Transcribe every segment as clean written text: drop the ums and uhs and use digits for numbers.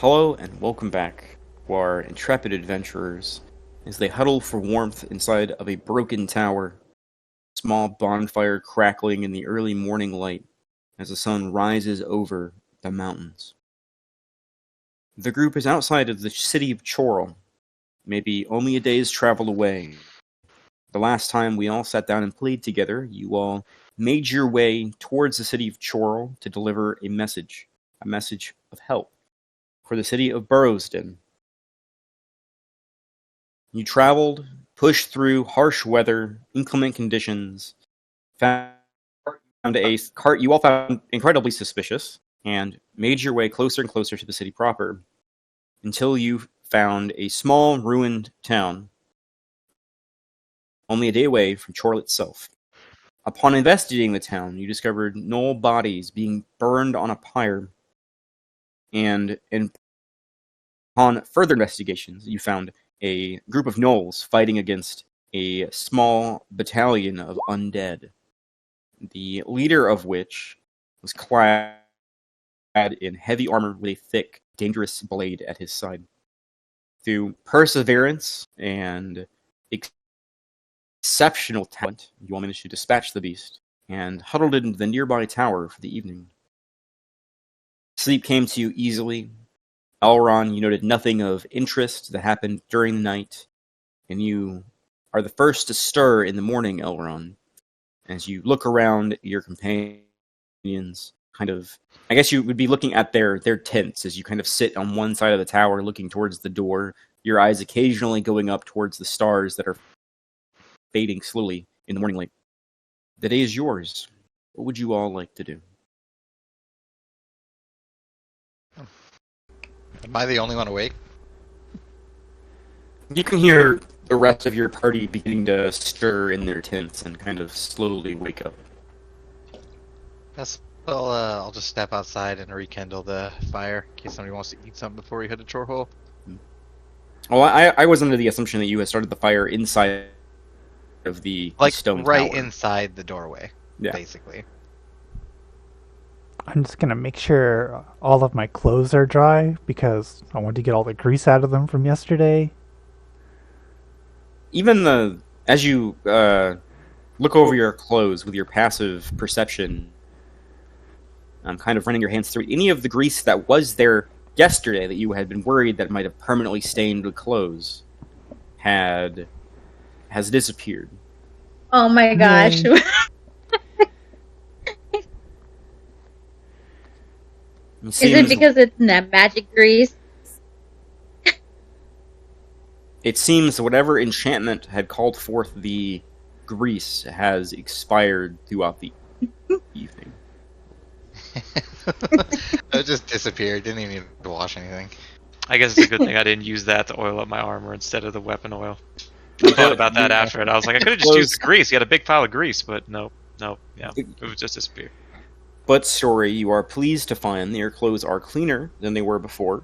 Hello and welcome back to our intrepid adventurers as they huddle for warmth inside of a broken tower, small bonfire crackling in the early morning light as the sun rises over the mountains. The group is outside of the city of Chorrol, maybe only a day's travel away. The last time we all sat down and played together, you all made your way towards the city of Chorrol to deliver a message of help for the city of Burrowsden. You traveled, pushed through harsh weather, inclement conditions, found a cart you all found incredibly suspicious, and made your way closer and closer to the city proper, until you found a small, ruined town, only a day away from Chorrol itself. Upon investigating the town, you discovered gnoll bodies being burned on a pyre, and upon further investigations, you found a group of gnolls fighting against a small battalion of undead, the leader of which was clad in heavy armor with a thick, dangerous blade at his side. Through perseverance and exceptional talent, you all managed to dispatch the beast and huddled into the nearby tower for the evening. Sleep came to you easily. Elron, you noted nothing of interest that happened during the night, and you are the first to stir in the morning, Elron. As you look around your companions, I guess you would be looking at their tents as you kind of sit on one side of the tower looking towards the door, your eyes occasionally going up towards the stars that are fading slowly in the morning light. The day is yours. What would you all like to do? Am I the only one awake? You can hear the rest of your party beginning to stir in their tents and kind of slowly wake up. Yes. Well, I'll just step outside and rekindle the fire in case somebody wants to eat something before we head to Chorrol. Well, I was under the assumption that you had started the fire inside of the stone right tower. inside the doorway, Yeah. basically. I'm just gonna make sure all of my clothes are dry because I want to get all the grease out of them from yesterday. Even as you look over your clothes with your passive perception, kind of running your hands through any of the grease that was there yesterday that you had been worried that might have permanently stained the clothes has disappeared. Oh my gosh. Yay. Is it because it's magic grease? It seems whatever enchantment had called forth the grease has expired throughout the evening. It just disappeared. Didn't even need to wash anything. I guess it's a good thing I didn't use that to oil up my armor instead of the weapon oil. I thought about that after it. I was like, I could have just used the grease. You had a big pile of grease, but no, yeah, it would just disappear. But story, you are pleased to find that your clothes are cleaner than they were before.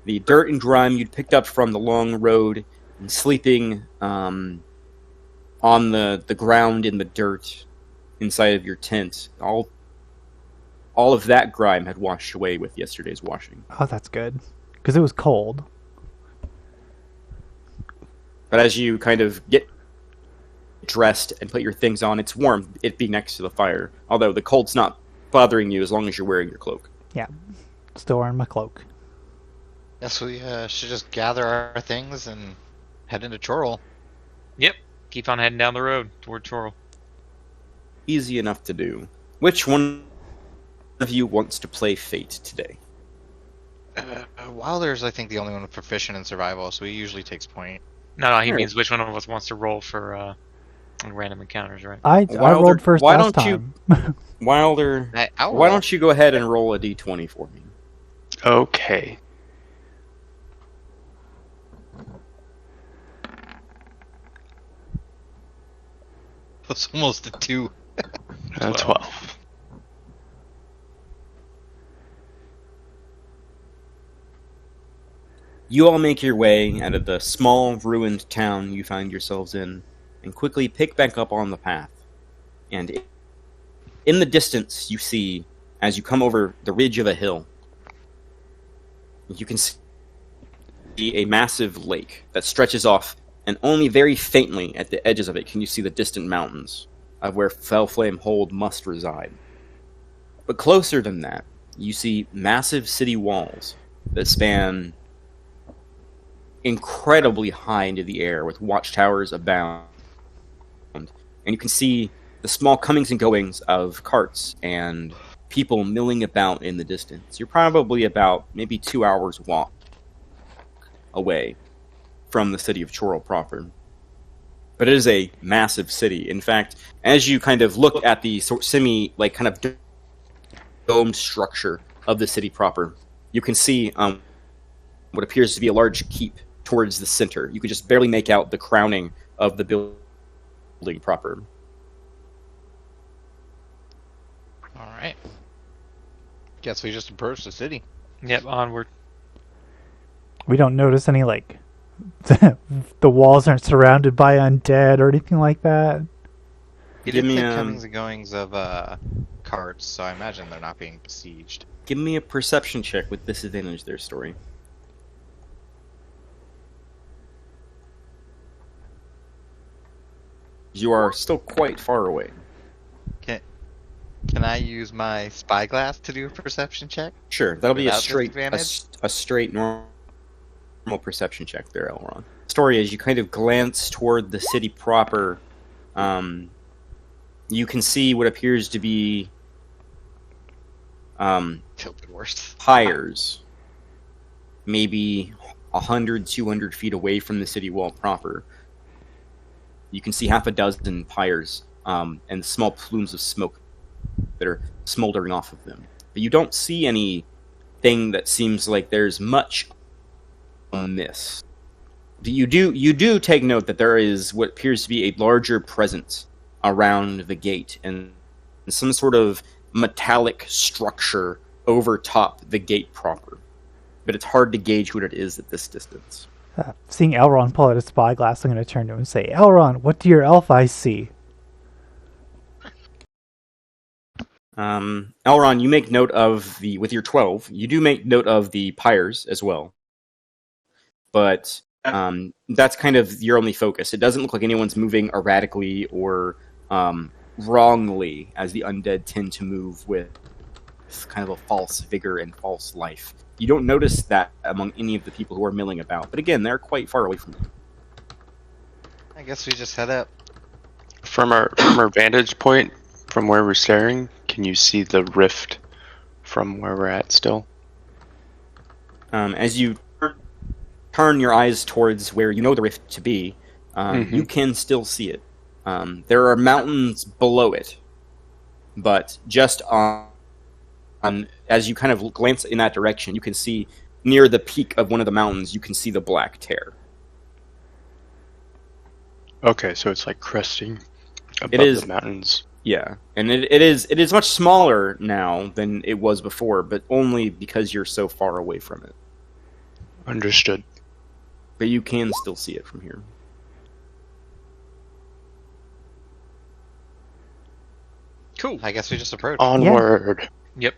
The dirt and grime you'd picked up from the long road and sleeping on the ground in the dirt inside of your tent, all of that grime had washed away with yesterday's washing. Oh, that's good. Because it was cold. But as you kind of get dressed and put your things on, it's warm, it being next to the fire. Although the cold's not bothering you as long as you're wearing your cloak. Yeah. Still wearing my cloak. Yes, we should just gather our things and head into Chorrol. Yep, keep on heading down the road toward Chorrol. Easy enough to do. Which one of you wants to play Fate today? Wilder's, I think, the only one proficient in survival, so he usually takes point. No, he Sure. means which one of us wants to roll for random encounters, right? I rolled first why last don't you- time. Wilder, why don't you go ahead and roll a d20 for me? Okay. That's almost a 2. 12. You all make your way out of the small, ruined town you find yourselves in, and quickly pick back up on the path. And in the distance, you see, as you come over the ridge of a hill, you can see a massive lake that stretches off, and only very faintly at the edges of it can you see the distant mountains of where Fell Flame Hold must reside. But closer than that, you see massive city walls that span incredibly high into the air with watchtowers abound. And you can see the small comings and goings of carts and people milling about in the distance. You're probably about maybe 2 hours walk away from the city of Chorrol proper. But it is a massive city. In fact, as you kind of look at the kind of dome structure of the city proper, you can see what appears to be a large keep towards the center. You can just barely make out the crowning of the building proper. All right. Guess we just approached the city. Yep, onward. We don't notice any, like, the walls aren't surrounded by undead or anything like that. You Give did me say comings and goings of carts, so I imagine they're not being besieged. Give me a perception check with disadvantage there, Story. You are still quite far away. Can I use my spyglass to do a perception check? Sure, that'll be a Without straight normal perception check there, Elrond. Story is you kind of glance toward the city proper. You can see what appears to be Tilted worst. pyres, maybe 100, 200 feet away from the city wall proper. You can see half a dozen pyres and small plumes of smoke that are smoldering off of them. But you don't see anything that seems like there's much amiss. You do take note that there is what appears to be a larger presence around the gate and some sort of metallic structure over top the gate proper. But it's hard to gauge what it is at this distance. Seeing Elrond pull out his spyglass, I'm going to turn to him and say, Elrond, what do your elf eyes see? Elrond, you make note of with your 12, you do make note of the pyres as well. But that's kind of your only focus. It doesn't look like anyone's moving erratically or wrongly, as the undead tend to move with kind of a false vigor and false life. You don't notice that among any of the people who are milling about. But again, they're quite far away from you. I guess we just head up. From our vantage point, from where we're staring, can you see the rift from where we're at still? As you turn your eyes towards where you know the rift to be, you can still see it. There are mountains below it, but just as you kind of glance in that direction, you can see near the peak of one of the mountains, you can see the black tear. Okay, so it's like cresting above the mountains. Yeah, and it is much smaller now than it was before, but only because you're so far away from it. Understood. But you can still see it from here. Cool. I guess we just approach. Onward. Yep.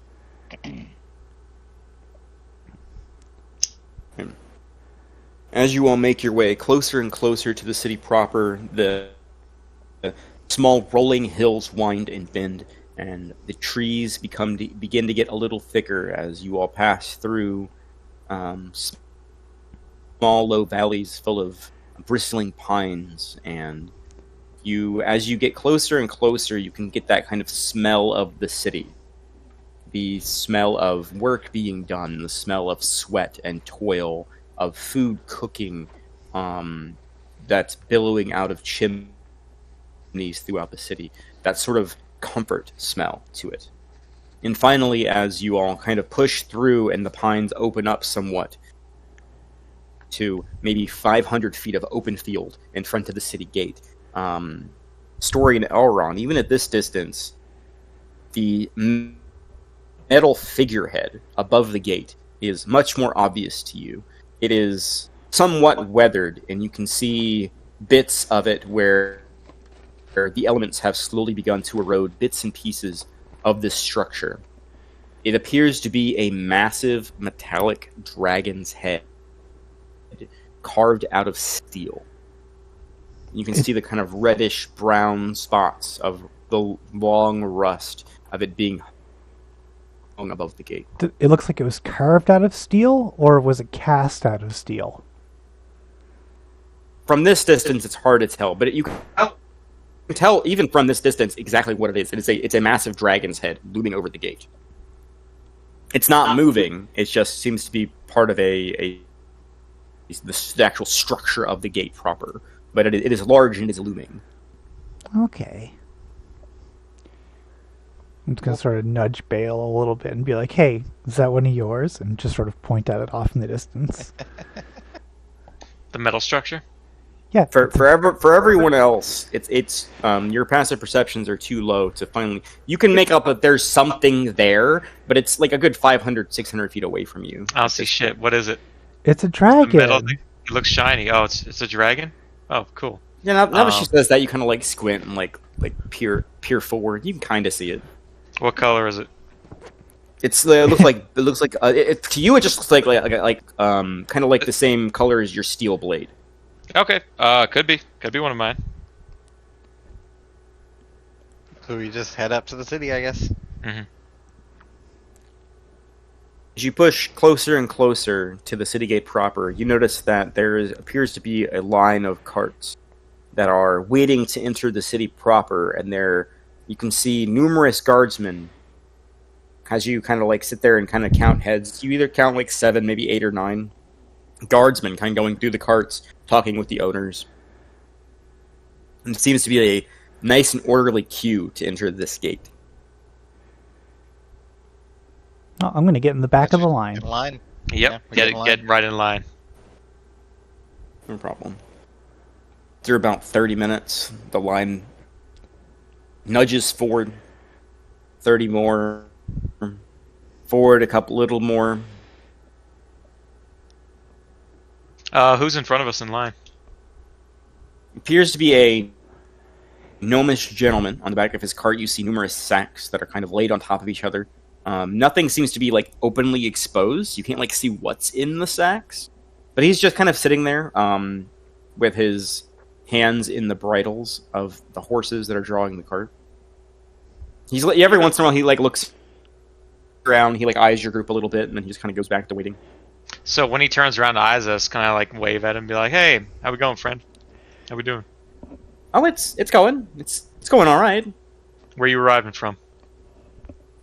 As you all make your way closer and closer to the city proper, the small rolling hills wind and bend, and the trees begin to get a little thicker as you all pass through small, low valleys full of bristling pines. And as you get closer and closer, you can get that kind of smell of the city. The smell of work being done, the smell of sweat and toil, of food cooking that's billowing out of chimneys throughout the city. That sort of comfort smell to it. And finally, as you all kind of push through and the pines open up somewhat to maybe 500 feet of open field in front of the city gate, Story and Elrond, even at this distance, the metal figurehead above the gate is much more obvious to you. It is somewhat weathered, and you can see bits of it where the elements have slowly begun to erode bits and pieces of this structure. It appears to be a massive metallic dragon's head carved out of steel. You can see the kind of reddish brown spots of the long rust of it being hung above the gate. It looks like it was carved out of steel, or was it cast out of steel? From this distance, it's hard to tell, but you can tell even from this distance exactly what it is. It's a massive dragon's head looming over the gate. It's not moving. It just seems to be part of the actual structure of the gate proper. But it is large and it is looming. Okay. I'm just going to sort of nudge Bale a little bit and be like, hey, is that one of yours? And just sort of point at it off in the distance. The metal structure? Yeah. For everyone else, it's your passive perceptions are too low to finally... You can make up that there's something there, but it's like a good 500, 600 feet away from you. I don't see shit. What is it? It's a dragon. The metal thing? It looks shiny. Oh, it's a dragon? Oh, cool. Yeah, now that she says that, you kind of like squint and like peer forward. You can kind of see it. What color is it? It looks like to you it just looks like kind of like the same color as your steel blade. Okay. Could be one of mine. So we just head up to the city, I guess. Mm-hmm. As you push closer and closer to the city gate proper, you notice that appears to be a line of carts that are waiting to enter the city proper, and you can see numerous guardsmen as you kind of like sit there and kind of count heads. You either count like 7, maybe 8 or 9 guardsmen kind of going through the carts, talking with the owners. And it seems to be a nice and orderly queue to enter this gate. Oh, I'm going to get in the back of the line. In line? Yep. Yeah, Get right in line. No problem. After about 30 minutes, the line nudges forward 30 more, forward a little more. Who's in front of us in line? Appears to be a gnomish gentleman. On the back of his cart, you see numerous sacks that are kind of laid on top of each other. Nothing seems to be like openly exposed. You can't like see what's in the sacks, but he's just kind of sitting there with his hands in the bridles of the horses that are drawing the cart. He's every once in a while he like looks around, he like eyes your group a little bit, and then he just kind of goes back to waiting. So when he turns around to eyes us, can I like wave at him and be like, "Hey, how we going, friend? How we doing?" Oh, it's going. It's going all right. Where you arriving from?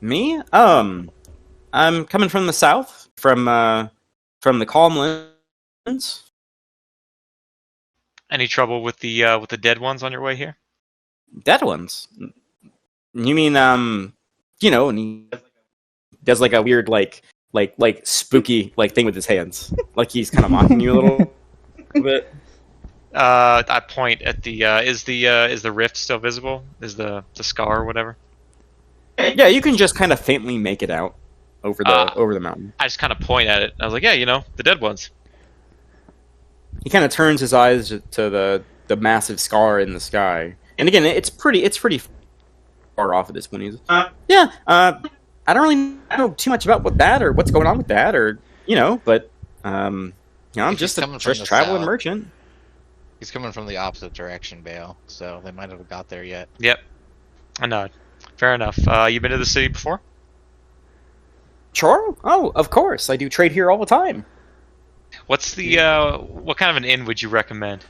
Me? I'm coming from the south, from the Calm Lands. Any trouble with the dead ones on your way here? Dead ones? You mean and he does like a weird like spooky like thing with his hands, like he's kind of mocking you a little bit. I point at the is the rift still visible? Is the scar or whatever? Yeah, you can just kind of faintly make it out over the mountain. I just kind of point at it. I was like, yeah, the dead ones. He kind of turns his eyes to the massive scar in the sky, and again, it's pretty far off at this point. He's I don't really know too much about what's going on with that, but I'm just a traveling merchant. He's coming from the opposite direction, Bale, so they might have got there yet. Yep. I know. Fair enough. You been to the city before? Sure. Oh, of course. I do trade here all the time. What's the what kind of an inn would you recommend?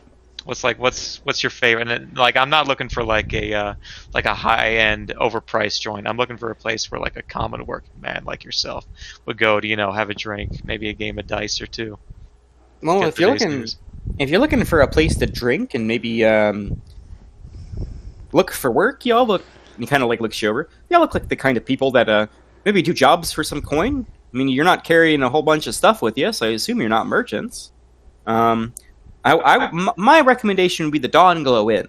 What's your favorite? And I'm not looking for like a high end overpriced joint. I'm looking for a place where like a common working man like yourself would go to have a drink, maybe a game of dice or two. Well, if you're looking for a place to drink and maybe look for work, y'all look. He kind of like looks you over. Y'all look like the kind of people that maybe do jobs for some coin. I mean, you're not carrying a whole bunch of stuff with you, so I assume you're not merchants. My recommendation would be the Dawn Glow Inn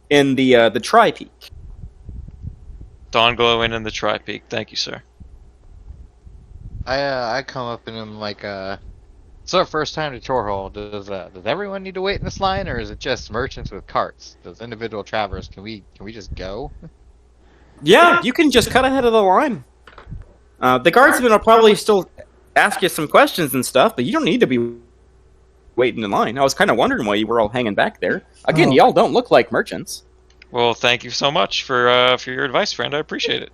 in the Tri-Peak. Dawn Glow Inn in the Tri-Peak. Thank you, sir. I come up and I'm like, it's our first time to Chorhole. Does everyone need to wait in this line, or is it just merchants with carts? Those individual travelers, can we just go? Yeah, you can just cut ahead of the line. The guardsmen will probably still ask you some questions and stuff, but you don't need to be waiting in line. I was kind of wondering why you were all hanging back there. Again, Oh. y'all don't look like merchants. Well, thank you so much for your advice, friend. I appreciate it.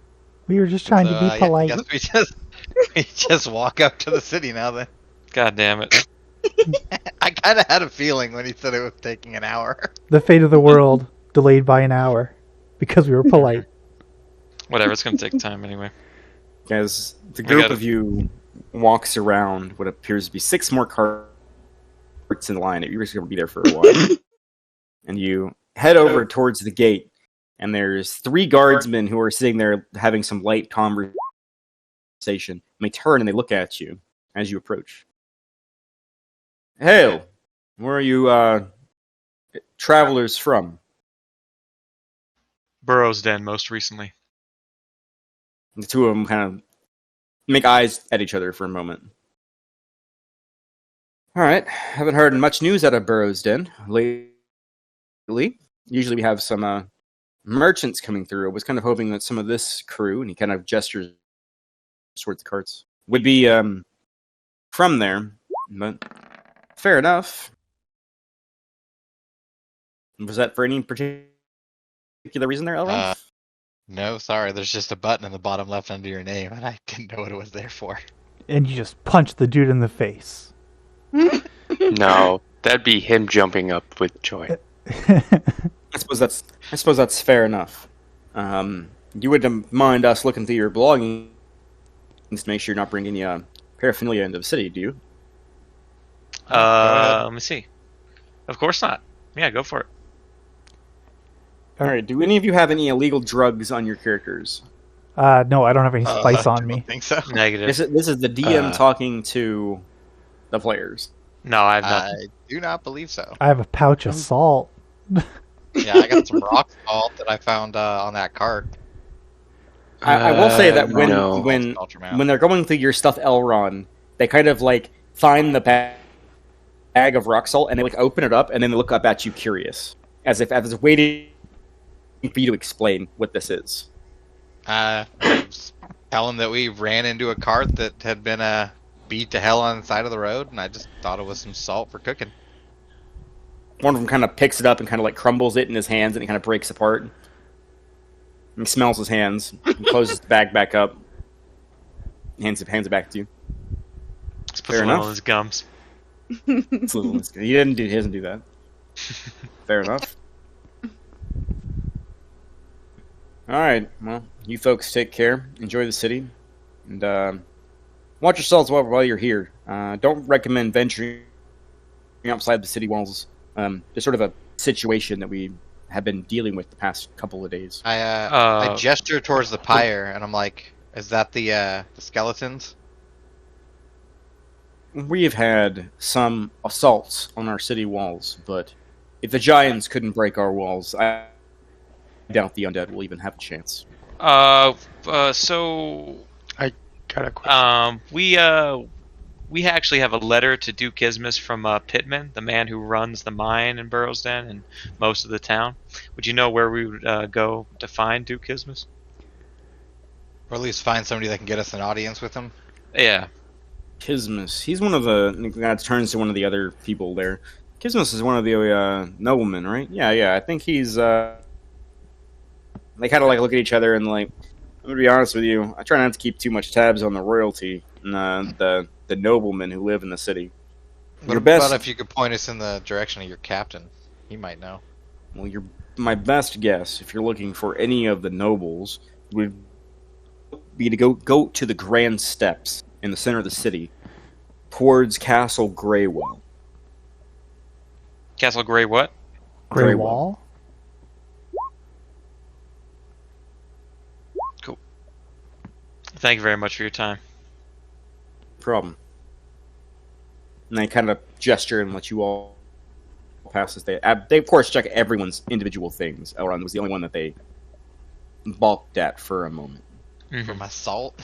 We were just trying to be Yeah, polite. I guess we just walk up to the city now then. God damn it. I kind of had a feeling when he said it was taking an hour. The fate of the world delayed by an hour because we were polite. Whatever, it's gonna take time anyway. As the We group gotta- of you walks around what appears to be 6 more carts in line. You're just going to be there for a while. And you head over towards the gate, and there's 3 guardsmen who are sitting there having some light conversation. And they turn and they look at you as you approach. Hail! Where are you travelers from? Burrow's Den, most recently. The two of them kind of make eyes at each other for a moment. Alright, haven't heard much news out of Burrow's Den lately. Usually we have some merchants coming through. I was kind of hoping that some of this crew, and he kind of gestures towards the carts, would be from there, but fair enough. Was that for any particular reason there, Elrond? No, sorry, there's just a button in the bottom left under your name, and I didn't know what it was there for. And you just punch the dude in the face. No, that'd be him jumping up with joy. I suppose that's fair enough. You wouldn't mind us looking through your belongings to make sure you're not bringing any paraphernalia into the city, do you? ahead. Let me see. Of course not. Yeah, go for it. All right. Do any of you have any illegal drugs on your characters? No, I don't have any spice on I me. don't think so. Negative. This is the DM talking to the players. No, I have nothing. I do not believe so. I have a pouch of salt. Yeah, I got some rock salt that I found on that cart. I will say that no. when they're going through your stuff, Elrond, they kind of like find the bag of rock salt and they like open it up and then they look up at you curious, as if waiting for you to explain what this is. I was telling that we ran into a cart that had been beat to hell on the side of the road, and I just thought it was some salt for cooking. One of them kind of picks it up and kind of like crumbles it in his hands and it kind of breaks apart. And he smells his hands, and closes the bag back up, hands it back to you. Just put fair some oil enough. in his gums. It's a little he doesn't do that. Fair enough. Alright, well, you folks take care. Enjoy the city. And watch yourselves while you're here. Don't recommend venturing outside the city walls. There's sort of a situation that we have been dealing with the past couple of days. I gesture towards the pyre, and I'm like, "Is that the skeletons?" We've had some assaults on our city walls, but if the giants couldn't break our walls, I doubt the undead will even have a chance. So Got a question. we actually have a letter to Duke Ismus from Pittman, the man who runs the mine in Burrow's Den and most of the town. Would you know where we would go to find Duke Ismus? Or at least find somebody that can get us an audience with him. Yeah. Kismus, he's one of the... God turns to one of the other people there. Kismus is one of the noblemen, right? Yeah, I think he's... They kind of like look at each other and like... I'm gonna be honest with you, I try not to keep too much tabs on the royalty and the noblemen who live in the city. What Your about best... if you could point us in the direction of your captain? He might know. Well, my best guess, if you're looking for any of the nobles, would be to go to the grand steps in the center of the city, towards Castle Greywell. Castle Grey what? Grey Greywell. Wall? Thank you very much for your time. Problem. And they kind of gesture and let you all pass this. They of course check everyone's individual things. Elrond was the only one that they balked at for a moment. For my salt.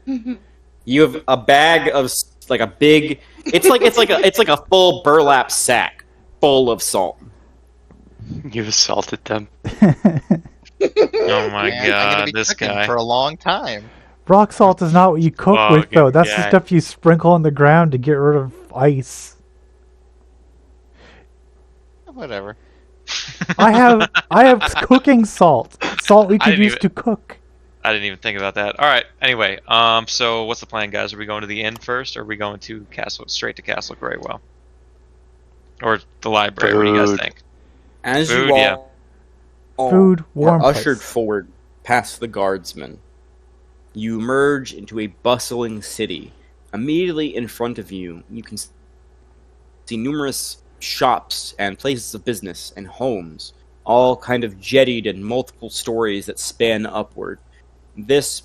You have a bag of like a big. It's like a full burlap sack full of salt. You've assaulted them. Oh my Man, I'm gonna god, be this cooking guy. for a long time. Rock salt is not what you cook with, Fucking though. That's the guy. stuff you sprinkle on the ground to get rid of ice. whatever. I have cooking salt. Salt we I could didn't use even- to cook. I didn't even think about that. All right. Anyway, so what's the plan, guys? Are we going to the inn first, or are we going to straight to Castle Greywell, or the library? What do you guys Food. think? As Food, you yeah. all Food, warm are ushered place. forward past the guardsmen, you emerge into a bustling city. Immediately in front of you, you can see numerous shops and places of business and homes, all kind of jettied in multiple stories that span upward. This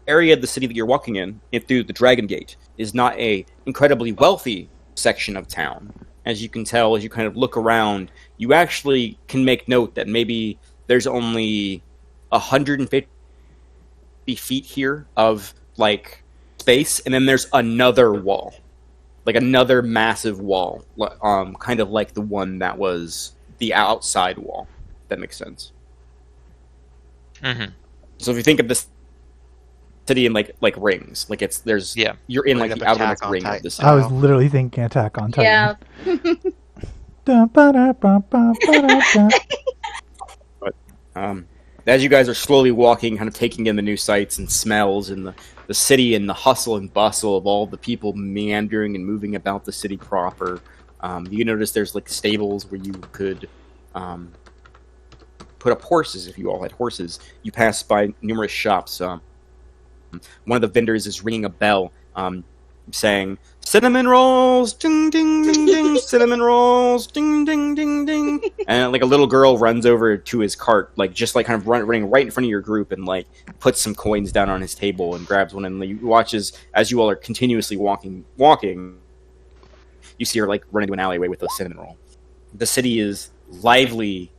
area of the city that you're walking in through the Dragon Gate, is not a incredibly wealthy section of town. As you can tell, as you kind of look around, you actually can make note that maybe there's only 150 feet here of like space, and then there's another wall, like another massive wall, kind of like the one that was the outside wall. If that makes sense. Mm-hmm. So if you think of this city in like rings, like you're in like Like the a outermost Attack on ring of Titan. the city. I was literally thinking Attack on Titan. Yeah. As you guys are slowly walking, kind of taking in the new sights and smells and the city and the hustle and bustle of all the people meandering and moving about the city proper, you notice there's like stables where you could put up horses if you all had horses. You pass by numerous shops. One of the vendors is ringing a bell, saying, "Cinnamon rolls, ding ding ding ding, cinnamon rolls, ding ding ding ding." And like a little girl runs over to his cart, like just like kind of running right in front of your group, and like puts some coins down on his table and grabs one, and you watch as you all are continuously walking. You see her like run into an alleyway with a cinnamon roll. The city is lively,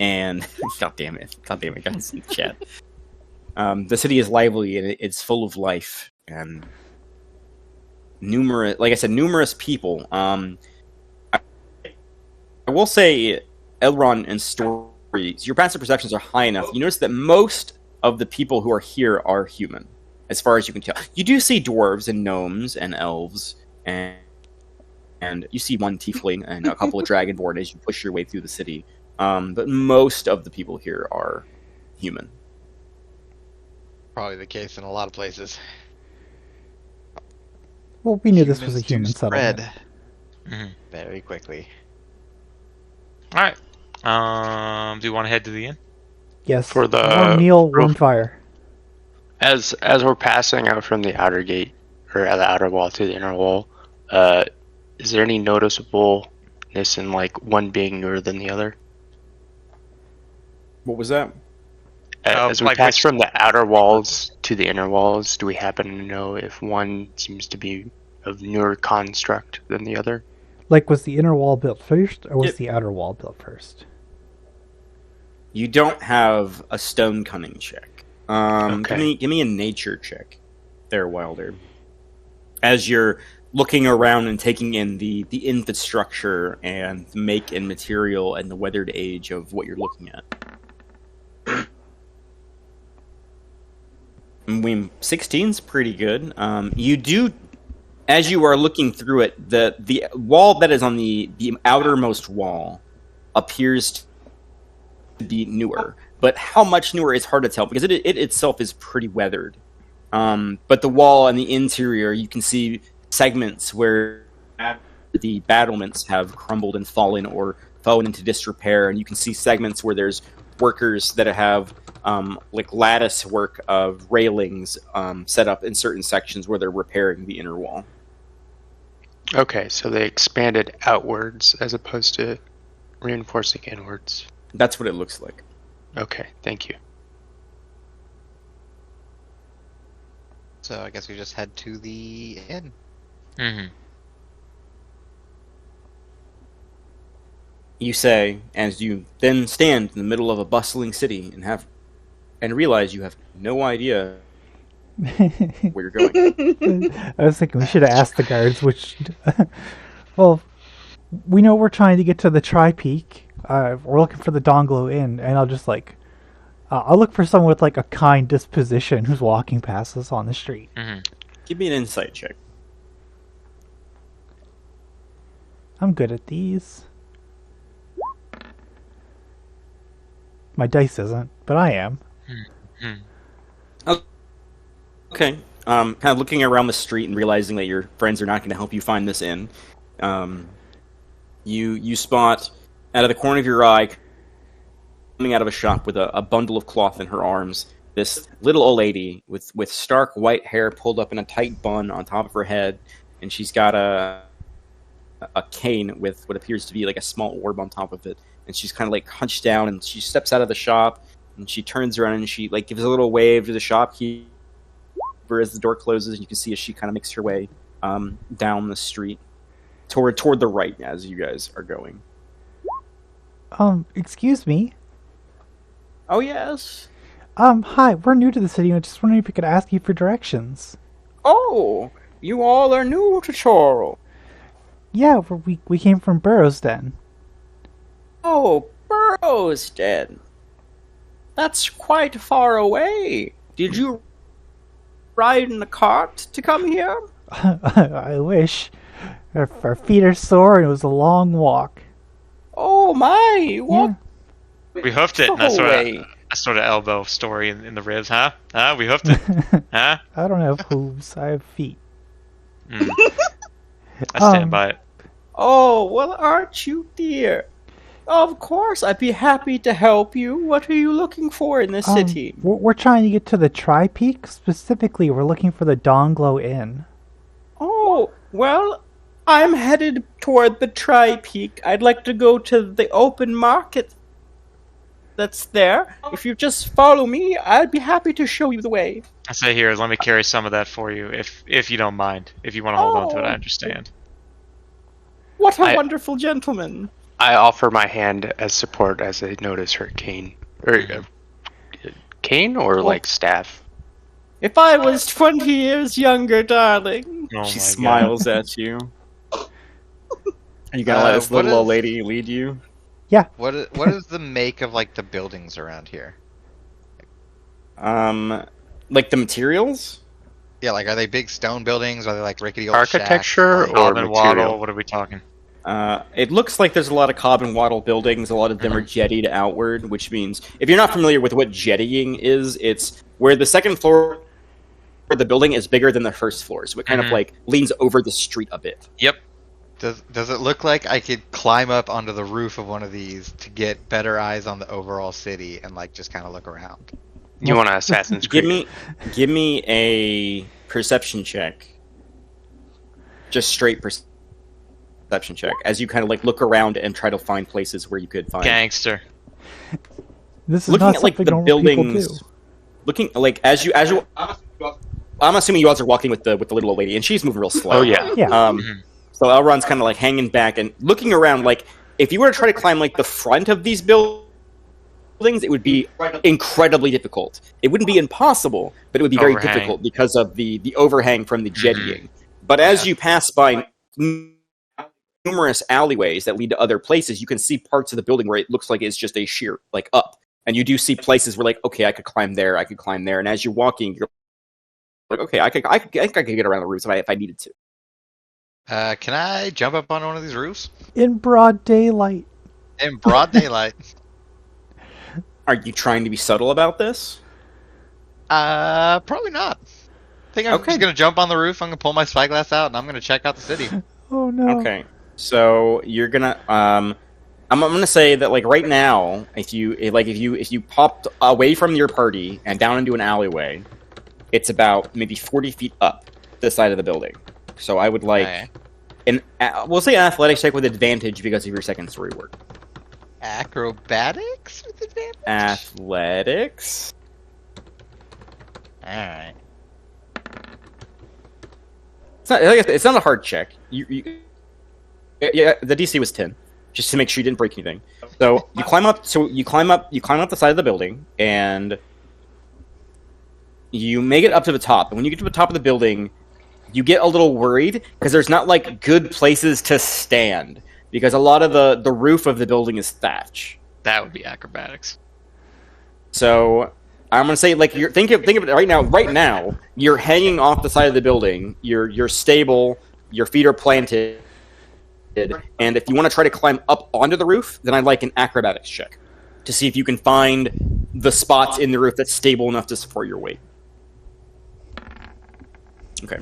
and god damn it, guys in the chat. The city is lively and it's full of life and numerous people. I will say, Elrond and stories, your passive perceptions are high enough. You notice that most of the people who are here are human, as far as you can tell. You do see dwarves and gnomes and elves, and you see one tiefling and a couple of dragonborn as you push your way through the city. But most of the people here are human. Probably the case in a lot of places. Well, we knew this was a Humans do human settlement. spread Mm-hmm. very quickly. All right. Do you want to head to the inn? Yes. For the warm meal, warm roof. fire. As we're passing out from the outer gate, or the outer wall to the inner wall, is there any noticeableness in like one being newer than the other? What was that? As we like pass which- from the outer walls to the inner walls, do we happen to know if one seems to be of newer construct than the other? Like, was the inner wall built first, or was Yep. the outer wall built first? You don't have a stone cunning check. Okay. Give me a nature check there, Wilder. As you're looking around and taking in the infrastructure and the make and material and the weathered age of what you're looking at. I mean, 16's pretty good. You do, as you are looking through it, the wall that is on the outermost wall appears to be newer. But how much newer is hard to tell because it itself is pretty weathered. But the wall and the interior, you can see segments where the battlements have crumbled and fallen into disrepair, and you can see segments where there's workers that have like lattice work of railings set up in certain sections where they're repairing the inner wall. Okay, so they expanded outwards as opposed to reinforcing inwards. That's what it looks like. Okay, thank you. So I guess we just head to the inn. Mm-hmm. You say, as you then stand in the middle of a bustling city and realize you have no idea where you're going. I was thinking we should have asked the guards which. Well, we know we're trying to get to the Tri-Peak. We're looking for the Donglo Inn, and I'll just I'll look for someone with like a kind disposition who's walking past us on the street. Mm-hmm. Give me an insight check. I'm good at these. My dice isn't, but I am. Okay. Kind of looking around the street and realizing that your friends are not going to help you find this inn. You spot out of the corner of your eye, coming out of a shop with a bundle of cloth in her arms, this little old lady with stark white hair pulled up in a tight bun on top of her head, and she's got a cane with what appears to be like a small orb on top of it, and she's kind of like hunched down, and she steps out of the shop, and she turns around and she like gives a little wave to the shopkeeper as the door closes, and you can see as she kind of makes her way down the street toward the right as you guys are going. Excuse me. Oh yes. Hi, we're new to the city, and I just wondering if we could ask you for directions. Oh, you all are new to Chorrol. Yeah, we came from Burrowsden. Oh, Burrowsden. That's quite far away. Did you ride in a cart to come here? I wish. Our feet are sore, and it was a long walk. Oh my! What? Yeah. We hoofed it. And I sort of elbow story in the ribs, huh? Huh? We hoofed it. Huh? I don't have hooves. I have feet. I stand by it. Oh, well, aren't you dear? Of course, I'd be happy to help you. What are you looking for in this city? We're trying to get to the Tri-Peak. Specifically, we're looking for the Donglow Inn. Oh, well, I'm headed toward the Tri-Peak. I'd like to go to the open market that's there. If you just follow me, I'd be happy to show you the way. I say here, let me carry some of that for you, if you don't mind. If you want to hold on to it, I understand. What a wonderful gentleman. I offer my hand as support as I notice her cane. Or, cane or like staff? If I was 20 years younger, darling. Oh She my smiles at you. Are you gonna let this little old lady lead you? What is the make of like the buildings around here? Like the materials? Yeah, like are they big stone buildings? Are they like rickety old Architecture shacks? or Cob and material? Waddle, what are we talking? It looks like there's a lot of cob and wattle buildings. A lot of them are jettied outward, which means, if you're not familiar with what jettying is, it's where the second floor of the building is bigger than the first floor, so it kind of like leans over the street a bit. Yep. Does it look like I could climb up onto the roof of one of these to get better eyes on the overall city and like just kind of look around? You want to Assassin's Creed? Give me a perception check. Just straight perception check as you kind of like look around and try to find places where you could find Gangster. This is looking not at like something the normal people buildings. do. Looking like as you I'm assuming you guys are walking with the little old lady, and she's moving real slow. Oh yeah. Yeah. So Elrond's kind of like hanging back and looking around. Like if you were to try to climb like the front of these buildings, it would be incredibly difficult. It wouldn't be impossible, but it would be very Overhang. difficult because of the overhang from the jettying. But as you pass by numerous alleyways that lead to other places, you can see parts of the building where it looks like it's just a sheer like up, and you do see places where like, okay, I could climb there, and as you're walking, you're like, okay, I could get around the roofs if I needed to. Can I jump up on one of these roofs In broad daylight. in broad daylight? Are you trying to be subtle about this? Probably not. I think I'm Okay. just gonna jump on the roof. I'm gonna pull my spyglass out and I'm gonna check out the city. Oh no. Okay, so you're gonna I'm gonna say that like right now, if you popped away from your party and down into an alleyway, it's about maybe 40 feet up the side of the building. So I would like we'll say an athletics check with advantage because of your second story work. Acrobatics with advantage. Athletics. All right. It's not a hard check. Yeah, the DC was 10, just to make sure you didn't break anything. So you climb up. You climb up the side of the building, and you make it up to the top. And when you get to the top of the building, you get a little worried because there's not like good places to stand because a lot of the roof of the building is thatch. That would be acrobatics. So I'm gonna say like you're think of it right now. Right now, you're hanging off the side of the building. You're stable. Your feet are planted. And if you want to try to climb up onto the roof, then I'd like an acrobatics check. to see if you can find the spots in the roof that's stable enough to support your weight. Okay.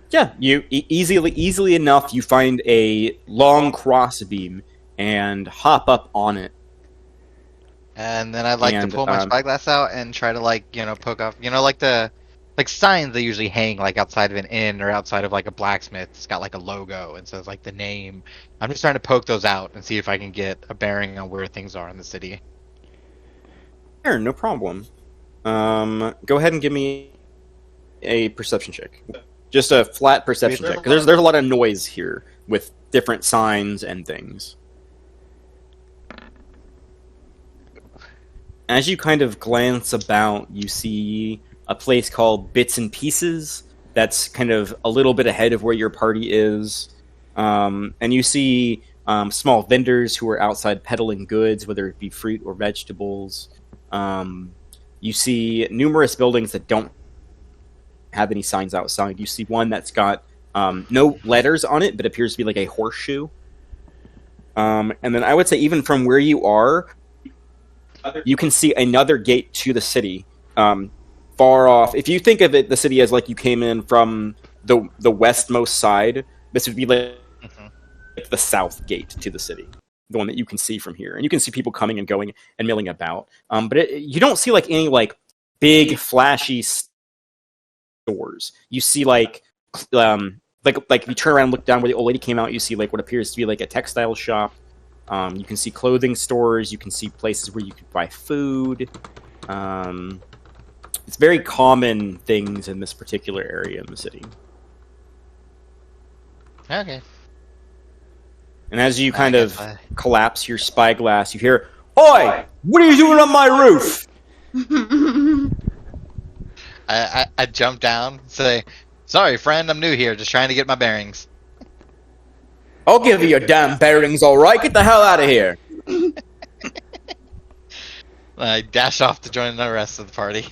Yeah, you easily enough you find a long cross beam and hop up on it. And then I'd like to And, pull my spyglass out and try to poke up, like the signs they usually hang like outside of an inn or outside of like a blacksmith. It's got like a logo and says like the name. I'm just trying to poke those out and see if I can get a bearing on where things are in the city. Sure, no problem. Go ahead and give me a perception check. Just a flat perception check, because there's a lot of noise here with different signs and things. As you kind of glance about, you see a place called Bits and Pieces that's kind of a little bit ahead of where your party is. And you see small vendors who are outside peddling goods, whether it be fruit or vegetables. You see numerous buildings that don't have any signs outside. You see one that's got no letters on it, but appears to be like a horseshoe. And then I would say even from where you are, you can see another gate to the city. Far off. If you think of it, the city as like you came in from the westmost side, this would be like the south gate to the city. The one that you can see from here. And you can see people coming and going and milling about. But you don't see like any like big flashy stores. You see like if you turn around and look down where the old lady came out, you see like what appears to be like a textile shop. You can see clothing stores. You can see places where you can buy food. It's very common things in this particular area in the city. Okay. And as you kind of collapse your spyglass, you hear, "Oi! What are you doing on my roof?" I jump down, say, "Sorry, friend, I'm new here, just trying to get my bearings." I'll give you your damn bearings, all right. Get the hell out of here. I dash off to join the rest of the party.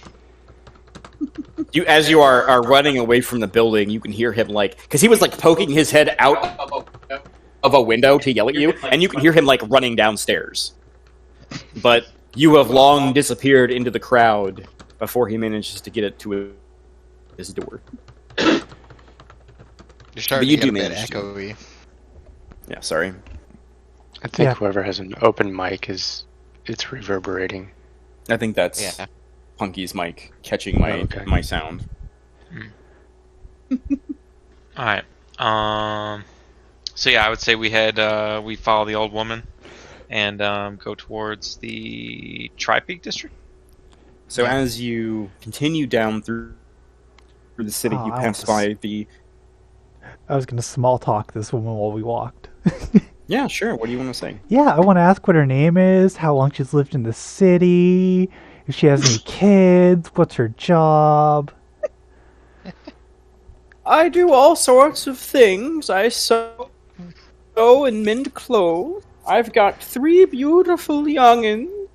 As you are running away from the building, you can hear him because he was poking his head out of a window to yell at you, and you can hear him running downstairs. But you have long disappeared into the crowd before he manages to get it to his door. You're starting you to get do a bit manage to. echoey. Yeah, sorry. I think whoever has an open mic it's reverberating. I think that's Punky's mic catching my sound. All right. So yeah, I would say we follow the old woman and go towards the Tri-Peak district. So as you continue down through the city, you pass by the... I was going to small talk this woman while we walked. Yeah, sure. What do you want to say? Yeah, I want to ask what her name is, how long she's lived in the city, if she has any kids, what's her job. I do all sorts of things. I sew and mend clothes. I've got 3 beautiful young'uns.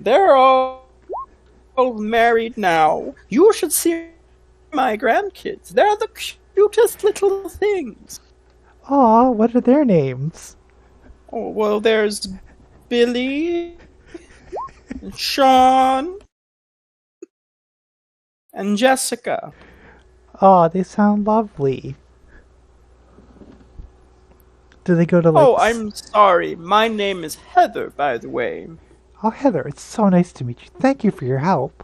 They're all married now. You should see my grandkids. They're the cutest little things. Aw, what are their names? Oh, well, there's Billy, and Sean, and Jessica. Aw, they sound lovely. Do they go to Oh, I'm sorry. My name is Heather, by the way. Oh, Heather, it's so nice to meet you. Thank you for your help.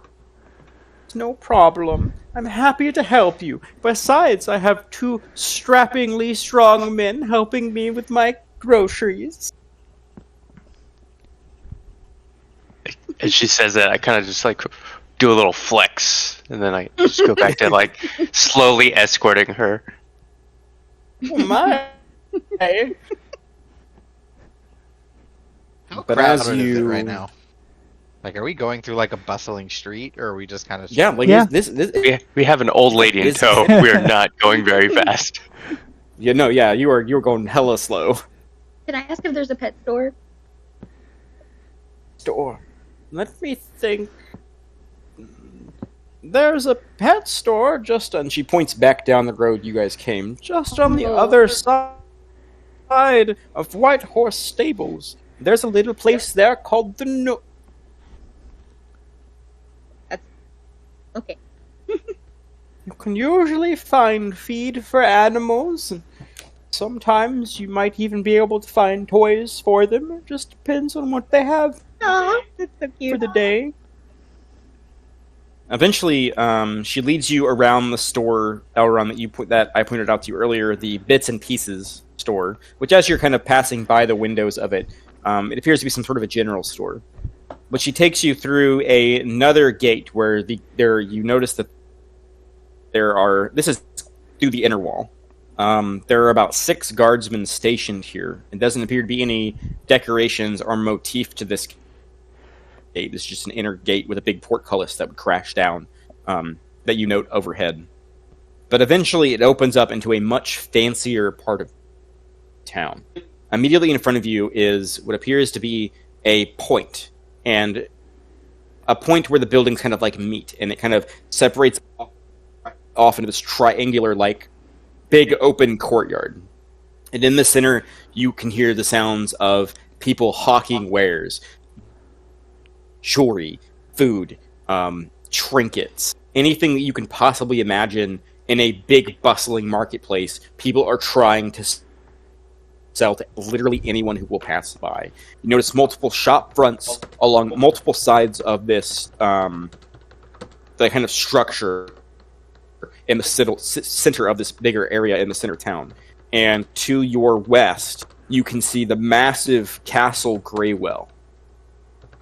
No problem. I'm happy to help you. Besides, I have 2 strappingly strong men helping me with my groceries. As she says that, I kind of just do a little flex, and then I just go back to slowly escorting her. Oh my! How But crowded as is it you- right now? Are we going through a bustling street, or are we just kind of... Yeah, this We have an old lady in tow. We are not going very fast. you were going hella slow. Can I ask if there's a pet store? Store. Let me think. There's a pet store just on... She points back down the road you guys came. Just on the other side of White Horse Stables. There's a little place there called the Nook. Okay. You can usually find feed for animals, and sometimes you might even be able to find toys for them. It just depends on what they have Aw, that's so for cute. the day. Eventually, she leads you around the store, Elron, that I pointed out to you earlier, the Bits and Pieces store, which as you're kind of passing by the windows of it, it appears to be some sort of a general store. But she takes you through another gate where you notice that this is through the inner wall. There are about 6 guardsmen stationed here. It doesn't appear to be any decorations or motif to this gate. It's just an inner gate with a big portcullis that would crash down, that you note overhead. But eventually it opens up into a much fancier part of town. Immediately in front of you is what appears to be a point, and a point where the buildings kind of like meet, and it kind of separates off into this triangular, like, big open courtyard. And in the center, you can hear the sounds of people hawking wares. Jewelry, food, trinkets, anything that you can possibly imagine in a big, bustling marketplace, people are trying to sell to literally anyone who will pass by. You notice multiple shop fronts along multiple sides of this the kind of structure in the center of this bigger area in the center town. And to your west, you can see the massive Castle Greywell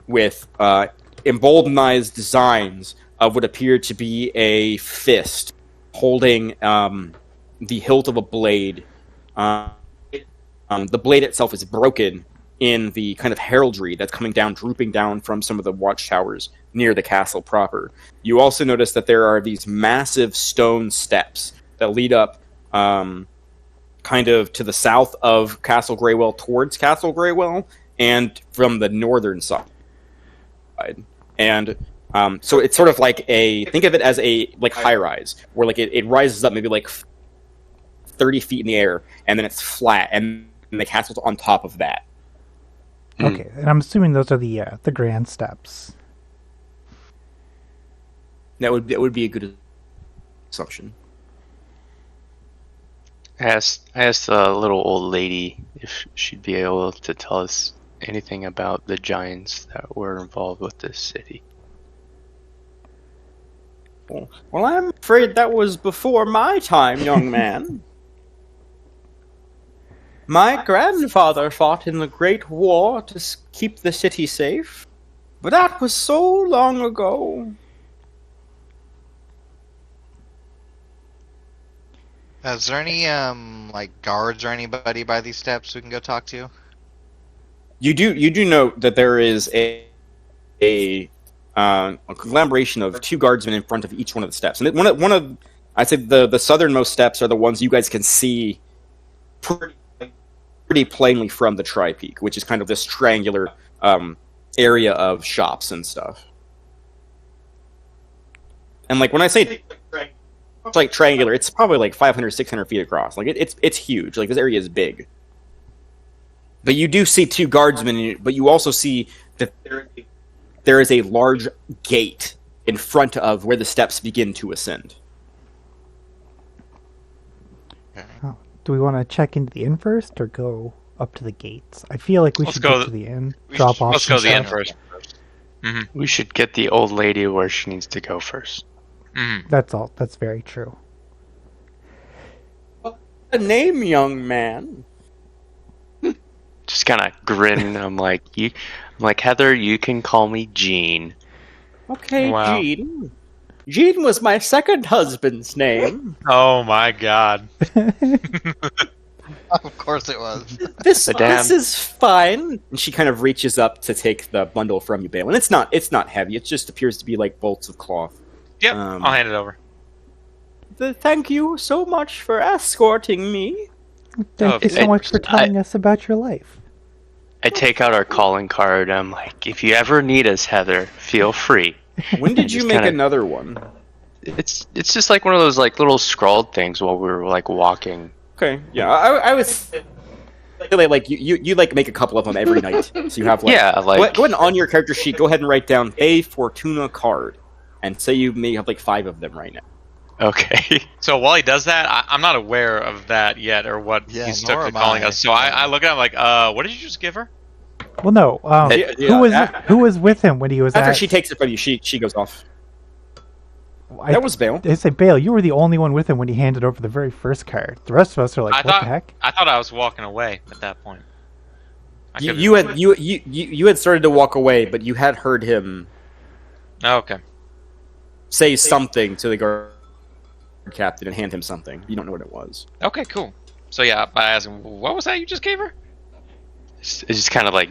with emboldenized designs of what appear to be a fist holding the hilt of a blade. The blade itself is broken in the kind of heraldry that's coming down, drooping down from some of the watchtowers near the castle proper. You also notice that there are these massive stone steps that lead up kind of to the south of Castle Greywell towards Castle Greywell, and from the northern side. And so it's sort of like think of it as a like high rise, where like it rises up maybe like 30 feet in the air, and then it's flat, and the castle's on top of that. Okay, and I'm assuming those are the grand steps. That would be a good assumption. I asked the little old lady if she'd be able to tell us anything about the giants that were involved with this city. Well, I'm afraid that was before my time, young man. My grandfather fought in the Great War to keep the city safe, but that was so long ago. Is there any like guards or anybody by these steps we can go talk to? You do note that there is a collaboration of 2 guardsmen in front of each one of the steps, and one of I'd say the southernmost steps are the ones you guys can see pretty plainly from the Tri-Peak, which is kind of this triangular area of shops and stuff. And like when I say it's like triangular, it's probably like 500, 600 feet across. Like it's huge. Like this area is big. But you do see 2 guardsmen, but you also see that there is a large gate in front of where the steps begin to ascend. Oh, do we want to check into the inn first or go up to the gates? I feel like we should go to the inn. Drop off. Let's go to the inn stuff. first. Mm-hmm. We should get the old lady where she needs to go first. Mm-hmm. That's all. That's very true. A name, young man. Just kind of grin. I'm like, Heather, you can call me Gene. Okay, Wow. Gene. Gene was my second husband's name. Oh my god. Of course it was. This Madame. is fine. And she kind of reaches up to take the bundle from you, Bale. And it's not heavy. It just appears to be like bolts of cloth. Yep, I'll hand it over. Thank you so much for escorting me. Thank you so much for telling us about your life. I take out our calling card. I'm like, if you ever need us, Heather, feel free. When did you Just make kinda- another one? It's just like one of those like little scrawled things while we were like walking. Okay, yeah, I was like you like make a couple of them every night. So you have like Yeah, like go ahead and on your character sheet, go ahead and write down a Fortuna card, and say you may have like 5 of them right now. okay. So while he does that, I'm not aware of that yet, or what Yeah, he's nor stuck am calling I. us. So I look at him like, what did you just give her? Well, no. Who was with him when he was After at? she takes it from you, she goes off. That was Bale. I say, Bale, you were the only one with him when he handed over the very first card. The rest of us are like, what the heck? I thought I was walking away at that point. You had started to walk away, but you had heard him Oh, okay. say something to the guard captain and hand him something. You don't know what it was. Okay, cool. So yeah, I asked him, what was that you just gave her? It's just kind of like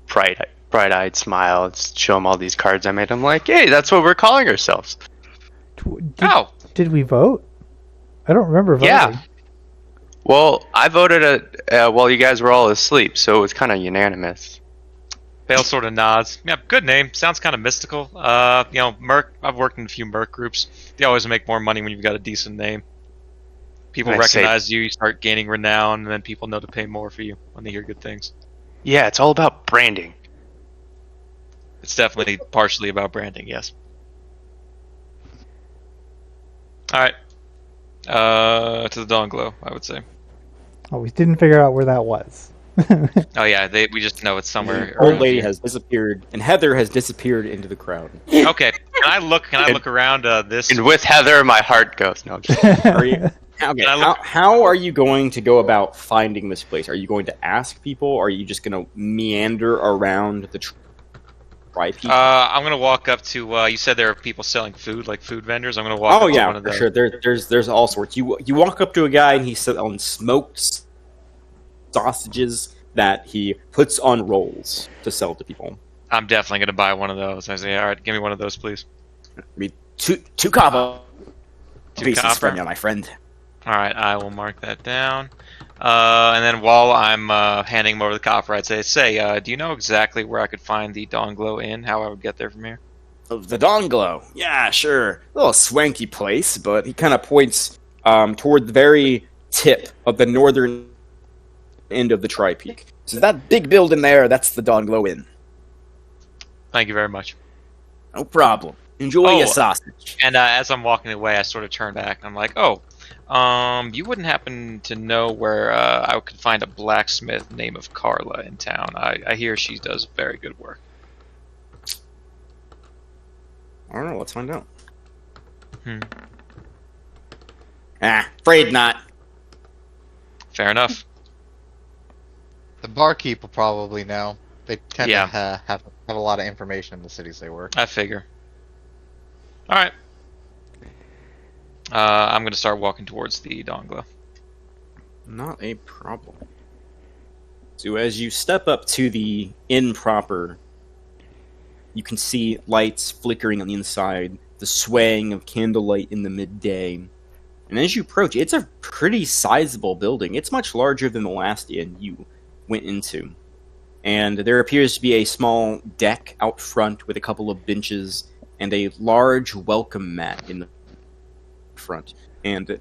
bright-eyed smile. It's show him all these cards I made. I'm like, hey, that's what we're calling ourselves. Did we vote? I don't remember voting. Yeah. Well, I voted while you guys were all asleep, so it was kind of unanimous. Bale sort of nods. Yeah, good name. Sounds kind of mystical. Merc. I've worked in a few Merc groups. They always make more money when you've got a decent name. People recognize you, you start gaining renown, and then people know to pay more for you when they hear good things. Yeah, it's all about branding. It's definitely partially about branding, yes. Alright. To the Dawn Glow, I would say. Oh, we didn't figure out where that was. Oh yeah, we just know it's somewhere. Old lady has disappeared, and Heather has disappeared into the crowd. Okay, can I look around this? And with Heather, my heart goes. No, I'm just Are you, okay, how are you going to go about finding this place? Are you going to ask people? Are you just going to meander around the tri-peak? I'm gonna walk up to. You said there are people selling food, like food vendors. I'm gonna walk. Oh up yeah, to one of for those. sure. There's all sorts. You walk up to a guy and he's selling smoked sausages that he puts on rolls to sell to people. I'm definitely gonna buy one of those. I say, all right, give me one of those, please. Two copper pieces copper? from you, my friend. All right, I will mark that down. And then while I'm handing him over the copper, I'd say, do you know exactly where I could find the Dawn Glow Inn? How I would get there from here? Of the Dawn Glow. Yeah, sure. A little swanky place, but he kind of points toward the very tip of the northern end of the tri-peak. So that big building there, that's the Dawn Glow Inn. Thank you very much. No problem. Enjoy your sausage. And as I'm walking away, I sort of turn back. And I'm like, you wouldn't happen to know where I could find a blacksmith named of Carla in town? I hear she does very good work. I don't know. Let's find out. Afraid not. Fair enough. The barkeep will probably know. They tend Yeah. to have a lot of information in the cities they work. I figure. All right. I'm going to start walking towards the Dawn Glow. Not a problem. So as you step up to the inn proper, you can see lights flickering on the inside, the swaying of candlelight in the midday. And as you approach, it's a pretty sizable building. It's much larger than the last inn you went into. And there appears to be a small deck out front with a couple of benches and a large welcome mat in the front. And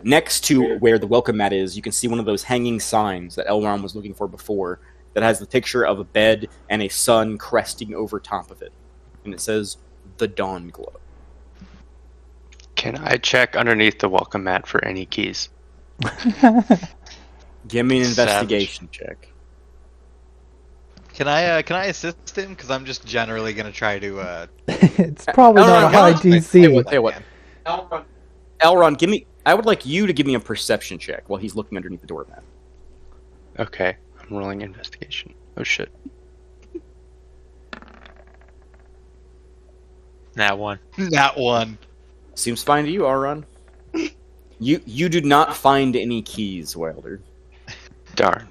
next to where the welcome mat is, you can see one of those hanging signs that Elrond was looking for before that has the picture of a bed and a sun cresting over top of it. And it says, The Dawn Glow. Can I check underneath the welcome mat for any keys? Give me an investigation check. Can I assist him? Because I'm just generally gonna try to. It's probably not a high DC. Tell you what. Elrond, I would like you to give me a perception check while he's looking underneath the doormat. Okay, I'm rolling investigation. Oh shit. That one. That one. Seems fine to you, Elrond. You do not find any keys, Wilder. Darn.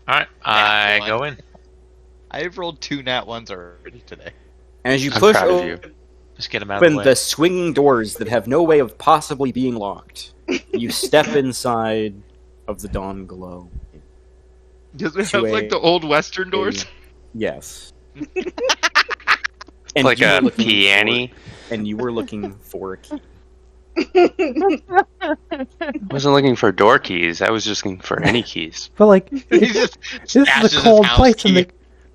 Alright, I go in. I've rolled 2 nat ones already today. As you I'm push proud of you. Just get him out of the open way. the swinging doors that have no way of possibly being locked, you step inside of the Dawn Glow. Does it To have like the old western doors? Yes. Like you were a looking peony. and you were looking for a key. I wasn't looking for door keys. I was just looking for any keys. But like, He just this is stashes a his cold house place, key.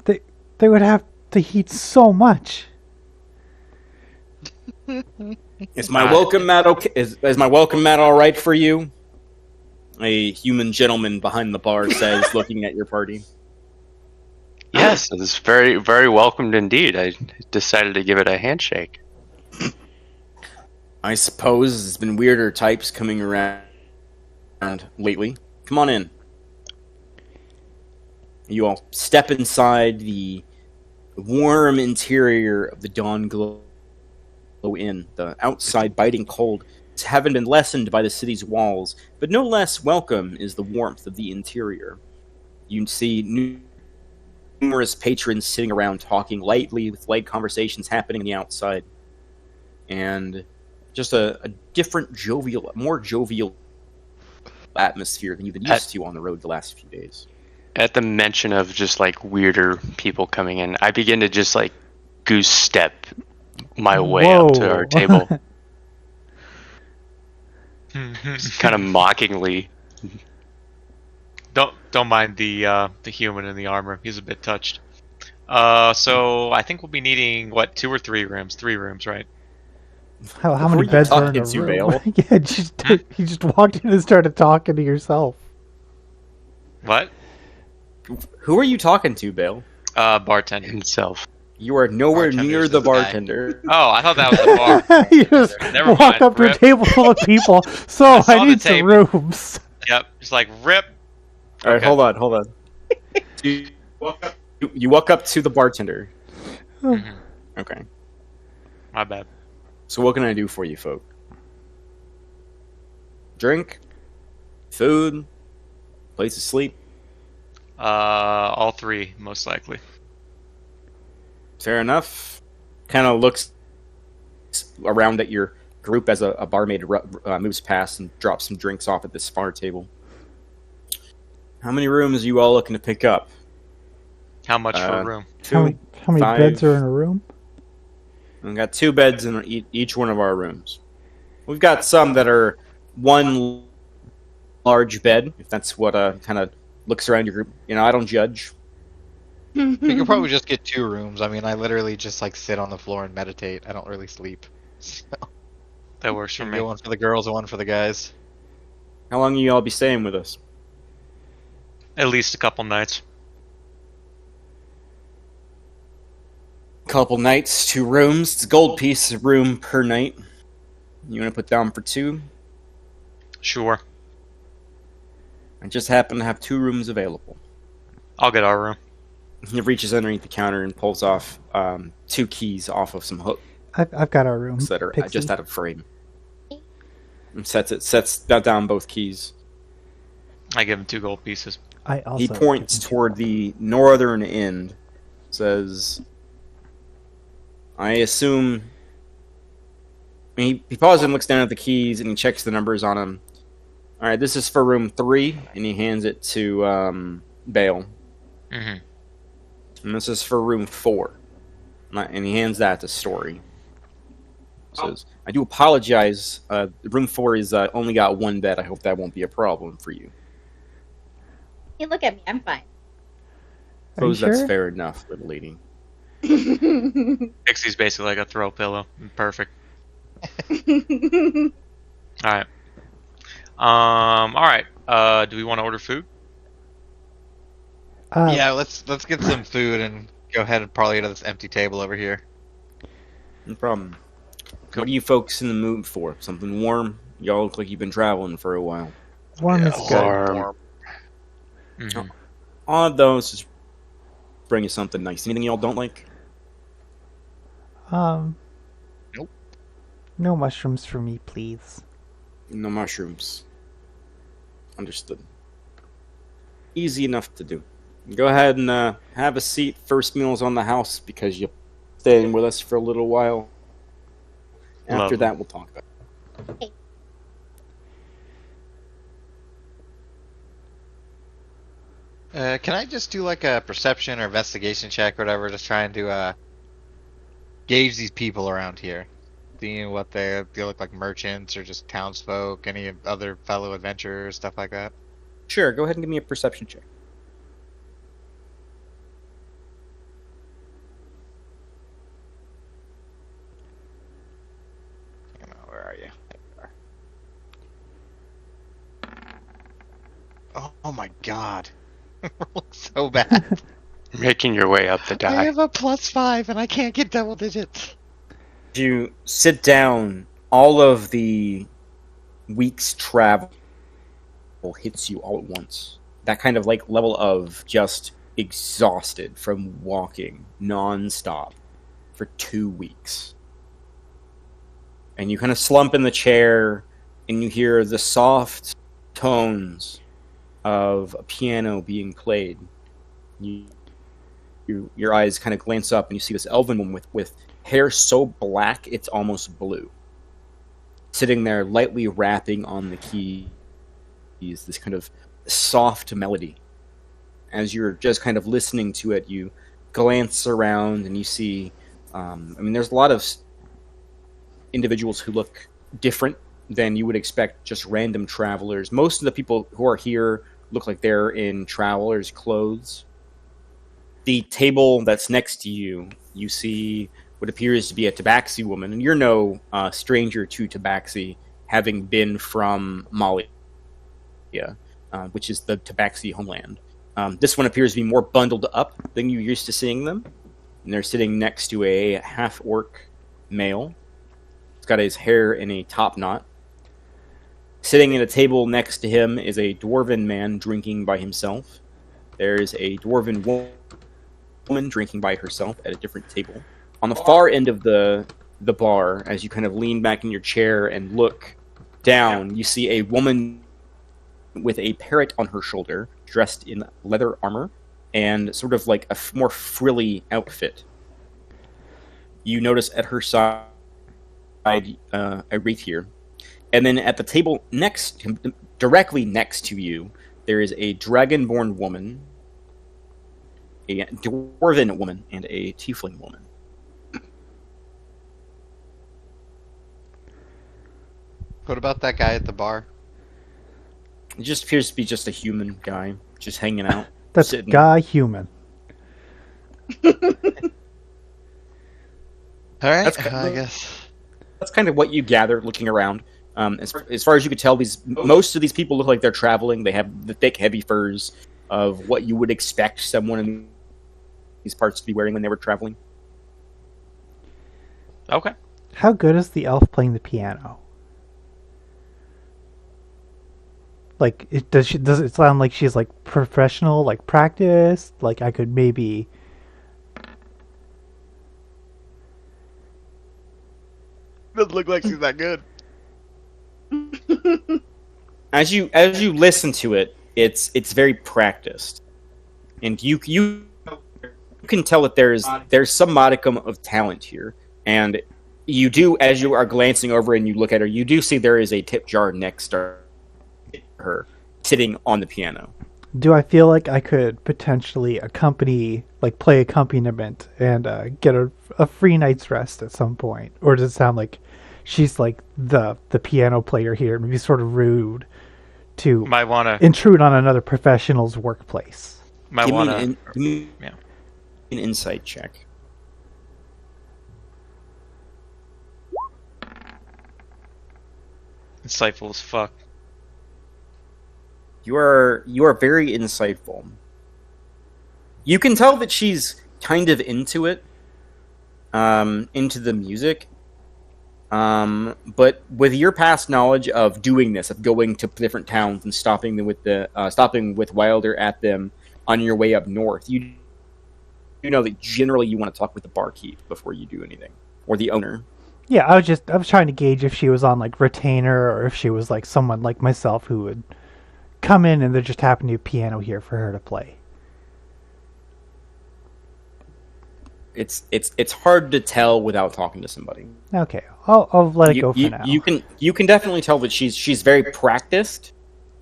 and they would have to heat so much. Is my welcome mat okay? Is my welcome mat all right for you? A human gentleman behind the bar says, looking at your party. Yes, it was very, very welcomed indeed. I decided to give it a handshake. I suppose there's been weirder types coming around lately. Come on in. You all step inside the warm interior of the Dawn Glow Inn. The outside biting cold haven't been lessened by the city's walls, but no less welcome is the warmth of the interior. You see numerous patrons sitting around talking lightly, with light conversations happening on the outside. And just a different more jovial atmosphere than you've been used to on the road the last few days. At the mention of just like weirder people coming in, I begin to just like goose step my way up to our table. Just kind of mockingly. Don't mind the human in the armor. He's a bit touched. So I think we'll be needing what, 2 or 3 rooms? 3 rooms, right? How Who many are you beds are in talking a to, room? Vale? Yeah, you just walked in and started talking to yourself. What? Who are you talking to, Bale? Bartender. Himself. You are nowhere Bartender's near the this guy. bartender. Oh, I thought that was the bar. You just Never walk mind, up to a rip. table full of people. So I saw I the need some table. rooms. Yep. Just like rip. All right, Okay. hold on. You walk up to the bartender. Mhm. Okay. My bad. So what can I do for you, folk? Drink? Food? Place to sleep? All 3, most likely. Fair enough. Kind of looks around at your group as a barmaid moves past and drops some drinks off at this far table. How many rooms are you all looking to pick up? How much for a room? Two? How many 5? beds are in a room? We've got 2 beds in each one of our rooms. We've got some that are one large bed, if that's what kind of looks around your group. You know, I don't judge. We could probably just get 2 rooms. I mean, I literally just like sit on the floor and meditate. I don't really sleep. So, That works for me. one for the girls and one for the guys. How long will you all be staying with us? At least a couple nights. Couple nights, 2 rooms. It's a gold piece a room per night. You want to put down for 2? Sure. I just happen to have 2 rooms available. I'll get our room. He reaches underneath the counter and pulls off 2 keys off of some hooks I've got our room. that are Pixie. just out of frame. And sets down both keys. I give him 2 gold pieces. I also He points toward the northern end. Says, I assume... He pauses and looks down at the keys and he checks the numbers on them. Alright, this is for room 3, and he hands it to Bale. Mm-hmm. And this is for room 4. And he hands that to Story. Says, I do apologize. Room 4 is only got 1 bed. I hope that won't be a problem for you. Hey, look at me. I'm fine. Are you Suppose that's sure? fair enough, little lady. Pixie's basically like a throw pillow. Perfect. Alright. Alright. Do we want to order food? Yeah, let's get some food and go ahead and probably to this empty table over here. No problem. Cool. What are you folks in the mood for? Something warm? Y'all look like you've been traveling for a while. Warm is good. Warm. Mm-hmm. Odd though, let's just bring you something nice. Anything y'all don't like? Nope. No mushrooms for me, please. No mushrooms. Understood. Easy enough to do. Go ahead and have a seat. First meal's on the house because you're staying with us for a little while. After Lovely. that, we'll talk about it. Can I just do like a perception or investigation check or whatever, just trying to gauge these people around here? seeing what they look like, merchants or just townsfolk, any other fellow adventurers, stuff like that. Sure, go ahead and give me a perception check. Where are you? Oh my god. We're looking so bad. You're making your way up the I die. have a +5 and I can't get double digits. As you sit down, all of the week's travel hits you all at once. That kind of like level of just exhausted from walking non-stop for 2 weeks. And you kind of slump in the chair and you hear the soft tones of a piano being played. Your eyes kind of glance up and you see this elven woman with hair so black it's almost blue, sitting there lightly rapping on the keys, this kind of soft melody. As you're just kind of listening to it, you glance around and you see, there's a lot of individuals who look different than you would expect, just random travelers. Most of the people who are here look like they're in travelers' clothes. The table that's next to you, you see what appears to be a Tabaxi woman, and you're no stranger to Tabaxi, having been from Malia, which is the Tabaxi homeland. This one appears to be more bundled up than you're used to seeing them, and they're sitting next to a half-orc male. He's got his hair in a top knot. Sitting at a table next to him is a dwarven man drinking by himself. There's a dwarven woman drinking by herself at a different table. On the far end of the bar, as you kind of lean back in your chair and look down, you see a woman with a parrot on her shoulder, dressed in leather armor, and sort of like a more frilly outfit. You notice at her side a wreath here. And then at the table directly next to you, there is a dragonborn woman, a dwarven woman, and a tiefling woman. What about that guy at the bar? It just appears to be just a human guy, just hanging out. That's sitting. guy human. Alright, That's I guess. That's kind of what you gather looking around. As far as you could tell, most of these people look like they're traveling. They have the thick, heavy furs of what you would expect someone in these parts to be wearing when they were traveling. Okay. How good is the elf playing the piano? Like, does it sound like she's like professional, like practiced? Like I could maybe. Doesn't look like she's that good. As you listen to it, it's very practiced, and you can tell that there's some modicum of talent here, and you do, as you are glancing over and you look at her, you do see there is a tip jar next to her sitting on the piano. Do I feel like I could potentially play accompaniment and get a free night's rest at some point? Or does it sound like she's like the piano player here? Maybe sort of rude to Might wanna intrude on another professional's workplace. Give me an insight check. Insightful as fuck. You are very insightful. You can tell that she's kind of into it, into the music. But with your past knowledge of doing this, of going to different towns and stopping with Wilder at them on your way up north, you know that generally you want to talk with the barkeep before you do anything, or the owner. Yeah, I was trying to gauge if she was on like retainer or if she was like someone like myself who would come in and there just happened to be a piano here for her to play. It's hard to tell without talking to somebody. Okay, I'll let it go for now. You can definitely tell that she's very practiced,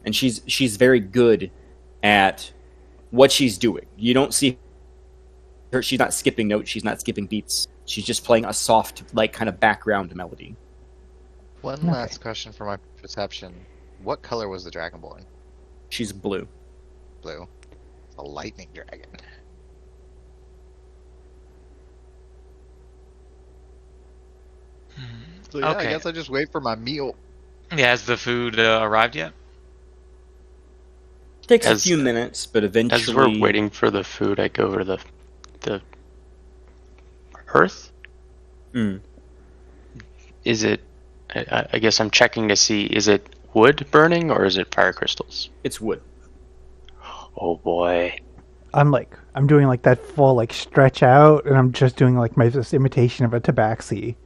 and she's very good at what she's doing. You don't see her; she's not skipping notes, she's not skipping beats. She's just playing a soft, like, kind of background melody. One Okay. last question for my perception. What color was the Dragonborn? She's blue. Blue. It's a lightning dragon. So yeah, Okay. I guess I just wait for my meal. Yeah, has the food arrived yet? Takes a As- few minutes, but As eventually... we're waiting for the food, I go over to the hearth. Mm. Is it? I guess I'm checking to see. Is it wood burning or is it fire crystals? It's wood. Oh boy. I'm doing like that full like stretch out, and I'm just doing like my this imitation of a tabaxi.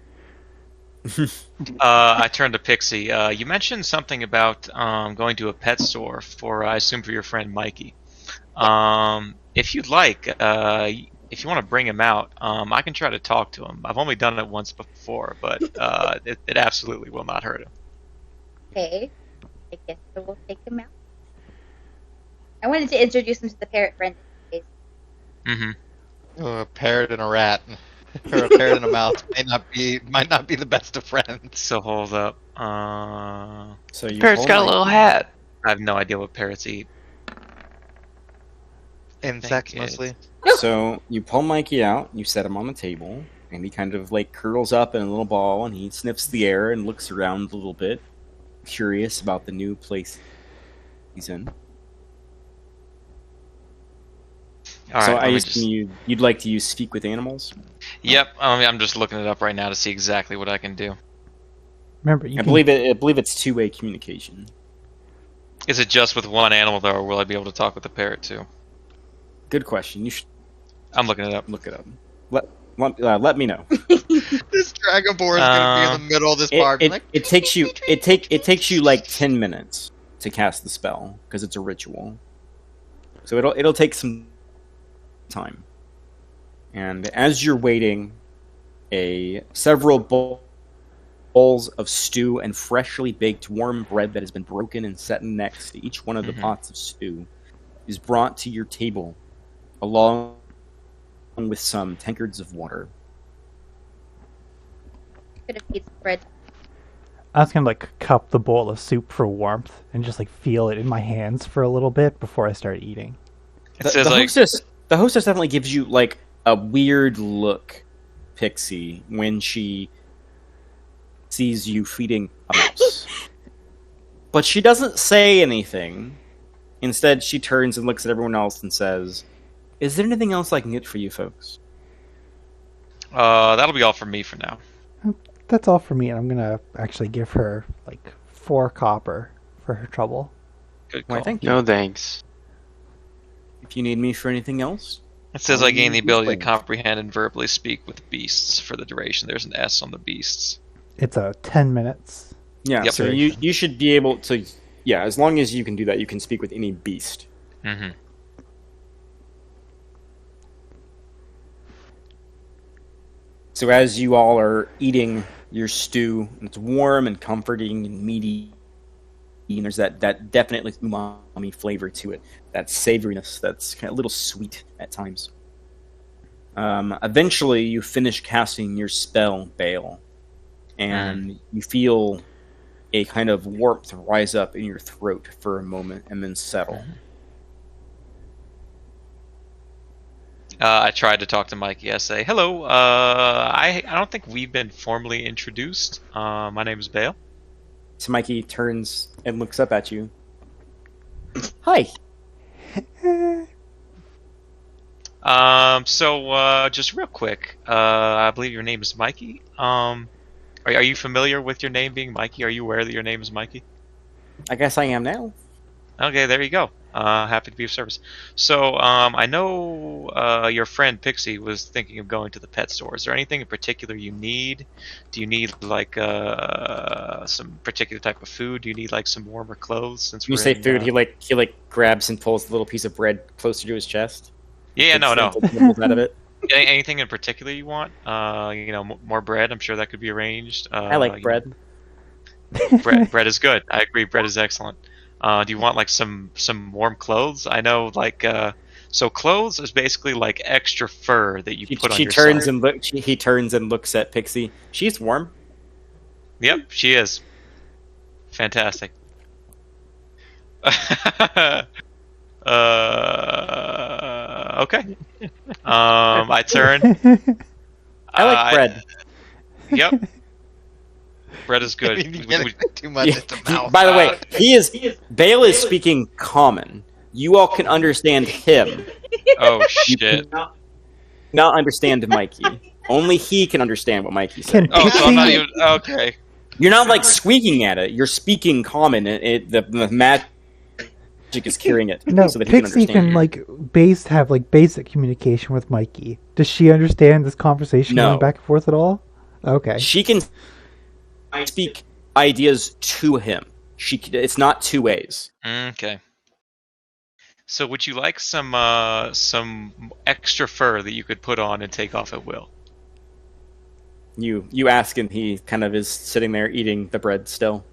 I turned to Pixie. You mentioned something about going to a pet store for, I assume, for your friend Mikey. If you'd like, if you want to bring him out, I can try to talk to him. I've only done it once before, but it absolutely will not hurt him. Okay. I guess I will take him out. I wanted to introduce him to the parrot friend. Mm-hmm. A parrot and a rat, or a parrot and a mouse might not be the best of friends. So hold up. So you Parrot's pull got a little hat. I have no idea what parrots eat. Insects Thank mostly. So you pull Mikey out, you set him on the table, and he kind of like curls up in a little ball, and he sniffs the air and looks around a little bit, curious about the new place he's in. All So right, I let me assume you'd like to use speak with animals. Yep, I'm just looking it up right now to see exactly what I can do. Remember, you I can, believe it's two-way communication. Is it just with one animal though, or will I be able to talk with the parrot too? Good question. You should I'm looking it up. look it up. Let me know. This Dragonborn is gonna be in the middle of this bar. It takes you like 10 minutes to cast the spell because it's a ritual. So it'll take some time. And as you're waiting, several bowls of stew and freshly baked warm bread that has been broken and set next to each one of the pots of stew is brought to your table, along with some tankards of water. Could have eaten bread. I was gonna like cup the bowl of soup for warmth and just like feel it in my hands for a little bit before I start eating. It says The hostess definitely gives you like a weird look, Pixie, when she sees you feeding a mouse. But she doesn't say anything. Instead, she turns and looks at everyone else and says, "Is there anything else I can get for you folks?" That'll be all for me for now. That's all for me, and I'm gonna actually give her like 4 copper for her trouble. Good call. Why, thank you. No thanks. If you need me for anything else, It says I gain the ability to Explain. comprehend and verbally speak with beasts for the duration. There's an S on the beasts. It's 10 minutes. yeah. Yep. So you should be able to, yeah. As long as you can do that, you can speak with any beast. Mm-hmm. So as you all are eating your stew, and it's warm and comforting and meaty, and there's that definitely umami flavor to it, that savoriness that's kind of a little sweet at times. Eventually, you finish casting your spell, Bale, and you feel a kind of warmth rise up in your throat for a moment and then settle. I tried to talk to Mikey. I say, "Hello. I don't think we've been formally introduced. My name is Bale." So Mikey turns and looks up at you. Hi. So just real quick, I believe your name is Mikey. Are you familiar with your name being Mikey? Are you aware that your name is Mikey? I guess I am now. Okay, there you go. Happy to be of service. So, I know your friend Pixie was thinking of going to the pet store. Is there anything in particular you need? Do you need like some particular type of food? Do you need like some warmer clothes? Since You we're say in, food, he grabs and pulls the little piece of bread closer to his chest. Yeah, no. Nibbles out of it. Anything in particular you want? More bread. I'm sure that could be arranged. I like bread. Bread is good. I agree. Bread is excellent. Do you want like some warm clothes? I know like So clothes is basically like extra fur that you put on She yourself. turns and he turns and looks at Pixie. She's warm. Yep, she is. Fantastic. Okay. I turn. I like bread. Yep. Bread is good. You get too much into mouth. By the way, Bale is speaking common. You all can understand him. Oh You shit. cannot not understand Mikey. Only he can understand what Mikey said. Can Oh, so I'm not Pixie- even okay. You're not like squeaking at it. You're speaking common. The magic is carrying it No, so that he can Pixie understand. can have basic communication with Mikey. Does she understand this conversation No. going back and forth at all? Okay. She can speak ideas to him. It's not two ways. Okay. So would you like some extra fur that you could put on and take off at will? You ask, and he kind of is sitting there eating the bread still.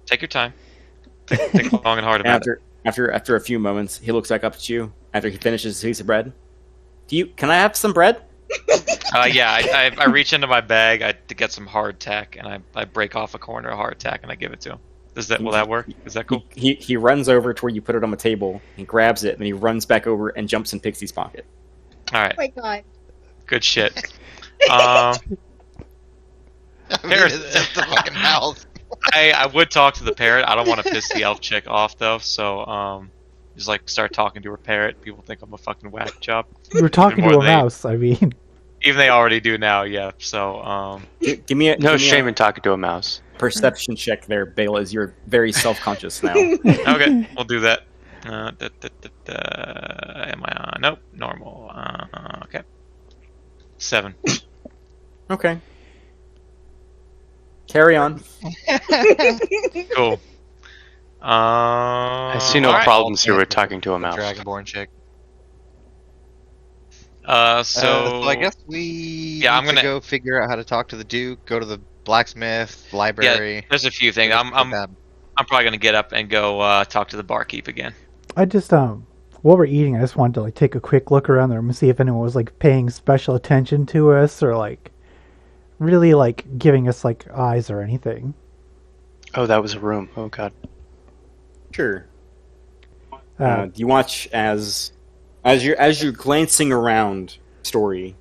Take your time. Think long and hard about it. After a few moments, he looks back up at you after he finishes his piece of bread. Can I have some bread? Yeah, I reach into my bag to get some hardtack, and I break off a corner of hardtack and I give it to him. Will that work? Is that cool? He runs over to where you put it on the table. He grabs it, and then he runs back over and jumps in Pixie's pocket. All right. Oh my god. Good shit. It's just the fucking mouth. I would talk to the parrot. I don't want to piss the elf chick off though, so just like start talking to her parrot. People think I'm a fucking whack job. You were talking Even to more a than they- mouse. I mean, Even they already do now, yeah. So Give me No give me shame in talking to a mouse. perception check there, Bale, as you're very self-conscious now. okay, we'll do that. Am I on? Nope, normal. Okay. 7. Okay. Carry on. Cool. I see no alright. problems here with talking to a mouse. Dragonborn chick. So I guess we Yeah, I'm need to gonna- go figure out how to talk to the Duke, go to the blacksmith, library. yeah, there's a few things. I'm probably gonna get up and go talk to the barkeep again. I just while we're eating, I just wanted to take a quick look around the room and see if anyone was paying special attention to us or really giving us eyes or anything. Oh, that was a room. Oh god. Sure. You watch as you're glancing around. Story.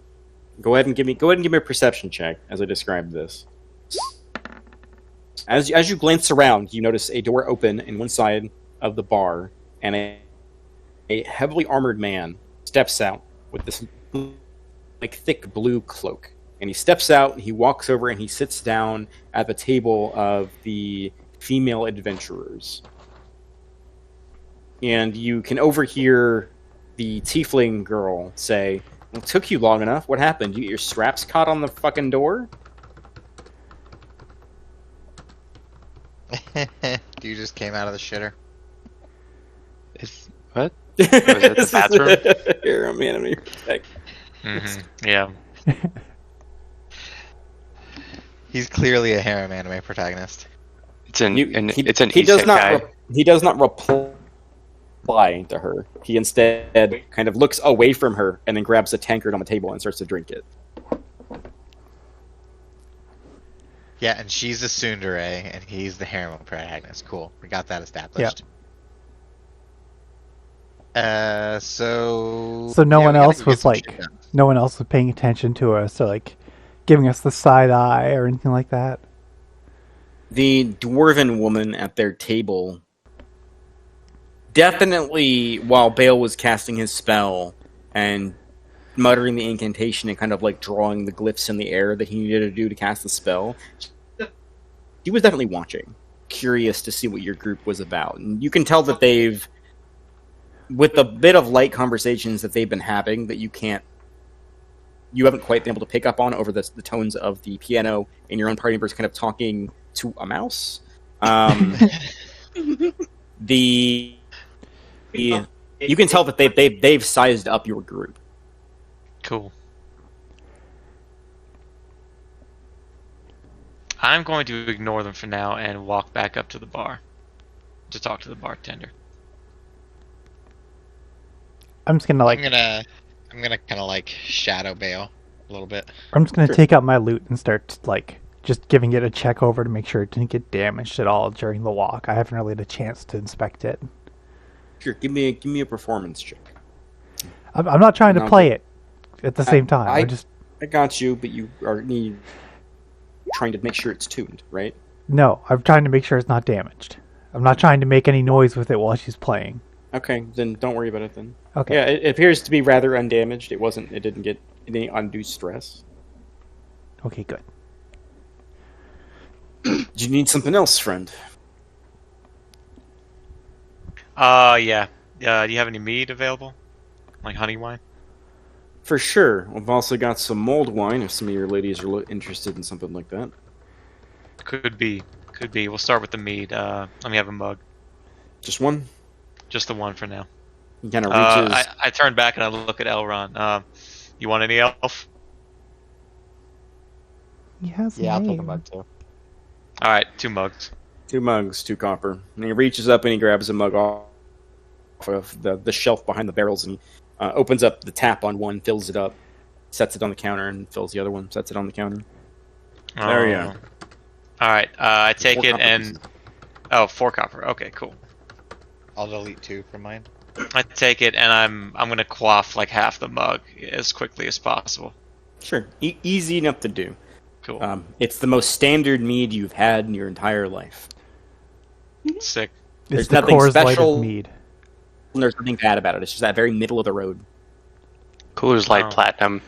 Go ahead and give me a perception check as I describe this. As you glance around, you notice a door open in one side of the bar, and a heavily armored man steps out with this thick blue cloak. And he steps out, he walks over, and he sits down at the table of the female adventurers. And you can overhear the tiefling girl say, "It took you long enough. What happened? You get your straps caught on the fucking door?" You just came out of the shitter. What? Was it the bathroom? Here, I'm enemy protect. Yeah. He's clearly a harem anime protagonist. It's an He isekai. does not reply to her. He instead kind of looks away from her and then grabs a tankard on the table and starts to drink it. Yeah, and she's a tsundere, and he's the harem protagonist. Cool, we got that established. So no one we gotta else go was get some shit done. no one else was paying attention to us or giving us the side eye or anything like that. The dwarven woman at their table, definitely while Bale was casting his spell and muttering the incantation and kind of drawing the glyphs in the air that he needed to do to cast the spell, he was definitely watching, curious to see what your group was about. And you can tell that they've, with the bit of light conversations that they've been having, that you haven't quite been able to pick up on over the tones of the piano and your own party members kind of talking to a mouse. You can tell that they've sized up your group. Cool. I'm going to ignore them for now and walk back up to the bar to talk to the bartender. I'm just gonna I'm gonna kind of like shadow bail a little bit. I'm just gonna Sure. take out my loot and start like just giving it a check over to make sure it didn't get damaged at all during the walk. I haven't really had a chance to inspect it. Sure, give me a performance check. I'm not trying to And I'll play go- it at the same time. I got you, but you are trying to make sure it's tuned, right? No, I'm trying to make sure it's not damaged. I'm not trying to make any noise with it while she's playing. Okay, then don't worry about it then. Okay. Yeah, it appears to be rather undamaged. It didn't get any undue stress. Okay, good. Do you need something else, friend? Yeah. Do you have any mead available? Like honey wine? For sure. We've also got some mulled wine if some of your ladies are interested in something like that. Could be. Could be. We'll start with the mead. Let me have a mug. Just one? Just the one for now. He kind of reaches. I turn back and I look at Elron. You want any elf? He has Yeah, I'll take a name. mug too. All right, 2 mugs. 2 mugs, 2 copper. And he reaches up and he grabs a mug off of the shelf behind the barrels and he opens up the tap on one, fills it up, sets it on the counter, and fills the other one, sets it on the counter. There we go. All right, I take 4 it copper and pieces. 4 copper. Okay, cool. I'll delete 2 from mine. I take it and I'm gonna quaff like half the mug as quickly as possible. Sure, easy enough to do. Cool. It's the most standard mead you've had in your entire life. Sick. There's It's the nothing Coors Light special. of mead. And there's nothing bad about it. It's just that very middle of the road. Coors Light Oh. Platinum.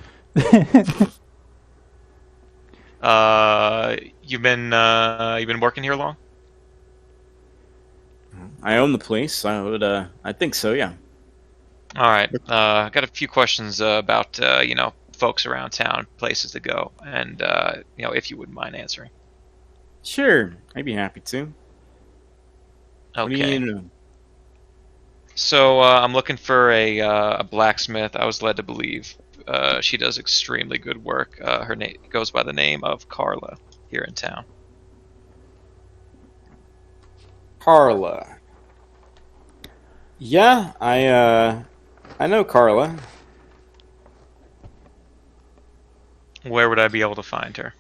You've been working here long? I own the place. I think so. Yeah. All right. I got a few questions about folks around town, places to go, and if you wouldn't mind answering. Sure, I'd be happy to. What do you Okay. need to know? So I'm looking for a blacksmith. I was led to believe she does extremely good work. Her name goes by the name of Carla here in town. Carla. Yeah, I know Carla. Where would I be able to find her?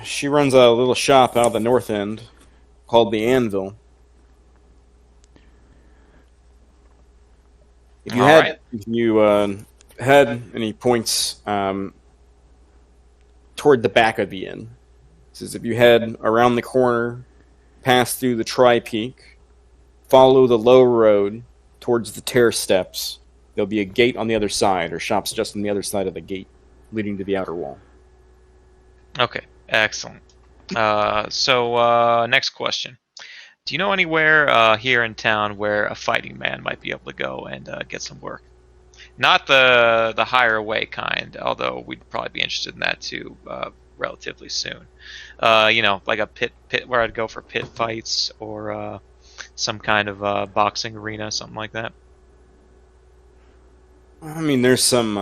She runs a little shop out of the north end called the Anvil. If you head and he points toward the back of the inn. He says if you head around the corner, pass through the Tri-Peak, follow the low road towards the terrace steps, there'll be a gate on the other side, or shops just on the other side of the gate, leading to the outer wall. Okay, excellent. So next question. Do you know anywhere here in town where a fighting man might be able to go and get some work? Not the higher away kind, although we'd probably be interested in that too relatively soon. Like a pit where I'd go for pit fights or some kind of boxing arena, something like that. I mean, there's some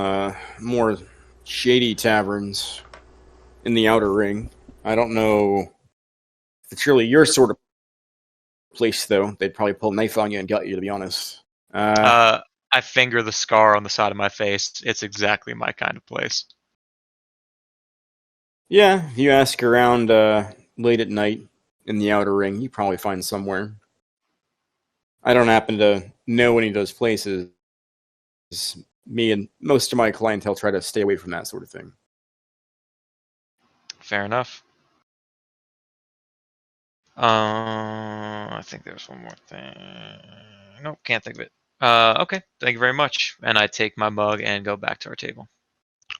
more shady taverns in the outer ring. I don't know if it's really your sort of place, though. They'd probably pull a knife on you and gut you, to be honest. I finger the scar on the side of my face. It's exactly my kind of place. Yeah, if you ask around late at night in the outer ring, you probably find somewhere. I don't happen to know any of those places. Me and most of my clientele try to stay away from that sort of thing. Fair enough. I think there's one more thing. Nope, can't think of it. Okay, thank you very much. And I take my mug and go back to our table.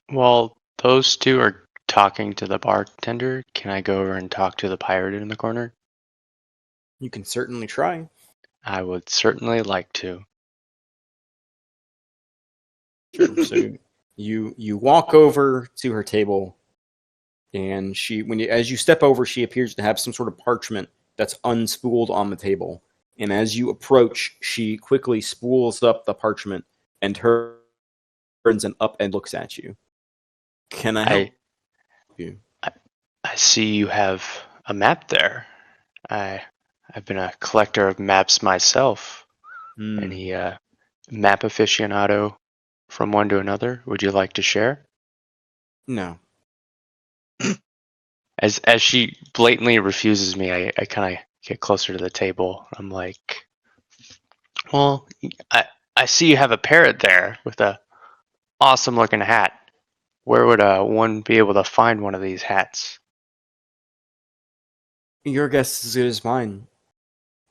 While those two are talking to the bartender, can I go over and talk to the pirate in the corner? You can certainly try. I would certainly like to. Sure. So you walk over to her table, and as you step over, she appears to have some sort of parchment that's unspooled on the table. And as you approach, she quickly spools up the parchment and turns and up and looks at you. Can I help you? I see you have a map there. I I've been a collector of maps myself. Hmm. Any map aficionado from one to another? Would you like to share? No. As she blatantly refuses me, I kind of get closer to the table. I'm like, well, I see you have a parrot there with a awesome looking hat. Where would one be able to find one of these hats? Your guess is as good as mine.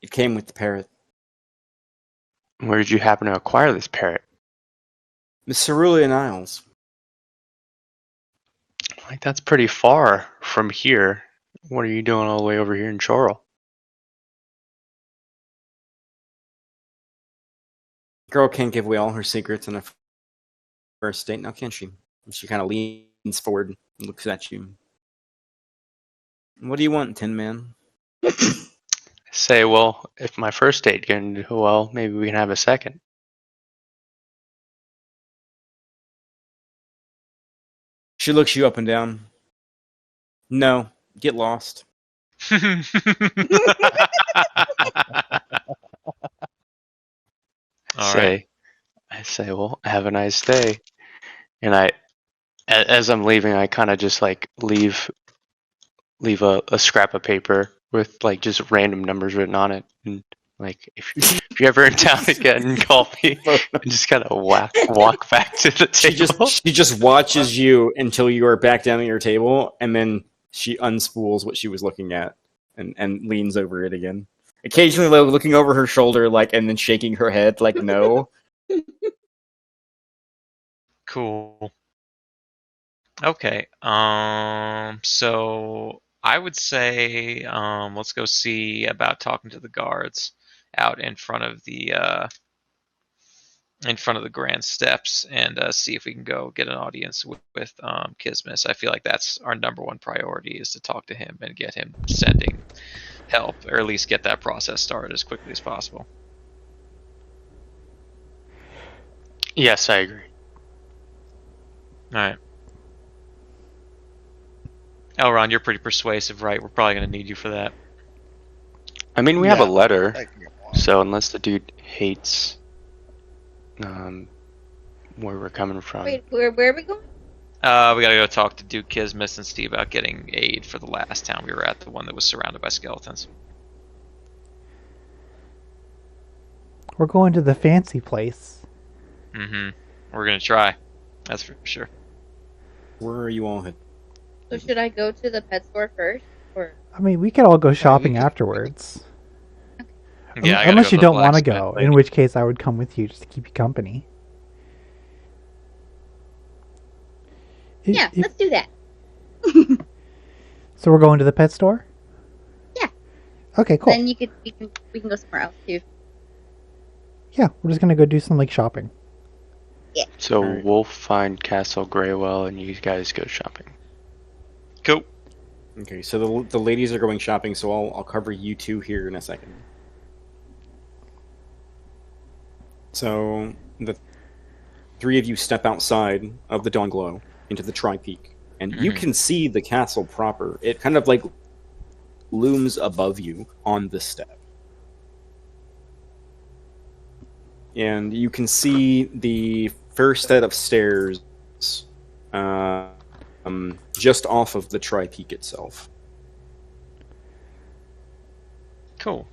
It came with the parrot. Where did you happen to acquire this parrot? Miss Cerulean Isles. Like, that's pretty far from here. What are you doing all the way over here in Chorrol? Girl can't give away all her secrets on a first date, now can she? She kind of leans forward and looks at you. What do you want, Tin Man? Say, well, if my first date didn't do well, maybe we can have a second. She looks you up and down. No, get lost. All right. I say, well, have a nice day. And as I'm leaving, I kind of just like leave a scrap of paper with like just random numbers written on it. And like, if you're ever in town again, call me. And just kind of walk back to the table. She just watches you until you are back down at your table, and then she unspools what she was looking at and leans over it again. Occasionally looking over her shoulder, like, and then shaking her head, like, no. Cool. Okay. So I would say let's go see about talking to the guards out in front of the grand steps and see if we can go get an audience with Kismis. I feel like that's our number one priority, is to talk to him and get him sending help, or at least get that process started as quickly as possible. Yes, I agree. All right. Elron, you're pretty persuasive, right? We're probably going to need you for that. I mean, we have a Yeah. letter, so unless the dude hates where we're coming from. Wait, where are we going? We gotta go talk to Duke Kismis and Steve about getting aid for the last town we were at, the one that was surrounded by skeletons. We're going to the fancy place. Mm-hmm. We're gonna try. That's for sure. Where are you all headed? So should I go to the pet store first, or I mean, we could all go shopping afterwards. Yeah, I gotta Unless go you to the don't want to blacksmith go, in which case I would come with you just to keep you company. yeah, let's do that. So we're going to the pet store? Yeah. Okay, cool. Then we can go somewhere else too. Yeah, we're just gonna go do some like shopping. So Alright. we'll find Castle Greywell, and you guys go shopping. Cool. Okay, so the ladies are going shopping, so I'll cover you two here in a second. So the three of you step outside of the Dawn Glow into the Tri-Peak, and you can see the castle proper. It kind of like looms above you on the step. And you can see the first set of stairs just off of the Tri-Peak itself. Cool.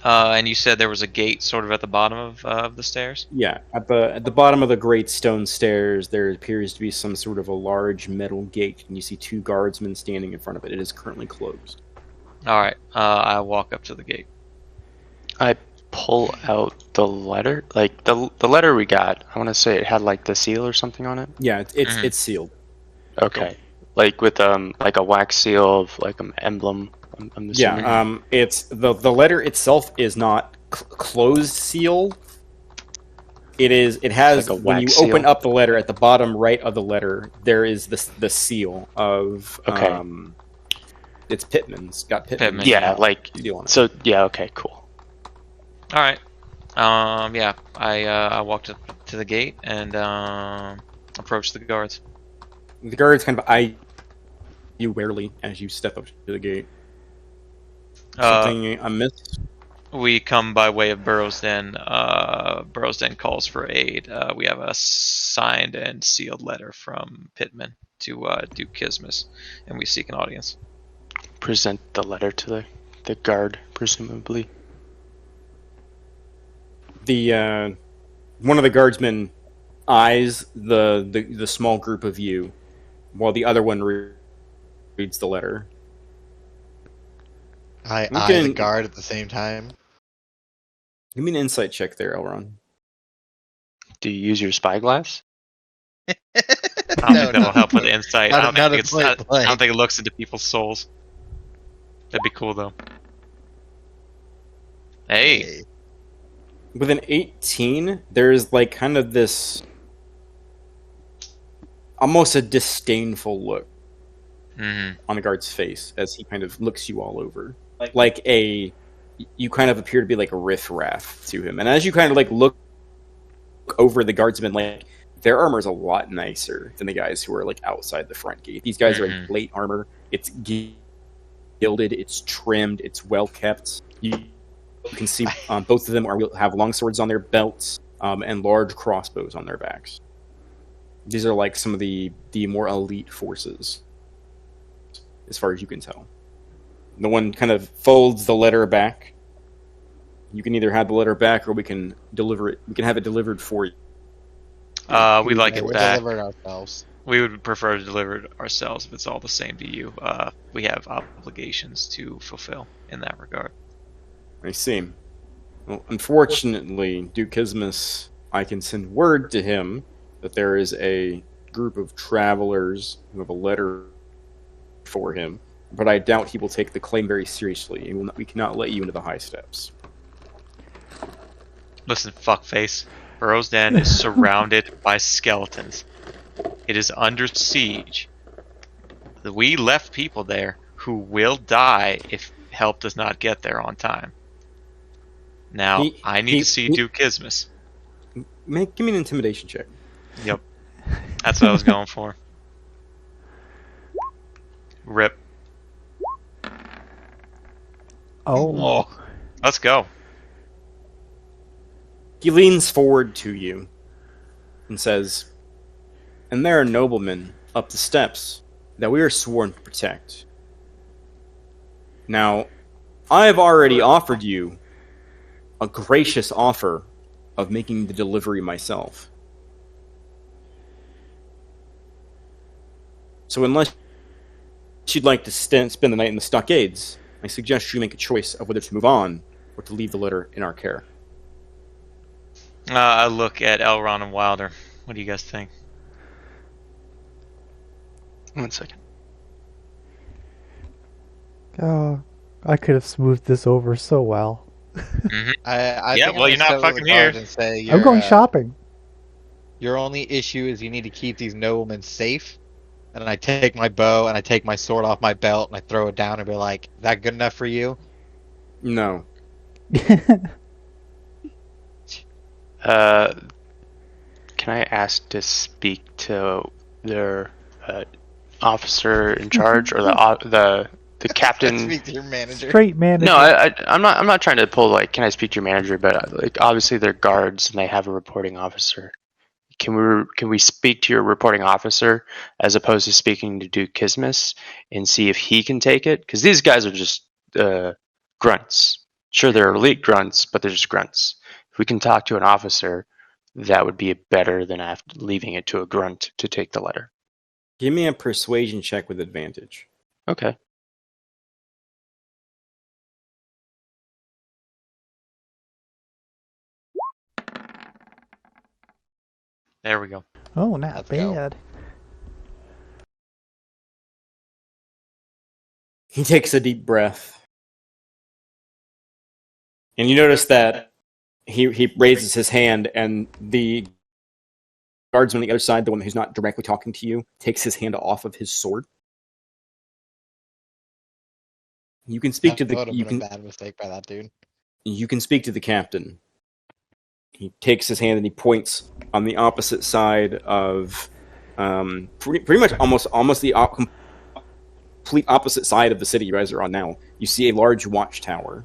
And you said there was a gate sort of at the bottom of the stairs? Yeah, at the bottom of the great stone stairs, there appears to be some sort of a large metal gate, and you see two guardsmen standing in front of it. It is currently closed. All right. I walk up to the gate. I pull out the letter, like the letter we got. I want to say it had like the seal or something on it. Yeah, it's sealed. Okay, like with like a wax seal of like an emblem. I'm assuming. Yeah, it's the letter itself is not closed seal. It is. It has Like a when you wax open seal? up the letter at the bottom right of the letter, there is the seal of Okay. It's Pittman's. Got Pittman. Pittman. Yeah, like seal on it. so. Yeah. Okay. Cool. All right. Yeah. I walked up to the gate and approached the guards. The guards kind of eye you warily as you step up to the gate. Something I missed? We come by way of Burrow's Den. Burrow's Den calls for aid. We have a signed and sealed letter from Pittman to Duke Kismis, and we seek an audience. Present the letter to the guard, presumably. The one of the guardsmen eyes the small group of you, while the other one reads the letter. I We eye the can- guard at the same time. Give me an insight check there, Elron. Do you use your spyglass? I don't think that'll help with insight. I don't not think a point blank. I don't think it looks into people's souls. That'd be cool though. Hey, With an 18, there's like kind of this almost a disdainful look hmm on the guard's face as he kind of looks you all over. Like you kind of appear to be like a riffraff to him. And as you kind of like look over the guardsmen, like their armor is a lot nicer than the guys who are like outside the front gate. These guys are in plate armor. It's gilded, it's trimmed, it's well kept. You can see both of them have long swords on their belts and large crossbows on their backs. These are like some of the more elite forces, as far as you can tell. The one kind of folds the letter back. You can either have the letter back, or we can deliver it. We can have it delivered for you. we'd like it We're back. delivering ourselves. We would prefer to deliver it ourselves if it's all the same to you. We have obligations to fulfill in that regard. I see. Well, unfortunately, Duke Kismis, I can send word to him that there is a group of travelers who have a letter for him, but I doubt he will take the claim very seriously, and we cannot let you into the high steps. Listen, fuckface. Burrow's Den is surrounded by skeletons. It is under siege. We left people there who will die if help does not get there on time. Now, I need to see Duke Kismis. Give me an intimidation check. Yep. That's what I was going for. Rip. Oh. Let's go. He leans forward to you and says, "And there are noblemen up the steps that we are sworn to protect. Now, I have already offered you a gracious offer of making the delivery myself. So unless you'd like to spend the night in the stockades, I suggest you make a choice of whether to move on or to leave the letter in our care." I look at Elron and Wilder. What do you guys think? 1 second. Oh, I could have smoothed this over so well. I Yeah, think well, I'm you're gonna not step with fucking the guard here. and say I'm going your, shopping. Your only issue is you need to keep these noblemen safe. And then I take my bow and I take my sword off my belt and I throw it down and be like, "That good enough for you?" No. Can I ask to speak to their officer in charge or the captain? Speak to your manager. Straight manager. No, I'm not trying to pull like, can I speak to your manager? But like, obviously they're guards and they have a reporting officer. Can we speak to your reporting officer as opposed to speaking to Duke Kismis and see if he can take it? Because these guys are just grunts. Sure, they're elite grunts, but they're just grunts. If we can talk to an officer, that would be better than leaving it to a grunt to take the letter. Give me a persuasion check with advantage. Okay. There we go. Oh, not Let's go. bad. He takes a deep breath. And you notice that he raises his hand, and the guardsman on the other side, the one who's not directly talking to you, takes his hand off of his sword. You can speak to That would the have you been can a bad mistake by that dude. you can speak to the captain. He takes his hand and he points on the opposite side of pretty much almost the complete opposite side of the city you guys are on now, you see a large watchtower.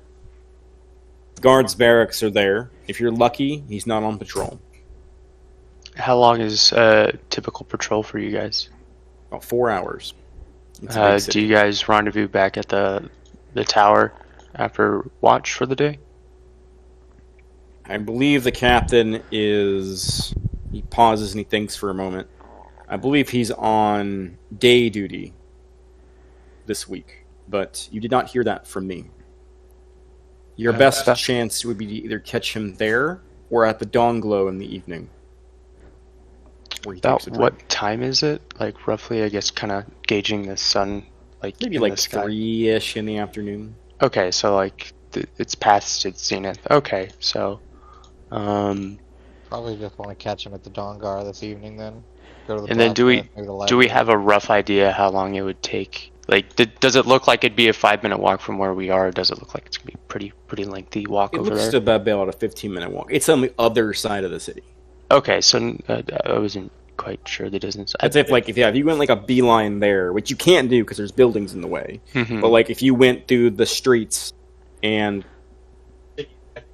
Guards' barracks are there. If you're lucky, he's not on patrol. How long is a typical patrol for you guys? About 4 hours. It's a big Do city. you guys rendezvous back at the tower after watch for the day? I believe the captain is... He pauses and he thinks for a moment. I believe he's on day duty this week, but you did not hear that from me. Your best chance would be to either catch him there or at the dawn glow in the evening. Where he takes About a drink. what time is it? Like roughly, I guess, kind of gauging the sun, like Maybe in like the sky. 3-ish in the afternoon. Okay, so like it's past its zenith. Okay, so Probably just want to catch him at the Dongar this evening then. Go to the and then do we blacksmith, maybe the do we library. have a rough idea how long it would take? Like, does it look like it'd be a 5-minute walk from where we are? Or does it look like it's gonna be pretty lengthy walk It over looks there? to about a 15-minute walk. It's on the other side of the city. Okay, so I wasn't quite sure the distance. That's if you went like a beeline there, which you can't do because there's buildings in the way. Mhm. But like if you went through the streets and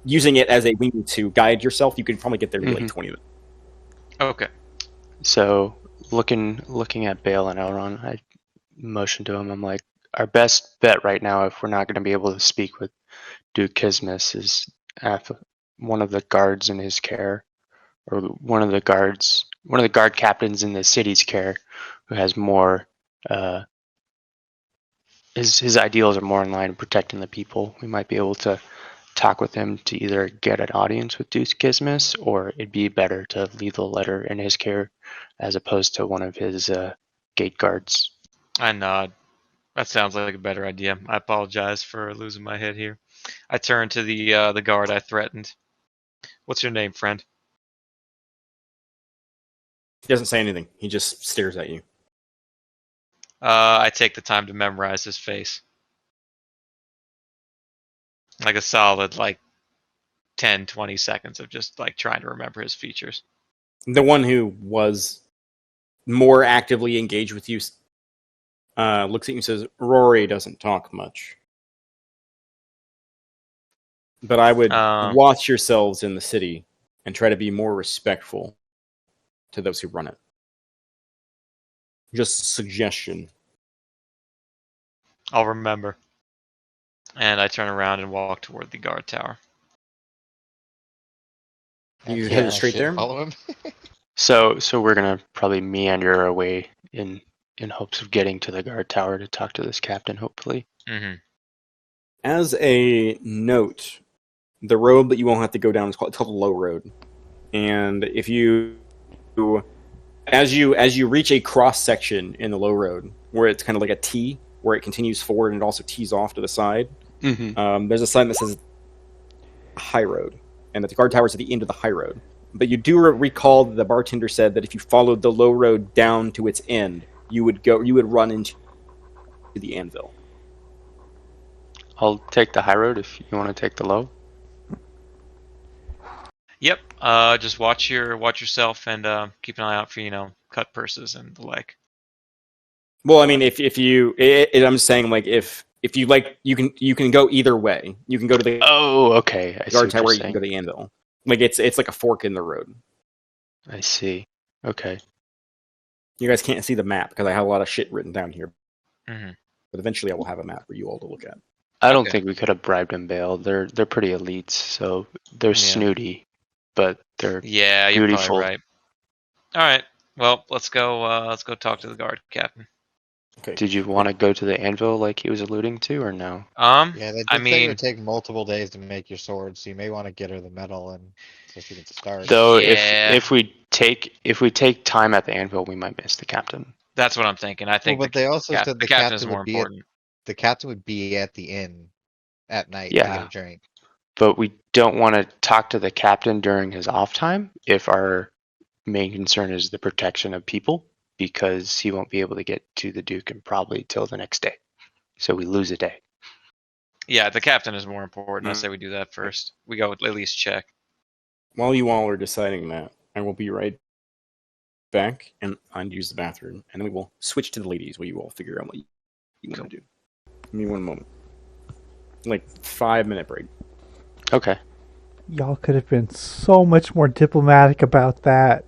using it as a wing to guide yourself, you could probably get there in like 20 minutes. Okay. So looking at Bale and Elrond, I motioned to him. I'm like, our best bet right now, if we're not going to be able to speak with Duke Kismis, is have one of the guards in his care, or one of the guard captains in the city's care, who has more. His ideals are more in line with protecting the people. We might be able to talk with him to either get an audience with Duke Kismis, or it'd be better to leave the letter in his care as opposed to one of his gate guards. I nod. That sounds like a better idea. I apologize for losing my head here. I turn to the guard I threatened. What's your name, friend? He doesn't say anything. He just stares at you. I take the time to memorize his face. Like a solid, 10, 20 seconds of just, trying to remember his features. The one who was more actively engaged with you looks at you and says, Rory doesn't talk much. But I would watch yourselves in the city and try to be more respectful to those who run it. Just a suggestion. I'll remember. And I turn around and walk toward the guard tower. You headed straight there? Follow him. So we're gonna probably meander our way in hopes of getting to the guard tower to talk to this captain, hopefully. Mm-hmm. As a note, the road that you won't have to go down is called the Low Road. And if you as you reach a cross section in the Low Road, where it's kind of like a T, where it continues forward and it also tees off to the side, there's a sign that says High Road, and that the guard tower is at the end of the High Road. But you do recall that the bartender said that if you followed the Low Road down to its end, you would run into the anvil. I'll take the high road if you want to take the low. Yep. Just watch yourself and keep an eye out for cut purses and the like. Well, I mean, I'm saying if you like, you can go either way. You can go to the okay. I see guard what tower. you're You can saying. go to the anvil. It's like a fork in the road. I see. Okay. You guys can't see the map because I have a lot of shit written down here. Mm-hmm. But eventually, I will have a map for you all to look at. I don't think we could have bribed him, Bale. They're pretty elites, so they're snooty, but they're you're beautiful. probably right. All right. Well, let's go. Let's go talk to the guard captain. Okay. Did you want to go to the anvil like he was alluding to, or no? Yeah, they did say it would take multiple days to make your sword, so you may want to get her the metal and so she can start. Though Yeah. if we take time at the anvil, we might miss the captain. That's what I'm thinking. I think. But they also said the captain is more would be important. the captain would be at the inn at night Yeah. to get a drink. But we don't want to talk to the captain during his off time if our main concern is the protection of people, because he won't be able to get to the Duke and probably till the next day. So we lose a day. Yeah, the captain is more important. I say we do that first. We go at least check. While you all are deciding that, I will be right back and use the bathroom, and then we will switch to the ladies while you all figure out what you you want to do? Give me one moment. Like 5-minute break. Okay. Y'all could have been so much more diplomatic about that.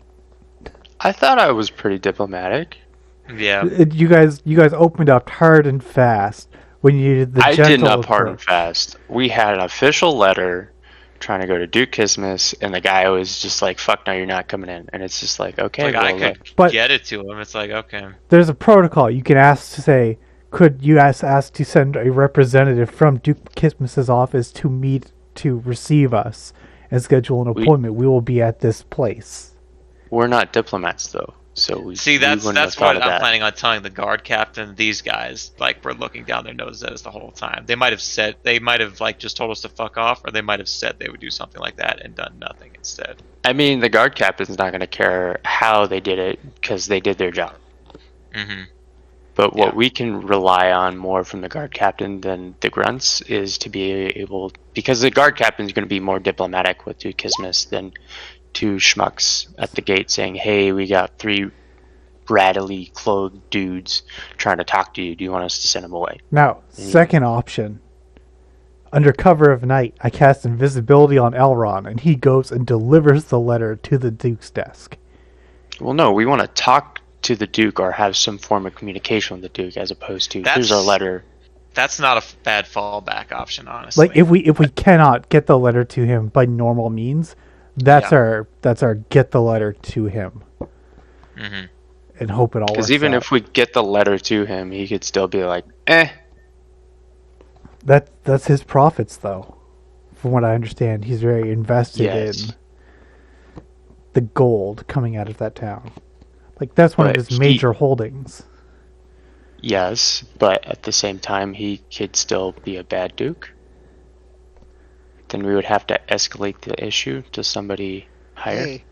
I thought I was pretty diplomatic. Yeah. You guys opened up hard and fast when you did the I gentle didn't up hard and approach. fast. We had an official letter trying to go to Duke Kismas, and the guy was just like, "Fuck no, you're not coming in." And it's just like, okay, Like I well, could But- get it to him. It's like, okay. There's a protocol. You can ask to say, could you ask to send a representative from Duke Kismas's office to meet to receive us and schedule an appointment? We will be at this place. we're not diplomats though, so we See, we that's wouldn't have what thought of I'm that. planning on telling the guard captain. These guys, like, were looking down their noses at us the whole time. They might have like just told us to fuck off, or they might have said they would do something like that and done nothing instead. I mean, the guard captain's not going to care how they did it because they did their job. Mm-hmm. But what Yeah. we can rely on more from the guard captain than the grunts is to be able, because the guard captain's going to be more diplomatic with Duke Kismas than two schmucks at the gate saying, "Hey, we got 3 rattly clothed dudes trying to talk to you. Do you want us to send them away?" Now, second option. Under cover of night, I cast invisibility on Elron, and he goes and delivers the letter to the Duke's desk. Well, no, we want to talk to the Duke or have some form of communication with the Duke, as opposed to here's our letter. That's not a bad fallback option, honestly. Like if we cannot get the letter to him by normal means, that's our get the letter to him Mm-hmm. and hope it all works. Because even out. if we get the letter to him, he could still be like, "Eh." That's his profits, though. From what I understand, he's very invested Yes. in the gold coming out of that town. Like that's one But of his major holdings. Yes, but at the same time, he could still be a bad Duke. Then we would have to escalate the issue to somebody higher. Hey,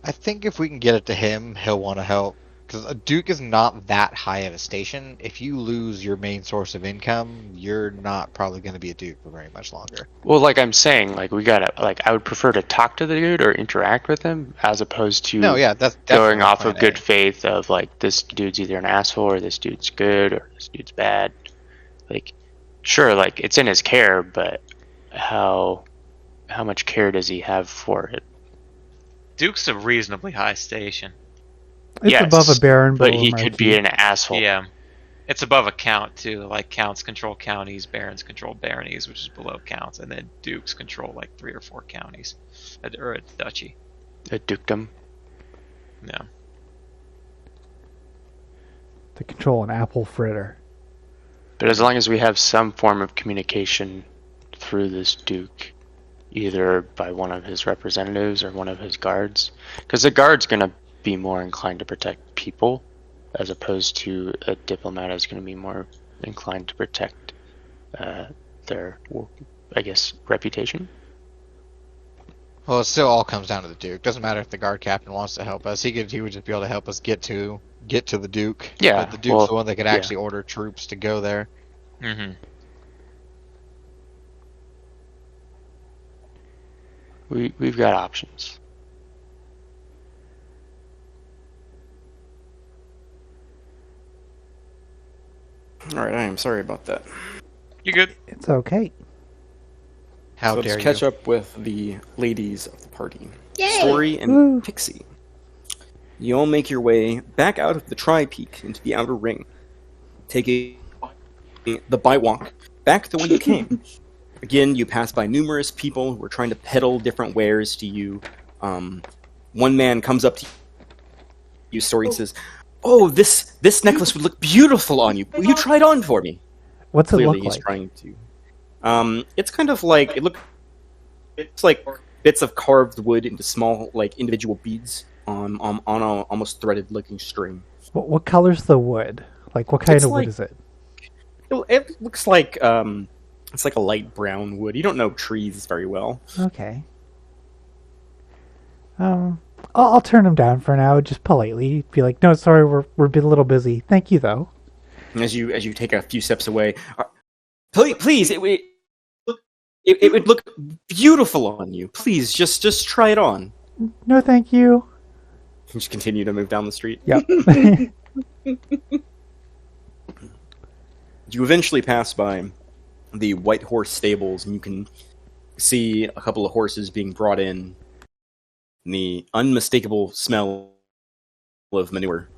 I think if we can get it to him, he'll want to help. Because a Duke is not that high of a station. If you lose your main source of income, you're not probably going to be a Duke for very much longer. Well, like I'm saying, like we gotta, like I would prefer to talk to the dude or interact with him as opposed to No, yeah, that's going definitely off of plan good A. faith of like this dude's either an asshole or this dude's good or this dude's bad. Like, sure, like it's in his care, but how much care does he have for it? Duke's a reasonably high station. It's Yes, above a baron, but below he a could be marquis. an asshole. Yeah. It's above a count, too. Like, counts control counties, barons control baronies, which is below counts, and then dukes control, like, 3 or 4 counties. Or a duchy. A dukedom. No. To control an apple fritter. But as long as we have some form of communication through this duke, either by one of his representatives or one of his guards, because the guard's going to be more inclined to protect people, as opposed to a diplomat is going to be more inclined to protect their, I guess, reputation. Well, it still all comes down to the Duke. Doesn't matter if the guard captain wants to help us. He would just be able to help us get to the Duke. Yeah, But the Duke's well, the one that could yeah. actually order troops to go there. Mm-hmm. We've got options. Alright, I am sorry about that. You good? It's okay. How So dare let's catch you? up with the ladies of the party. Yay! Story and Woo. Pixie. You all make your way back out of the Tri-Peak into the outer ring, taking the bywalk back the way you came. Again, you pass by numerous people who are trying to peddle different wares to you. One man comes up to you, Story, and says, "Oh, this necklace would look beautiful on you. Will you try it on for me?" What's it Clearly, look he's like? trying to. It's kind of like it's like bits of carved wood into small, like individual beads on a almost threaded-looking string. What color's the wood? Like what kind It's of wood like- is it? It looks like it's like a light brown wood. You don't know trees very well. Okay. I'll turn him down for now, just politely. Be like, no, sorry, we're a little busy. Thank you though. And as you take a few steps away, please, it would look beautiful on you. Please, just try it on. No, thank you. Just continue to move down the street. Yep. You eventually pass by the White Horse stables, and you can see a couple of horses being brought in. And the unmistakable smell of manure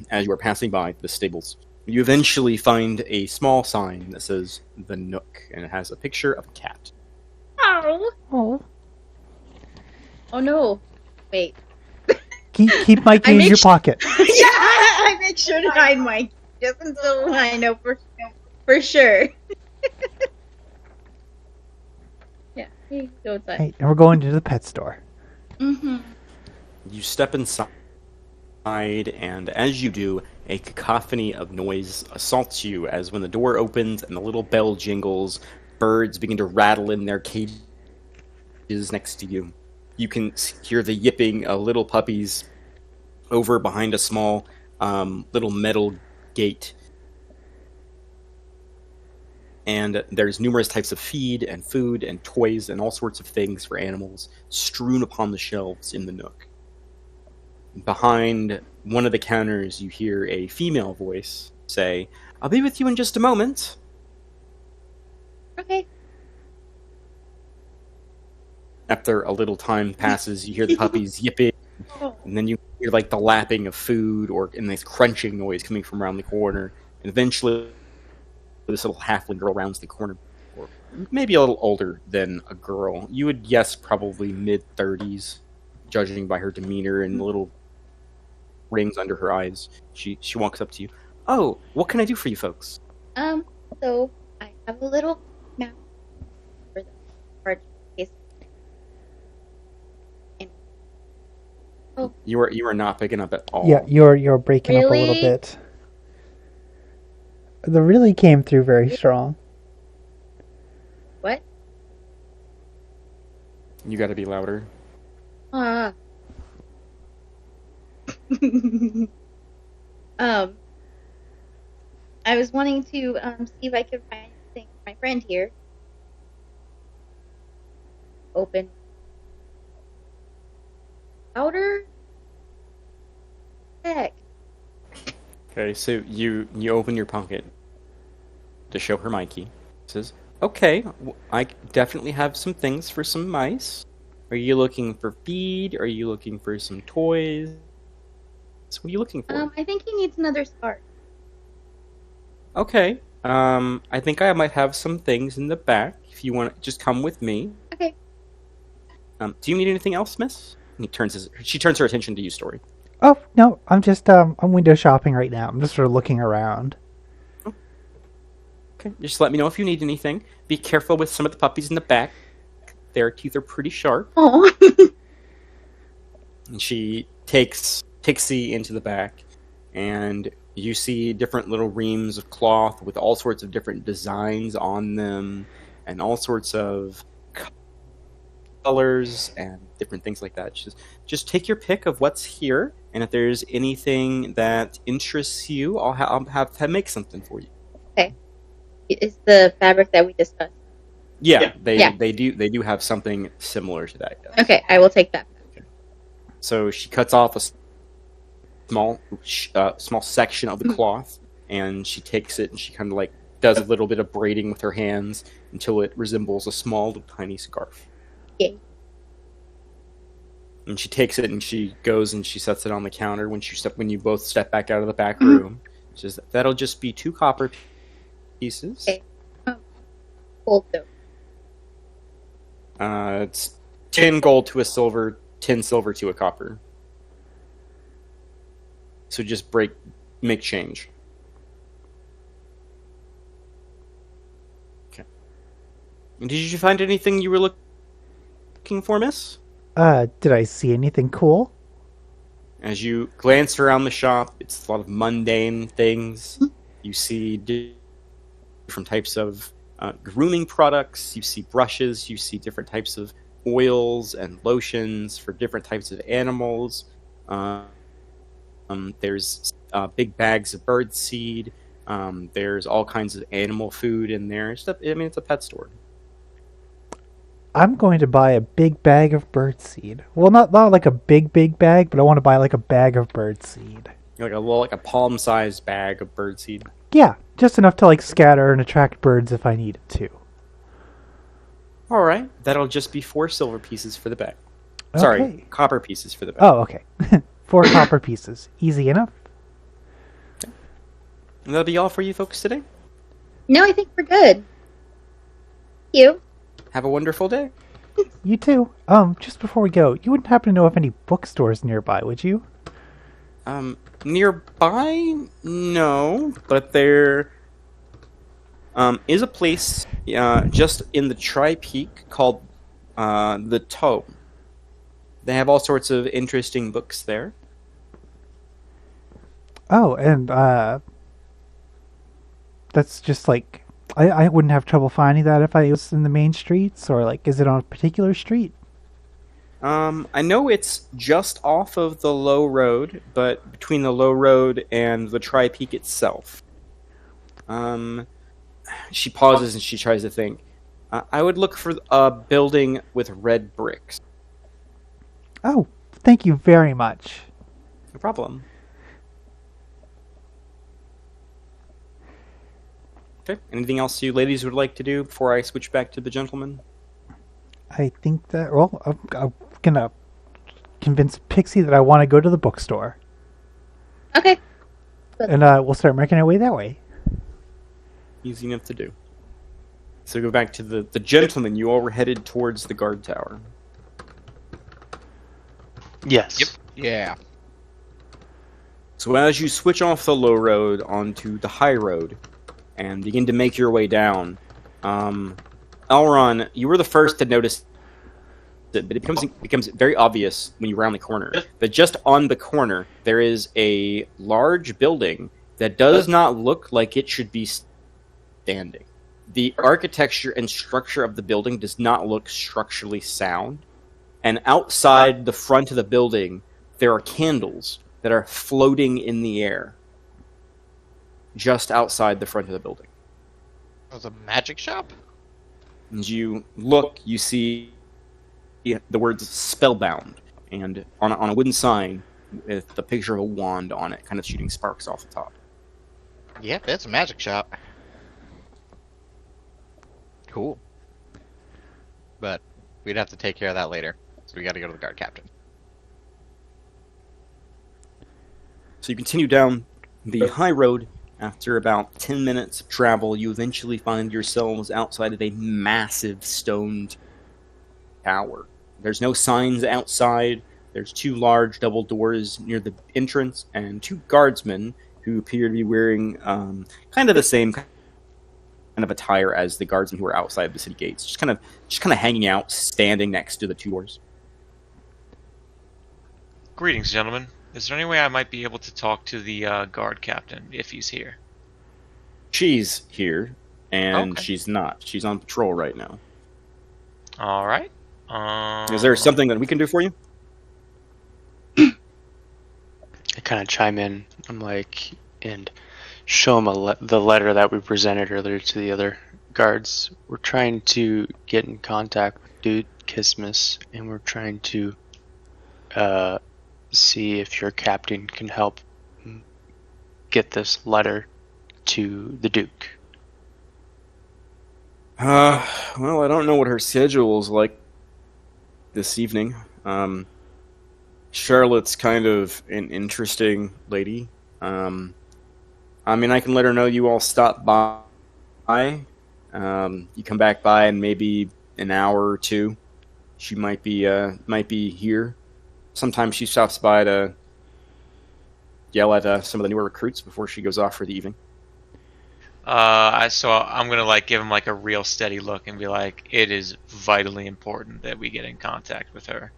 as you are passing by the stables. You eventually find a small sign that says The Nook, and it has a picture of a cat. Oh. Oh. Oh no. Wait. Keep my key in your pocket. Yeah, I make sure to hide my just until I know for sure. Yeah, you go inside. Hey, and we're going to the pet store. Mm-hmm. You step inside, and as you do, a cacophony of noise assaults you as when the door opens and the little bell jingles, birds begin to rattle in their cages next to you. You can hear the yipping of little puppies over behind a small little metal gate. And there's numerous types of feed and food and toys and all sorts of things for animals strewn upon the shelves in the Nook. Behind one of the counters, you hear a female voice say, "I'll be with you in just a moment." Okay. After a little time passes, you hear the puppies yipping, and then you hear like the lapping of food and this crunching noise coming from around the corner. And eventually, this little halfling girl rounds the corner, or maybe a little older than a girl. You would guess probably mid-30s, judging by her demeanor and the little rings under her eyes. She walks up to you. "Oh, what can I do for you folks?" So I have a little map for the card case. And You are not picking up at all. Yeah, you're breaking up a little Really? bit. The really came through very strong. what? You got to be louder. I was wanting to see if I could find anything for my friend here. Open. Outer. Heck. Okay, so you open your pocket to show her my key. It says, "Okay, I definitely have some things for some mice. Are you looking for feed? Are you looking for some toys? What are you looking for?" I think he needs another scarf. "Okay, I think I might have some things in the back. If you want to just come with me." Okay. "Do you need anything else, miss?" And she turns her attention to you, Story. Oh no, I'm just I'm window shopping right now. I'm just sort of looking around. Okay, just let me know if you need anything. Be careful with some of the puppies in the back. Their teeth are pretty sharp. Oh. And she takes Tixie into the back, and you see different little reams of cloth with all sorts of different designs on them, and all sorts of colors and different things like that. She says, "Just take your pick of what's here, and if there's anything that interests you, I'll have to make something for you." Okay. It's the fabric that we discussed. Yeah, Yeah. they do have something similar to that. Yes. Okay, I will take that. So she cuts off a small section of the cloth, and she takes it and she kind of like does a little bit of braiding with her hands until it resembles a small little tiny scarf. Yay. And she takes it and she goes and she sets it on the counter when you both step back out of the back room. She says, "That'll just be 2 copper pieces." Okay. Gold though. It's 10 gold to a silver, 10 silver to a copper. So just make change. Okay. Did you find anything you were looking for, miss? Did I see anything cool? As you glance around the shop, it's a lot of mundane things. You see different types of grooming products. You see brushes. You see different types of oils and lotions for different types of animals. There's big bags of bird seed. There's all kinds of animal food in there. It's a pet store. I'm going to buy a big bag of birdseed. Well, not like a big bag, but I want to buy like a bag of birdseed. Like a palm-sized bag of bird seed. Yeah, just enough to like scatter and attract birds if I needed to. All right, that'll just be 4 silver pieces for the bag. Sorry, Okay. copper pieces for the bag. Oh, okay. 4 copper pieces. Easy enough. And that'll be all for you folks today. No, I think we're good. Thank you. Have a wonderful day. You too. Just before we go, you wouldn't happen to know of any bookstores nearby, would you? Nearby? No, but there is a place just in the Tri-Peak called the Toe. They have all sorts of interesting books there. Oh, and that's just like I wouldn't have trouble finding that if I was in the main streets, or like is it on a particular street? I know it's just off of the low road, but between the low road and the Tri-Peak itself. She pauses and she tries to think. I would look for a building with red bricks. Oh, thank you very much. No problem. Okay. Anything else you ladies would like to do before I switch back to the gentleman? I think that, well, I'm gonna convince Pixie that I want to go to the bookstore. Okay. And we'll start making our way that way. Easy enough to do. So go back to the gentleman. You all were headed towards the guard tower. Yes. Yep. Yeah. So as you switch off the low road onto the high road and begin to make your way down, Elron, you were the first to notice it, but it becomes very obvious when you round the corner that just on the corner there is a large building that does not look like it should be standing. The architecture and structure of the building does not look structurally sound, and outside the front of the building there are candles that are floating in the air just outside the front of the building. It was a magic shop? And you look, you see the words Spellbound, and on a wooden sign with the picture of a wand on it, kind of shooting sparks off the top. Yep, it's a magic shop. Cool. But we'd have to take care of that later. So we gotta go to the guard captain. So you continue down the high road. After about 10 minutes of travel, you eventually find yourselves outside of a massive stone tower. There's no signs outside. There's 2 large double doors near the entrance, and 2 guardsmen who appear to be wearing kind of the same kind of attire as the guardsmen who are outside the city gates. Just kind of hanging out, standing next to the 2 doors. Greetings, gentlemen. Is there any way I might be able to talk to the guard captain if he's here? She's here, and Okay. she's not. She's on patrol right now. All right. Is there something that we can do for you? I kind of chime in. I'm like, and show him the letter that we presented earlier to the other guards. We're trying to get in contact with Dude Kismas, and we're trying to see if your captain can help get this letter to the Duke. Well, I don't know what her schedule is like this evening. Charlotte's kind of an interesting lady. I mean, I can let her know you all stop by. You come back by in maybe an hour or 2. She might be here. Sometimes she stops by to yell at some of the newer recruits before she goes off for the evening. So I'm gonna like give him like a real steady look and be like, it is vitally important that we get in contact with her.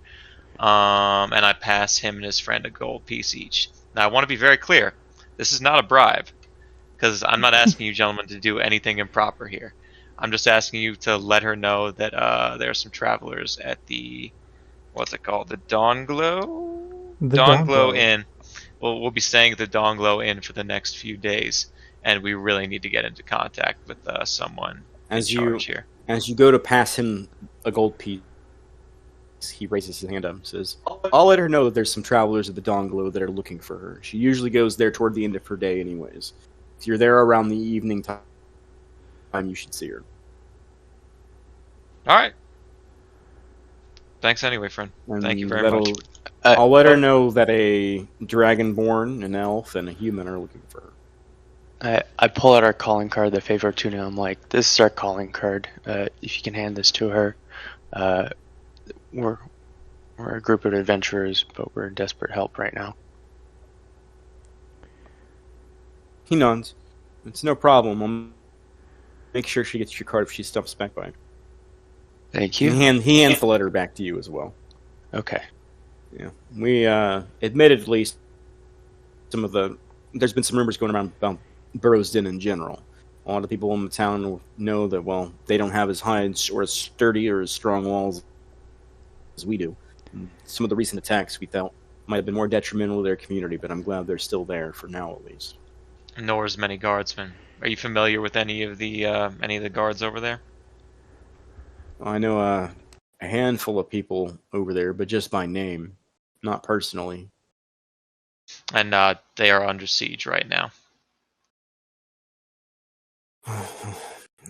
And I pass him and his friend a gold piece each. Now I want to be very clear. This is not a bribe, because I'm not asking you gentlemen to do anything improper here. I'm just asking you to let her know that there are some travelers at the, what's it called? The Dawn Glow? The Dawn Glow Inn. We'll be staying at the Dawn Glow Inn for the next few days, and we really need to get into contact with someone in charge here. As you go to pass him a gold piece, he raises his hand up and says, I'll let her know that there's some travelers at the Dawn Glow that are looking for her. She usually goes there toward the end of her day anyways. If you're there around the evening time, you should see her. All right. Thanks anyway, friend. Thank you And very much. I'll let her know that a dragonborn, an elf, and a human are looking for her. I pull out our calling card, the favor tuna. I'm like, this is our calling card. If you can hand this to her. We're a group of adventurers, but we're in desperate help right now. He nods. It's no problem. I'll make sure she gets your card if she stops back by. Thank you. He hands the letter back to you as well. Okay. Yeah. We, admittedly, there's been some rumors going around about Burrow's Den in general. A lot of people in the town know that, well, they don't have as high or as sturdy or as strong walls as we do. And some of the recent attacks we felt might have been more detrimental to their community, but I'm glad they're still there for now, at least. Nor as many guardsmen. Are you familiar with any of the guards over there? I know a handful of people over there, but just by name, not personally. And they are under siege right now.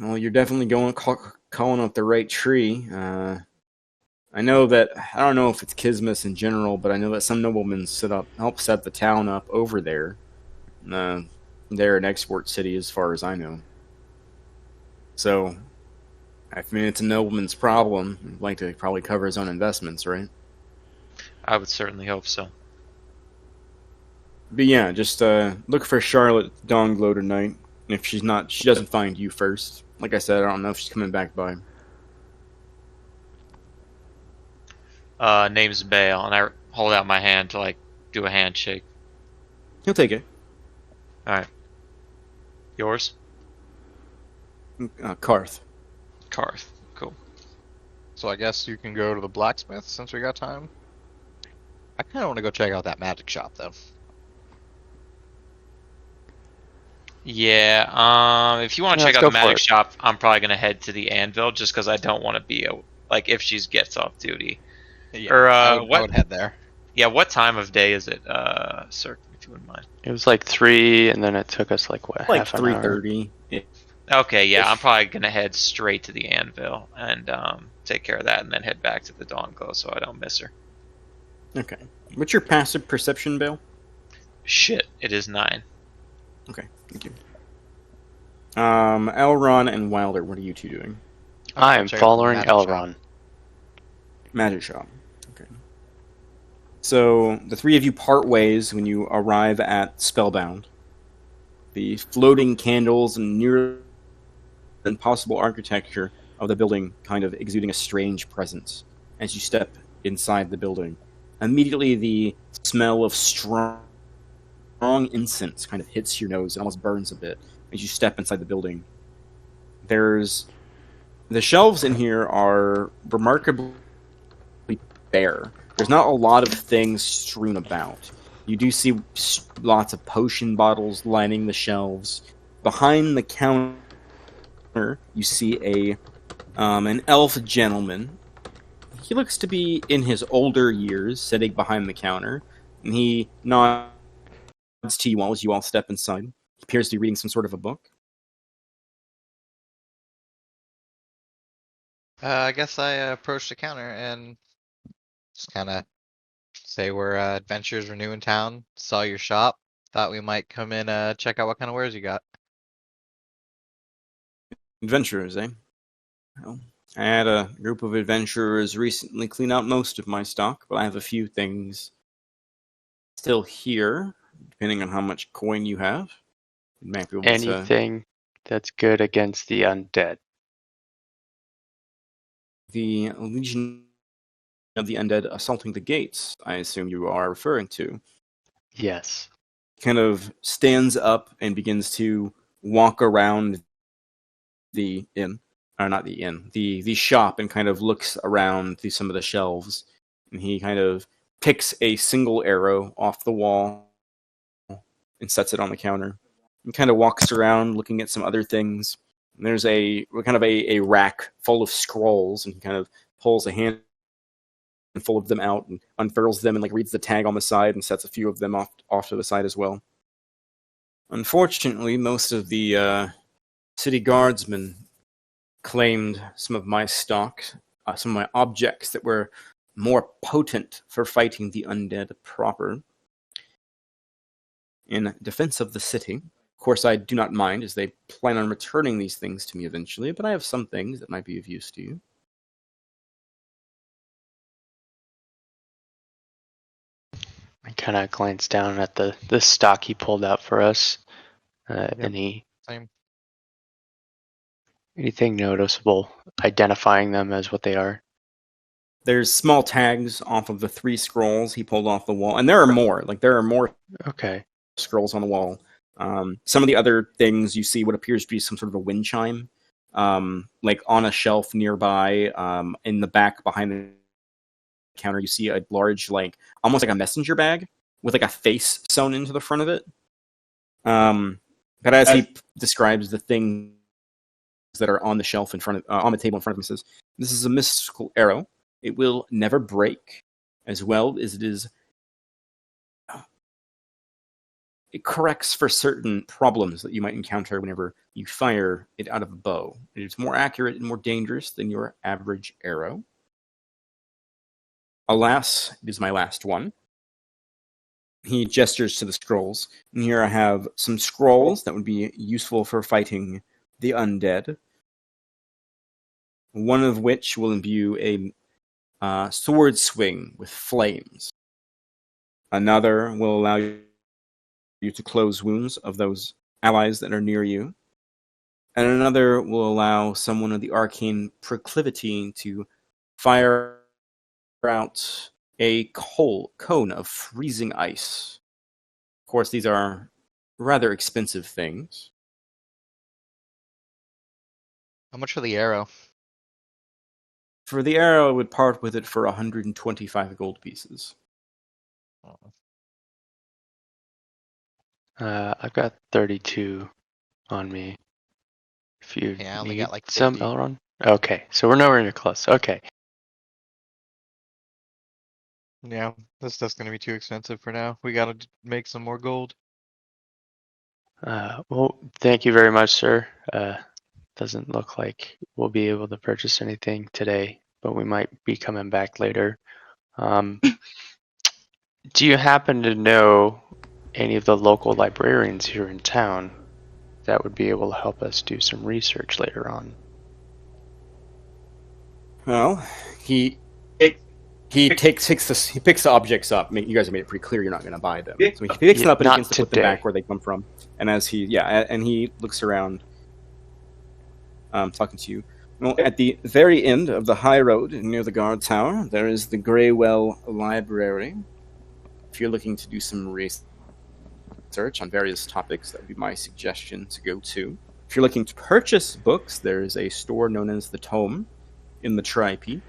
Well, you're definitely calling up the right tree. I know that, I don't know if it's Kismus in general, but I know that some noblemen help set the town up over there. They're an export city as far as I know. So, I mean, it's a nobleman's problem. He'd like to probably cover his own investments, right? I would certainly hope so. But yeah, just look for Charlotte Donglow tonight. If she doesn't find you first. Like I said, I don't know if she's coming back by. Name's Bale, and I hold out my hand to like do a handshake. He'll take it. All right. Yours? Karth. Karth. Cool. So I guess you can go to the blacksmith since we got time. I kind of want to go check out that magic shop though. Yeah. If you want to Yeah, check out let's the go for magic it. shop, I'm probably gonna head to the anvil just because I don't want to be if she gets off duty. Yeah, Or I what? would head there. Yeah. What time of day is it, sir? If you wouldn't mind. It was like 3, and then it took us like what? Like half an hour? 3:30. Okay. Yeah. I'm probably gonna head straight to the anvil and take care of that, and then head back to the Dawn Glow so I don't miss her. Okay. What's your passive perception, Bill? Shit. It is 9. Okay, thank you. Elron and Wilder, what are you two doing? I am Check out the following magic shop. Elron. Magic shop. Okay. So the three of you part ways when you arrive at Spellbound. The floating candles and near impossible architecture of the building kind of exuding a strange presence as you step inside the building. Immediately the smell of strong incense kind of hits your nose and almost burns a bit as you step inside the building. The shelves in here are remarkably bare. There's not a lot of things strewn about. You do see lots of potion bottles lining the shelves. Behind the counter, you see an elf gentleman. He looks to be in his older years, sitting behind the counter, and he nods to you all as you all step inside. He appears to be reading some sort of a book. I guess I approached the counter and just kind of say we're adventurers, we're new in town, saw your shop, thought we might come in check out what kind of wares you got. Adventurers, eh? Well, I had a group of adventurers recently clean out most of my stock, but I have a few things still here, depending on how much coin you have. You might be able to... Anything that's good against the undead. The Legion of the Undead assaulting the gates, I assume you are referring to. Yes. Kind of stands up and begins to walk around the inn, or not the inn, the shop, and kind of looks around through some of the shelves. And he kind of picks a single arrow off the wall and sets it on the counter. And kind of walks around looking at some other things. And there's a rack full of scrolls, and he kind of pulls a handful of them out and unfurls them and like reads the tag on the side and sets a few of them off to the side as well. Unfortunately, most of the city guardsmen claimed some of my stock, some of my objects that were more potent for fighting the undead proper. In defense of the city, of course, I do not mind, as they plan on returning these things to me eventually, but I have some things that might be of use to you. I kind of glance down at the stock he pulled out for us. Anything Same. noticeable, identifying them as what they are? There's small tags off of the 3 scrolls he pulled off the wall, and there are more. There are more Okay. scrolls on the wall. Some of the other things you see what appears to be some sort of a wind chime, like on a shelf nearby. In the back behind the counter, you see a large, almost like a messenger bag with a face sewn into the front of it. But as he describes the things that are on the shelf on the table in front of him, he says, "This is a mystical arrow. It will never break, as well as it corrects for certain problems that you might encounter whenever you fire it out of a bow. It is more accurate and more dangerous than your average arrow. Alas, it is my last one." He gestures to the scrolls. And here I have some scrolls that would be useful for fighting the undead. One of which will imbue a sword swing with flames. Another will allow you to close wounds of those allies that are near you. And another will allow someone of the arcane proclivity to fire out a cone of freezing ice. Of course, these are rather expensive things. How much for the arrow? For the arrow, I would part with it for 125 gold pieces. I've got 32 on me. If you Yeah, I only need got like some, 50. Elrond. Okay, so we're nowhere near close. Okay. Yeah, this stuff's gonna be too expensive for now. We gotta make some more gold. Well, thank you very much, sir. Doesn't look like we'll be able to purchase anything today, but we might be coming back later. Do you happen to know any of the local librarians here in town that would be able to help us do some research later on? Well, he picks the objects up. You guys have made it pretty clear you're not going to buy them. So he picks them up and not begins to put them today. back where they come from. And as he looks around, talking to you. Well, at the very end of the high road near the guard tower, there is the Greywell Library. If you're looking to do some research on various topics, that would be my suggestion to go to. If you're looking to purchase books, there is a store known as the Tome in the Tri-Peak.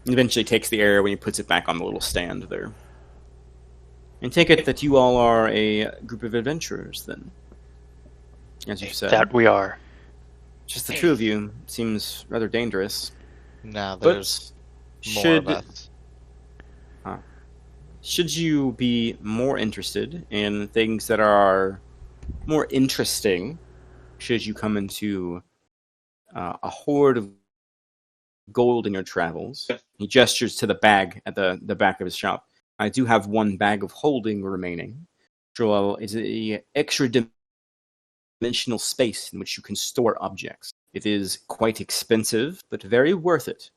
Eventually takes the arrow when he puts it back on the little stand there. And take it that you all are a group of adventurers, then. As you said. That we are. Just the two of you seems rather dangerous. No, But there's more of us. Should you be more interested in things that are more interesting, should you come into a hoard of gold in your travels, he gestures to the bag at the back of his shop. I do have one bag of holding remaining. Joel, is a extra dimensional space in which you can store objects. It is quite expensive, but very worth it.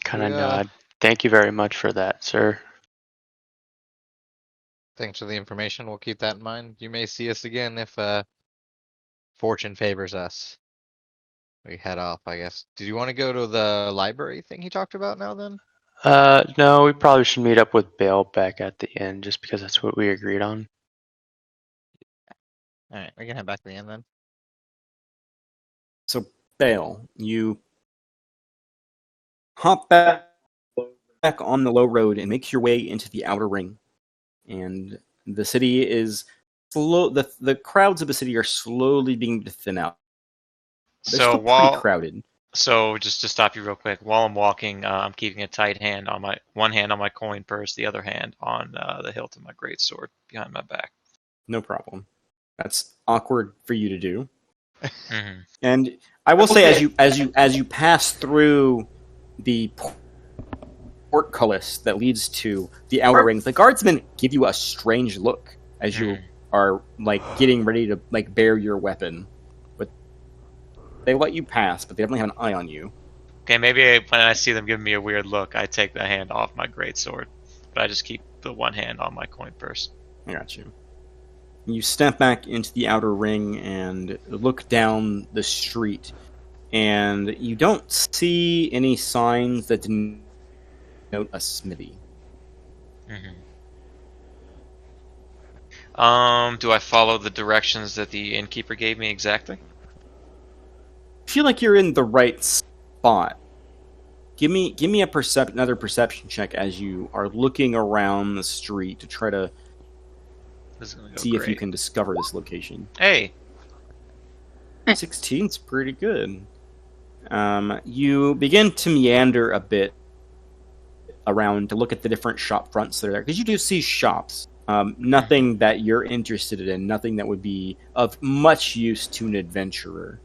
Kind of nod. Thank you very much for that, sir. Thanks for the information. We'll keep that in mind. You may see us again if fortune favors us. We head off, I guess. Did you want to go to the library thing he talked about now then? No, we probably should meet up with Bale back at the end, just because that's what we agreed on. Alright, we can head back to the end then. So, Bale, you hop back on the low road and make your way into the outer ring. And the city is slow. The crowds of the city are slowly beginning to thin out. They're So still pretty crowded. So just to stop you real quick, while I'm walking, I'm keeping a tight hand on one hand on my coin purse, the other hand on the hilt of my greatsword behind my back. No problem. That's awkward for you to do. Mm-hmm. And I will say, as you pass through the portcullis that leads to the outer rings, the guardsmen give you a strange look as you are like getting ready to like bear your weapon. But they let you pass, but they definitely have an eye on you. Okay, maybe when I see them giving me a weird look, I take the hand off my greatsword, but I just keep the one hand on my coin purse. I got you. You step back into the outer ring and look down the street, and you don't see any signs that denote a smithy. Do I follow the directions that the innkeeper gave me exactly? I feel like you're in the right spot. Give me another perception check as you are looking around the street to try to This is gonna go see great. if you can discover this location. Hey, 16's pretty good. You begin to meander a bit around to look at the different shop fronts that are there, because you do see shops. Nothing that you're interested in, nothing that would be of much use to an adventurer.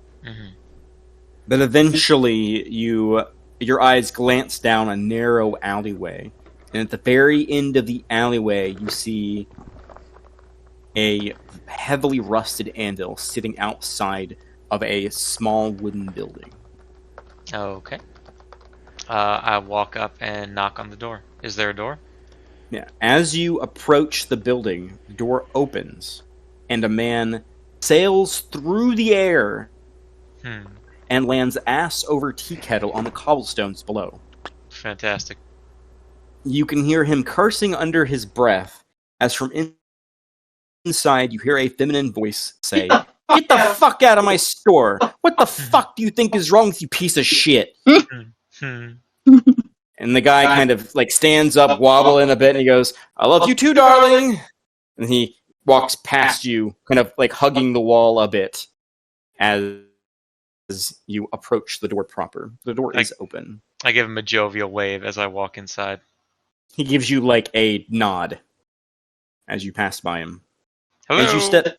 But eventually, your eyes glance down a narrow alleyway, and at the very end of the alleyway, you see a heavily rusted anvil sitting outside of a small wooden building. okay. I walk up and knock on the door. Is there a door? Yeah. As you approach the building, the door opens, and a man sails through the air and lands ass over tea kettle on the cobblestones below. Fantastic. You can hear him cursing under his breath as from inside you hear a feminine voice say, "Get the fuck out of my store! What the fuck do you think is wrong with you, piece of shit?" And the guy kind of like stands up, wobbling a bit, and he goes, "I love you too, darling." And he walks past you, kind of like hugging the wall a bit as you approach the door proper. The door is open. I give him a jovial wave as I walk inside. He gives you like a nod as you pass by him. Hello.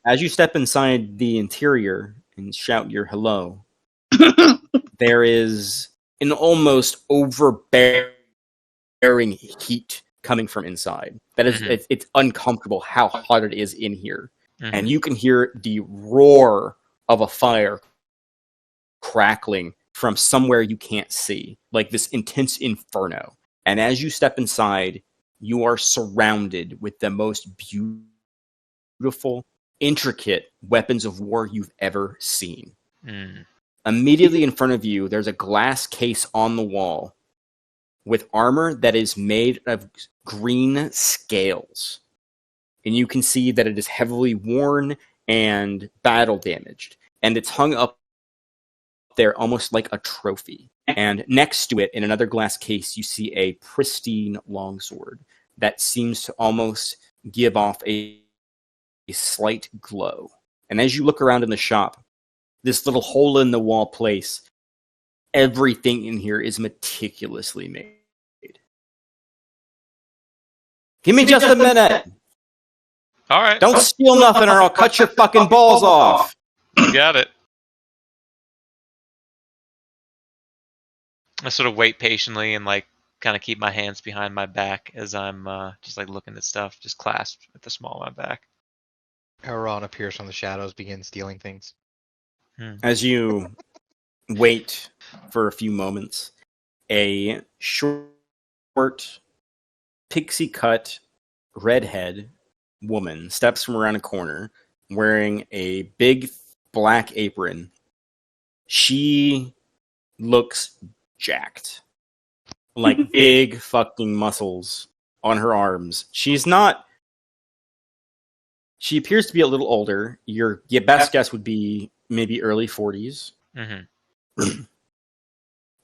As you step inside the interior and shout your hello, there is an almost overbearing heat coming from inside. That is, it's uncomfortable how hot it is in here, and you can hear the roar of a fire crackling from somewhere you can't see, like this intense inferno. And as you step inside, you are surrounded with the most beautiful, intricate weapons of war you've ever seen. Immediately in front of you, there's a glass case on the wall with armor that is made of green scales. And you can see that it is heavily worn and battle damaged. And it's hung up there almost like a trophy. And next to it, in another glass case, you see a pristine longsword that seems to almost give off a slight glow. And as you look around in the shop, this little hole-in-the-wall place, everything in here is meticulously made. Give me just a minute! All right. Don't steal nothing or I'll cut your fucking balls off! You got it. I sort of wait patiently and like kind of keep my hands behind my back as I'm just like looking at stuff, just clasped at the small of my back. Aaron appears from the shadows, begins stealing things. As you wait for a few moments, a short, pixie-cut, redhead woman steps from around a corner wearing a big black apron. She looks jacked. Like big fucking muscles on her arms. She appears to be a little older. Your best guess would be maybe early 40s.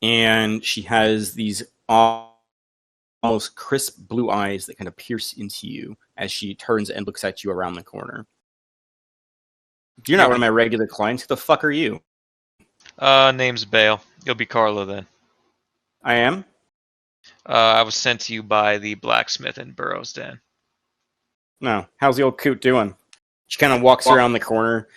And she has these almost crisp blue eyes that kind of pierce into you as she turns and looks at you around the corner. You're not one of my regular clients. Who the fuck are you? Name's Bale. You'll be Carlo then. I am. I was sent to you by the blacksmith in Burroughs Den. No. How's the old coot doing? She kind of walks around the corner,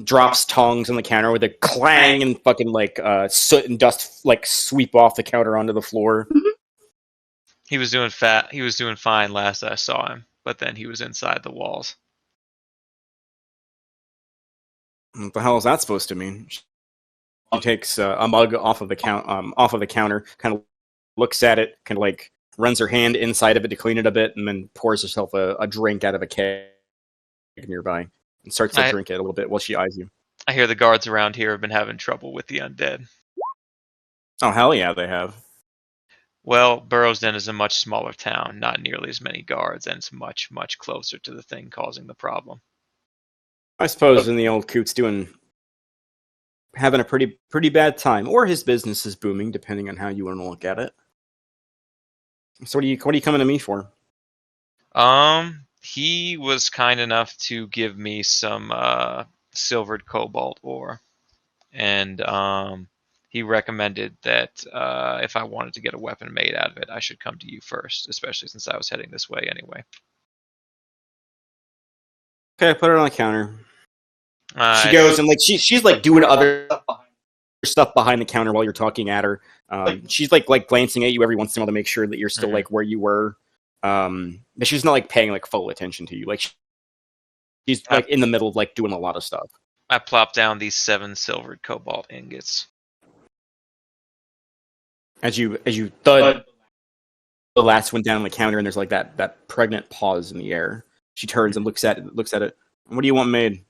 drops tongs on the counter with a clang, and fucking like soot and dust like sweep off the counter onto the floor. He was doing fat. He was doing fine last I saw him, but then he was inside the walls. What the hell is that supposed to mean? She takes a mug off of the counter, kind of looks at it, kind of like runs her hand inside of it to clean it a bit, and then pours herself a drink out of a keg nearby and starts to drink it a little bit while she eyes you. I hear the guards around here have been having trouble with the undead. Oh, hell yeah, they have. Well, Burroughs Den is a much smaller town, not nearly as many guards, and it's much, much closer to the thing causing the problem. I suppose in the old coot's having a pretty bad time, or his business is booming, depending on how you want to look at it. So what are you coming to me for? He was kind enough to give me some silvered cobalt ore, and he recommended that if I wanted to get a weapon made out of it, I should come to you first, especially since I was heading this way anyway. Okay, put it on the counter. She goes and like she's like doing other stuff behind the counter while you're talking at her. She's like glancing at you every once in a while to make sure that you're still like where you were. But she's not like paying like full attention to you. Like she's like in the middle of like doing a lot of stuff. I plop down these 7 silvered cobalt ingots. As you thud the last one down on the counter, and there's like that pregnant pause in the air. She turns and looks at it. What do you want made?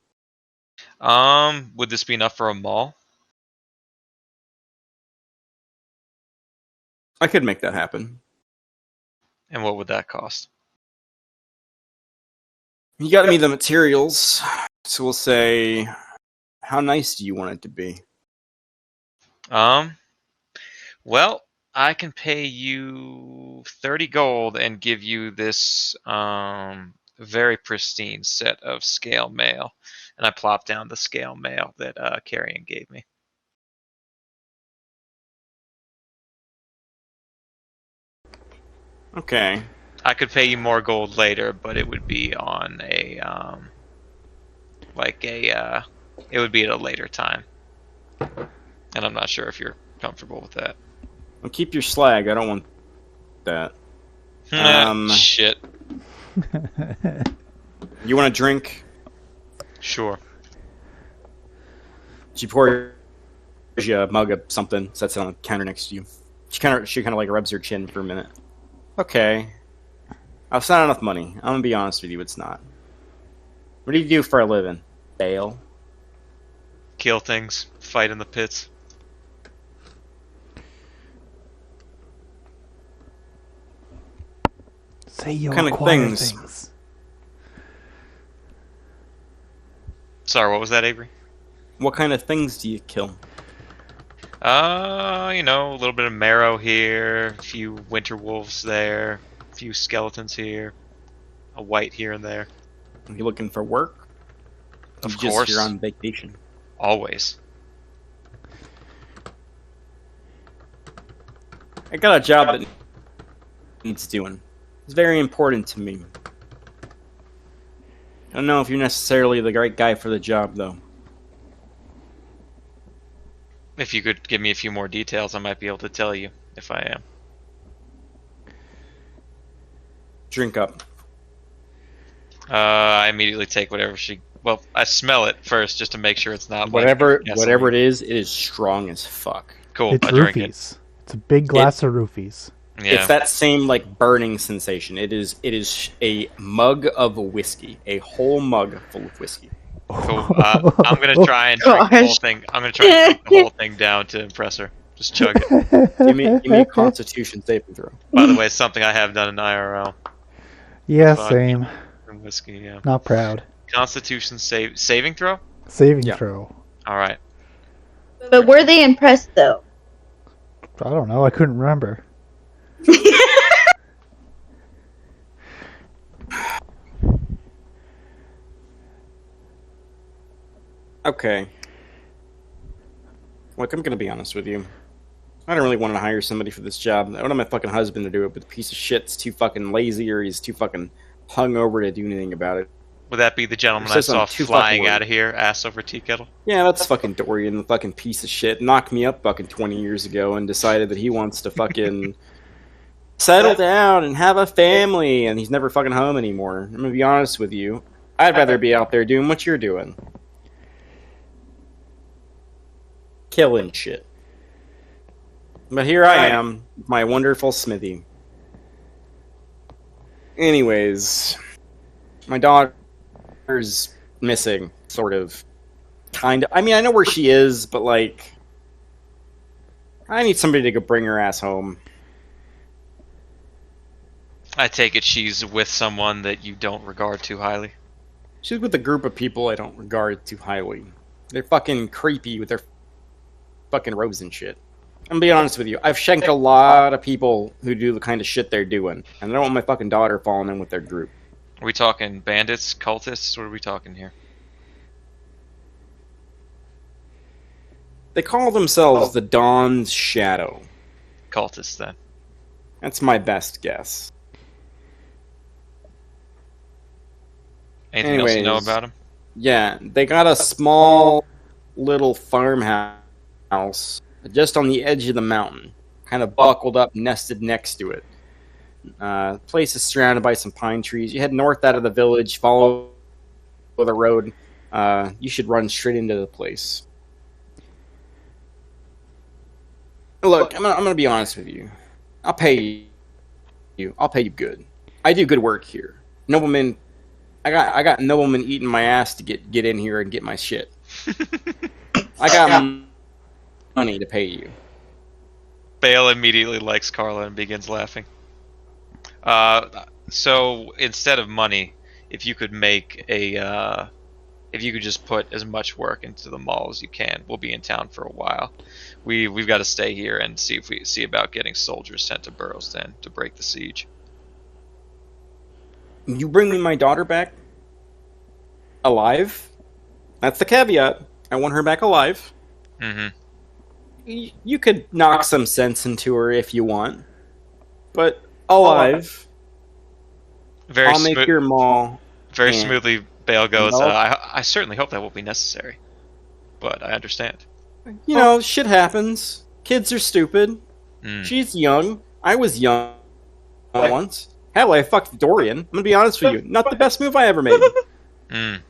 Would this be enough for a mall? I could make that happen. And what would that cost? You got me the materials, so we'll say, how nice do you want it to be? Well, I can pay you 30 gold and give you this very pristine set of scale mail. And I plop down the scale mail that Carrion gave me. Okay. I could pay you more gold later, but it would be on a it would be at a later time. And I'm not sure if you're comfortable with that. Well, keep your slag. I don't want that. Shit. You want a drink? Sure. She pours you a mug of something, sets it on the counter next to you. She kind of like rubs her chin for a minute. Okay. It's not enough money. I'm gonna be honest with you, it's not. What do you do for a living? Bail? Kill things. Fight in the pits. Say you Kind of acquire things. things. Sorry, what was that, Avery? What kind of things do you kill? A little bit of marrow here, a few winter wolves there, a few skeletons here, a white here and there. Are you looking for work? Of You course. Just you're on vacation. Always. I got a job that needs doing. It's very important to me. I don't know if you're necessarily the right guy for the job, though. If you could give me a few more details, I might be able to tell you if I am. Drink up. I immediately take whatever she... Well, I smell it first just to make sure it's not Whatever gasoline. it is strong as fuck. Cool, It's I drink it. roofies. It's a big glass of roofies. Yeah. It's that same like burning sensation. It is a mug of whiskey, a whole mug full of whiskey. Cool. I'm gonna try and drink the whole Gosh. thing. I'm gonna try and drink the whole thing down to impress her. Just chug it. Give me a Constitution saving throw. By the way, it's something I have done in IRL. Yeah, Fuck. same. And whiskey, yeah. Not proud. Constitution saving throw. Saving Yeah. throw. All right. But were they impressed though? I don't know. I couldn't remember. Okay. Look, I'm gonna be honest with you. I don't really want to hire somebody for this job. I want my fucking husband to do it, but the piece of shit's too fucking lazy or he's too fucking hungover to do anything about it. Would that be the gentleman I Says I'm saw too flying fucking out of here, ass over tea kettle? Yeah, that's fucking Dorian, the fucking piece of shit. Knocked me up fucking 20 years ago and decided that he wants to fucking settle down and have a family, and he's never fucking home anymore. I'm gonna be honest with you. I'd rather be out there doing what you're doing. Killing shit. But here I am, my wonderful smithy. Anyways, my daughter's missing, sort of. Kind of. I mean, I know where she is, but, like, I need somebody to go bring her ass home. I take it she's with someone that you don't regard too highly. She's with a group of people I don't regard too highly. They're fucking creepy with their fucking robes and shit. I'm gonna be honest with you. I've shanked a lot of people who do the kind of shit they're doing, and I don't want my fucking daughter falling in with their group. Are we talking bandits, cultists? What are we talking here? They call themselves the Dawn's Shadow. Cultists, then. That's my best guess. Anything else you know Anyways. about them? Yeah, they got a small little farmhouse just on the edge of the mountain, kind of buckled up, nested next to it. Place is surrounded by some pine trees. You head north out of the village, follow the road. You should run straight into the place. Look, I'm gonna be honest with you. I'll pay you. I'll pay you good. I do good work here. Noblemen, I got noblemen eating my ass to get in here and get my shit. I got money to pay you. Bale immediately likes Carla and begins laughing. So instead of money, if you could make if you could just put as much work into the mall as you can, we'll be in town for a while. We've got to stay here and see about getting soldiers sent to Burrow's Den to break the siege. You bring me my daughter back alive? That's the caveat. I want her back alive. Mm-hmm. You could knock some sense into her if you want, but alive. Very I'll make your mall. very and- smoothly. Bale goes. No. I certainly hope that won't be necessary, but I understand. You know, shit happens. Kids are stupid. Mm. She's young. I was young once. Hell, I fucked Dorian. I'm gonna be honest with you. Not the best move I ever made. Mm.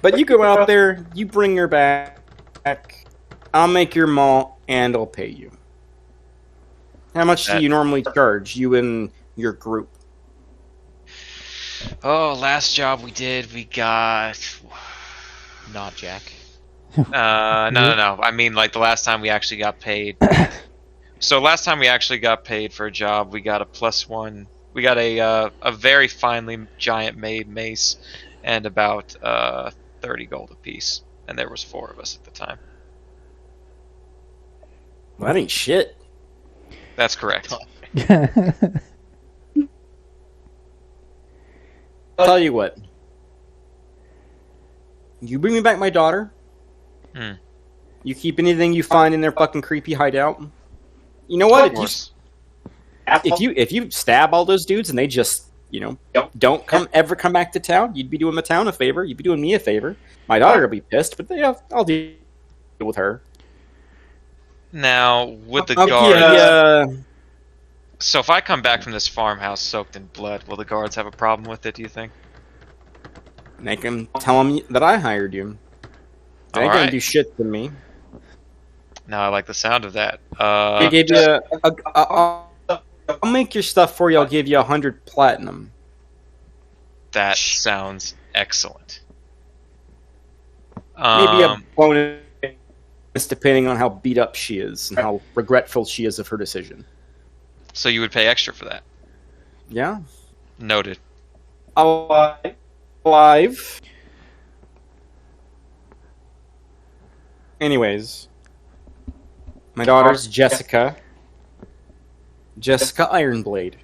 But you go out there, you bring her back. I'll make your mall, and I'll pay you. How much do you normally charge, you and your group? Oh, last job we did, we got. Not Jack. No. I mean, like the last time we actually got paid. So last time we actually got paid for a job, we got a +1. We got a very finely giant made mace, and about 30 gold apiece. And there was 4 of us at the time. Well, that ain't shit. That's correct. I'll tell you what. You bring me back my daughter. Hmm. You keep anything you find in their fucking creepy hideout. You know what? Of course. If you stab all those dudes and they just, don't ever come back to town, you'd be doing the town a favor. You'd be doing me a favor. My daughter will be pissed, but I'll deal with her. Now, with the I'll guards. give So if I come back from this farmhouse soaked in blood, will the guards have a problem with it, do you think? Make them tell them that I hired you. They ain't gonna Alright. do shit to me. No, I like the sound of that. I gave you I'll make your stuff for you. I'll give you 100 platinum. That sounds excellent. Maybe a bonus depending on how beat up she is and how regretful she is of her decision. So you would pay extra for that. Yeah. Noted. Alive. Anyways, my daughter's Jessica. Jessica Ironblade.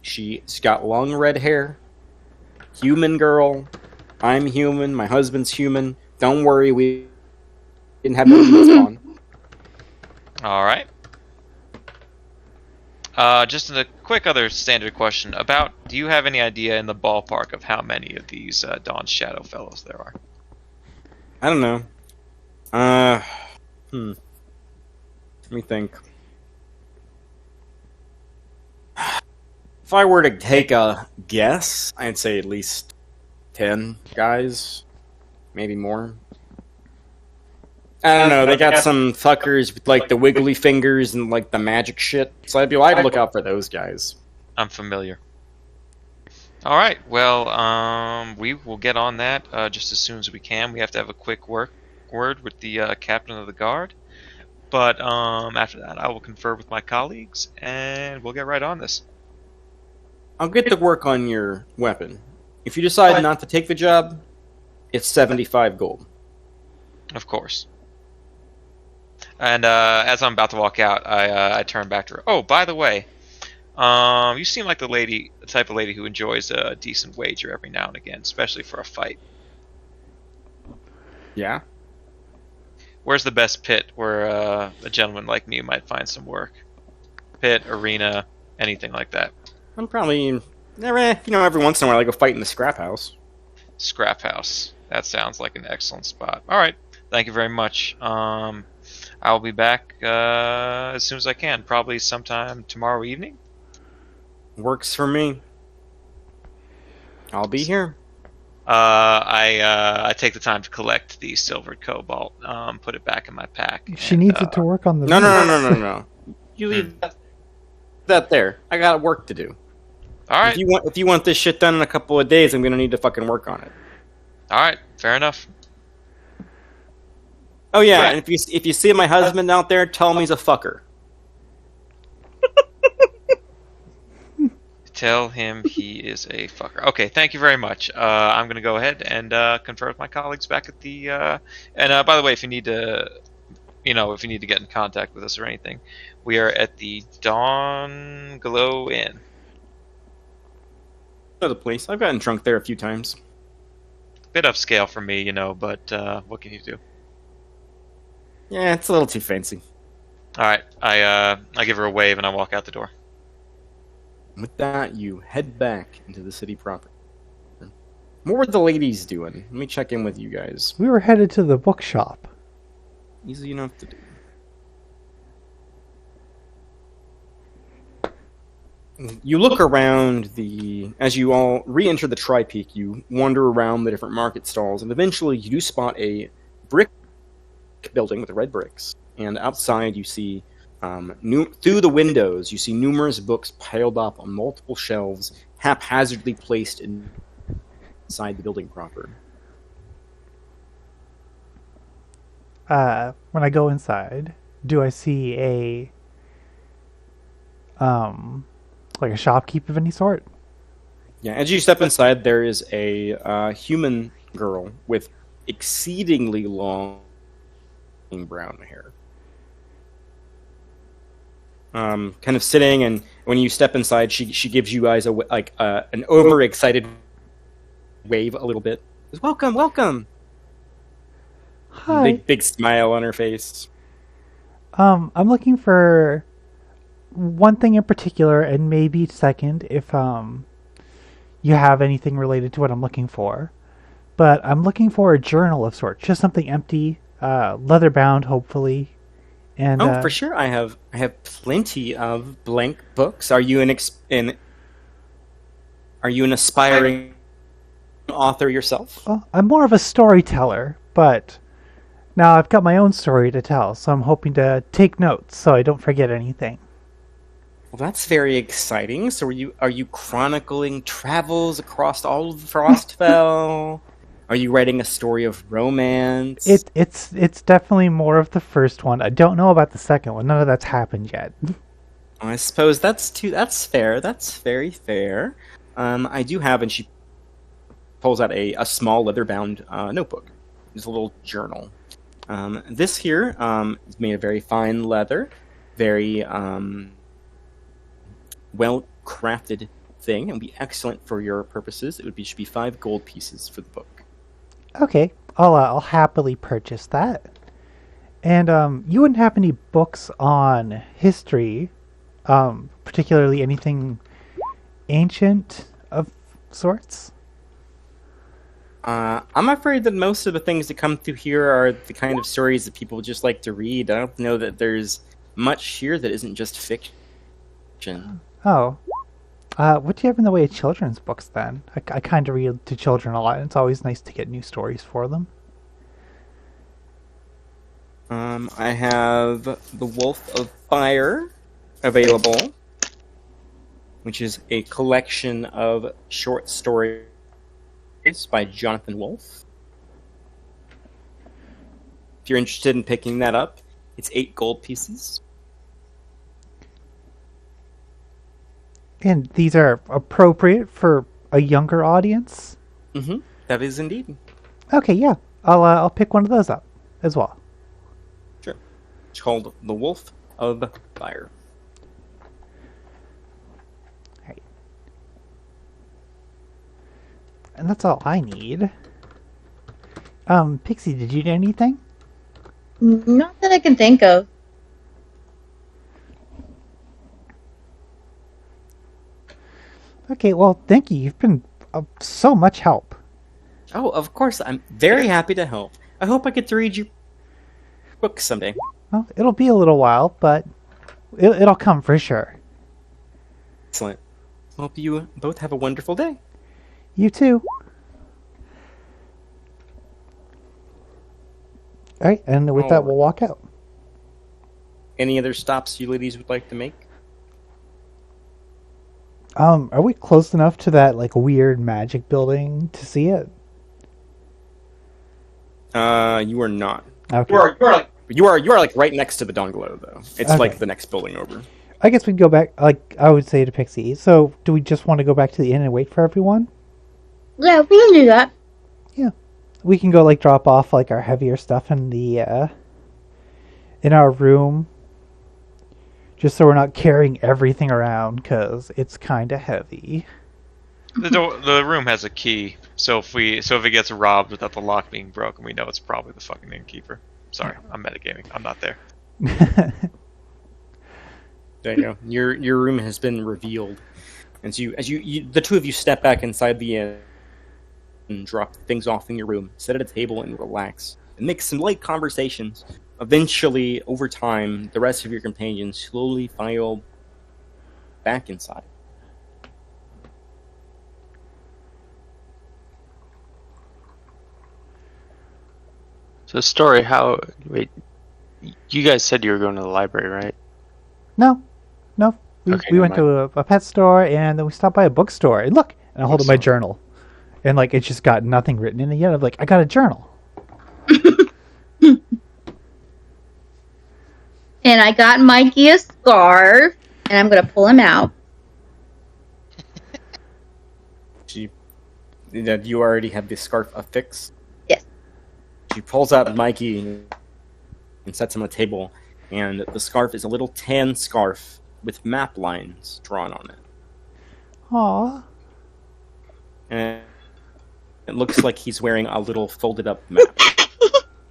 She's got long red hair. Human girl. I'm human. My husband's human. Don't worry, we Didn't have no spawn. All right. Just a quick other standard question about: do you have any idea in the ballpark of how many of these Dawn's Shadow fellows there are? I don't know. Let me think. If I were to take a guess, I'd say at least 10 guys, maybe more. I don't know. They got some fuckers with like the wiggly fingers and like the magic shit. So I'd look out for those guys. I'm familiar. All right. Well, we will get on that just as soon as we can. We have to have a quick word with the captain of the guard. But after that, I will confer with my colleagues, and we'll get right on this. I'll get to work on your weapon. If you decide not to take the job, it's 75 gold. Of course. And as I'm about to walk out, I turn back to her. Oh, by the way, you seem like the type of lady who enjoys a decent wager every now and again, especially for a fight. Yeah? Where's the best pit where a gentleman like me might find some work? Pit, arena, anything like that. I'm probably, every once in a while I go fight in the scrap house. Scrap house. That sounds like an excellent spot. All right. Thank you very much. I'll be back as soon as I can, probably sometime tomorrow evening. Works for me. I'll be here. I take the time to collect the silvered cobalt, put it back in my pack. She needs it to work on the. No. You leave that there. I got work to do. All right. If you want this shit done in a couple of days, I'm gonna need to fucking work on it. All right. Fair enough. Oh yeah, and if you see my husband out there, tell him he's a fucker. Tell him he is a fucker. Okay, thank you very much. I'm going to go ahead and confer with my colleagues back at the... And by the way, if you need to... if you need to get in contact with us or anything, we are at the Dawn Glow Inn. Know the place. I've gotten drunk there a few times. Bit upscale for me, but what can you do? Yeah, it's a little too fancy. All right, I give her a wave and I walk out the door. With that, you head back into the city proper. What were the ladies doing? Let me check in with you guys. We were headed to the bookshop. Easy enough to do. You look around as you all re-enter the Tri-Peak, you wander around the different market stalls, and eventually you do spot a brick building with the red bricks. And outside you see, through the windows, you see numerous books piled up on multiple shelves, haphazardly placed inside the building proper. When I go inside, do I see a like a shopkeep of any sort? Yeah, as you step inside, there is a human girl with exceedingly long brown hair. Kind of sitting, and when you step inside, she gives you guys an overexcited wave a little bit. Says, welcome, welcome. Hi. Big smile on her face. I'm looking for one thing in particular, and maybe second if you have anything related to what I'm looking for. But I'm looking for a journal of sorts, just something empty, leather bound, hopefully. And for sure, I have plenty of blank books. Are you an aspiring author yourself? Well, I'm more of a storyteller, but now I've got my own story to tell, so I'm hoping to take notes so I don't forget anything. Well, that's very exciting. So are you chronicling travels across all of Frostfell? Are you writing a story of romance? It's definitely more of the first one. I don't know about the second one. None of that's happened yet. I suppose that's fair. That's very fair. I do have, and she pulls out a small leather-bound notebook. It's a little journal. This here is made of very fine leather, very well-crafted thing, and would be excellent for your purposes. Should be 5 gold pieces for the book. Okay, I'll happily purchase that. And you wouldn't have any books on history, particularly anything ancient of sorts? I'm afraid that most of the things that come through here are the kind of stories that people just like to read. I don't know that there's much here that isn't just fiction. Oh. What do you have in the way of children's books then? I kind of read to children a lot, and it's always nice to get new stories for them. I have The Wolf of Fire available, which is a collection of short stories by Jonathan Wolfe. If you're interested in picking that up, it's 8 gold pieces. And these are appropriate for a younger audience? Mm-hmm. That is indeed. Okay, yeah. I'll pick one of those up as well. Sure. It's called The Wolf of Fire. Right. And that's all I need. Pixie, did you do anything? Not that I can think of. Okay, well, thank you. You've been of so much help. Oh, of course. I'm very happy to help. I hope I get to read your book someday. Well, it'll be a little while, but it'll come for sure. Excellent. Hope you both have a wonderful day. You too. Alright, and with that, Alright. we'll walk out. Any other stops you ladies would like to make? Are we close enough to that, like, weird magic building to see it? You are not. Okay. You are like right next to the Donglo, though. It's Okay. like the next building over. I guess we'd go back, like, I would say to Pixie. So, do we just want to go back to the inn and wait for everyone? Yeah, we can do that. We can go, like, drop off, like, our heavier stuff in the, in our room. Just so we're not carrying everything around, because it's kind of heavy. The room has a key, so if it gets robbed without the lock being broken, we know it's probably the fucking innkeeper. Sorry, I'm metagaming. I'm not there. There you go. Your room has been revealed. As you the two of you step back inside the inn and drop things off in your room, sit at a table and relax, and make some light conversations. Eventually, over time, the rest of your companions slowly file back inside. So, story, wait, you guys said you were going to the library, right? No. We Okay, went to a pet store, and then we stopped by a bookstore. And look, and I hold up my Bookstore. journal. And, like, it's just got nothing written in it yet. I'm like, I got a journal. And I got Mikey a scarf, and I'm gonna pull him out. You already have the scarf affixed? Yes. She pulls out Mikey and sets him on a table, and the scarf is a little tan scarf with map lines drawn on it. Aw. And it looks like he's wearing a little folded up map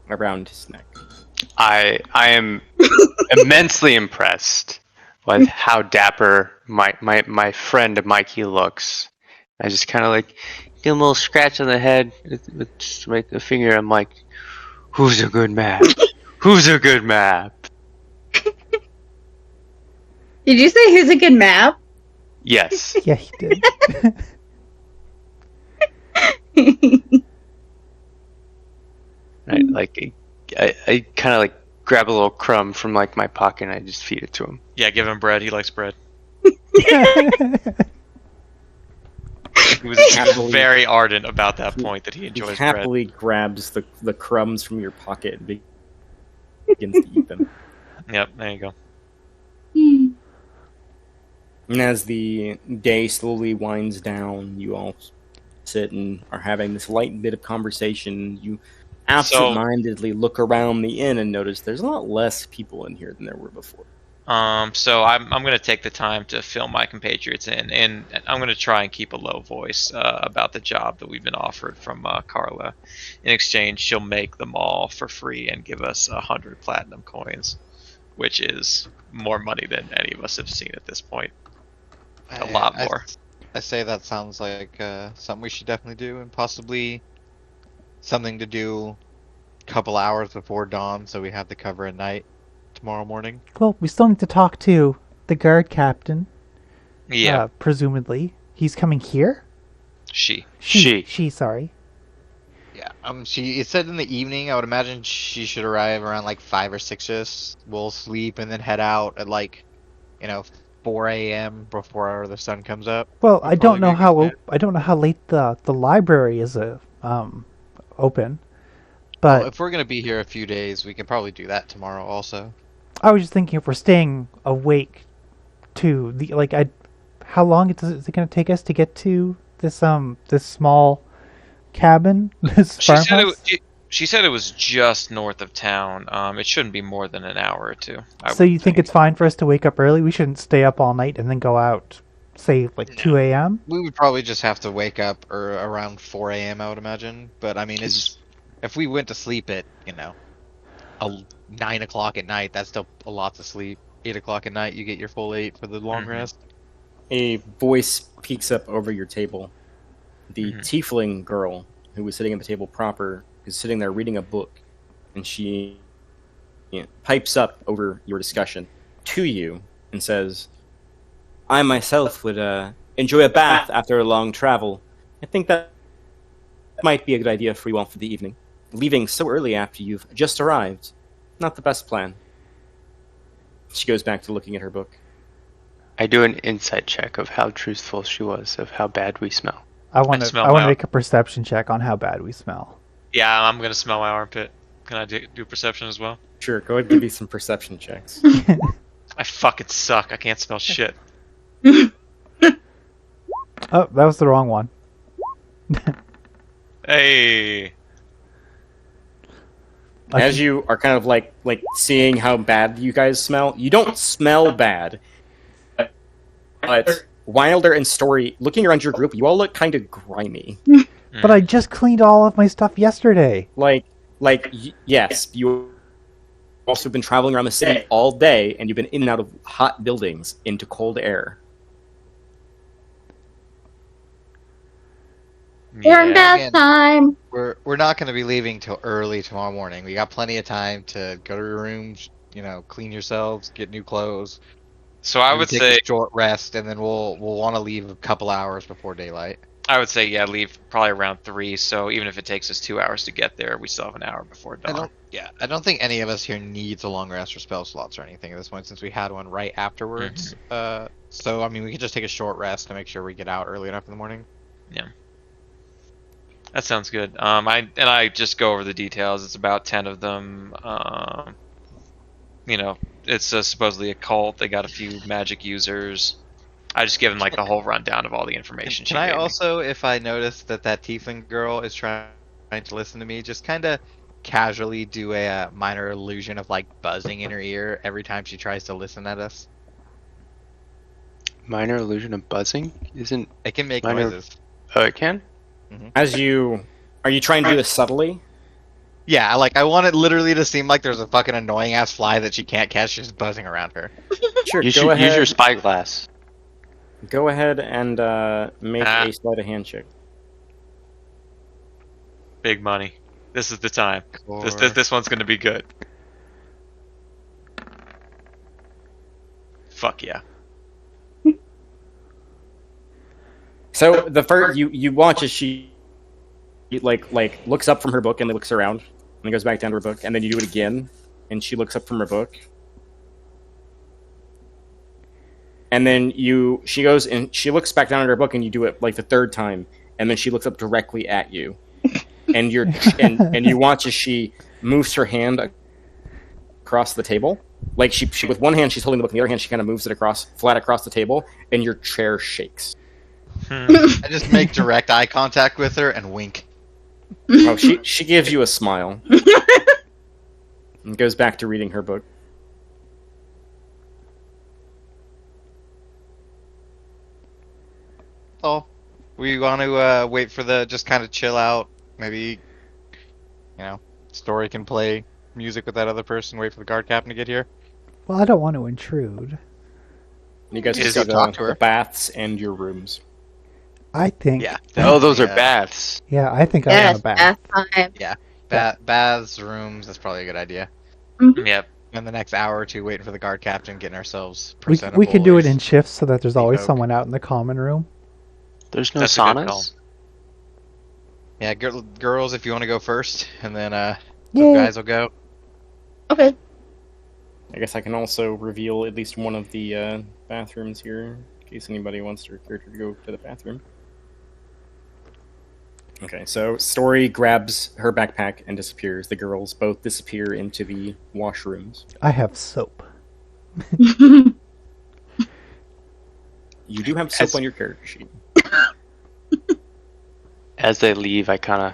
around his neck. I am immensely impressed with how dapper my friend Mikey looks. I just kind of like give him a little scratch on the head with just like a finger. I'm like, who's a good map? Who's a good map? Did you say who's a good map? Yes. Yeah, he did. Right, like I kind of like grab a little crumb from like my pocket and I just feed it to him. Yeah, give him bread. He likes bread. He was very ardent about that point that he He enjoys happily grabs the crumbs from your pocket and begins to eat them. bread. Yep, there you go. And as the day slowly winds down, you all sit and are having this light bit of conversation. You absent-mindedly look around the inn and notice there's a lot less people in here than there were before. So I'm gonna take the time to fill my compatriots in, and I'm gonna try and keep a low voice about the job that we've been offered from Carla. In exchange, she'll make them all for free and give us 100 platinum coins, which is more money than any of us have seen at this point. A lot more. I say that sounds like something we should definitely do, and possibly something to do a couple hours before dawn, so we have the cover at night tomorrow morning. Well, we still need to talk to the guard captain. Yeah, Presumably. He's coming here? she. She, sorry. Yeah. It said in the evening. I would imagine she should arrive around like 5 or 6ish. We'll sleep and then head out at like, 4 a.m. before the sun comes up. Well, We'll I don't know probably how late the library is open. But if we're gonna be here a few days, we can probably do that tomorrow also. I was just thinking if we're staying awake to how long is it going to take us to get to this small cabin, this farmhouse? She said it was just north of town. It shouldn't be more than an hour or two. So you think it's fine for us to wake up early? We shouldn't stay up all night and then go out, say, 2 a.m.? We would probably just have to wake up around 4 a.m. I would imagine. But I mean, if we went to sleep at 9 o'clock at night, that's still a lot to sleep. 8 o'clock at night, you get your full 8 for the long rest. A voice peeks up over your table. The tiefling girl who was sitting at the table proper is sitting there reading a book, and she pipes up over your discussion to you and says, I myself would enjoy a bath after a long travel. I think that might be a good idea for you all for the evening. Leaving so early after you've just arrived, not the best plan. She goes back to looking at her book. I do an insight check of how truthful she was, of how bad we smell. I want to make a perception check on how bad we smell. Yeah, I'm gonna smell my armpit. Can I do perception as well? Sure, go ahead and give me some perception checks. I fucking suck. I can't smell shit. Oh, that was the wrong one. Hey. As you are kind of like seeing how bad you guys smell, you don't smell bad. But Wilder and Story, looking around your group, you all look kind of grimy. But I just cleaned all of my stuff yesterday. Yes, you also been traveling around the city all day, and you've been in and out of hot buildings into cold air. Warm bath time. We're not going to be leaving till early tomorrow morning. We got plenty of time to go to your rooms, clean yourselves, get new clothes. So I would take say a short rest, and then we'll want to leave a couple hours before daylight. I would say leave probably around 3. So even if it takes us 2 hours to get there, we still have an hour before dawn. I don't think any of us here needs a long rest or spell slots or anything at this point, since we had one right afterwards. So I mean, we could just take a short rest to make sure we get out early enough in the morning. Yeah. That sounds good. I just go over the details. It's about 10 of them. It's supposedly a cult. They got a few magic users. I just give them the whole rundown of all the information. Can I also, if I notice that tiefling girl is trying to listen to me, just kind of casually do a minor illusion of buzzing in her ear every time she tries to listen at us? Minor illusion of buzzing? It can make minor... noises. Oh, it can? Mm-hmm. Are you trying to do this subtly? Yeah, I want it literally to seem like there's a fucking annoying ass fly that she can't catch just buzzing around her. Sure, you should use your spyglass. Go ahead and make a sleight of hand check. Big money. This is the time. This one's gonna be good. Fuck yeah. So the first you watch as she looks up from her book and then looks around and then goes back down to her book, and then you do it again and she looks up from her book. And then she goes and she looks back down at her book, and you do it the third time, and then she looks up directly at you, and and you watch as she moves her hand across the table, she with one hand she's holding the book, and the other hand she kind of moves it flat across the table, and your chair shakes. I just make direct eye contact with her and wink. Oh, she gives you a smile, and goes back to reading her book. all. We want to wait for the just kind of chill out. Maybe, Story can play music with that other person. Wait for the guard captain to get here. Well, I don't want to intrude. You guys can Is- see talk to her. the baths and your rooms. I think. Yeah. Oh, those are Yeah. baths. Yeah, I think I Yes, want a bath. bath time. Baths, rooms. That's probably a good idea. Yep. In the next hour or two, waiting for the guard captain, getting ourselves We presentable. could do it in shifts so that there's always Folk. someone out in the common room. There's no That's a good call. saunas. Yeah, girls, if you want to go first, and then the Yeah. guys will go. Okay. I guess I can also reveal at least one of the bathrooms here, in case anybody wants their character to go to the bathroom. Okay, so Story grabs her backpack and disappears. The girls both disappear into the washrooms. I have soap. You do have soap As- on your character sheet. As they leave, I kind of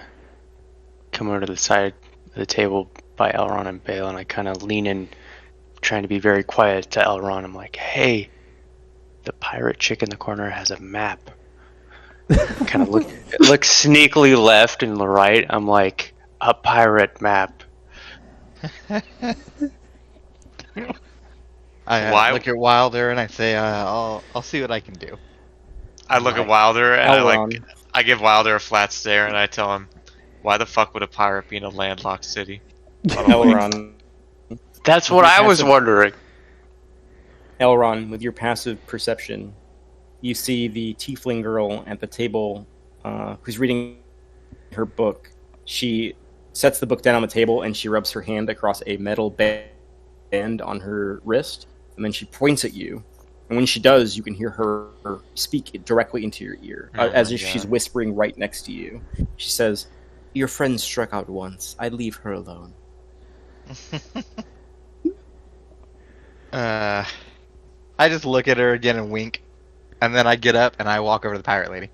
come over to the side of the table by Elron and Bale, and I kind of lean in, trying to be very quiet to Elron. I'm like, hey, the pirate chick in the corner has a map. Kind of look sneakily left and right. I'm like, a pirate map. I Why- look at Wilder and I say, I'll see what I can do. I look at Wilder and Elron. I give Wilder a flat stare and I tell him, "Why the fuck would a pirate be in a landlocked city?" Elron. That's what I was wondering. Elron, with your passive perception, you see the tiefling girl at the table who's reading her book. She sets the book down on the table and she rubs her hand across a metal band on her wrist, and then she points at you. And when she does, you can hear her speak directly into your ear, Oh as my if she's God. whispering right next to you. She says, "Your friend struck out once. I'd leave her alone." I just look at her again and wink, and then I get up and I walk over to the pirate lady.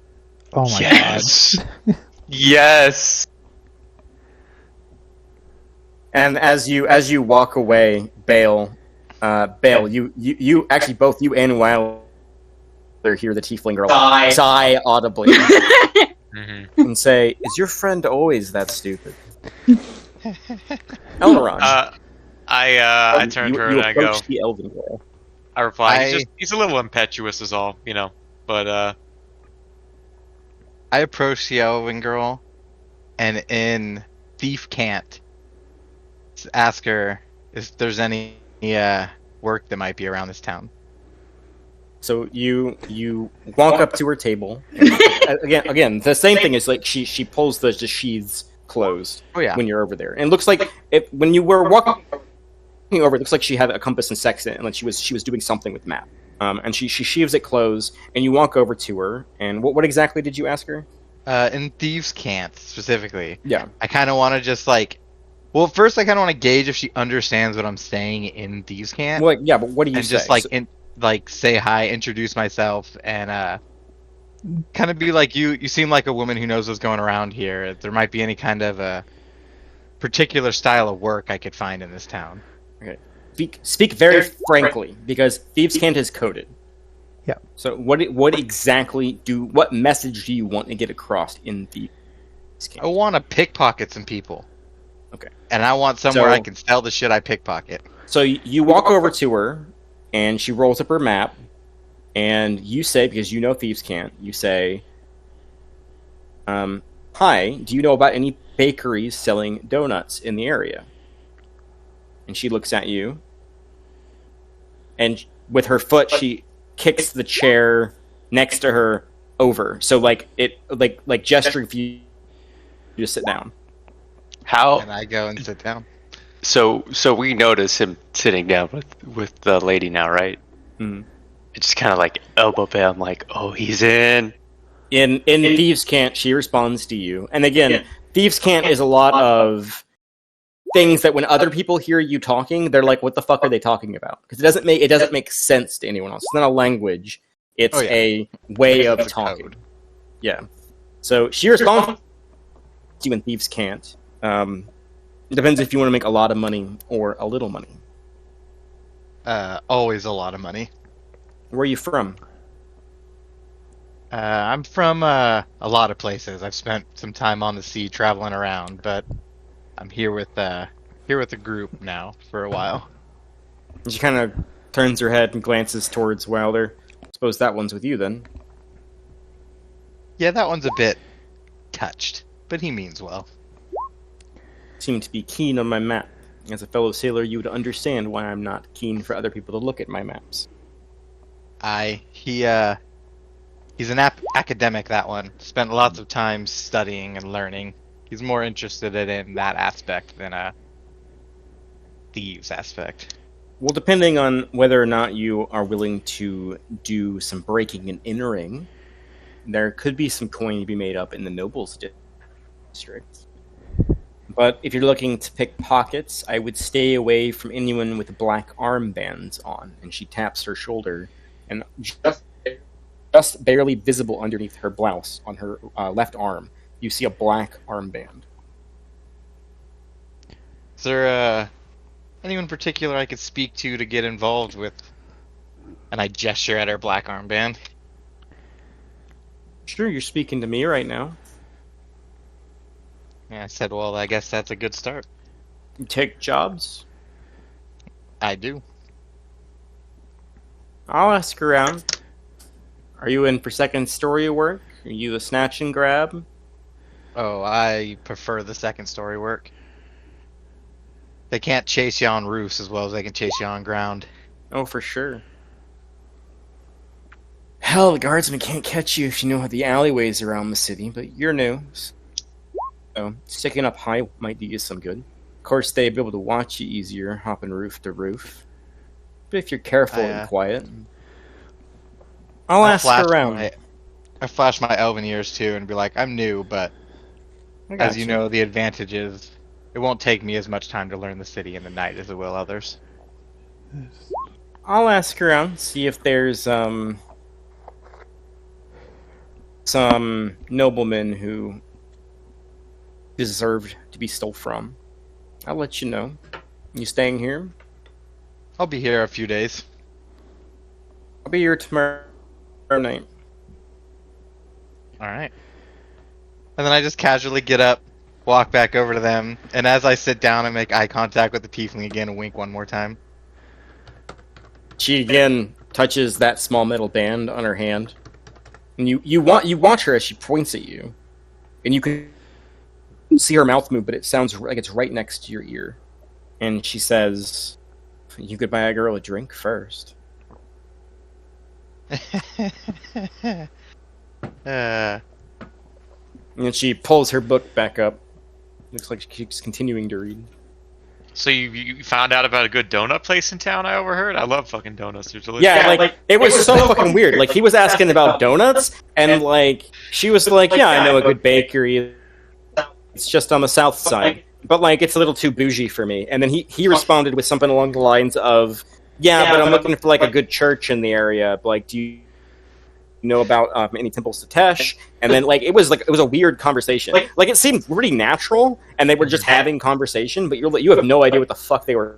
Oh my Yes. Yes. And as you walk away, Bale, you actually both you and Wilder hear the tiefling girl sigh audibly hmm and say, "Is your friend always that stupid?" Elron, I turn to her you and I go. approach the elven girl. I reply, I- he's a little impetuous, is all, But I approach the elven girl, and in Thief Can't, ask her if there's any work that might be around this town. So you walk up to her table. And again, the same thing is like she pulls the sheaths closed Oh yeah. when you're over there, and it looks like when you were walking over, it looks like she had a compass and sextant, and like she was doing something with the map. And she sheaves it closed, and you walk over to her. And what exactly did you ask her? In Thieves Can't specifically, Yeah. I kind of want to just well, first I kind of want to gauge if she understands what I'm saying in Thieves Can't, Well, yeah, but what do you and say? just say hi, introduce myself, and kind of be like, you seem like a woman who knows what's going around here. If there might be any kind of a particular style of work I could find in this town. Speak very frankly, because Thieves' Cant is coded. Yeah. So what message do you want to get across in Thieves' I Cant? want to pickpocket some people. Okay. And I want somewhere So- I can sell the shit I pickpocket. So you walk over to her, and she rolls up her map, and you say, because you know Thieves' Cant, you say, "Hi, do you know about any bakeries selling donuts in the area?" And she looks at you, and with her foot, she kicks the chair next to her over. So like gesturing for you to sit down. How? And I go and sit down. So we notice him sitting down with the lady now, right? Mhm. It's just kind of like elbow pay. I'm like, oh, he's in. In Thieves' Cant, she responds to you. And again, Thieves' Cant is a lot of things that when other people hear you talking, they're like, "What the fuck are they talking about?" Because it doesn't make sense to anyone else. It's not a language; it's Oh, yeah. a way of It's a talking. code. Yeah. So she responds to you in Thieves' Cant. It depends if you want to make a lot of money or a little money. Always a lot of money. Where are you from? I'm from a lot of places. I've spent some time on the sea traveling around, but I'm here with the group now for a while. She kind of turns her head and glances towards Wilder. Suppose that one's with you then. Yeah, that one's a bit touched, but he means well. Seem to be keen on my map. As a fellow sailor, you would understand why I'm not keen for other people to look at my maps. He's an academic, that one. Spent lots of time studying and learning. He's more interested in that aspect than a thieves aspect. Well, depending on whether or not you are willing to do some breaking and entering, there could be some coin to be made up in the nobles district. But if you're looking to pick pockets, I would stay away from anyone with black armbands on. And she taps her shoulder, and just barely visible underneath her blouse on her left arm, you see a black armband. Is there anyone in particular I could speak to get involved with? And I gesture at her black armband. Sure, you're speaking to me right now. Yeah, I said, well, I guess that's a good start. You take jobs? I do. I'll ask around. Are you in for second story work? Are you a snatch and grab? Oh, I prefer the second story work. They can't chase you on roofs as well as they can chase you on ground. Oh, for sure. Hell, the guardsmen can't catch you if you know the alleyways around the city, but you're new. So, sticking up high might do you some good. Of course, they'd be able to watch you easier, hopping roof to roof. But if you're careful and quiet, I'll ask around. I flash my elven ears too and be like, I'm new, but as you know, the advantage is it won't take me as much time to learn the city in the night as it will others. I'll ask around, see if there's some noblemen who deserved to be stole from. I'll let you know. You staying here? I'll be here a few days. I'll be here tomorrow night. Alright. And then I just casually get up, walk back over to them, and as I sit down, I make eye contact with the tiefling again and wink one more time. She again touches that small metal band on her hand. And you watch her as she points at you. And you can see her mouth move, but it sounds like it's right next to your ear. And she says, "You could buy a girl a drink first." And she pulls her book back up. Looks like she's continuing to read. So you found out about a good donut place in town? I overheard. I love fucking donuts. They're delicious. Yeah, like it was so fucking weird. Like he was asking about donuts, and like she was like, "Yeah, I know a good bakery. It's just on the south side, but like it's a little too bougie for me." And then he responded with something along the lines of, "Yeah, but I'm looking for like a good church in the area. Like, do you know about any temples to Tesh?" And then like it was a weird conversation. Like it seemed pretty natural, and they were just having conversation, but you have no idea what the fuck they were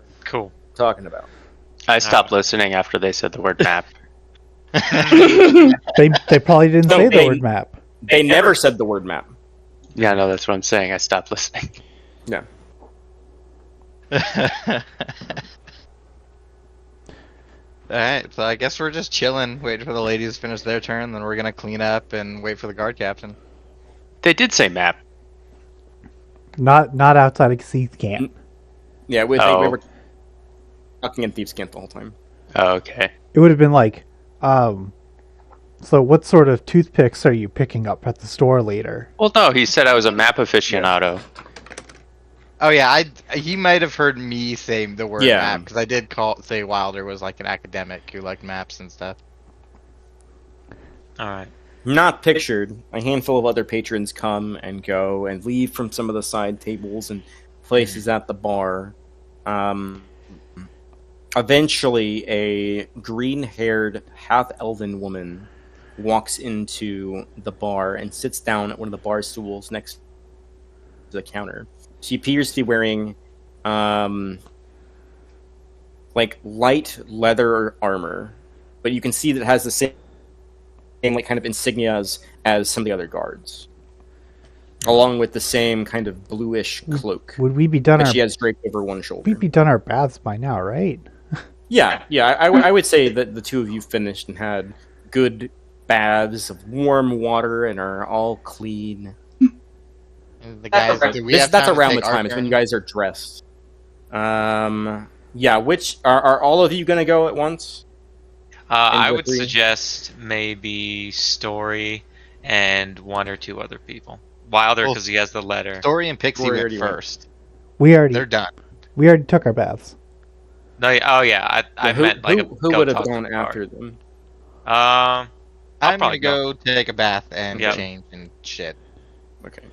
talking about. I stopped listening after they said the word map. They probably didn't say the word map. They never said the word map. Yeah, no, that's what I'm saying. I stopped listening. Yeah. Alright, so I guess we're just chilling, waiting for the ladies to finish their turn, then we're gonna clean up and wait for the guard captain. They did say map. Not outside of Seath Camp. Yeah, we were talking in Thieves' Camp the whole time. Oh, okay. It would have been like, so what sort of toothpicks are you picking up at the store later? Well, no, he said I was a map aficionado. Oh yeah, he might have heard me say the word Yeah. map, because I did say Wilder was like an academic who liked maps and stuff. Alright. Not pictured. A handful of other patrons come and go and leave from some of the side tables and places at the bar. Eventually, a green-haired, half-elven woman walks into the bar and sits down at one of the bar stools next to the counter. She appears to be wearing, like, light leather armor, but you can see that it has the same like kind of insignias as some of the other guards, along with the same kind of bluish cloak Would we be done that our she has draped over one shoulder. we'd be done our baths by now, right? Yeah. I would say that the two of you finished and had good baths of warm water and are all clean. And the guys, do we have That's time to around the take our time. It's when turn? you guys are dressed. Yeah. Which are all of you going to go at once? I the would three? suggest maybe Story and one or two other people. Wilder, Well, because he has the letter. Story and Pixie Story went already went. first. They're They're done. we already took our baths. No, oh yeah, I who meant like who go would have talk to gone the guard. after them? I'll I'm probably gonna go take a bath and Yep. change and shit. Okay.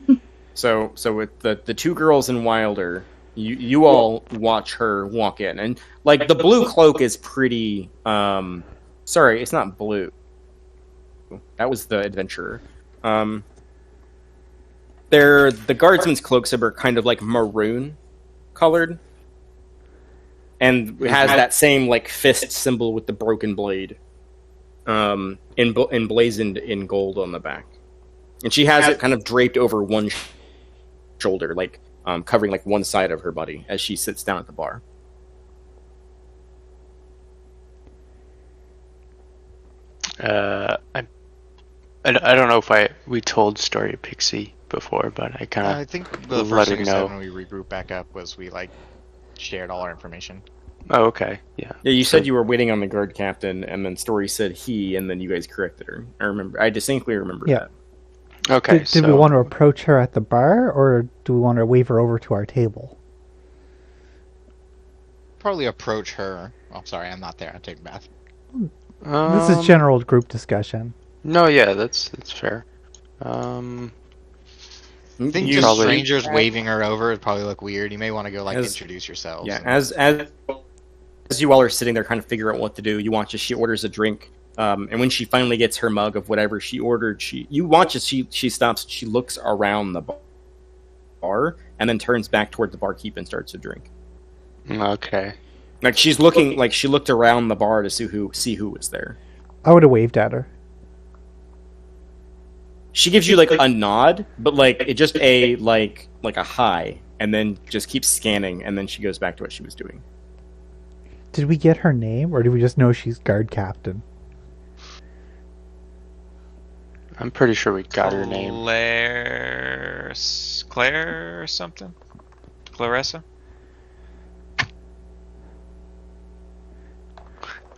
So with the two girls in Wilder, you all watch her walk in, and like the blue cloak is pretty. Sorry, it's not blue. That was the adventurer. The guardsmen's cloaks are kind of like maroon colored, and it has that same like fist symbol with the broken blade, emblazoned in gold on the back, and she has it kind of draped over one shoulder, like covering like one side of her body as she sits down at the bar. I don't know if we told Story Pixie before, but I kind I of think the let first her thing we said know. when we regrouped back up was we like shared all our information. Oh, okay, yeah. Yeah, you said you were waiting on the guard captain, and then Story said he, and then you guys corrected her. I distinctly remember Yeah. that. Okay, Did we want to approach her at the bar, or do we want to wave her over to our table? Probably approach her. Oh, sorry, I'm not there. I take a bath. This is general group discussion. No, yeah, that's fair. I think You- just Probably- strangers waving her over would probably look weird. You may want to go like As- introduce yourselves. Yeah, and- as you all are sitting there, kind of figuring out what to do, you watch as she orders a drink, and when she finally gets her mug of whatever she ordered, you watch as she stops. She looks around the bar and then turns back toward the barkeep and starts to drink. Okay. Like she's looking, like she looked around the bar to see who was there. I would have waved at her. She gives you like a nod, but like it just like a hi, and then just keeps scanning, and then she goes back to what she was doing. Did we get her name, or do we just know she's guard captain? I'm pretty sure we got her name. Claire or something? Clarissa?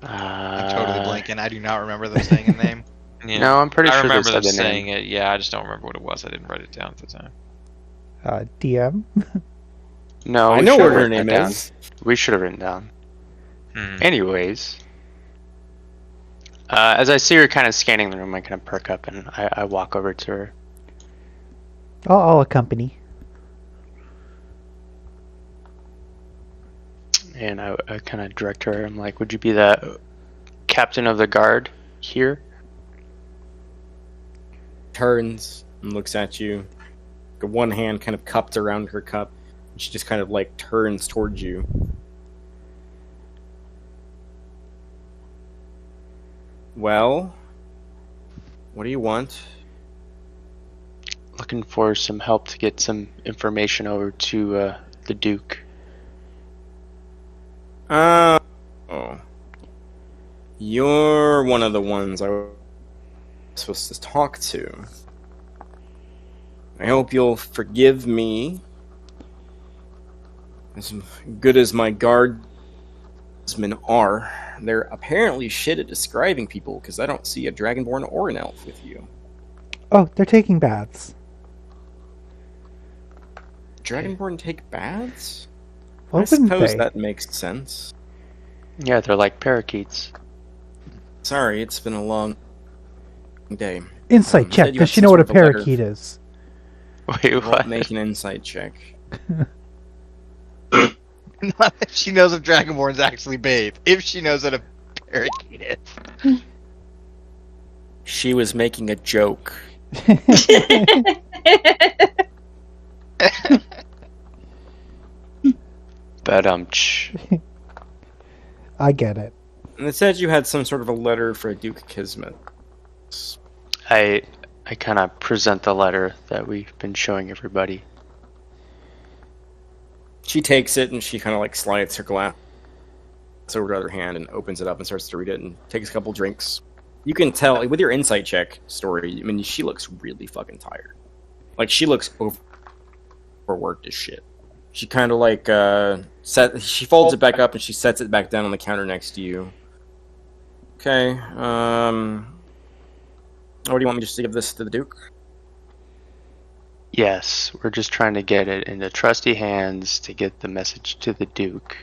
I'm totally blanking. I do not remember them saying a name. Yeah. No, I'm pretty I sure they remember said them the saying name. it. Yeah, I just don't remember what it was. I didn't write it down at the time. DM? No, I we know should've what her written name that down. is. We should have written down. Hmm. Anyways, as I see her kind of scanning the room, I kind of perk up and I walk over to her. I'll accompany. And I kind of direct her. I'm like, would you be the captain of the guard here? Turns and looks at you. One hand kind of cupped around her cup. And she just kind of like turns towards you. Well, what do you want? Looking for some help to get some information over to the Duke. Oh. You're one of the ones I was supposed to talk to. I hope you'll forgive me. As good as my guardsmen are, they're apparently shit at describing people because I don't see a dragonborn or an elf with you. Oh, they're taking baths. Dragonborn take baths? Why I wouldn't suppose they? that makes sense. Yeah, they're like parakeets. Sorry, it's been a long day. Insight You check. said you Does had she some know what a sort of letter. parakeet is? Wait, I'll what? make an insight check. Not if she knows if Dragonborn's actually bathe. If she knows what a parakeet is. She was making a joke. But I get it. And it said you had some sort of a letter for Duke Kismet. I kind of present the letter that we've been showing everybody. She takes it and she kind of like slides her glass over to her other hand and opens it up and starts to read it and takes a couple drinks. You can tell with your insight check story. I mean, she looks really fucking tired. Like she looks overworked as shit. She kind of like she folds it back up and she sets it back down on the counter next to you. Okay. What do you want me just to give this to the Duke? Yes, we're just trying to get it into trusty hands to get the message to the Duke,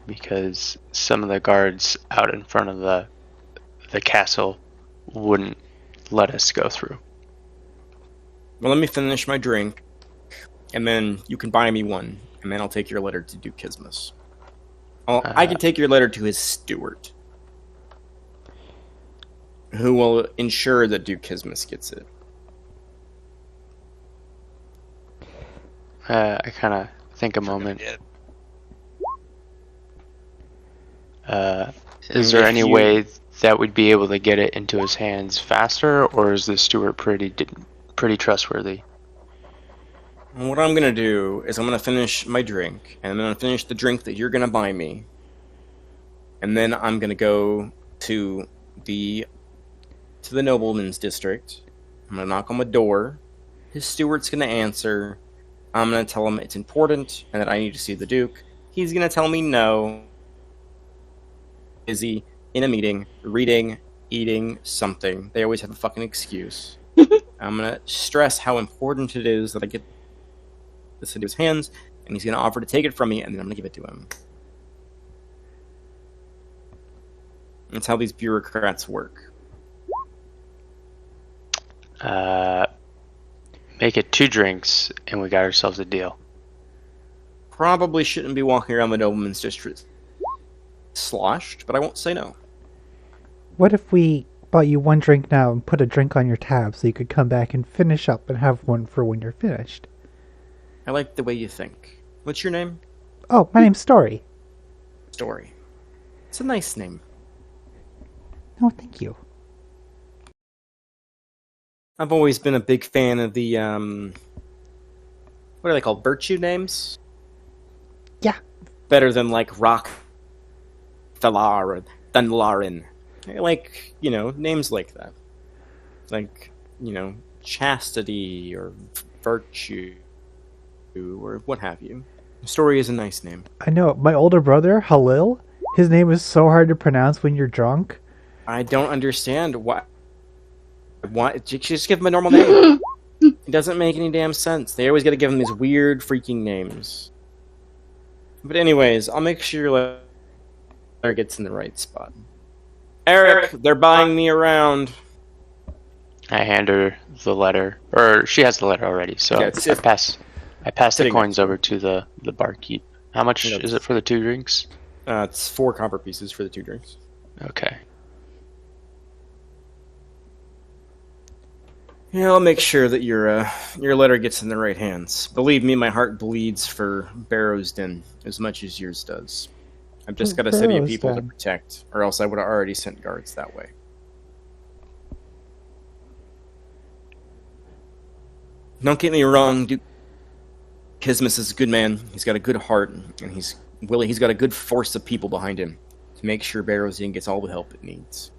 because some of the guards out in front of the castle wouldn't let us go through. Well, let me finish my drink, and then you can buy me one, and then I'll take your letter to Duke Kismus. I can take your letter to his steward, who will ensure that Duke Kismus gets it. I kind of think a moment. Is there any way that we'd be able to get it into his hands faster, or is the steward pretty trustworthy? And what I'm gonna do is I'm gonna finish my drink, and I'm gonna finish the drink that you're gonna buy me, and then I'm gonna go to the nobleman's district. I'm gonna knock on the door. His steward's gonna answer. I'm gonna tell him it's important and that I need to see the Duke. He's gonna tell me no. Busy in a meeting, reading, eating something. They always have a fucking excuse. I'm gonna stress how important it is that I get this into his hands, and he's gonna offer to take it from me, and then I'm gonna give it to him. That's how these bureaucrats work. Make it 2 drinks, and we got ourselves a deal. Probably shouldn't be walking around the nobleman's district sloshed, but I won't say no. What if we bought you 1 drink now and put a drink on your tab so you could come back and finish up and have one for when you're finished? I like the way you think. What's your name? Oh, my name's Story. Story. It's a nice name. Oh, thank you. I've always been a big fan of the, what are they called? Virtue names? Yeah. Better than, like, Rockefeller or Dunlarin. I like, names like that. Like, Chastity or Virtue or what have you. Story is a nice name. I know. My older brother, Halil, his name is so hard to pronounce when you're drunk. I don't understand why. Just give him a normal name. It doesn't make any damn sense. They always got to give him these weird freaking names. But anyways, I'll make sure your letter gets in the right spot. Eric, they're buying me around. I hand her the letter, or she has the letter already. So Yeah, I pass the sitting coins over to the barkeep. How much is it for the 2 drinks? It's 4 copper pieces for the 2 drinks. Okay. Yeah, I'll make sure that your letter gets in the right hands. Believe me, my heart bleeds for Barrow's Den as much as yours does. I've just got a city of people to protect, or else I would have already sent guards that way. Don't get me wrong, Duke Kismus is a good man. He's got a good heart, and he's got a good force of people behind him to make sure Barrow's Den gets all the help it needs.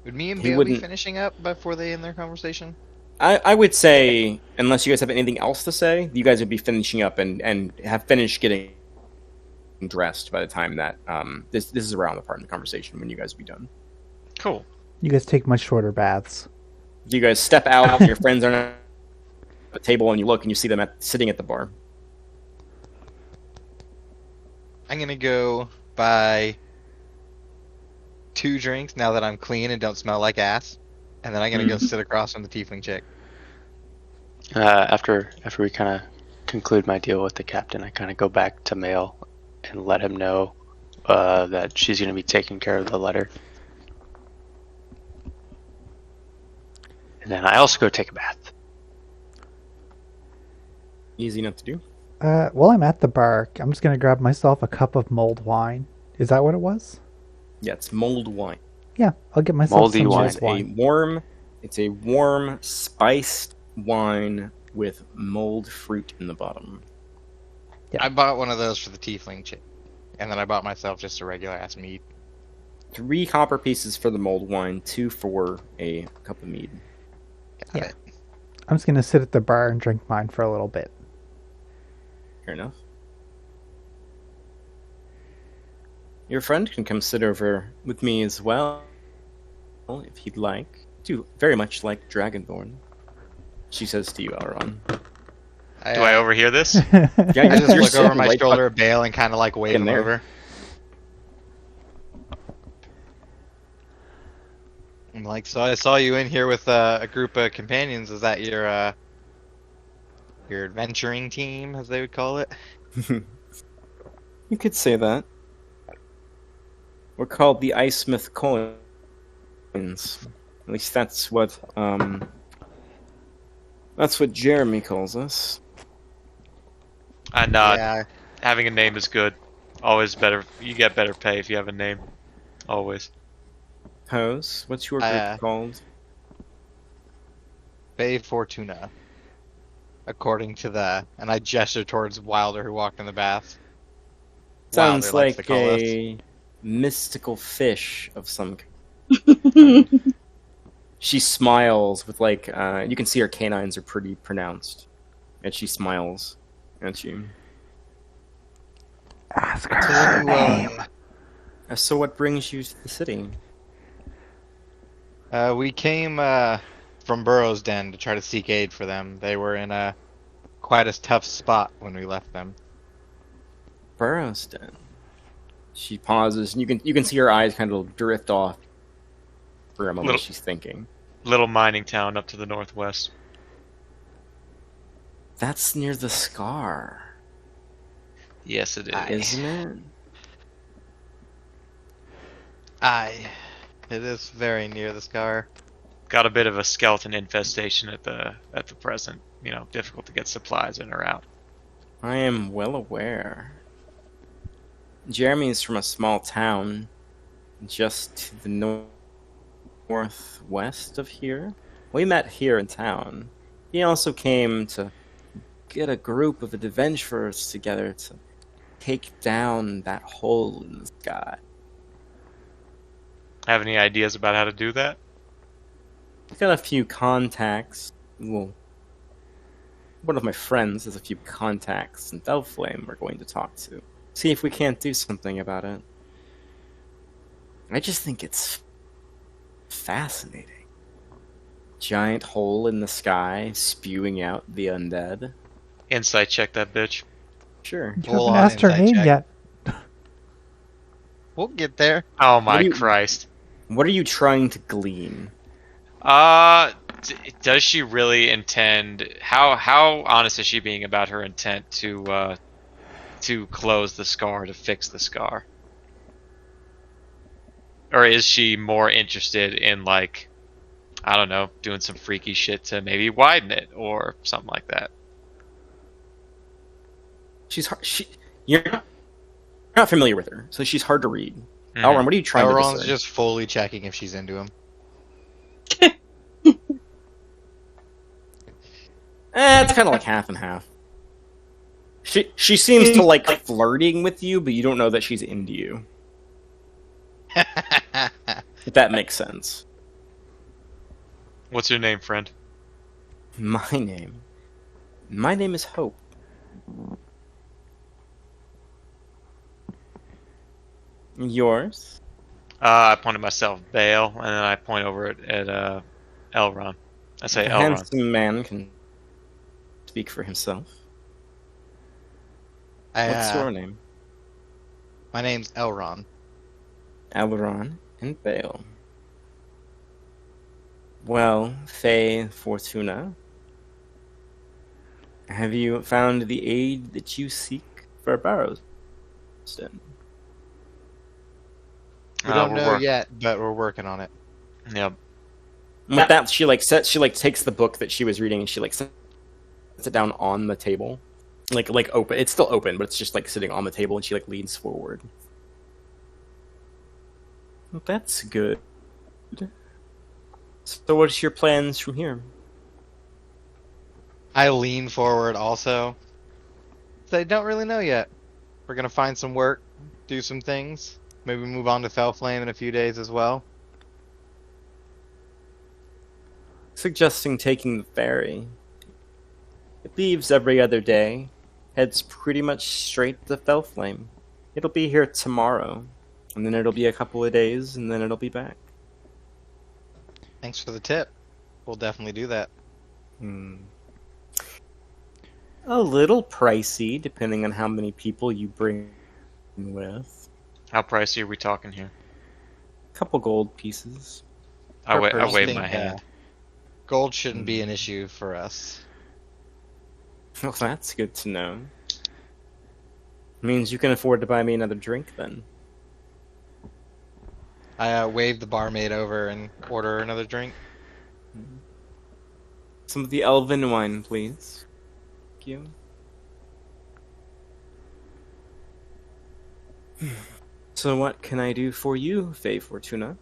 Would me and Bale be finishing up before they end their conversation? I would say, unless you guys have anything else to say, you guys would be finishing up and have finished getting dressed by the time that this is around the part of the conversation when you guys will be done. Cool. You guys take much shorter baths. You guys step out, your friends are at the table, and you look and you see them sitting at the bar. I'm gonna go buy 2 drinks now that I'm clean and don't smell like ass, and then I'm gonna go sit across from the tiefling chick. After we kind of conclude my deal with the captain, I kind of go back to Mail and let him know that she's going to be taking care of the letter. And then I also go take a bath. Easy enough to do. While I'm at the bar, I'm just going to grab myself a cup of mulled wine. Is that what it was? Yeah, it's mulled wine. Yeah, I'll get myself Moldy some wine. mulled wine. It's a warm, spiced wine with mulled fruit in the bottom. Yeah. I bought one of those for the tiefling chick, and then I bought myself just a regular ass mead. 3 copper pieces for the mulled wine, 2 for a cup of mead. Got Yeah. it. I'm just gonna sit at the bar and drink mine for a little bit. Fair enough. Your friend can come sit over with me as well, if he'd like. I do very much like Dragonborn. She says to you, Elrond. Do I overhear this? Yeah, I just you're look over sitting my right shoulder at Bale and kind of like wave in him there. over. I'm like, so I saw you in here with a group of companions. Is that your adventuring team, as they would call it? You could say that. We're called the Ice Smith Coins. At least that's what Jeremy calls us. And Yeah. having a name is good. Always better. You get better pay if you have a name. Always. Pose, what's your group called? Bay Fortuna. According to and I gesture towards Wilder, who walked in the bath. Sounds Wilder likes to like call us. a mystical fish of some kind. She smiles with you can see her canines are pretty pronounced. And she smiles at you. Ask her her name. So what brings you to the city? We came from Burrow's Den to try to seek aid for them. They were in quite a tough spot when we left them. Burrowston. She pauses, and you can see her eyes kind of drift off for a moment. Little- She's thinking. Little mining town up to the northwest. That's near the Scar, Yes, it is. isn't it? It is very near the Scar. Got a bit of a skeleton infestation at the present. Difficult to get supplies in or out. I am well aware. Jeremy's from a small town just to the northwest of here. We met here in town. He also came to get a group of adventurers together to take down that hole in the sky. Have any ideas about how to do that? I've got a few contacts. Well, one of my friends has a few contacts in Delflame we're going to talk to. See if we can't do something about it. I just think it's fascinating. Giant hole in the sky spewing out the undead. Insight check that bitch. Sure. You Hold haven't on, asked her inside name check. yet. We'll get there. Oh my What do you- Christ. What are you trying to glean? Does she really intend? How honest is she being about her intent to close the scar, to fix the scar? Or is she more interested in I don't know, doing some freaky shit to maybe widen it or something like that? You're not familiar with her, so she's hard to read. Mhm. Elrond, what are you trying to Elrond's discern? just fully checking if she's into him. It's kind of like half and half. She seems to like flirting with you, but you don't know that she's into you. If that makes sense. What's your name, friend? My name is Hope. Yours? I point at myself, Bale, and then I point over at Elrond. I say A Elrond. handsome man can speak for himself. What's your name? My name's Elrond. Elrond and Bale. Well, Faye Fortuna, have you found the aid that you seek for Barrowston? We don't we're know work- yet, but we're working on it. Yep. And with that, she takes the book that she was reading and she sets it down on the table, like open. It's still open, but it's just sitting on the table, and she leans forward. Well, that's good. So what's your plans from here? I lean forward also. So I don't really know yet. We're gonna find some work, do some things, maybe move on to Fellflame in a few days as well. Suggesting taking the ferry. It leaves every other day, heads pretty much straight to Fellflame. It'll be here tomorrow, and then it'll be a couple of days, and then it'll be back. Thanks for the tip. We'll definitely do that. A little pricey, depending on how many people you bring with. How pricey are we talking here? A couple gold pieces. I I wave think, my hand. Gold shouldn't be an issue for us. Well, that's good to know. Means you can afford to buy me another drink, then. I wave the barmaid over and order another drink. Some of the elven wine, please. Thank you. So what can I do for you, Faye Fortuna?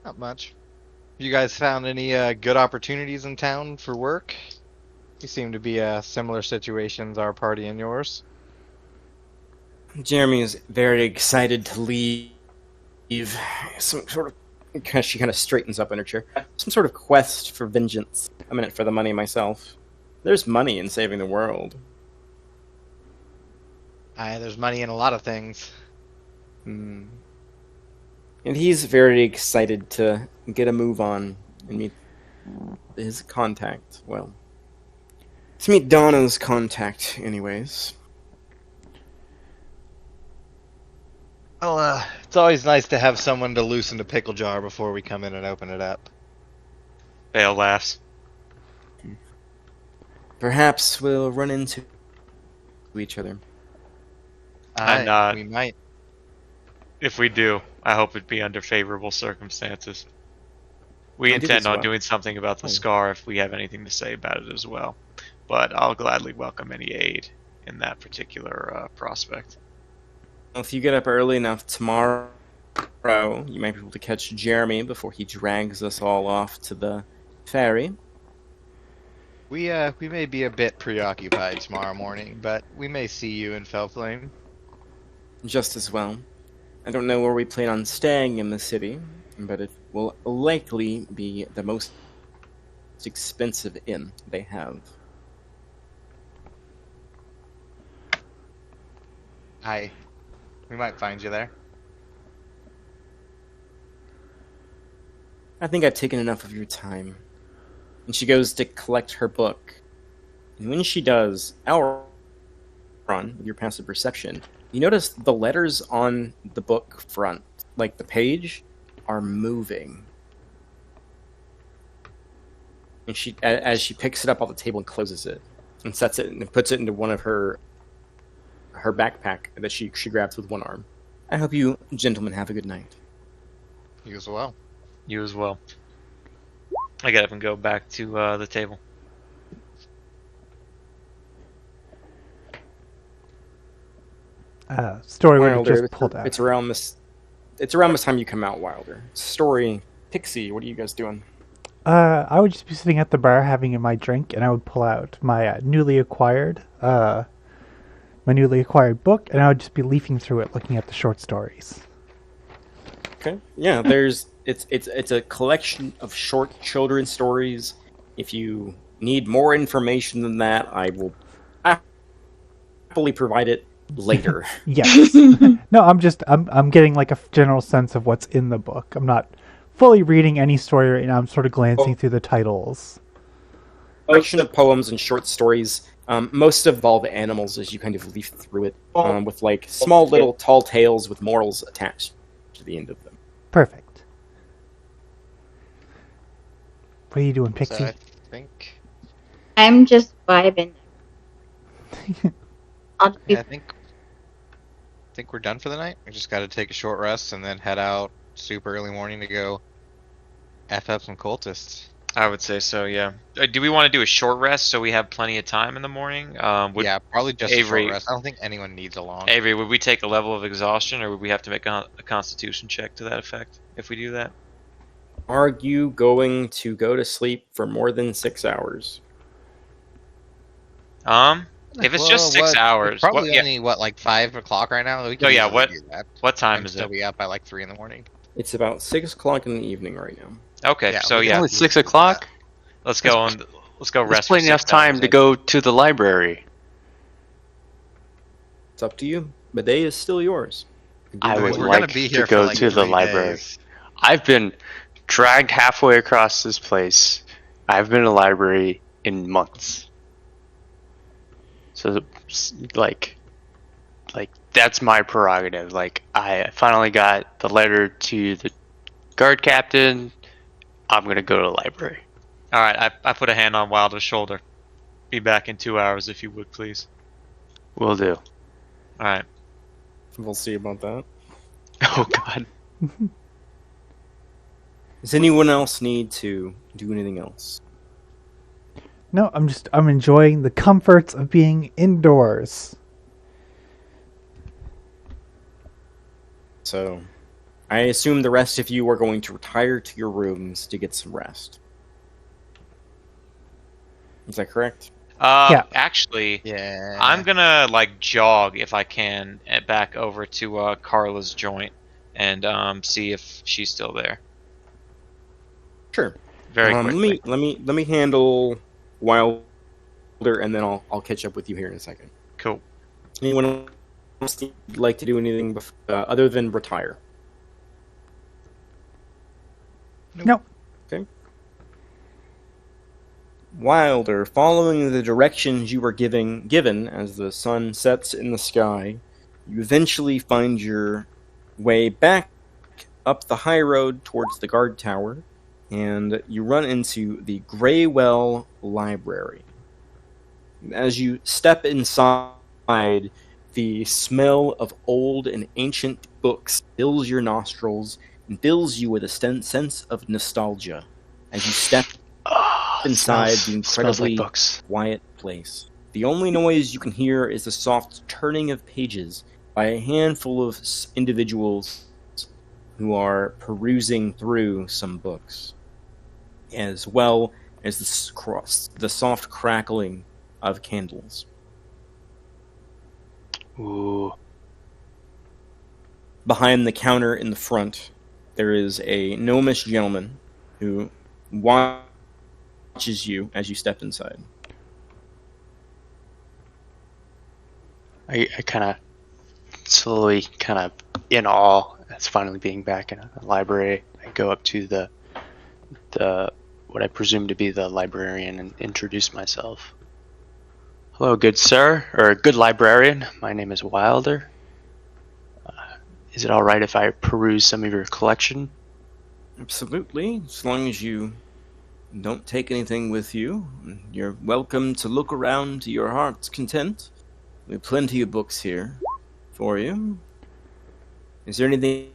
Not much. You guys found any good opportunities in town for work? You seem to be similar situations, our party and yours. Jeremy is very excited to leave some sort of... She kind of straightens up in her chair. Some sort of quest for vengeance. I'm in it for the money myself. There's money in saving the world. There's money in a lot of things. And he's very excited to get a move on and meet his contact. Well, to meet Donna's contact, anyways. Well, it's always nice to have someone to loosen the pickle jar before we come in and open it up. Bale laughs. Perhaps we'll run into each other. We might. If we do, I hope it be under favorable circumstances. We I do intend as on well. doing something about the scar if we have anything to say about it as well. But I'll gladly welcome any aid in that particular prospect. Well, if you get up early enough tomorrow, you might be able to catch Jeremy before he drags us all off to the ferry. We may be a bit preoccupied tomorrow morning, but we may see you in Fellflame. Just as well. I don't know where we plan on staying in the city, but it will likely be the most expensive inn they have. We might find you there. I think I've taken enough of your time. And she goes to collect her book. And when she does, Elron, with your passive perception, you notice the letters on the book front, like the page, are moving. And she, as she picks it up off the table and closes it, and sets it and puts it into one of her backpack that she grabs with one arm. I hope you gentlemen have a good night. You as well. You as well. I get up and go back to the table. Story would have Wilder, just pulled out. It's around this time you come out, Wilder. Story, Pixie, what are you guys doing? I would just be sitting at the bar having my drink, and I would pull out my newly acquired book, and I would just be leafing through it, looking at the short stories. Okay. Yeah, it's a collection of short children's stories. If you need more information than that, I will happily provide it later. Yes. No, I'm getting like a general sense of what's in the book. I'm not fully reading any story right now. I'm sort of glancing through the titles. Collection of poems and short stories. Most involve animals as you kind of leaf through it, with like small little tall tales with morals attached to the end of them. Perfect. What are you doing, Pixie? So I think. I'm just vibing. I'll just be Yeah, I think we're done for the night. We just got to take a short rest and then head out super early morning to go F up some cultists. I would say so. Yeah. Do we want to do a short rest so we have plenty of time in the morning? Yeah, probably just a Avery- short rest. I don't think anyone needs a long. Avery, would we take a level of exhaustion, or would we have to make a Constitution check to that effect if we do that? Are you going to go to sleep for more than 6 hours? If it's just 6 hours, It's probably yeah. only like 5 o'clock right now. We No, can yeah, easily what- do that. What time And is still it? be up by like 3 in the morning. It's about 6 o'clock in the evening right now. Okay, Yeah, so we can yeah, Only 6 o'clock. let's go on. Let's go There's rest. for plenty enough 6 time hours, to I go think. to the library. It's up to you. The day is still yours. I would We're gonna like be to here for go like to the 3 library. days. I've been dragged halfway across this place. I've been to the library in months. So, like that's my prerogative. Like, I finally got the letter to the guard captain. I'm gonna go to the library. All right, I put a hand on Wilder's shoulder. Be back in 2 hours, if you would, please. Will do. All right. We'll see about that. Oh God. Does anyone else need to do anything else? No, I'm enjoying the comforts of being indoors. So, I assume the rest of you are going to retire to your rooms to get some rest. Is that correct? Yeah. Actually, Yeah. I'm gonna like jog if I can back over to Carla's joint and see if she's still there. Sure. Very quickly. Let me handle Wilder, and then I'll catch up with you here in a second. Cool. Anyone else like to do anything other than retire? No. Wilder, following the directions you were given as the sun sets in the sky, you eventually find your way back up the high road towards the guard tower, and you run into the Greywell Library. As you step inside, the smell of old and ancient books fills your nostrils and fills you with a sense of nostalgia as you step inside the incredibly like books. quiet place. The only noise you can hear is the soft turning of pages by a handful of individuals who are perusing through some books, as well as the soft crackling of candles. Ooh. Behind the counter in the front, there is a gnomish gentleman who watches you as you step inside. I kind of slowly, kind of in awe, as finally being back in a library. I go up to the what I presume to be the librarian and introduce myself. Hello, good sir, or good librarian. My name is Wilder. Is it all right if I peruse some of your collection? Absolutely, as long as you don't take anything with you. You're welcome to look around to your heart's content. We have plenty of books here for you. Is there anything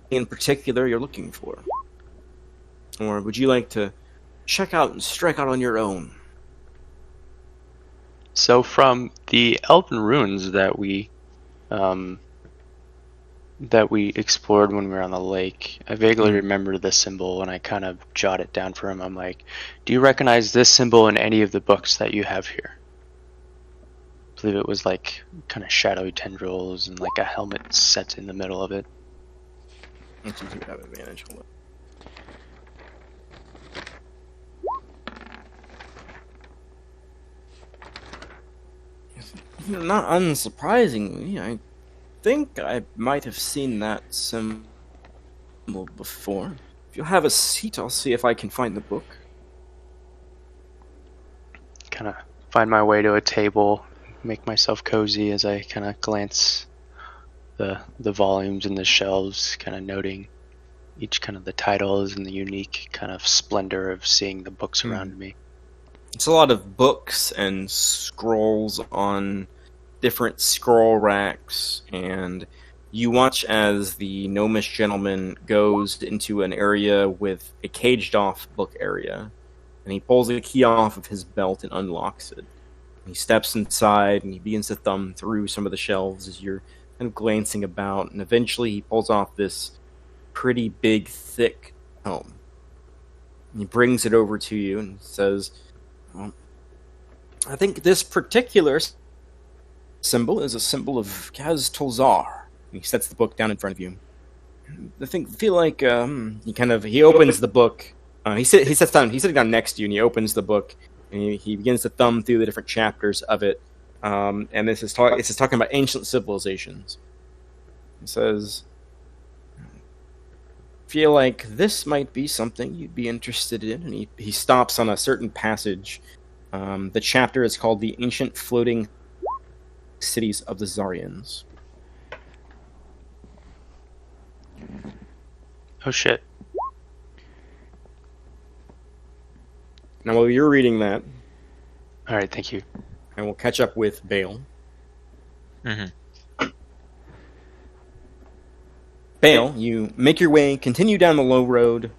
in particular you're looking for? Or would you like to check out and strike out on your own? So from the Elven ruins that we explored when we were on the lake, I vaguely remember the symbol, and I kind of jot it down for him. I'm like, do you recognize this symbol in any of the books that you have here? I believe it was like kind of shadowy tendrils and like a helmet set in the middle of it. Let's see if we have advantage. Hold on. Not unsurprisingly, I think I might have seen that symbol before. If you'll have a seat, I'll see if I can find the book. Kind of find my way to a table, make myself cozy as I kind of glance the volumes and the shelves, kind of noting each kind of the titles and the unique kind of splendor of seeing the books around me. It's a lot of books and scrolls on different scroll racks, and You watch as the gnomish gentleman goes into an area with a caged-off book area, and he pulls a key off of his belt and unlocks it. He steps inside and he begins to thumb through some of the shelves as you're kind of glancing about, and eventually he pulls off this pretty big, thick tome. And he brings it over to you and says, well, I think this particular symbol is a symbol of Kaz Tolzar. And he sets the book down in front of you. I feel like he opens the book. He's sitting down next to you, and he opens the book, and he begins to thumb through the different chapters of it. And this is talking about ancient civilizations. It says, feel like this might be something you'd be interested in. And he stops on a certain passage. The chapter is called The Ancient Floating Cities of the Zarians. Oh shit. Now, while you're reading that, All right, thank you. I will catch up with Bale. Mm-hmm. Bale, you make your way, continue down the low road,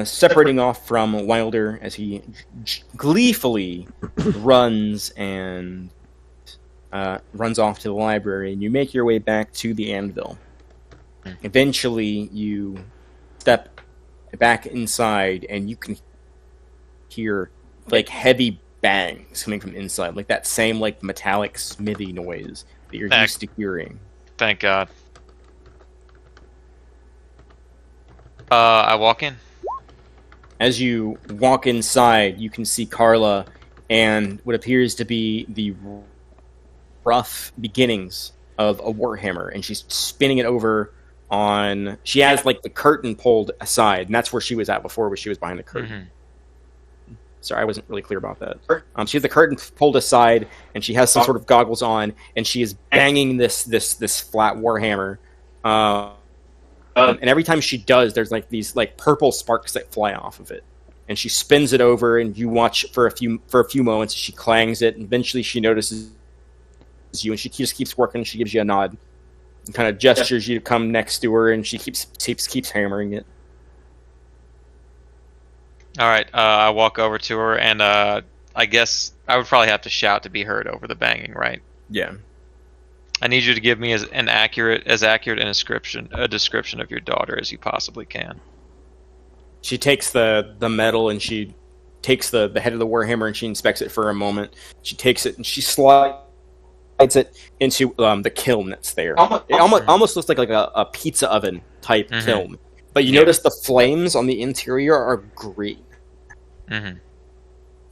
separating off from Wilder as he gleefully runs off to the library, and you make your way back to the anvil. Eventually, you step back inside, and you can hear like heavy bangs coming from inside, like that same like metallic smithy noise that you're used to hearing. Thank God. I walk in. As you walk inside, you can see Carla and what appears to be the rough beginnings of a warhammer, and she's spinning it over on. She has like the curtain pulled aside, and that's where she was at before, where she was behind the curtain. Mm-hmm. Sorry, I wasn't really clear about that. She has the curtain pulled aside, and she has some sort of goggles on, and she is banging this flat warhammer. And every time she does, there's like these like purple sparks that fly off of it. And she spins it over, and you watch for a few moments as she clangs it, and eventually she notices you, and she just keeps working, and she gives you a nod. And kind of gestures you to come next to her, and she keeps hammering it. All right, I walk over to her, and I guess I would probably have to shout to be heard over the banging, right? Yeah. I need you to give me as accurate a description of your daughter as you possibly can. She takes the metal, and she takes the head of the warhammer, and she inspects it for a moment. She takes it and she slides it into the kiln that's there. It almost looks like a pizza oven type kiln. But you notice the flames on the interior are green. Mm-hmm.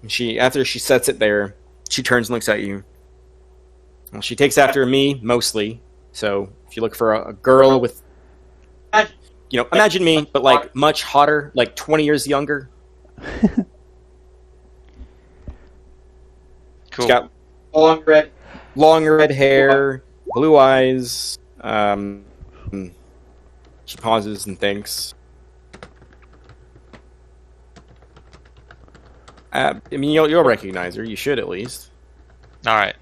And after she sets it there, she turns and looks at you. Well, she takes after me, mostly. So if you look for a girl with, imagine me, but like much hotter, like 20 years younger. Cool. She's got long red hair, blue eyes. She pauses and thinks. You'll recognize her. You should at least. All right.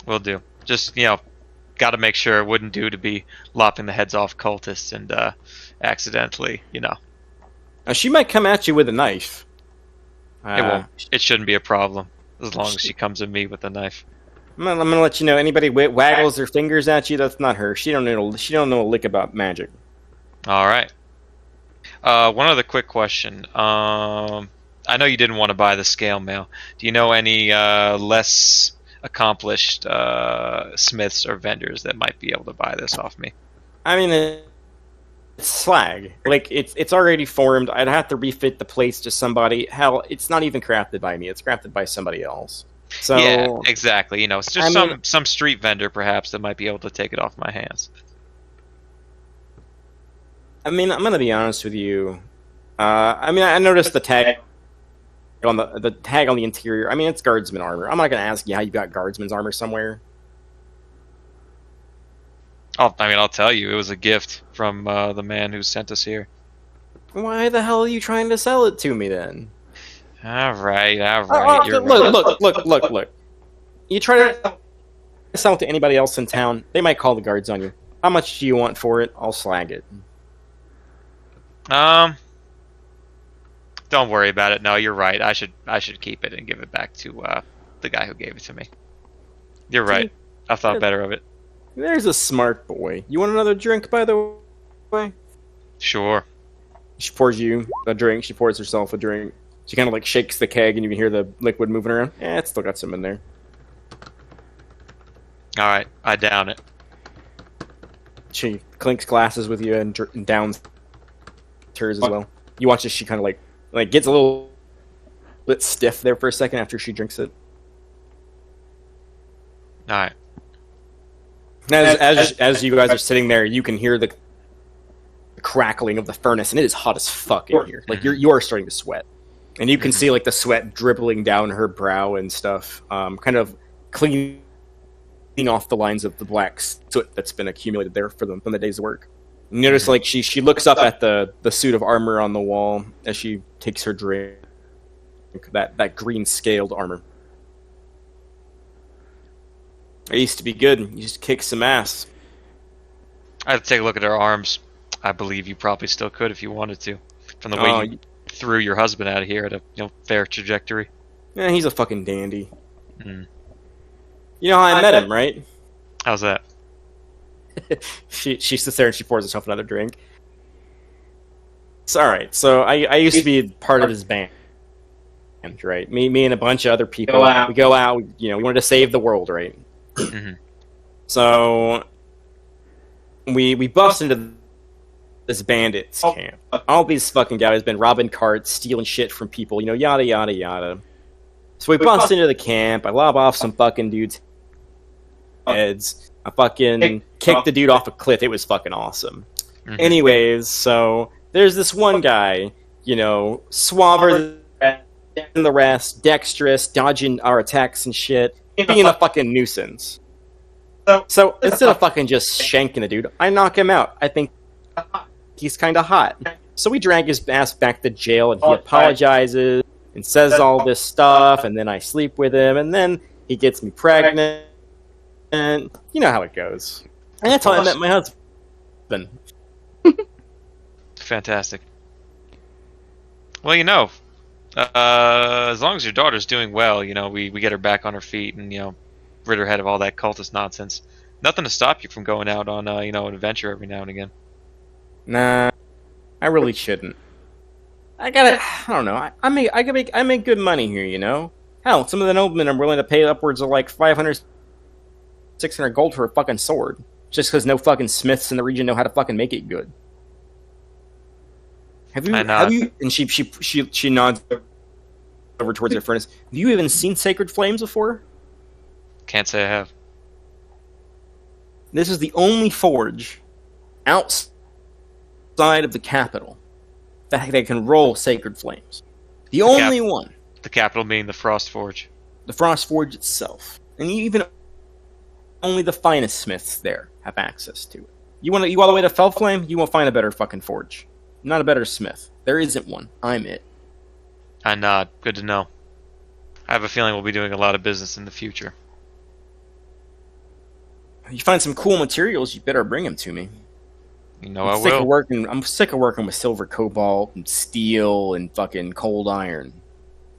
Will do. Just, got to make sure it wouldn't do to be lopping the heads off cultists and accidentally, She might come at you with a knife. It won't. It shouldn't be a problem as long as she comes at me with a knife. I'm gonna let you know. Anybody waggles their fingers at you, that's not her. She don't know a lick about magic. All right. One other quick question. I know you didn't want to buy the scale mail. Do you know any less accomplished smiths or vendors that might be able to buy this off me? I mean, it's slag. Like it's already formed. I'd have to refit the plates to somebody. Hell, it's not even crafted by me. It's crafted by somebody else. So yeah, exactly. It's just some street vendor perhaps that might be able to take it off my hands. I mean, I'm gonna be honest with you. I noticed the tag on the tag on the interior. I mean, it's guardsman armor. I'm not gonna ask you how you got guardsman's armor somewhere. I'll tell you. It was a gift from the man who sent us here. Why the hell are you trying to sell it to me then? All right. Look. You try to sell it to anybody else in town, they might call the guards on you. How much do you want for it? I'll slag it. Don't worry about it. No, you're right. I should keep it and give it back to the guy who gave it to me. You're right. I thought better of it. There's a smart boy. You want another drink, by the way? Sure. She pours you a drink. She pours herself a drink. She kind of like shakes the keg, and you can hear the liquid moving around. It's still got some in there. All right, I down it. She clinks glasses with you and downs hers as well. You watch as she kind of like gets a little bit stiff there for a second after she drinks it. All right. As you guys are sitting there, you can hear the crackling of the furnace, and it is hot as fuck in here. Like you are starting to sweat, and you can see like the sweat dribbling down her brow and stuff, kind of cleaning off the lines of the black soot that's been accumulated there from the day's work. You notice like she looks up at the suit of armor on the wall as she takes her drink. That green scaled armor. It used to be good. You just kick some ass. I had to take a look at her arms. I believe you probably still could if you wanted to. From the way you threw your husband out of here at a fair trajectory. Yeah, he's a fucking dandy. Mm. You know how I met him, right? How's that? She sits there and she pours herself another drink. It's alright. So I used to be part of his band, right? Me and a bunch of other people. We go out. We wanted to save the world, right? Mm-hmm. So we bust into this bandits camp. All these fucking guys been robbing carts, stealing shit from people, yada yada yada. So we bust into the camp. I lob off some fucking dudes' heads. I fucking kicked the dude off a cliff. It was fucking awesome. Mm-hmm. Anyways, so there's this one guy, suaver than the rest, dexterous, dodging our attacks and shit, being a fucking nuisance. So instead of fucking just shanking the dude, I knock him out. I think he's kind of hot. So we drag his ass back to jail, and he apologizes and says all this stuff, and then I sleep with him, and then he gets me pregnant, and you know how it goes. And that's how I met my husband. Fantastic. Well, as long as your daughter's doing well, we get her back on her feet and, rid her head of all that cultist nonsense. Nothing to stop you from going out on, an adventure every now and again. Nah, I really shouldn't. I don't know. I make good money here, Hell, some of the noblemen are willing to pay upwards of like 500, 600 gold for a fucking sword, just because no fucking smiths in the region know how to fucking make it good. Have you? And she nods over towards the furnace. Have you even seen Sacred Flames before? Can't say I have. This is the only forge outside of the capital that can roll Sacred Flames. The only one. The capital being the Frost Forge. The Frost Forge itself. And even only the finest smiths there have access to it. You all the way to Felflame, you won't find a better fucking forge. Not a better smith. There isn't one. I'm it. I nod. Good to know. I have a feeling we'll be doing a lot of business in the future. If you find some cool materials, you better bring them to me. I will. I'm sick of working with silver, cobalt, and steel, and fucking cold iron.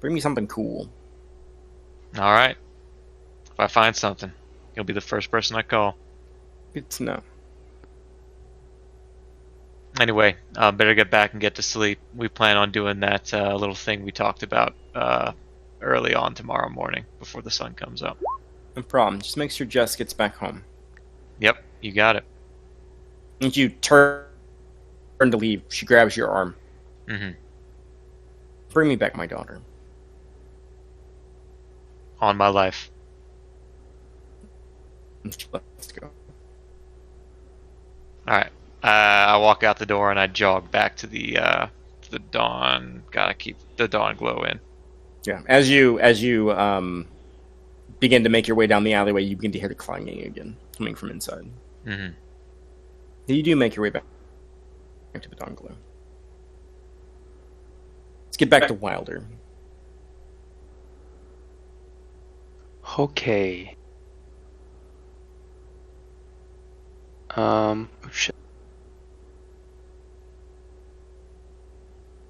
Bring me something cool. All right. If I find something, you'll be the first person I call. Good to know. Anyway, better get back and get to sleep. We plan on doing that little thing we talked about early on tomorrow morning before the sun comes up. No problem. Just make sure Jess gets back home. Yep, you got it. And you turn to leave. She grabs your arm. Mm-hmm. Bring me back my daughter. On my life. Let's go. All right. I walk out the door and I jog back to the dawn. Gotta keep the dawn glow in. Yeah. As you begin to make your way down the alleyway, you begin to hear the clanging again, coming from inside. Mm-hmm. You do make your way back to the dawn glow. Let's get back to Wilder. Okay. Shit.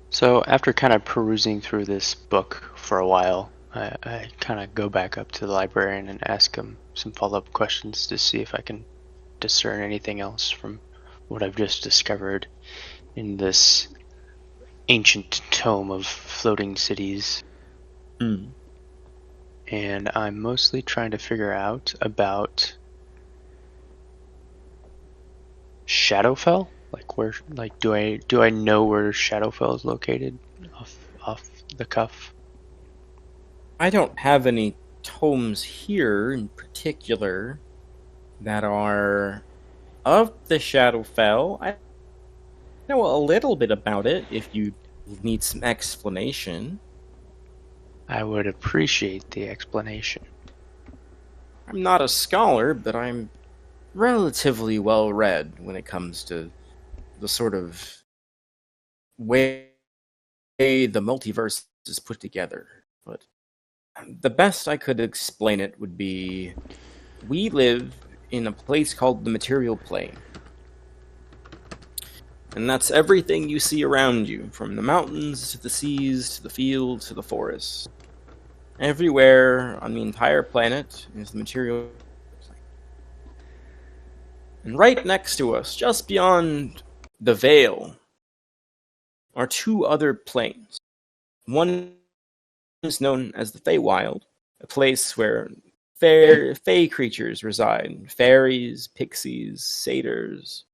So after kind of perusing through this book for a while, I kind of go back up to the librarian and ask him some follow-up questions to see if I can discern anything else from what I've just discovered in this ancient tome of floating cities. Hmm. And I'm mostly trying to figure out about Shadowfell. Like where, like, do I know where Shadowfell is located off the cuff? I don't have any tomes here in particular that are of the Shadowfell. I know a little bit about it if you need some explanation. I would appreciate the explanation. I'm not a scholar, but I'm relatively well read when it comes to the sort of way the multiverse is put together. But the best I could explain it would be we live in a place called the material plane. And that's everything you see around you, from the mountains to the seas to the fields to the forests. Everywhere on the entire planet is the material plane. And right next to us, just beyond the veil, are two other planes. One is known as the Feywild, a place where fey creatures reside. Fairies, pixies, satyrs.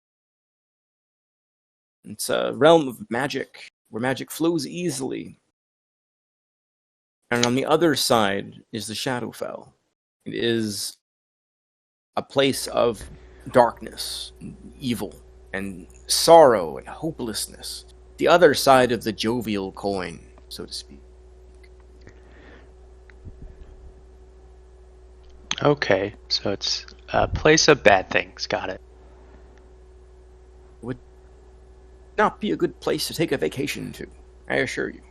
It's a realm of magic, where magic flows easily. And on the other side is the Shadowfell. It is a place of darkness, and evil, and sorrow, and hopelessness. The other side of the jovial coin, so to speak. Okay, so it's a place of bad things. Got it. Would not be a good place to take a vacation to, I assure you.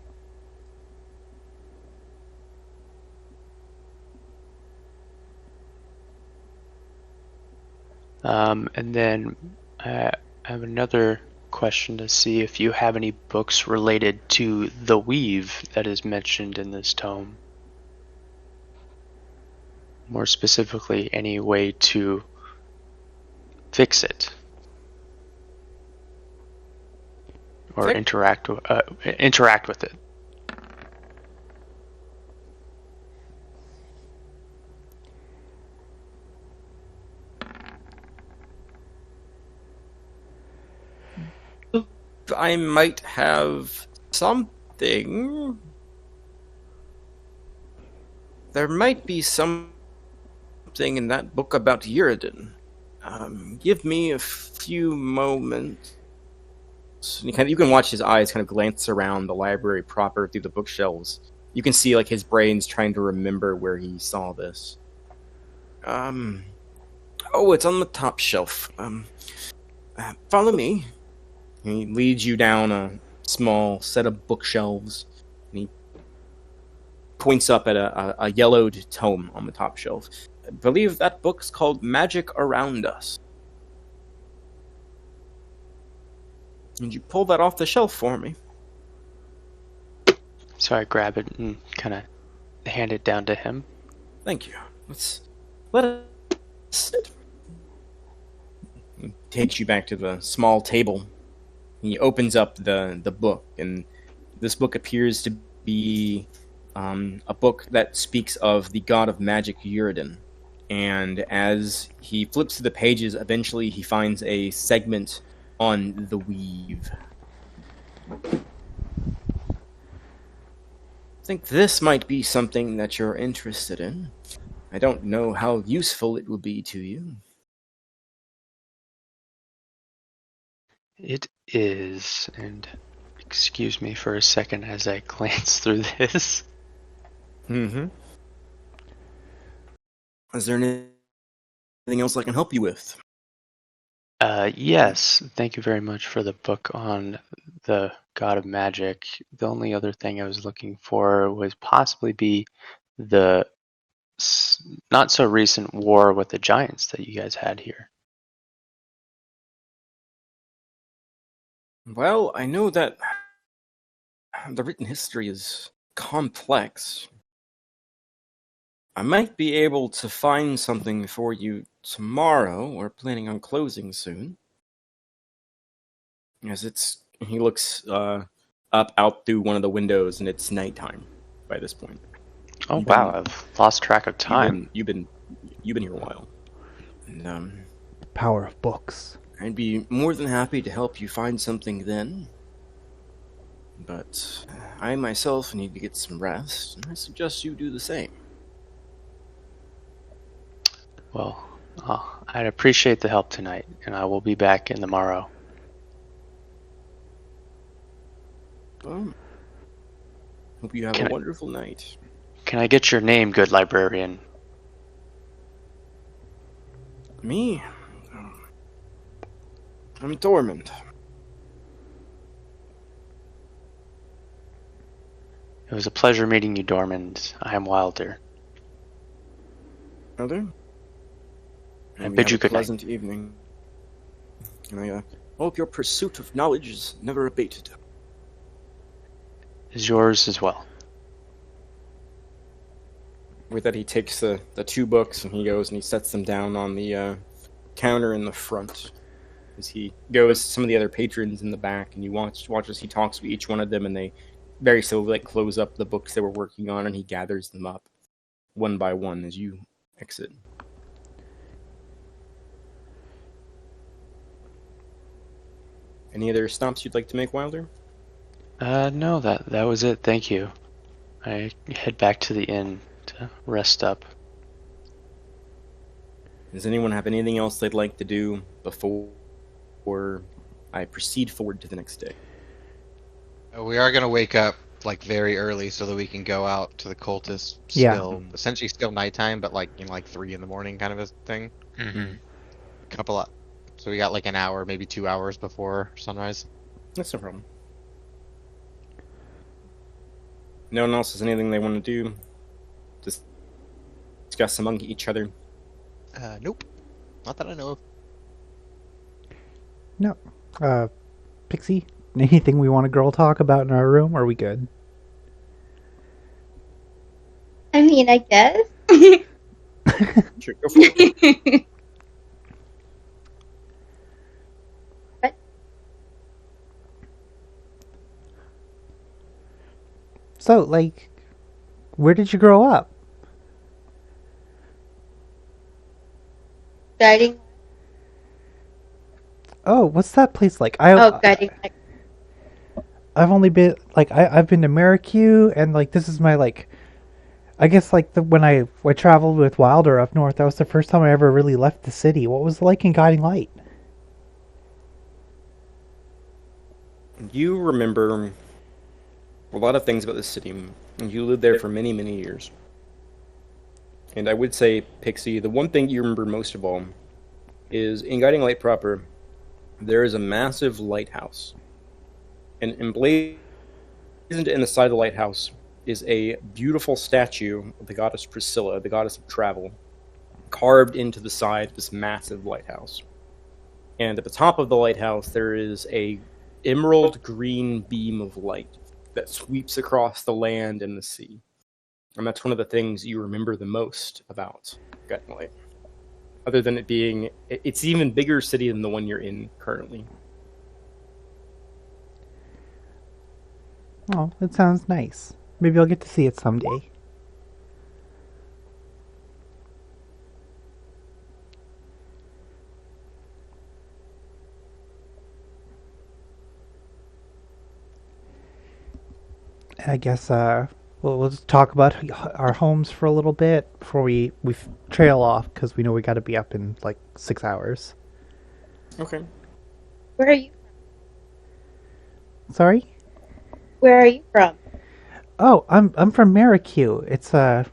And then I have another question to see if you have any books related to the weave that is mentioned in this tome. More specifically, any way to fix it or Fix- interact with it. I might have something. There might be something in that book about Uridan. Give me a few moments. You can watch his eyes kind of glance around the library proper through the bookshelves. You can see like his brain's trying to remember where he saw this. Oh, it's on the top shelf. Follow me. He leads you down a small set of bookshelves, and he points up at a yellowed tome on the top shelf. I believe that book's called Magic Around Us. Would you pull that off the shelf for me? So I grab it and kind of hand it down to him. Thank you. Let us sit. He takes you back to the small table. He opens up the book, and this book appears to be a book that speaks of the god of magic Uridan. And as he flips through the pages, eventually he finds a segment on the weave. I think this might be something that you're interested in. I don't know how useful it will be to you. It is, and excuse me for a second as I glance through this. Mm-hmm. Is there anything else I can help you with? Yes, thank you very much for the book on the God of Magic. The only other thing I was looking for was possibly be the not so recent war with the giants that you guys had here. Well, I know that the written history is complex. I might be able to find something for you tomorrow. We're planning on closing soon. As he looks up out through one of the windows, and it's nighttime by this point. Oh You've wow, been- I've lost track of time. You've been here a while, and Power of books. I'd be more than happy to help you find something then. But I myself need to get some rest, and I suggest you do the same. Well, I'd appreciate the help tonight, and I will be back in the morrow. Well, hope you have Can a I- wonderful night. Can I get your name, good librarian? Me? I'm Dormand. It was a pleasure meeting you, Dormand. I am Wilder. Other? I bid you good night. Pleasant evening. And I hope your pursuit of knowledge is never abated. Is yours as well. With that, he takes the two books and he goes and he sets them down on the counter in the front. As he goes to some of the other patrons in the back, and you watch as he talks with each one of them, and they very slowly close up the books they were working on, and he gathers them up one by one as you exit. Any other stops you'd like to make, Wilder? No, that was it. Thank you. I head back to the inn to rest up. Does anyone have anything else they'd like to do before I proceed forward to the next day? We are gonna wake up very early so that we can go out to the cultists. Yeah. Essentially still nighttime, but like 3 in the morning kind of a thing. Mm-hmm. So we got an hour, maybe 2 hours before sunrise. That's no problem. No one else has anything they want to do? Just discuss among each other? Nope, not that I know of. No. Pixie, anything we want to girl talk about in our room? Or are we good? I mean, I guess. Sure, go for it. What? So, where did you grow up? Guiding. Oh, what's that place like? Guiding. I've only been I've been to Maracue, and this is my I guess when I traveled with Wilder up north, that was the first time I ever really left the city. What was it like in Guiding Light? You remember a lot of things about the city, and you lived there for many, many years. And I would say, Pixie, the one thing you remember most of all is in Guiding Light proper, there is a massive lighthouse. And emblazoned in the side of the lighthouse is a beautiful statue of the goddess Priscilla, the goddess of travel, carved into the side of this massive lighthouse. And at the top of the lighthouse, there is a emerald green beam of light that sweeps across the land and the sea. And that's one of the things you remember the most about Guiding Light. Other than it being, it's an even bigger city than the one you're in currently. Oh, that sounds nice. Maybe I'll get to see it someday. I guess we'll just talk about our homes for a little bit before we trail off, because we know we got to be up in 6 hours. Okay. Where are you? Sorry? Where are you from? Oh, I'm from Maracue. It's the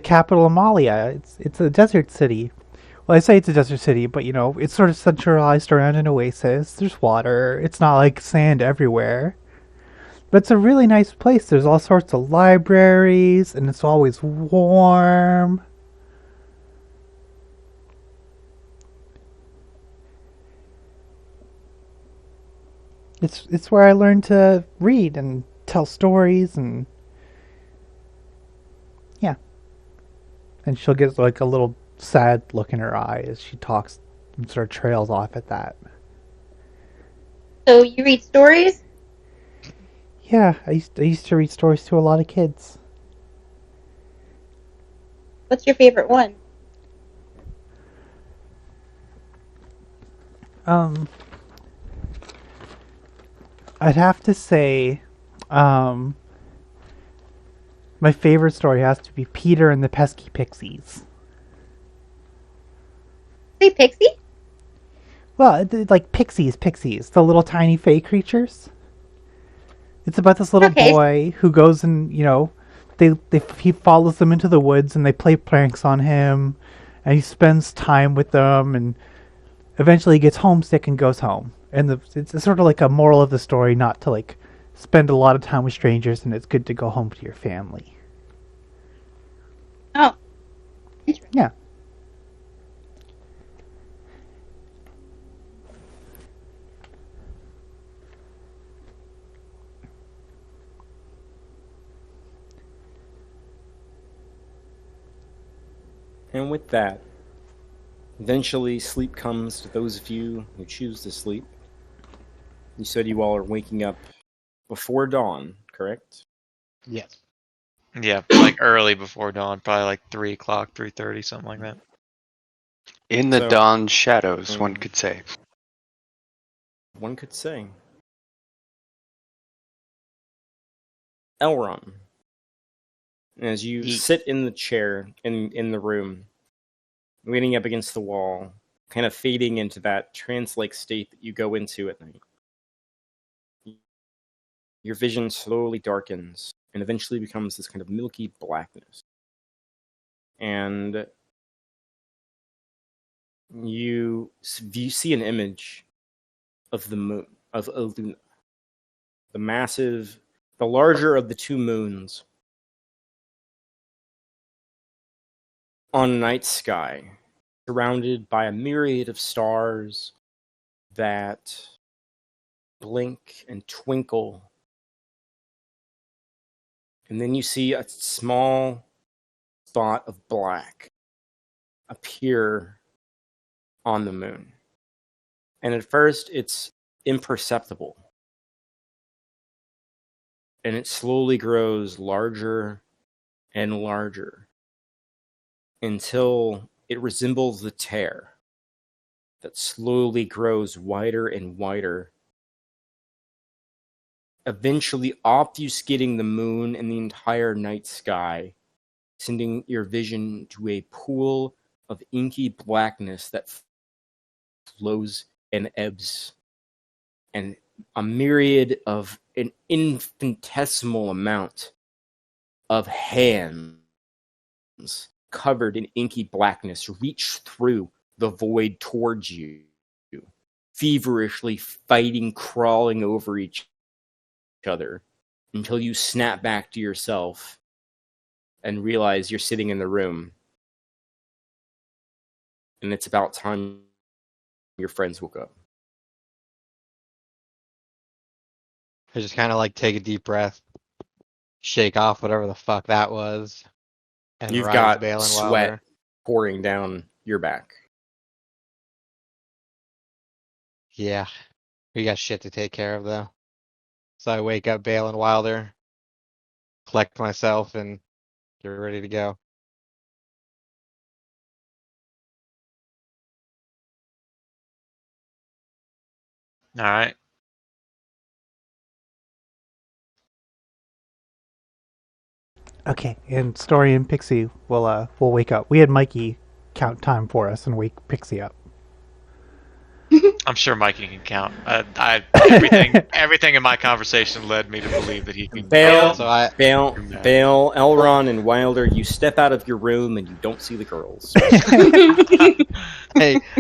capital of Amalia. It's a desert city. Well, I say it's a desert city, but it's sort of centralized around an oasis. There's water. It's not like sand everywhere. But it's a really nice place. There's all sorts of libraries, and it's always warm. It's where I learned to read and tell stories, and yeah. And she'll get like a little sad look in her eye as she talks and sort of trails off at that. So you read stories? Yeah, I used to read stories to a lot of kids. What's your favorite one? Um, I'd have to say, um, my favorite story has to be Peter and the Pesky Pixies. Say Pixie? Well, like pixies, the little tiny fey creatures. It's about this little Okay. boy who goes and, he follows them into the woods and they play pranks on him, and he spends time with them, and eventually he gets homesick and goes home. And it's sort of like a moral of the story, not to like spend a lot of time with strangers, and it's good to go home to your family. Oh. Interesting. Yeah. And with that, eventually sleep comes to those of you who choose to sleep. You said you all are waking up before dawn, correct? Yes. Yeah, like early before dawn, probably like 3 o'clock, 3:30, something like that. In the So- dawn shadows, one could say. One could say. Elron, as you Yeet. sit in the chair in the room, leaning up against the wall, kind of fading into that trance-like state that you go into at night. Your vision slowly darkens and eventually becomes this kind of milky blackness. And you see an image of the moon, of Luna. The larger of the two moons on a night sky, surrounded by a myriad of stars that blink and twinkle. And then you see a small spot of black appear on the moon. And at first, it's imperceptible. And it slowly grows larger and larger until it resembles the tear that slowly grows wider and wider, eventually obfuscating the moon and the entire night sky, sending your vision to a pool of inky blackness that flows and ebbs, and a myriad of an infinitesimal amount of hands covered in inky blackness reach through the void towards you, feverishly fighting, crawling over each other until you snap back to yourself and realize you're sitting in the room and it's about time your friends woke up. I just kind of like take a deep breath, shake off whatever the fuck that was, and You've rise got Balin sweat Wilder. pouring down your back. Yeah, we got shit to take care of though. So I wake up Balin Wilder, collect myself, and get ready to go. All right. Okay, and Story and Pixie will wake up. We had Mikey count time for us and wake Pixie up. I'm sure Mikey can count. Everything in my conversation led me to believe that he can. Bale, So I Bale, Elron, and Wilder, you step out of your room and you don't see the girls.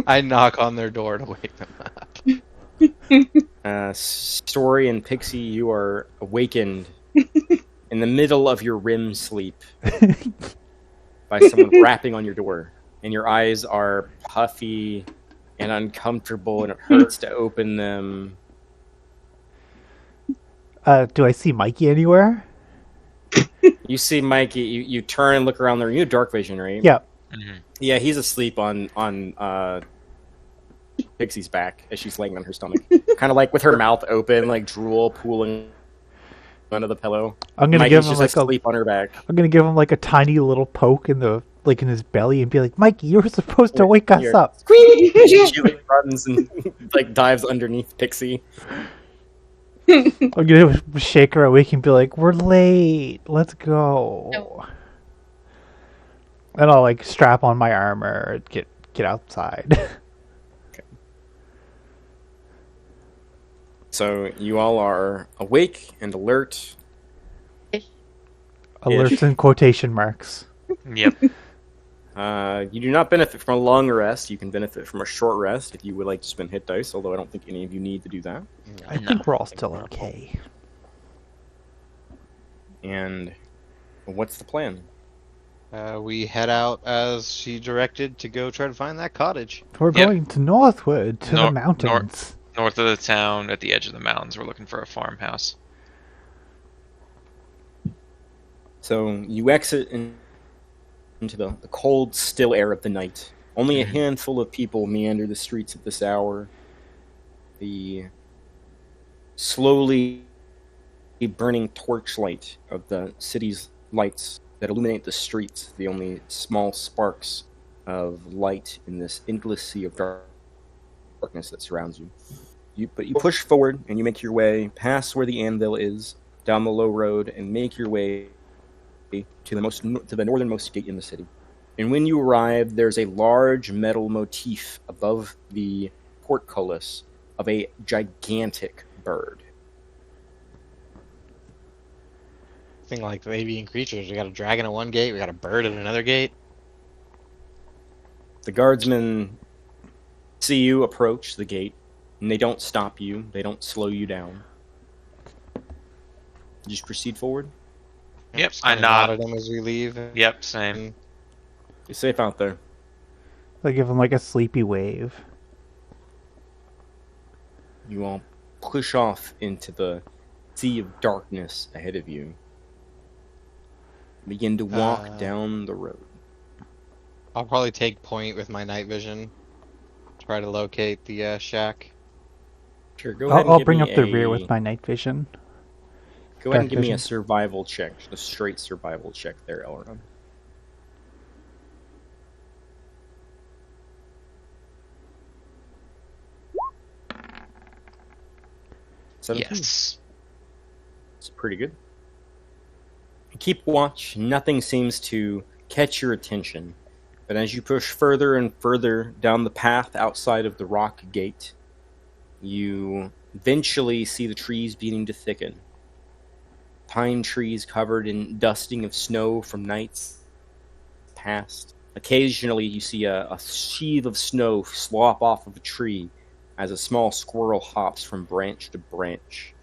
I knock on their door to wake them up. Story and Pixie, you are awakened in the middle of your REM sleep by someone rapping on your door, and your eyes are puffy and uncomfortable, and it hurts to open them. Do I see Mikey anywhere? You see Mikey. You turn and look around there. You have dark vision, right? Yeah. Mhm. Yeah, he's asleep on Pixie's back as she's laying on her stomach, kind of like with her mouth open, like drool pooling under the pillow. I'm gonna give Mikey's him just like a. asleep on her back. I'm gonna give him like a tiny little poke in the in his belly and be like, Mikey, you were supposed to wake us Here. up. She like runs and like dives underneath Pixie. I'm gonna shake her awake and be like, we're late. Let's go. No. And I'll like strap on my armor and get outside. So you all are awake and alert. Alerts in quotation marks. Yep. You do not benefit from a long rest. You can benefit from a short rest if you would like to spend hit dice, although I don't think any of you need to do that. I think we're all still okay. And what's the plan? We head out as she directed to go try to find that cottage. We're Yep. going to Northwood, to the Nor- mountains. North of the town, at the edge of the mountains, we're looking for a farmhouse. So you exit into the cold, still air of the night. Only a handful of people meander the streets at this hour. The slowly burning torchlight of the city's lights that illuminate the streets, the only small sparks of light in this endless sea of darkness that surrounds you. But you push forward and you make your way past where the anvil is, down the low road, and make your way to the northernmost gate in the city. And when you arrive, there's a large metal motif above the portcullis of a gigantic bird. Thing like avian creatures. We got a dragon at one gate. We got a bird at another gate. The guardsmen see you approach the gate, and they don't stop you. They don't slow you down. You just proceed forward. Yep, Just I kinda nod nod. at them as we leave. Yep, same. You're safe out there. I give him like a sleepy wave. You all push off into the sea of darkness ahead of you. Begin to walk down the road. I'll probably take point with my night vision. Try to locate the shack. Sure, go ahead and I'll give bring me up the rear with my night vision. Go ahead and dark give me a vision. survival check. A straight survival check there, Elron. Yes. It's pretty good. You keep watch. Nothing seems to catch your attention. But as you push further and further down the path outside of the rock gate, you eventually see the trees beginning to thicken. Pine trees covered in dusting of snow from nights past. Occasionally you see a sheave of snow slop off of a tree as a small squirrel hops from branch to branch.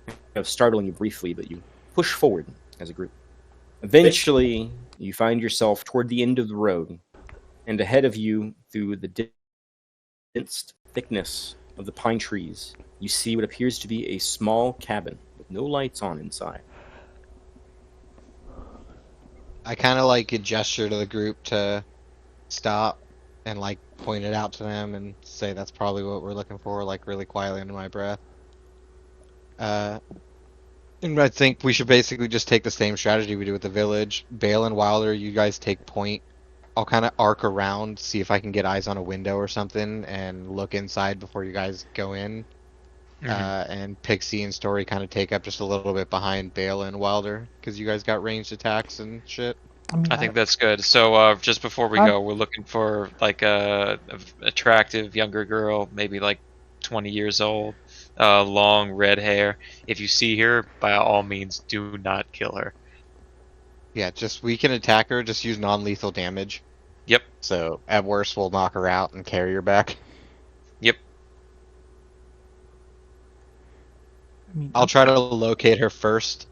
Kind of startling you briefly, but you push forward as a group. Eventually, you find yourself toward the end of the road, and ahead of you, through the dense thickness of the pine trees, you see what appears to be a small cabin with no lights on inside. I kind of like a gesture to the group to stop and like point it out to them and say that's probably what we're looking for, like really quietly under my breath. And I think we should basically just take the same strategy we do with the village. Bale and Wilder, you guys take point. I'll kind of arc around, see if I can get eyes on a window or something, and look inside before you guys go in. And Pixie and Story kind of take up just a little bit behind Bale and Wilder, because you guys got ranged attacks and shit. I think that's good. So just before we go, we're looking for like a attractive younger girl, maybe like 20 years old, long red hair. If you see her, by all means, do not kill her. Yeah, just we can attack her, just use non-lethal damage. Yep. So at worst, we'll knock her out and carry her back. Yep. I mean, I'll try to locate her first,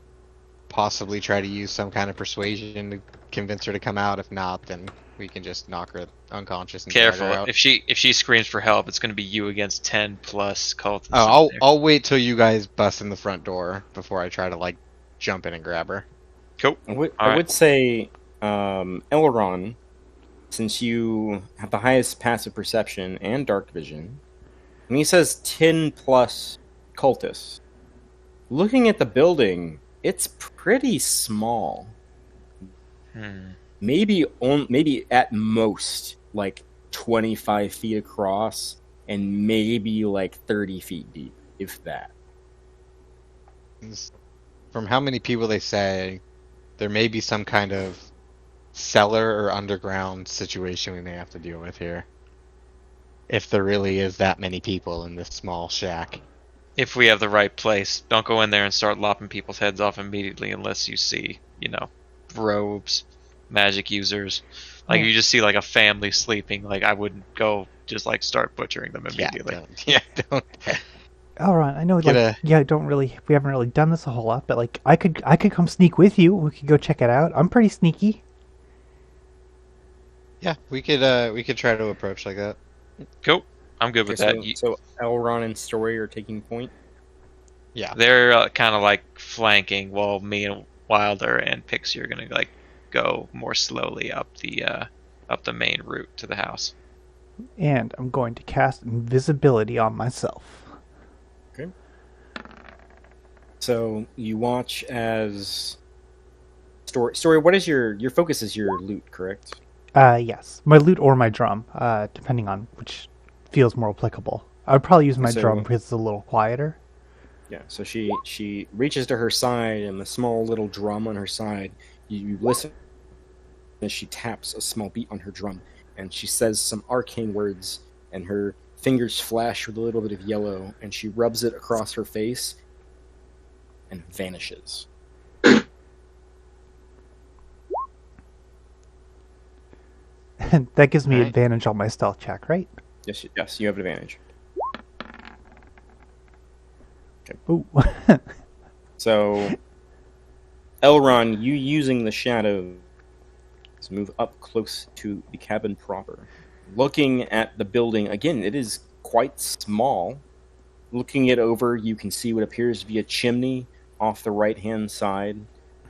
possibly try to use some kind of persuasion to convince her to come out. If not, then we can just knock her unconscious and drag her Careful. out. If she screams for help, it's going to be you against 10 plus cultists. Oh, in there. I'll wait till you guys bust in the front door before I try to like jump in and grab her. Cool. I would Alright. say, Elron, since you have the highest passive perception and dark vision, when he says 10 plus cultists, looking at the building, it's pretty small. Maybe at most like 25 feet across and maybe like 30 feet deep, if that. From how many people they say, there may be some kind of cellar or underground situation we may have to deal with here. If there really is that many people in this small shack. If we have the right place, don't go in there and start lopping people's heads off immediately unless you see, robes, magic users. Like, you just see, like, a family sleeping. Like, I wouldn't go just, like, start butchering them immediately. Don't. Elron, I know, Get like, we haven't really done this a whole lot, but like, I could come sneak with you. We could go check it out. I'm pretty sneaky. Yeah, we could try to approach like that. Cool. I'm good with that. So Elron and Story are taking point. Yeah. They're kind of, like, flanking while me and Wilder and Pixie are going to, like, go more slowly up the main route to the house. And I'm going to cast invisibility on myself. Okay. So you watch as Story. What is your focus? Is your loot, correct? Yes, my lute or my drum, depending on which feels more applicable. I would probably use my drum because it's a little quieter. Yeah. So she reaches to her side, and the small little drum on her side. You listen as she taps a small beat on her drum, and she says some arcane words, and her fingers flash with a little bit of yellow, and she rubs it across her face and vanishes. And that gives me advantage on my stealth check, right? Yes, you have advantage. Okay. Ooh. So, Elron, you using the shadows, move up close to the cabin proper. Looking at the building, again, it is quite small. Looking it over, you can see what appears to be a chimney off the right-hand side.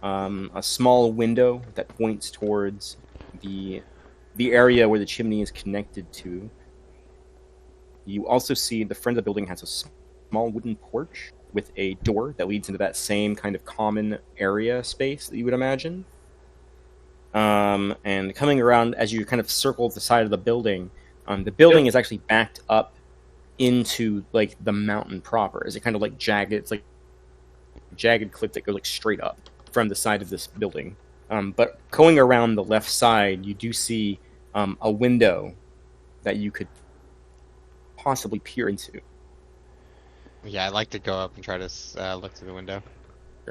A small window that points towards the area where the chimney is connected to. You also see the front of the building has a small wooden porch with a door that leads into that same kind of common area space that you would imagine. And coming around as you kind of circle the side of the building is actually backed up into like the mountain proper. Is it kind of like jagged? It's like a jagged cliff that goes like straight up from the side of this building. But going around the left side, you do see a window that you could possibly peer into. Yeah, I'd like to go up and try to look through the window.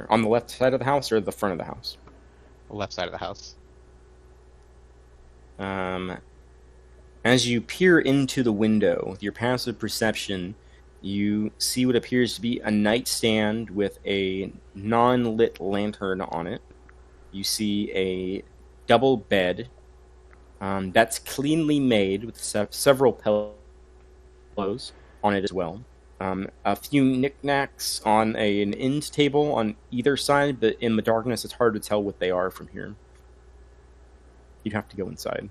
On the left side of the house or the front of the house? The left side of the house. As you peer into the window with your passive perception, you see what appears to be a nightstand with a non-lit lantern on it. You see a double bed that's cleanly made with several pillows on it as well. A few knickknacks on an end table on either side, but in the darkness it's hard to tell what they are from here. You'd have to go inside.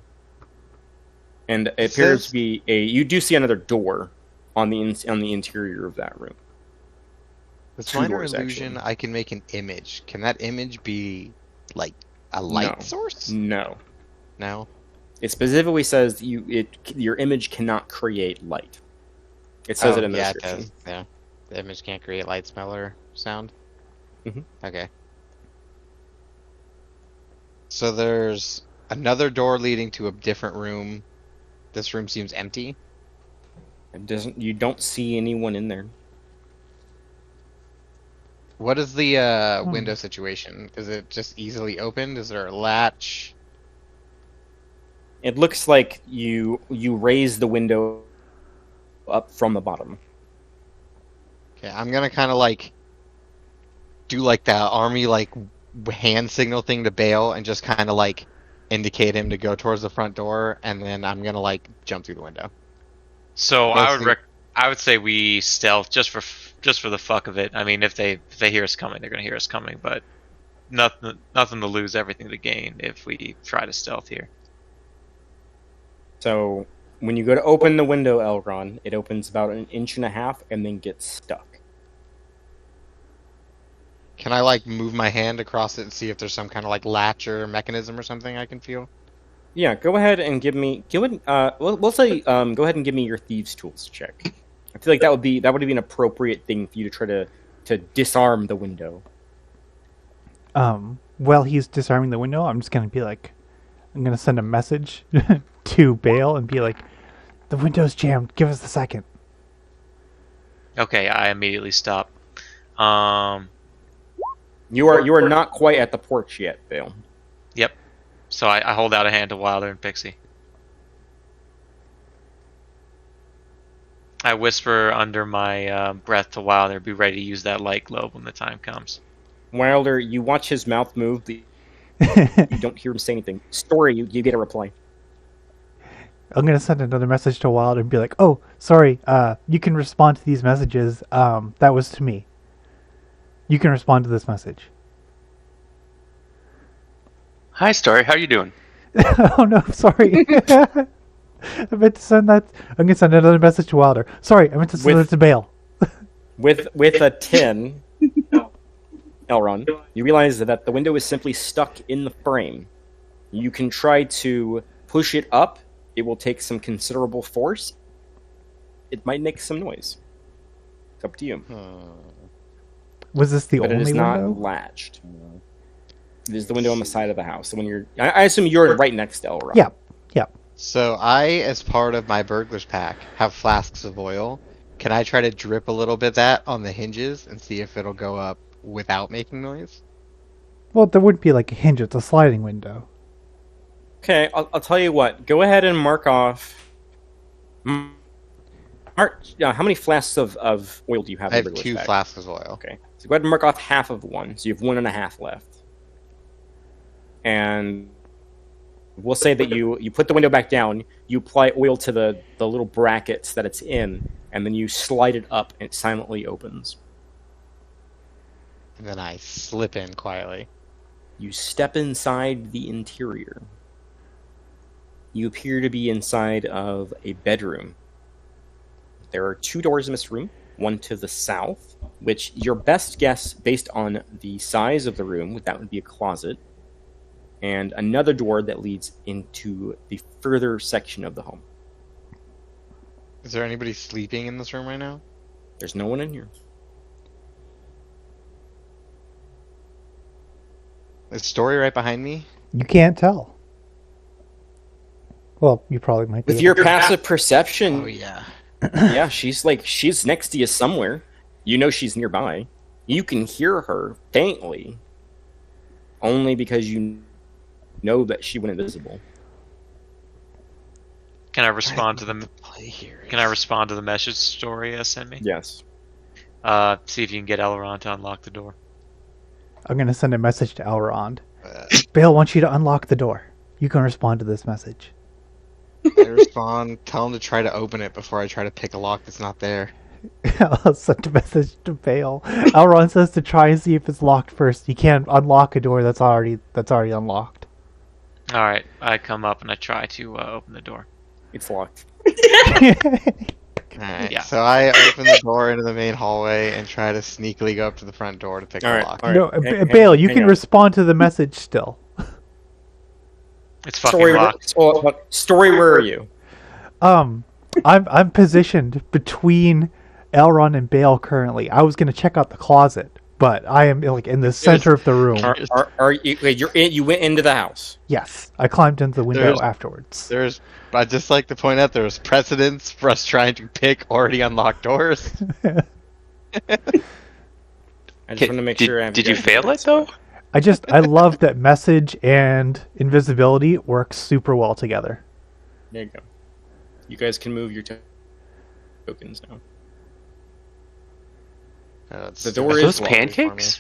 And it appears to be you do see another door on the interior of that room. With minor illusion, I can make an image. Can that image be like a light source? No. No. It specifically says your image cannot create light. It says it in the description. It does. Yeah. The image can't create light, smell, or sound? Mm-hmm. Okay. So there's another door leading to a different room. This room seems empty. You don't see anyone in there. What is the window situation? Is it just easily opened? Is there a latch? It looks like you raise the window up from the bottom. Okay, I'm gonna kind of like do like the army like hand signal thing to Bale and just kind of like indicate him to go towards the front door, and then I'm gonna like jump through the window. So Basically- I would say we stealth just for the fuck of it. I mean, if they hear us coming, they're gonna hear us coming, but nothing to lose, everything to gain if we try to stealth here. So when you go to open the window, Elron, it opens about 1.5 inches and then gets stuck. Can I like move my hand across it and see if there's some kind of like latch or mechanism or something I can feel? Yeah, go ahead and give me. We'll say go ahead and give me your thieves' tools check. I feel like that would be an appropriate thing for you to try to disarm the window. While he's disarming the window, I'm just gonna be like, I'm gonna send a message to Bale and be like, the window's jammed. Give us a second. Okay, I immediately stop. You are not quite at the porch yet, Bale. Yep. So I hold out a hand to Wilder and Pixie. I whisper under my breath to Wilder, be ready to use that light globe when the time comes. Wilder, you watch his mouth move, but you don't hear him say anything. Story, you get a reply. I'm gonna send another message to Wilder and be like, oh, sorry, you can respond to these messages. That was to me. You can respond to this message. Hi, Story. How you doing? Oh no, sorry. I meant to send that. I'm gonna send another message to Wilder. Sorry, I meant to send it to Bale. With a 10, Elron, you realize that the window is simply stuck in the frame. You can try to push it up. It will take some considerable force. It might make some noise. It's up to you. Was this the But it only is not window? latched. It is the window on the side of the house. So when you're, I assume you're right next to Elron. Yeah. Yeah. So I, as part of my burglar's pack, have flasks of oil. Can I try to drip a little bit of that on the hinges and see if it'll go up without making noise? Well, there wouldn't be like a hinge. It's a sliding window. Okay, I'll tell you what. Go ahead and mark off. How many flasks of oil do you have? I in have the 2 bag? flasks of oil. Okay, so go ahead and mark off half of one. So you have 1.5 left. And we'll say that you put the window back down. You apply oil to the little brackets that it's in, and then you slide it up, and it silently opens. And then I slip in quietly. You step inside the interior. You appear to be inside of a bedroom. There are 2 doors in this room, one to the south, which your best guess, based on the size of the room, that would be a closet, and another door that leads into the further section of the home. Is there anybody sleeping in this room right now? There's no one in here. Is Story right behind me? You can't tell. Well, you probably might be. With your passive perception, Oh yeah. yeah, she's next to you somewhere. You know she's nearby. You can hear her faintly, only because you know that she went invisible. Can I respond to the Play here. Can I respond to the message Story sent me? Yes. See if you can get Elrond to unlock the door. I'm gonna send a message to Elrond. Bale wants you to unlock the door. You can respond to this message. I respond, tell him to try to open it before I try to pick a lock that's not there. I'll send a message to Bale. Elrond says to try and see if it's locked first. You can't unlock a door that's already unlocked. All right, I come up and I try to open the door. It's locked. Alright, Yeah. so I open the door into the main hallway and try to sneakily go up to the front door to pick a Alright, lock. alright. No, Bale, you can respond to the message still. It's fucking Story, locked. Story, where are you? I'm positioned between Elrond and Bale currently. I was gonna check out the closet, but I am like in the center of the room. Are you? Wait, you went into the house. Yes, I climbed into the window There's- afterwards. I'd just like to point out there's precedence for us trying to pick already unlocked doors. I just want to make sure. Did you fail it though? I love that message and invisibility work super well together. There you go. You guys can move your tokens now. The door Are is those locked. pancakes?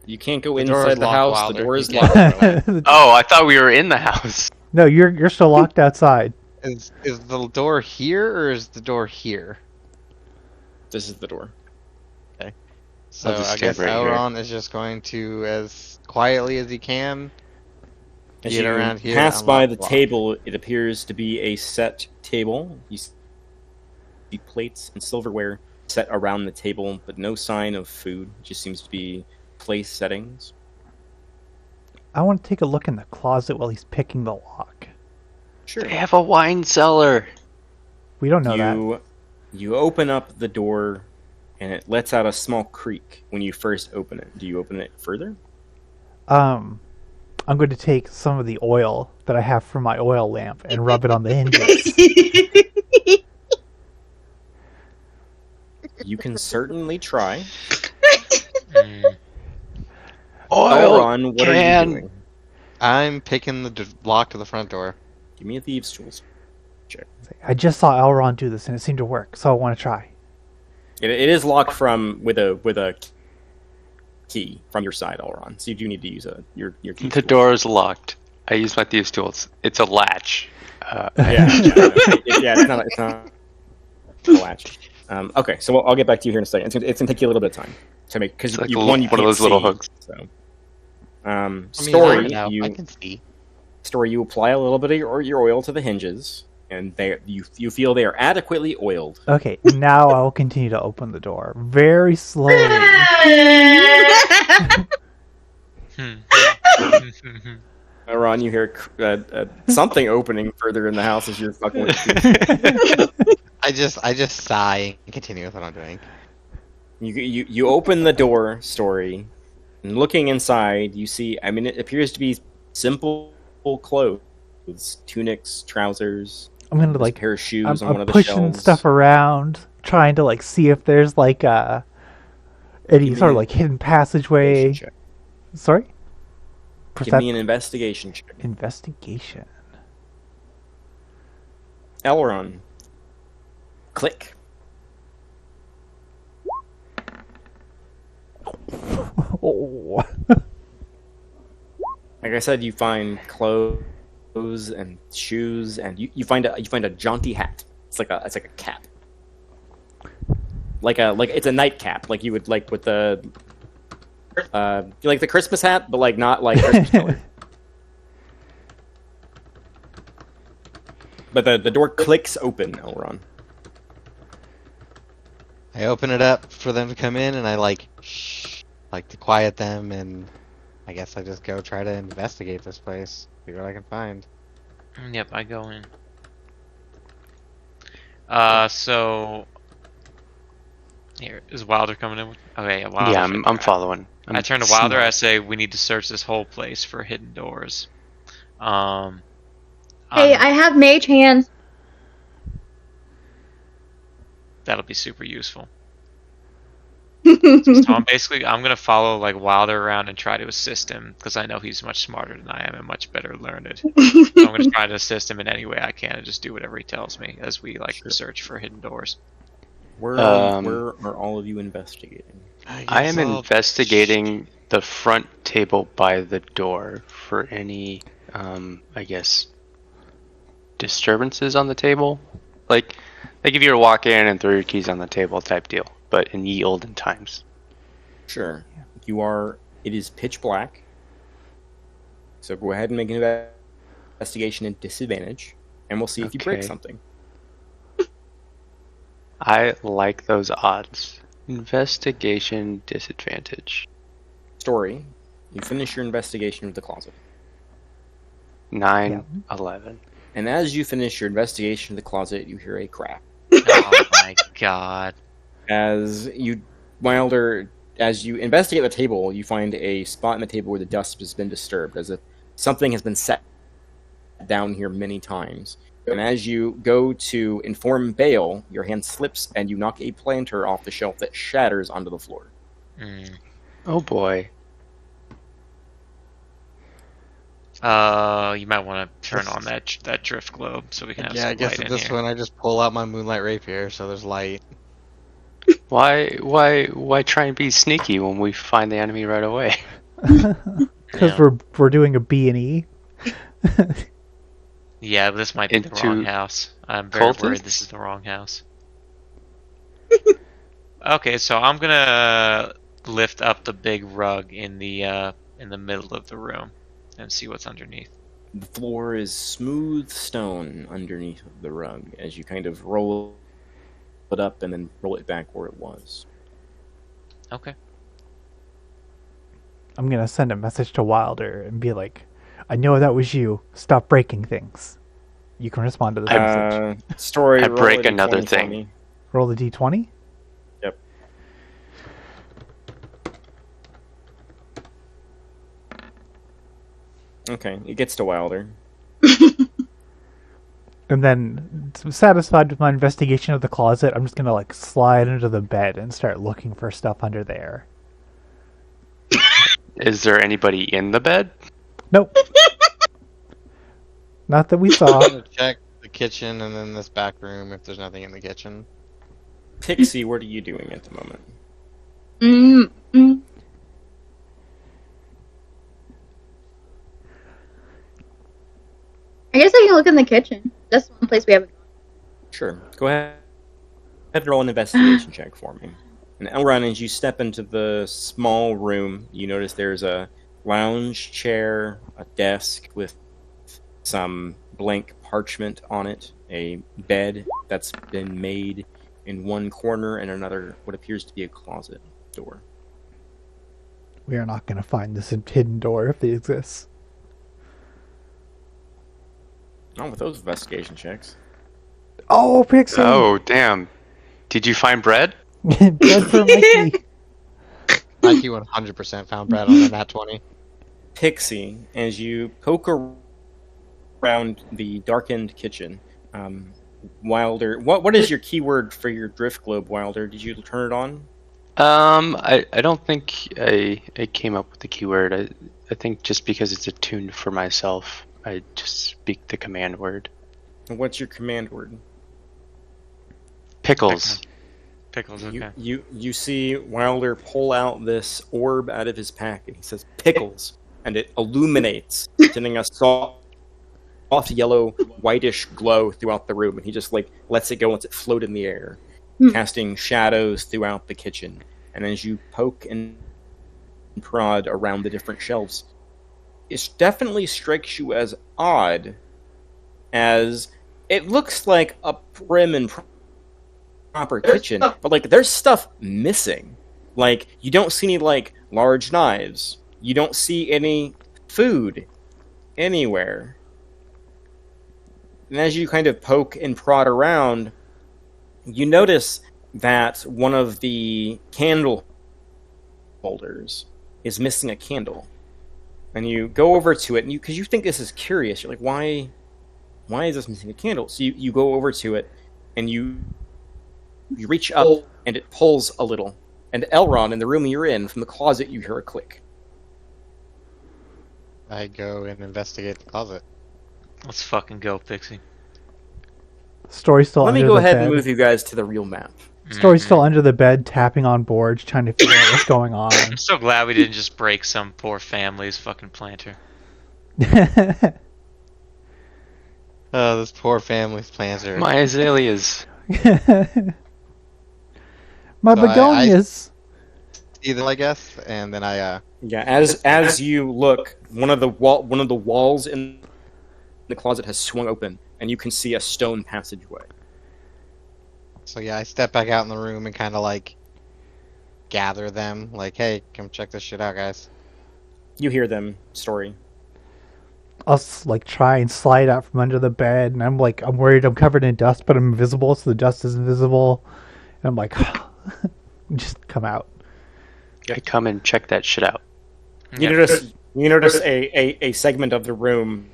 You can't go The door is inside the locked, house. Wilder. The door You is can't locked. go in. Oh, I thought we were in the house. No, you're still locked outside. Is the door here or is the door here? This is the door. So I'll just I stand guess right here. Elrond is just going to, as quietly as he can, As get you around here. pass unlock by the lock. table, it appears to be a set table. You see plates and silverware set around the table, but no sign of food. It just seems to be place settings. I want to take a look in the closet while he's picking the lock. Sure. They have a wine cellar. We don't know that. You open up the door, and it lets out a small creak when you first open it. Do you open it further? I'm going to take some of the oil that I have from my oil lamp and rub it on the hinges. You can certainly try. Oil Elron, what are can. you doing? I'm picking the lock of the front door. Give me a thieves' tools. I just saw Elrond do this and it seemed to work, so I want to try. It is locked with a key from your side, Elron. So you do need to use your key. The door is locked. I use my thieves' tools. It's a latch. Yeah, it's not a latch. Okay, so I'll get back to you here in a second. It's gonna take you a little bit of time to make because It's like you one can't of those little see, hooks. So, I mean, story, now, you I can see. you apply a little bit of your oil to the hinges, and you feel they are adequately oiled. Okay, now I'll continue to open the door very slowly. Ron, you hear something opening further in the house as you're fucking with it. I just sigh and continue with what I'm doing. You open the door, Story, and looking inside, you see. I mean, it appears to be simple clothes: tunics, trousers. I'm gonna There's a pair of shoes on one I'm of the pushing shelves. stuff around, trying to see if there's any Give me sort of an hidden passageway. Check. Sorry? Give me an investigation check. Investigation. Elron. Click. Oh. Like I said, you find clothes and shoes, and you find a jaunty hat. It's like a cap. Like it's a nightcap, like you would like with the like the Christmas hat, but not like Christmas color. But the door clicks open, Elron. I open it up for them to come in, and I like to quiet them, and I guess I just go try to investigate this place, see what I can find. Yep, I go in. So here is Wilder coming in. Okay, yeah, Wilder. Yeah, I'm following. I turn to Wilder. I say we need to search this whole place for hidden doors. Hey, I have mage hands. That'll be super useful. So I'm gonna follow Wilder around and try to assist him because I know he's much smarter than I am and much better learned. So I'm gonna try to assist him in any way I can and just do whatever he tells me as we search for hidden doors. Where are all of you investigating? I am investigating the front table by the door for any, I guess, disturbances on the table. Like if you were to walk in and throw your keys on the table type deal, but in ye olden times. Sure. It is pitch black. So go ahead and make an investigation at disadvantage, and we'll see if you break Okay. something. I like those odds. Investigation disadvantage. Story. You finish your investigation of the closet. 9, 11. And as you finish your investigation of the closet, you hear a crack. Oh my god. As you investigate the table, you find a spot in the table where the dust has been disturbed, as if something has been set down here many times. And as you go to inform Bale, your hand slips and you knock a planter off the shelf that shatters onto the floor. Oh boy. You might want to turn on that drift globe so we can have Yeah, some I guess light at in this here. point I just pull out my moonlight rapier, so there's light. Why try and be sneaky when we find the enemy right away? Because Yeah. we're doing a B&E. Yeah, this might be the wrong Into house. I'm very worried cultists? this is the wrong house. Okay, so I'm gonna lift up the big rug in the middle of the room and see what's underneath. The floor is smooth stone underneath the rug as you kind of roll it up and then roll it back where it was. Okay. I'm gonna send a message to Wilder and be like, I know that was you. Stop breaking things. You can respond to this message. Story. I roll break a another D20 for thing. me. Roll the d20. Yep. Okay, it gets to Wilder. And then, satisfied with my investigation of the closet, I'm just gonna like slide under the bed and start looking for stuff under there. Is there anybody in the bed? Nope. Not that we saw. I'm gonna check the kitchen and then this back room if there's nothing in the kitchen. Pixie, what are you doing at the moment? Mm. I guess I can look in the kitchen. That's one place we haven't gone. Sure. Go ahead and roll an investigation check for me. And Elron, as you step into the small room, you notice there's a lounge chair, a desk with some blank parchment on it, a bed that's been made in one corner, and another, what appears to be a closet door. We are not gonna find this hidden door if it exists. Not with those investigation checks. Oh, Pixie! Oh, damn. Did you find bread? Bread for Mikey. Mikey 100% found Brad on the nat 20. Pixie, as you poke around the darkened kitchen, Wilder, what is your keyword for your drift globe, Wilder? Did you turn it on? I don't think I came up with the keyword. I think just because it's attuned for myself, I just speak the command word. And what's your command word? Pickles. Pickles, okay. You see Wilder pull out this orb out of his pack, and he says pickles, and it illuminates, sending a soft yellow, whitish glow throughout the room, and he just like lets it go, lets it float in the air, casting shadows throughout the kitchen. And as you poke and prod around the different shelves, it definitely strikes you as odd, as it looks like a prim and proper kitchen, but like there's stuff missing. Like you don't see any like large knives. You don't see any food anywhere. And as you kind of poke and prod around, you notice that one of the candle holders is missing a candle. And you go over to it, and because you think this is curious, you're like, why is this missing a candle? So you go over to it, and you reach up, and it pulls a little. And Elron, in the room you're in, from the closet, you hear a click. I go and investigate the closet. Let's fucking go, Pixie. Story's still Let under me go the ahead bed. and move you guys to the real map. Story's still under the bed, tapping on boards, trying to figure out what's going on. I'm so glad we didn't just break some poor family's fucking planter. Oh, this poor family's planter. My azaleas. My So begonias. Either, I guess, and then I Yeah, as you look, one of the walls in the closet has swung open, and you can see a stone passageway. so yeah, I step back out in the room and kind of like gather them, like, hey, come check this shit out, guys. You hear them, Story. I'll like try and slide out from under the bed, and I'm worried I'm covered in dust, but I'm invisible, so the dust is invisible. And I'm like, just come out. I come and check that shit out. You notice a segment of the room.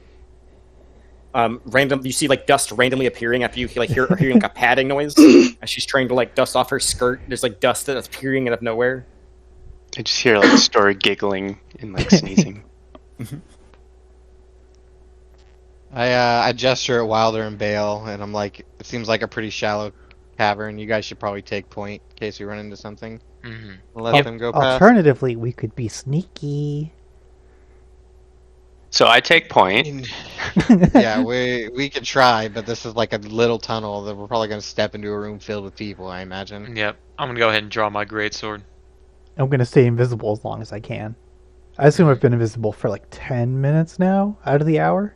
You see like dust randomly appearing after you like hearing like a padding noise as she's trying to like dust off her skirt. There's like dust that's appearing out of nowhere. I just hear like Story giggling and like sneezing. I gesture at Wilder and Bale, and I'm like, it seems like a pretty shallow tavern. You guys should probably take point in case we run into something. Mm-hmm. Let them go past. Alternatively, we could be sneaky. So I take point. Yeah, we could try, but this is like a little tunnel that we're probably gonna step into a room filled with people, I imagine. Yep. I'm gonna go ahead and draw my greatsword. I'm gonna stay invisible as long as I can. I assume I've been invisible for like 10 minutes now out of the hour.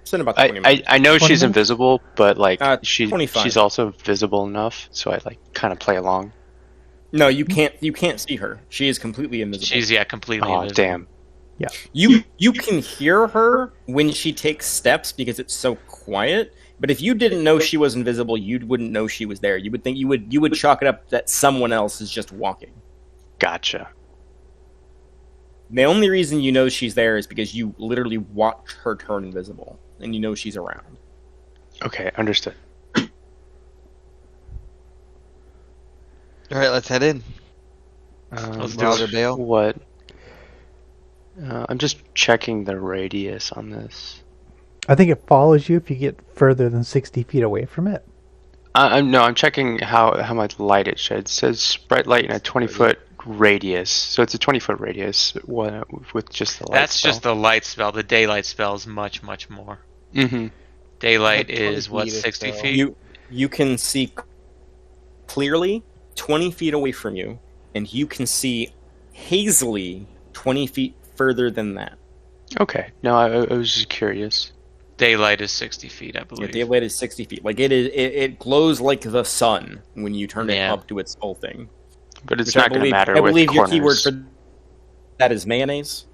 It's in about 20 minutes. I know 20 she's minutes? invisible, but like 25. she's also visible enough, so I like kind of play along. No, you can't. You can't see her. She is completely invisible. She's completely Oh invisible. damn! You can hear her when she takes steps because it's so quiet. But if you didn't know she was invisible, you wouldn't know she was there. You would think you would chalk it up that someone else is just walking. Gotcha. The only reason you know she's there is because you literally watch her turn invisible, and you know she's around. Okay, understood. All right, let's head in. Let's do Wilder it. Bale. What? I'm just checking the radius on this. I think it follows you if you get further than 60 feet away from it. I'm checking how much light it sheds. It says bright light in a 20-foot radius, so it's a 20-foot radius with just the light. That's just the light spell. The daylight spell is much more. Mm-hmm. Daylight Like 20 is what, feet or 60 so. feet? You can see clearly 20 feet away from you, and you can see hazily 20 feet further than that. Okay. No, I was just curious. Daylight is 60 feet, I Yeah, believe. daylight is 60 feet. Like it glows like the sun when you turn it Yeah. up to its full thing. But it's Which not going to matter I with believe your corners. keyword for that is mayonnaise.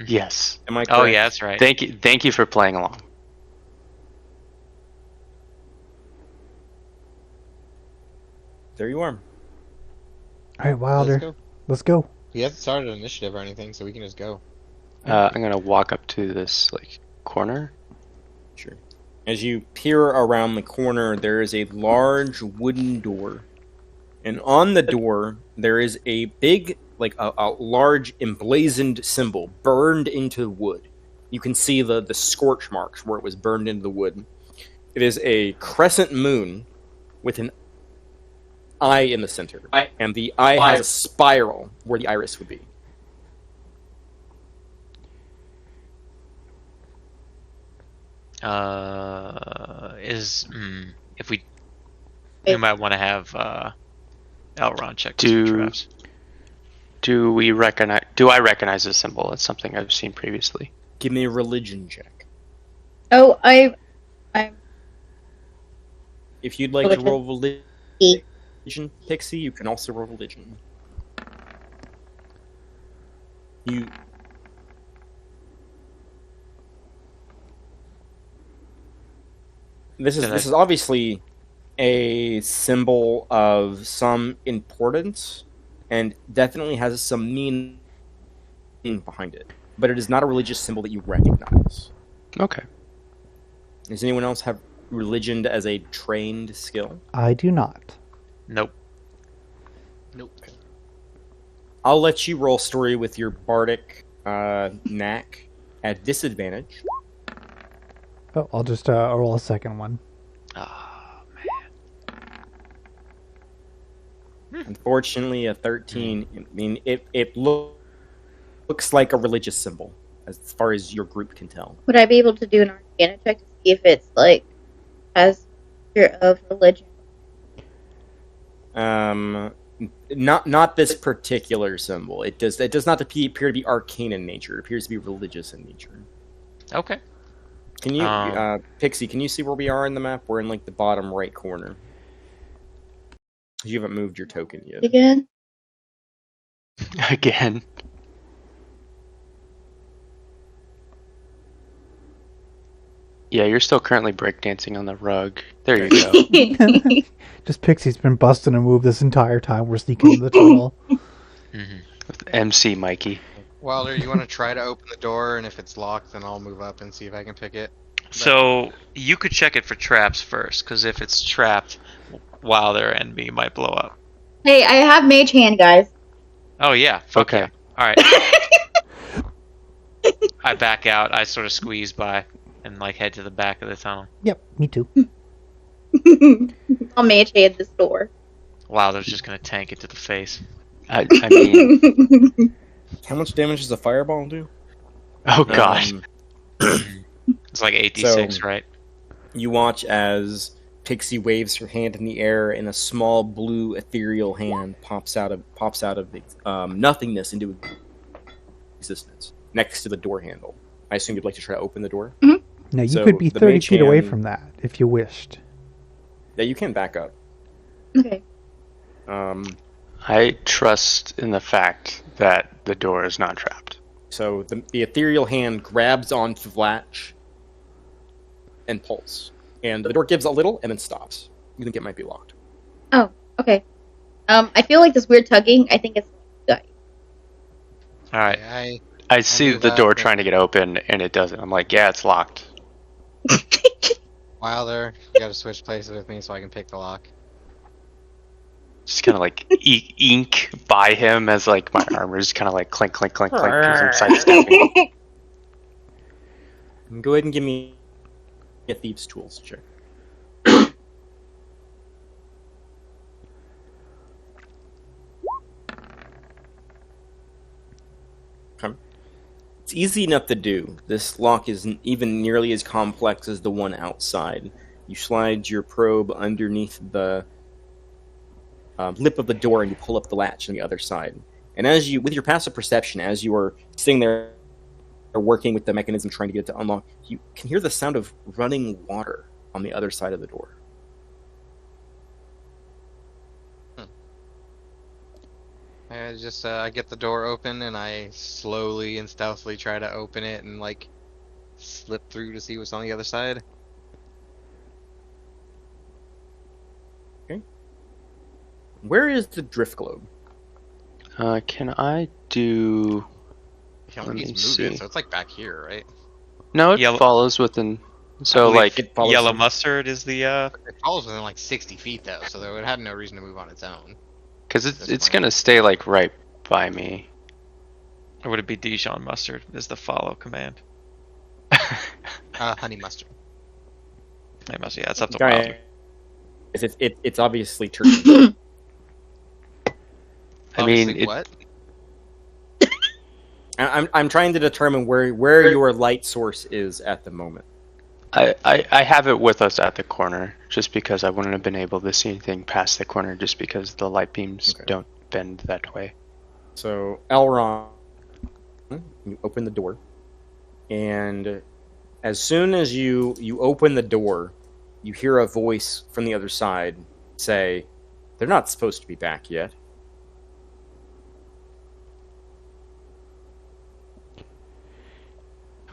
Yes. Am I correct? Oh, yeah, that's right. Thank you for playing along. There you are. All right, Wilder, Let's go. let's go. We haven't started an initiative or anything, so we can just go. I'm going to walk up to this like corner. Sure. As you peer around the corner, there is a large wooden door. And on the door, there is a big, like a large emblazoned symbol burned into wood. You can see the scorch marks where it was burned into the wood. It is a crescent moon with an eye in the center. And the eye has a spiral where the iris would be. If we might want to have Elrond check this for traps. Do I recognize this symbol? It's something I've seen previously. Give me a religion check. Oh, I'm If you'd like to Religion. roll religion, Pixie, you can also roll religion. This is obviously a symbol of some importance, and definitely has some meaning behind it. But it is not a religious symbol that you recognize. Okay. Does anyone else have religion as a trained skill? I do not. Nope. Nope. I'll let you roll story with your bardic knack at disadvantage. Oh, I'll just roll a second one. Oh, Unfortunately, a 13. I mean, it looks like a religious symbol, as far as your group can tell. Would I be able to do an Arcana check to see if it's like has of religion? Not this particular symbol. It does not appear to be arcane in nature. It appears to be religious in nature. Okay. Can you, Pixie? Can you see where we are in the map? We're in like the bottom right corner. You haven't moved your token yet. Again? Again. Yeah, you're still currently breakdancing on the rug. There you go. Just Pixie's been busting a move this entire time. We're sneaking into the tunnel. Mm-hmm. With MC Mikey. Wilder, you want to try to open the door, and if it's locked, then I'll move up and see if I can pick it. So you could check it for traps first, because if it's trapped, Wilder and me might blow up. Hey, I have mage hand, guys. Oh yeah. Fuck Okay. yeah. All right. I back out. I sort of squeeze by and like head to the back of the tunnel. Yep, me too. I'll mage hand this door. Wow, they're just gonna tank it to the face. I mean, How much damage does a fireball do? oh gosh. It's like 8d6, So- right? You watch as Pixie waves her hand in the air, and a small blue ethereal hand pops out of nothingness into existence next to the door handle. I assume you'd like to try to open the door. Now, you So could be the 30 mage feet away hand- from that if you wished. Yeah, you can back up. Okay. I trust in the fact that the door is not trapped. So the ethereal hand grabs onto the latch and pulls, and the door gives a little and then stops. You think it might be locked. Oh, okay. I feel like this weird tugging. I think it's good. All right. I see do the that, door but- trying to get open and it doesn't. I'm like, yeah, it's locked. Wilder, you gotta switch places with me so I can pick the lock. Just kind of like ink by him as like my armor is kind of like clink, clink, clink, clink because I'm sidestepping. Go ahead and give me a thieves' tools check. Okay. It's easy enough to do. This lock isn't even nearly as complex as the one outside. You slide your probe underneath the lip of the door and you pull up the latch on the other side. And as you, with your passive perception, as you are sitting there working with the mechanism trying to get it to unlock, you can hear the sound of running water on the other side of the door. I get the door open and I slowly and stealthily try to open it and like slip through to see what's on the other side. Where is the drift globe? Can I do? I don't Let think me he's moving, see. so it's like back here, right? No, it Yellow- follows within. So believe like, It follows Yellow some- mustard is the It follows within like 60 feet though, so it had no reason to move on its own. because This it's point. gonna stay like right by me. or would it be Dijon mustard is the follow command? Honey mustard. It must, yeah, it's up to Guy- Wilder. It's obviously turkey. I mean, Obviously, what? I'm trying to determine where your light source is at the moment. I have it with us at the corner just because I wouldn't have been able to see anything past the corner just because the light beams Okay. don't bend that way. So Elron, you open the door, and as soon as you open the door, you hear a voice from the other side say, "They're not supposed to be back yet."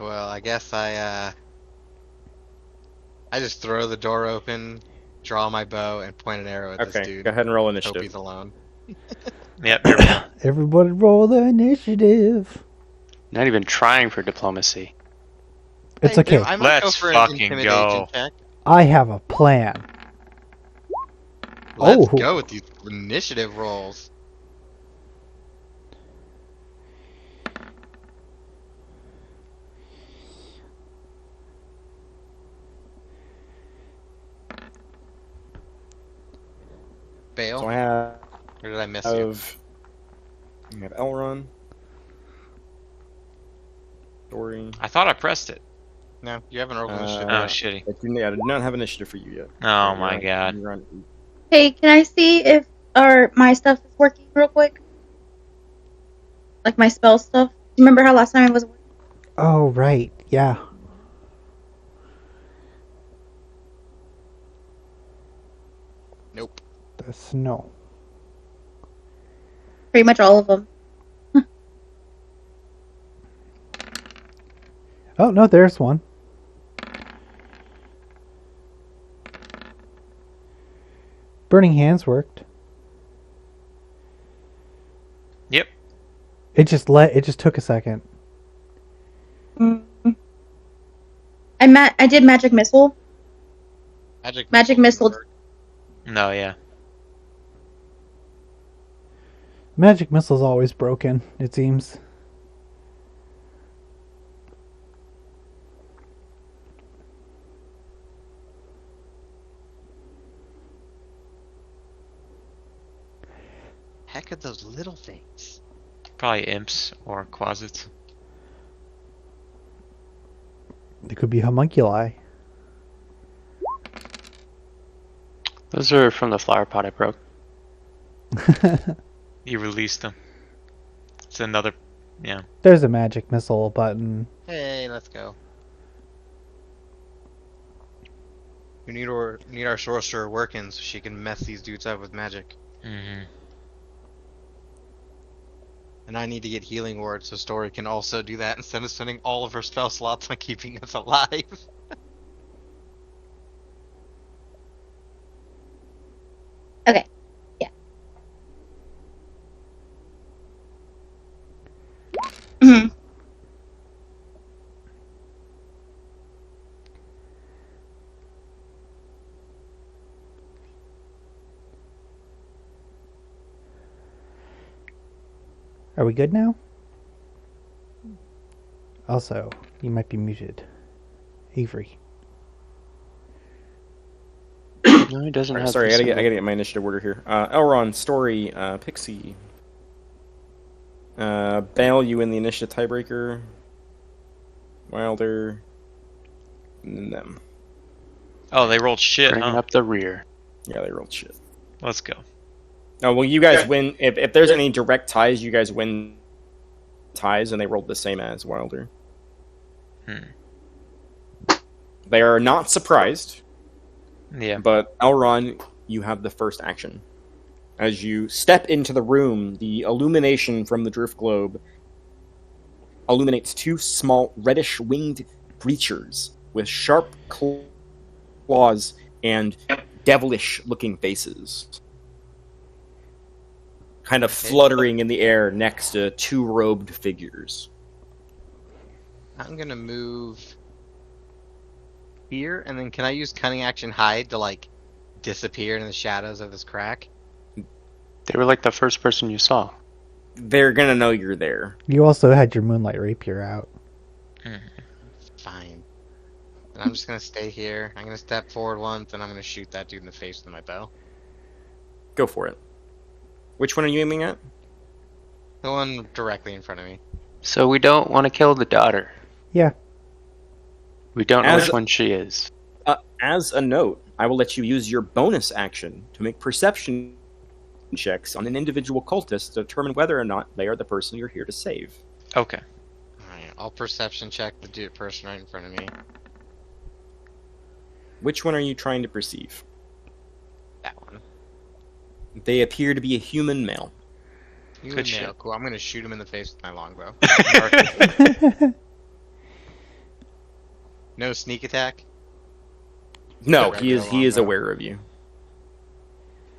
Well, I guess I just throw the door open, draw my bow, and point an arrow at this Okay, dude. go ahead and roll Hope initiative. he's alone. Yep. Here we go. Everybody roll the initiative. Not even trying for diplomacy. It's Hey, dude, okay. I might go Let's for an fucking intimidation go. check. I have a plan. Let's Oh. go with these initiative rolls. Fail? So I have Or did I miss you? you have Elron, Dory. I thought I pressed it. No, you haven't rolled initiative. Oh, yet. shitty. I did not have initiative for you yet. Oh my god. You're on- Hey, can I see if my stuff is working real quick? Like my spell stuff. Do you remember how last time it was working? Oh, right. Yeah. Nope. The snow. Pretty much all of them. Oh, no, there's one. Burning Hands worked. Yep. It just took a second. I did magic missile. Magic missile. doesn't work. No, yeah. Magic missile's always broken, it seems. heck are those little things? Probably imps or closets. They could be homunculi. Those are from the flower pot I broke. You released them. It's another, yeah. There's a magic missile button. Hey, let's go. We need our sorcerer working so she can mess these dudes up with magic. Mm-hmm. And I need to get healing ward so Story can also do that instead of spending all of her spell slots on keeping us alive. Okay. Yeah. Mhm. Are we good now? Also, you might be muted. Avery. No, he doesn't have. Sorry, the I gotta symbol. get my initiative order here. Elron, Story, Pixie. Bale, you in the initiative tiebreaker. Wilder, and then them. Oh, they rolled shit, Bringing huh? up the rear. Yeah, they rolled shit. Let's go. Oh, well, you guys win. If there's any direct ties, you guys win ties, and they rolled the same as Wilder. They are not surprised, Yeah. but Elron, you have the first action. As you step into the room, the illumination from the drift globe illuminates two small reddish winged creatures with sharp claws and devilish looking faces, kind of fluttering in the air next to two robed figures. I'm gonna move here, and then can I use cunning action hide to like disappear in the shadows of this crack? They were like the first person you saw. They're gonna know you're there. You also had your moonlight rapier out. Fine. And I'm just gonna stay here. I'm gonna step forward once, and I'm gonna shoot that dude in the face with my bow. Go for it. Which one are you aiming at? The one directly in front of me. So we don't want to kill the daughter. Yeah. We don't know As- which one she is. As a note, I will let you use your bonus action to make perception checks on an individual cultist to determine whether or not they are the person you're here to save. Okay. Alright, I'll perception check the dude person right in front of me. Which one are you trying to perceive? That one. They appear to be a human male. You Good and shit. Nail. Cool. I'm gonna shoot him in the face with my longbow. No sneak attack. No, Yeah, he is regular longbow. aware of you.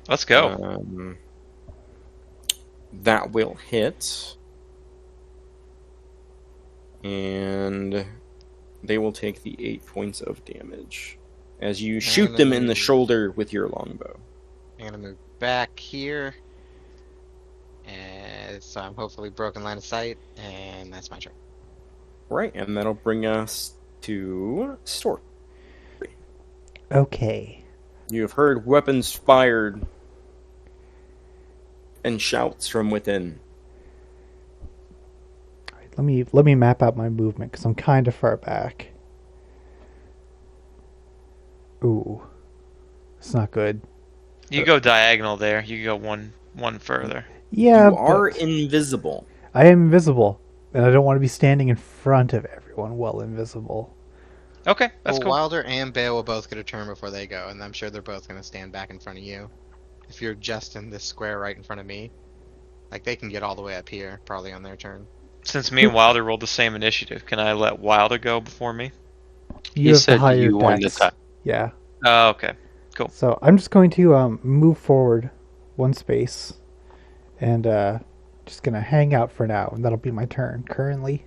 Let's go. That will hit. And they will take the 8 points of damage as you shoot them in the shoulder with your longbow. I'm gonna move back here. And so I'm hopefully broken line of sight, and that's my turn. Right, and that'll bring us to Stork. Okay. You have heard weapons fired and shouts from within. Let me map out my movement because I'm kind of far back. Ooh, it's not good. You go diagonal there. You go one further. Yeah, You are but invisible. I am invisible, and I don't want to be standing in front of everyone while invisible. Okay, that's Well, cool. Wilder and Bale will both get a turn before they go, and I'm sure they're both gonna stand back in front of you. If you're just in this square right in front of me, like they can get all the way up here, probably on their turn. Since me and Wilder rolled the same initiative, can I let Wilder go before me? You He have the said higher you won the dex. time. Yeah. Oh, okay. So I'm just going to move forward one space, and just gonna hang out for now, and that'll be my turn currently.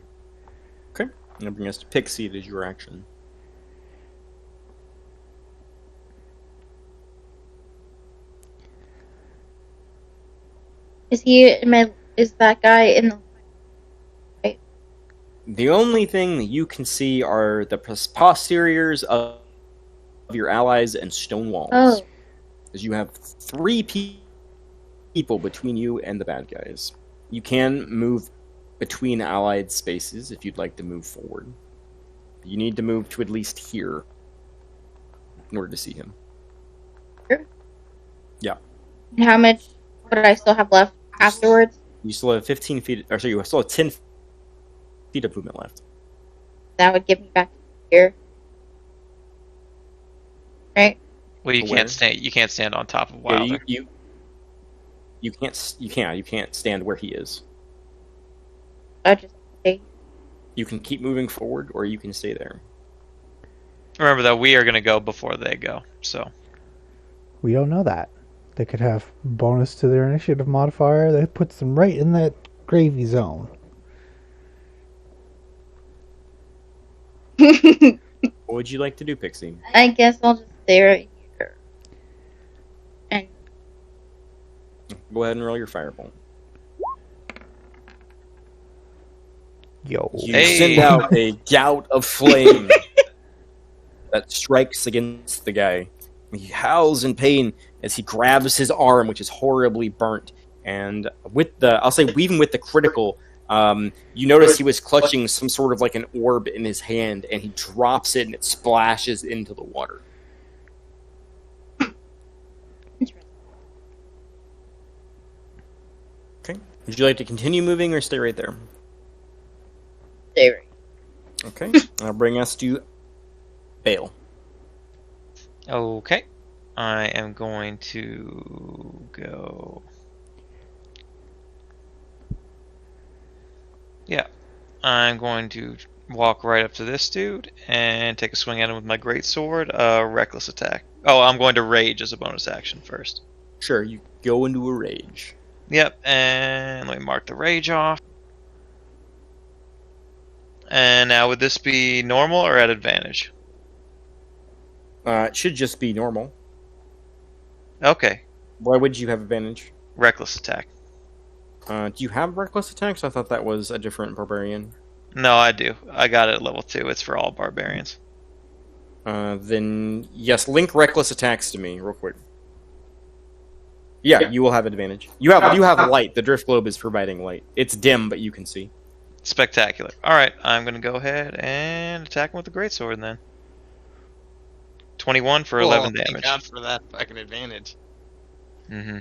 Okay. That'll bring us to Pixie. It is your action. Is that guy in the... The only thing that you can see are the posteriors of your allies and stone walls. Oh. As you have three people between you and the bad guys. You can move between allied spaces if you'd like to move forward. You need to move to at least here in order to see him. Sure. Yeah. And how much would I still have left afterwards? You still have 15 feet, or sorry, you still have 10 feet of movement left. That would get me back here. Right? Well, you Where? can't stand. You can't stand on top of Yeah, Wilder. you can't stand where he is. I just stay. You can keep moving forward, or you can stay there. Remember that we are going to go before they go. So We don't know that. They could have bonus to their initiative modifier that puts them right in that gravy zone. What would you like to do, Pixie? I guess I'll just stay right here. And Go ahead and roll your firebolt. Yo. You Hey. send out a gout of flame that strikes against the guy. He howls in pain as he grabs his arm, which is horribly burnt. And with the, I'll say, even with the critical, you notice he was clutching some sort of like an orb in his hand, and he drops it and it splashes into the water. Okay. Would you like to continue moving or stay right there? stay right. Okay. That'll bring us to Bale. okay, I am going to go. Yeah, I'm going to walk right up to this dude and take a swing at him with my great sword. Reckless attack. Oh, I'm going to rage as a bonus action first. Sure, you go into a rage. Yep, and let me mark the rage off. And now, would this be normal or at advantage? It should just be normal. Okay, Why would you have advantage? reckless attack. Do you have reckless attacks? I thought that was a different barbarian. No, I do. I got it at level 2. It's for all barbarians. Then yes, link reckless attacks to me real quick. Yeah, you will have advantage. You have light. The drift globe is providing light. It's dim, but you can see. Spectacular. Alright, I'm going to go ahead and attack him with the greatsword then. 21 for 11 Thank damage. God for that fucking advantage. Mm-hmm.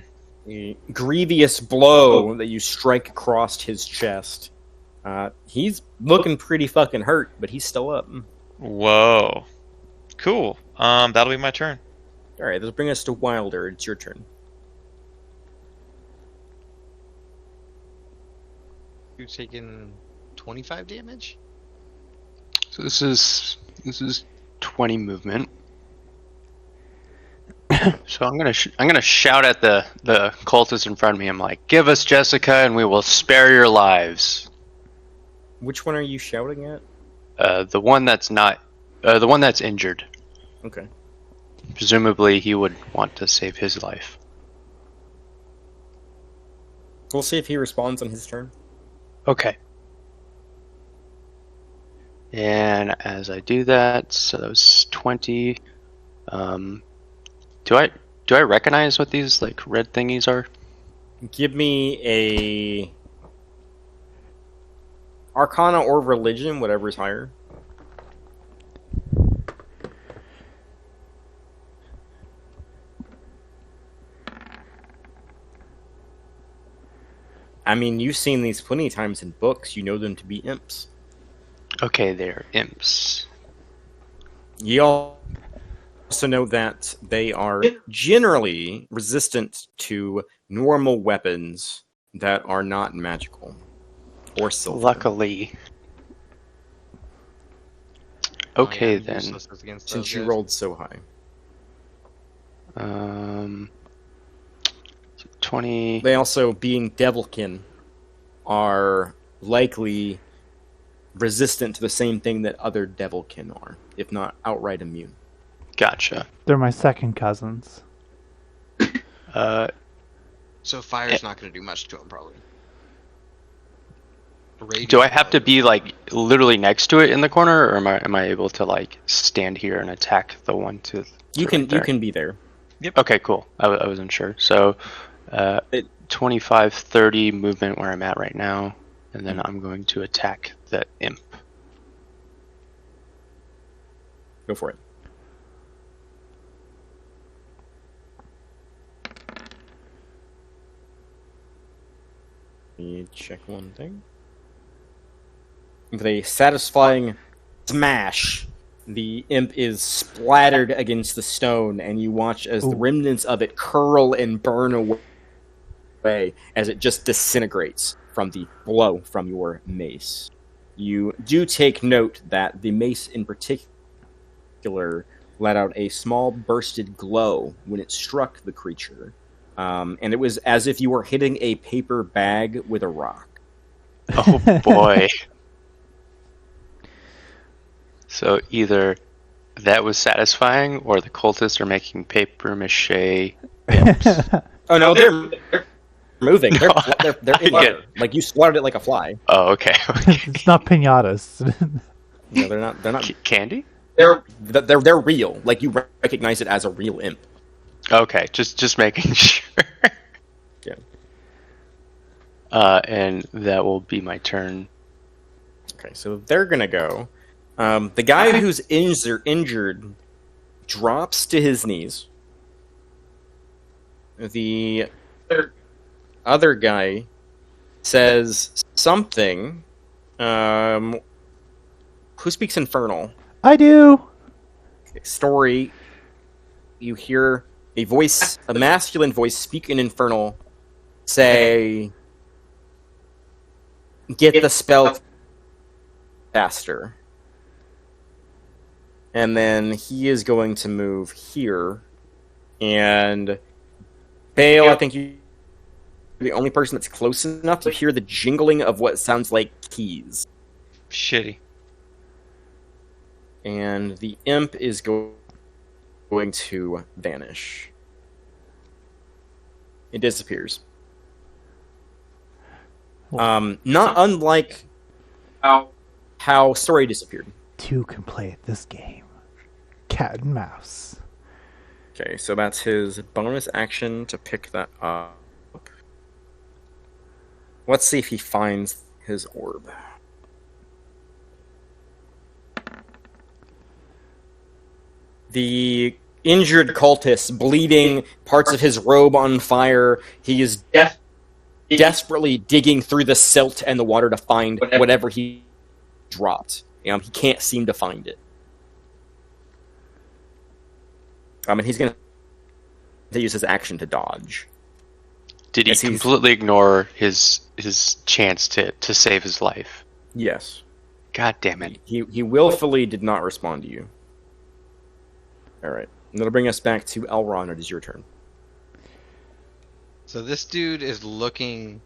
A grievous blow that you strike across his chest. He's looking pretty fucking hurt, but he's still up. Whoa. Cool. That'll be my turn. All right, this will bring us to Wilder. It's your turn. You're taking 25 damage? So this is 20 movement. So I'm gonna shout at the cultists in front of me. I'm like, "Give us Jessica, and we will spare your lives." Which one are you shouting at? The one that's not, the one that's injured. Okay. Presumably, he would want to save his life. We'll see if he responds on his turn. Okay. And as I do that, so that was 20. Do I recognize what these like red thingies are? Give me a Arcana or Religion, whatever's higher. I mean, you've seen these plenty of times in books. You know them to be imps. Okay, they're imps. You also know that they are generally resistant to normal weapons that are not magical or silver. Luckily. Okay, Oh, yeah, I'm then. useless against Since those you guys. rolled so high. 20. They also, being devilkin, are likely resistant to the same thing that other devilkin are, if not outright immune. Gotcha. They're my second cousins. So fire's not going to do much to him, probably. Radiant Do I have to fire. be like literally next to it in the corner, or am I able to like stand here and attack the one to? You right there? can be there. Okay, cool. I wasn't sure. So It- 25, 30 movement where I'm at right now, and then I'm going to attack the imp. Go for it. Let me check one thing. With a satisfying smash, the imp is splattered against the stone, and you watch as the Ooh. remnants of it curl and burn away as it just disintegrates from the blow from your mace. You do take note that the mace in particular let out a small bursted glow when it struck the creature. And it was as if you were hitting a paper bag with a rock. Oh boy. So either that was satisfying, or the cultists are making paper mache imps. Oh no, they're moving. They're in Yeah. there. Like you swatted it like a fly. Oh, okay. It's not pinatas. No, they're not. They're not. Candy? They're real. Like you recognize it as a real imp. Okay, just making sure. Yeah. And that will be my turn. Okay, so they're gonna go. The guy who's injured drops to his knees. The other guy says something. Who speaks Infernal? I do. Story. You hear a voice, a masculine voice, speak in Infernal. Say, "Get the spell faster." And then he is going to move here. And Bale, I think you're the only person that's close enough to hear the jingling of what sounds like keys. Shitty. And the imp is going to vanish. It disappears. Not unlike how Story disappeared. Two can play at this game. Cat and mouse. Okay, so that's his bonus action to pick that up. Let's see if he finds his orb. The injured cultist, bleeding, parts of his robe on fire. He is desperately digging through the silt and the water to find whatever he dropped. He can't seem to find it. And he's going to use his action to dodge. Did he Yes, he's- completely ignore his chance to save his life? Yes. God damn it. He willfully did not respond to you. Alright. That'll bring us back to Elron. It is your turn. So this dude is looking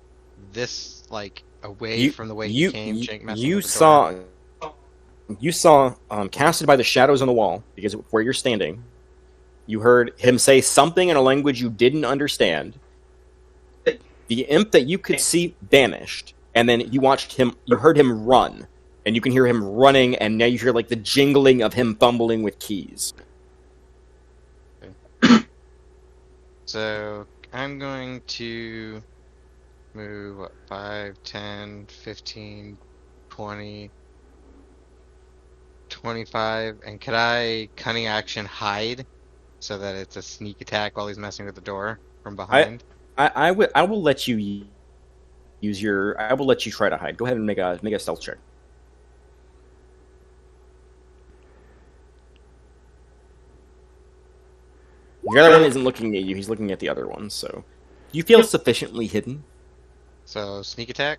this like away from the way he came. Jake messing you with the door. saw casted by the shadows on the wall, because where you're standing, you heard him say something in a language you didn't understand. The imp that you could see vanished, and then you heard him run, and you can hear him running, and now you hear like the jingling of him fumbling with keys. So I'm going to move 5, 10, 15, 20, 25, and could I cunning action hide so that it's a sneak attack while he's messing with the door from behind? I will let you use your. I will let you try to hide. Go ahead and make a stealth check. The other one isn't looking at you. He's looking at the other one. So, you feel sufficiently hidden. So sneak attack.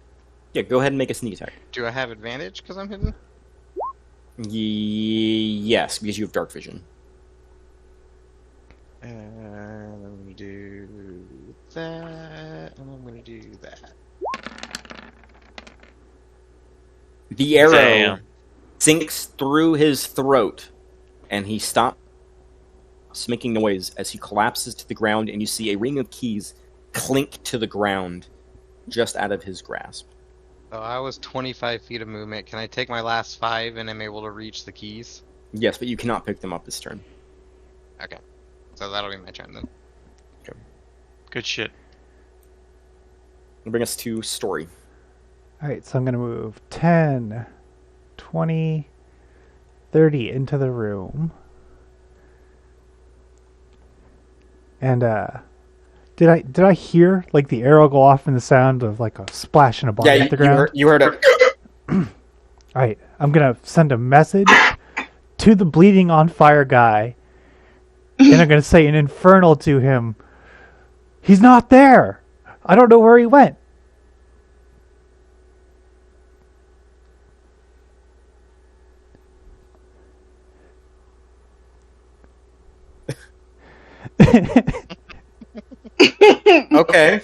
Yeah, go ahead and make a sneak attack. Do I have advantage because I'm hidden? Yes, because you have dark vision. Let me do that, and I'm gonna do that. The arrow Damn. sinks through his throat, and he stops making noise as he collapses to the ground, and you see a ring of keys clink to the ground just out of his grasp. So I was 25 feet of movement. Can I take my last 5 and I'm able to reach the keys? Yes, but you cannot pick them up this turn. Okay. So that'll be my turn then. Good shit. Bring us to story. Alright, so I'm going to move 10, 20, 30 into the room. And did I hear like the arrow go off in the sound of like a splash in a body Yeah, at the ground? you heard it. Alright, I'm gonna send a message to the bleeding on fire guy, and I'm gonna say an infernal to him. He's not there. I don't know where he went. Okay.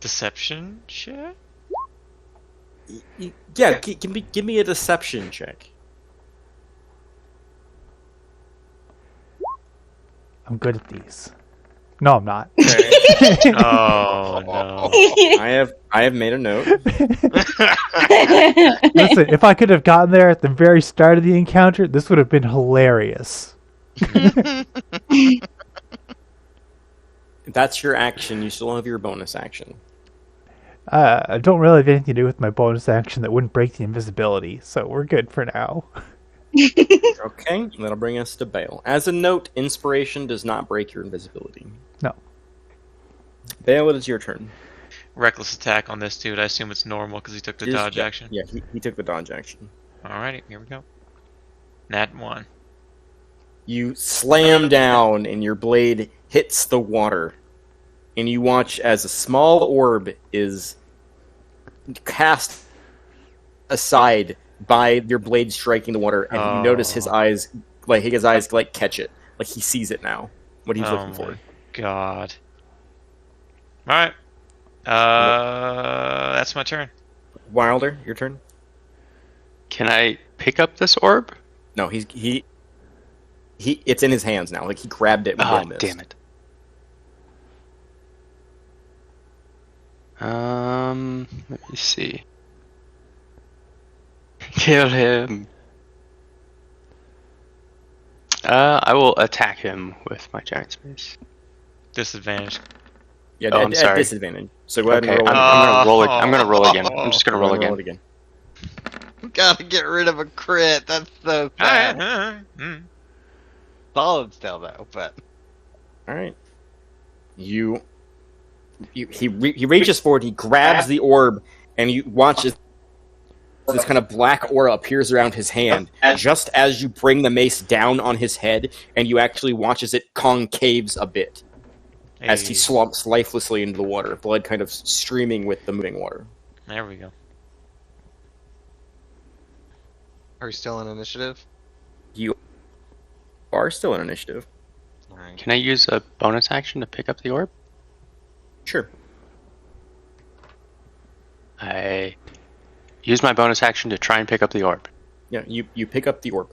Deception check? Yeah, give me a deception check. I'm good at these. No, I'm not. Oh no. I have made a note. Listen, if I could have gotten there at the very start of the encounter, this would have been hilarious. If that's your action, you still have your bonus action. I don't really have anything to do with my bonus action that wouldn't break the invisibility, so we're good for now. Okay, that'll bring us to Bale. As a note, inspiration does not break your invisibility. No. Bale, it is your turn. Reckless attack on this dude. I assume it's normal because he took the dodge action. Yeah, he took the dodge action. Alrighty, here we go. Nat 1. You slam down and your blade hits the water. And you watch as a small orb is cast aside by your blade striking the water, and you notice his eyes catch it. Like he sees it now. What he's looking for. God. Alright. That's my turn. Wilder, your turn? Can I pick up this orb? No, he it's in his hands now. Like he grabbed it with Ah, the mist. damn it. Let me see. Kill him. I will attack him with my giant space. Disadvantage. Yeah, I'm at sorry. disadvantage. So go ahead Okay, and roll. I'm gonna roll again. I'm just gonna roll Roll again. it again. Gotta get rid of a crit. That's so sad. Solid still though, but All right. He reaches forward. He grabs the orb, and you watch as this kind of black aura appears around his hand. Just as you bring the mace down on his head, and you actually watch as it concaves a bit as he slumps lifelessly into the water, blood kind of streaming with the moving water. There we go. are we still in initiative? You are still in initiative. Alright. Can I use a bonus action to pick up the orb? Sure. I use my bonus action to try and pick up the orb. Yeah, you pick up the orb.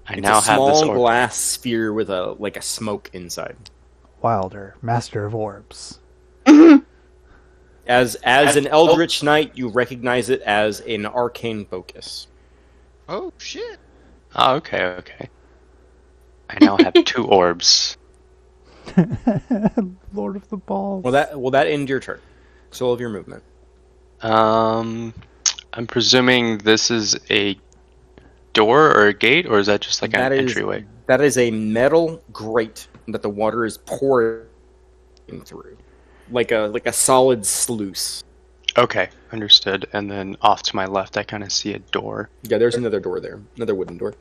I It's now a have small this orb. glass sphere with a smoke inside. Wilder, master of orbs. As an Eldritch Knight, you recognize it as an arcane focus. Oh shit! Oh, okay. I now have 2 orbs. Lord of the Balls. Will that end your turn? So all of your movement. I'm presuming this is a door or a gate, or is that just like an entryway? That is a metal grate that the water is pouring through, like a solid sluice. Okay, understood. And then off to my left, I kind of see a door. Yeah, there's another door there, another wooden door.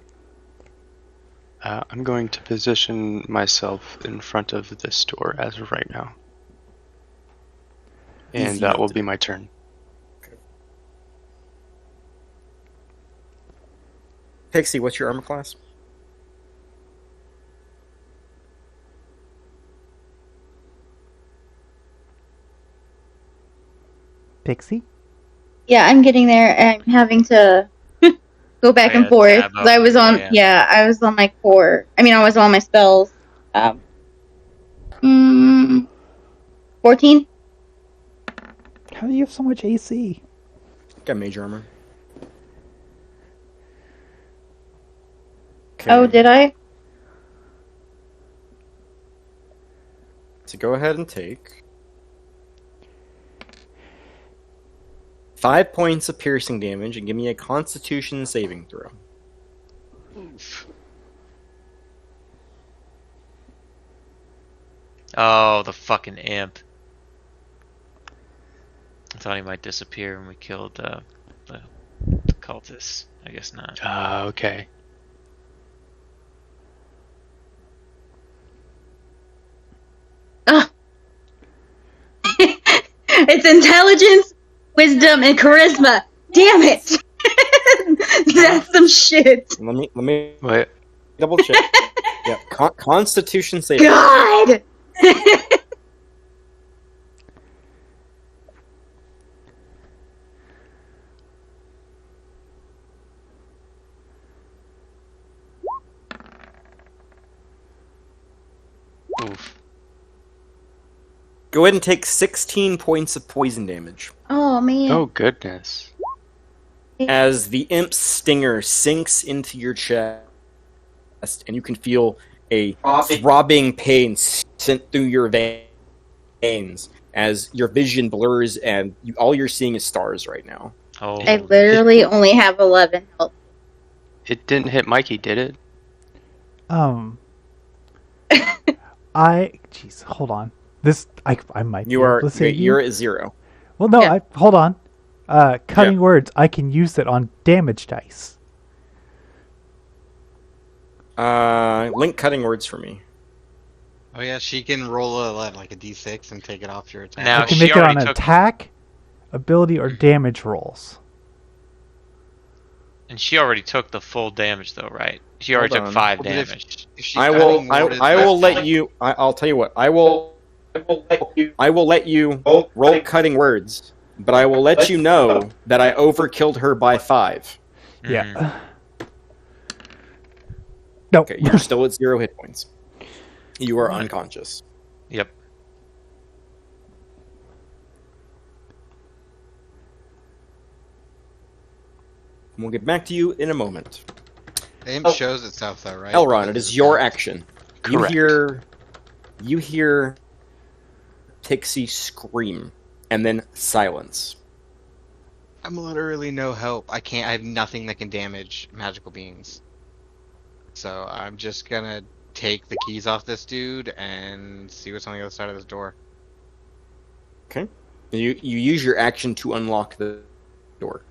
I'm going to position myself in front of this door as of right now. And Easy that will to be my turn. Pixie, what's your armor class? Pixie? Yeah, I'm getting there. I'm having to go back and forth. tab 'Cause I was on, yeah. I was on my core. I mean, I was on my spells. 14. How do you have so much AC? Got mage armor. Okay. Oh, did I? So go ahead and take 5 points of piercing damage and give me a Constitution saving throw. Oof. Oh, the fucking imp. I thought he might disappear when we killed the cultists. I guess not. Okay. Ugh. It's intelligence, wisdom, and charisma. Damn it! That's some shit. Let me Wait. double check. Yeah, Constitution saving. God! Oof. Go ahead and take 16 points of poison damage. Oh, man. Oh goodness. As the imp's stinger sinks into your chest, and you can feel a throbbing pain sent through your veins as your vision blurs and all you're seeing is stars right now. Oh, I literally only have 11 health. It didn't hit Mikey, did it? Jeez, hold on. This I might. You be are able to save you're you. at 0. Well, no, Yeah. hold on. Cutting Yeah. words. I can use it on damage dice. Link cutting words for me. Oh yeah, she can roll like a d6 and take it off your attack. Now, I can she make it on already took- attack, ability, or damage rolls. and she already took the full damage, though, right? She already Hold took on. 5 Well, but if- damage. if she I cutting will worded I will that- let you I'll tell you what. I will let you roll cutting words, but I will let you know that I overkilled her by 5. Yeah. Mhm. No. Okay, you're still at 0 hit points. You are unconscious. Yep. We'll get back to you in a moment. The imp shows itself though, right? Elrond, it is your action. Correct. You hear Pixie scream, and then silence. I'm literally no help. I have nothing that can damage magical beings. So I'm just gonna take the keys off this dude and see what's on the other side of this door. Okay. You use your action to unlock the door.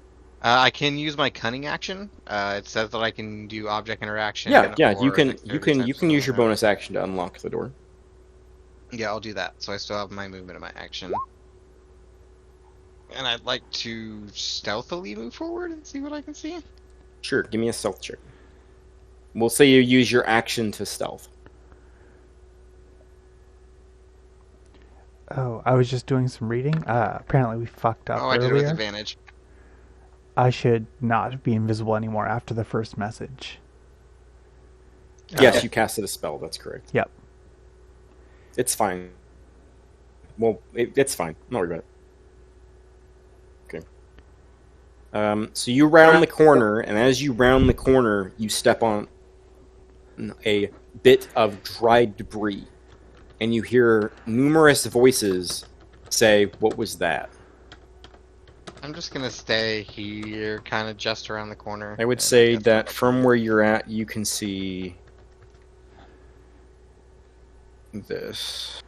I can use my cunning action. It says that I can do object interaction. Yeah, you or can dexterity type use your spell. bonus action to unlock the door. Yeah, I'll do that. So I still have my movement and my action. And I'd like to stealthily move forward and see what I can see. Sure, give me a stealth check. We'll say you use your action to stealth. Oh, I was just doing some reading. Apparently we fucked up Oh, I did it with earlier. advantage. I should not be invisible anymore after the first message. Yes, you casted a spell. That's correct. Yep. It's fine. Well, it's fine. Don't worry about it. Okay. So you round the corner, and as you round the corner, you step on a bit of dried debris, and you hear numerous voices say, "What was that?" I'm just gonna stay here, kind of just around the corner. I would and say that's that what- from where you're at, you can see this.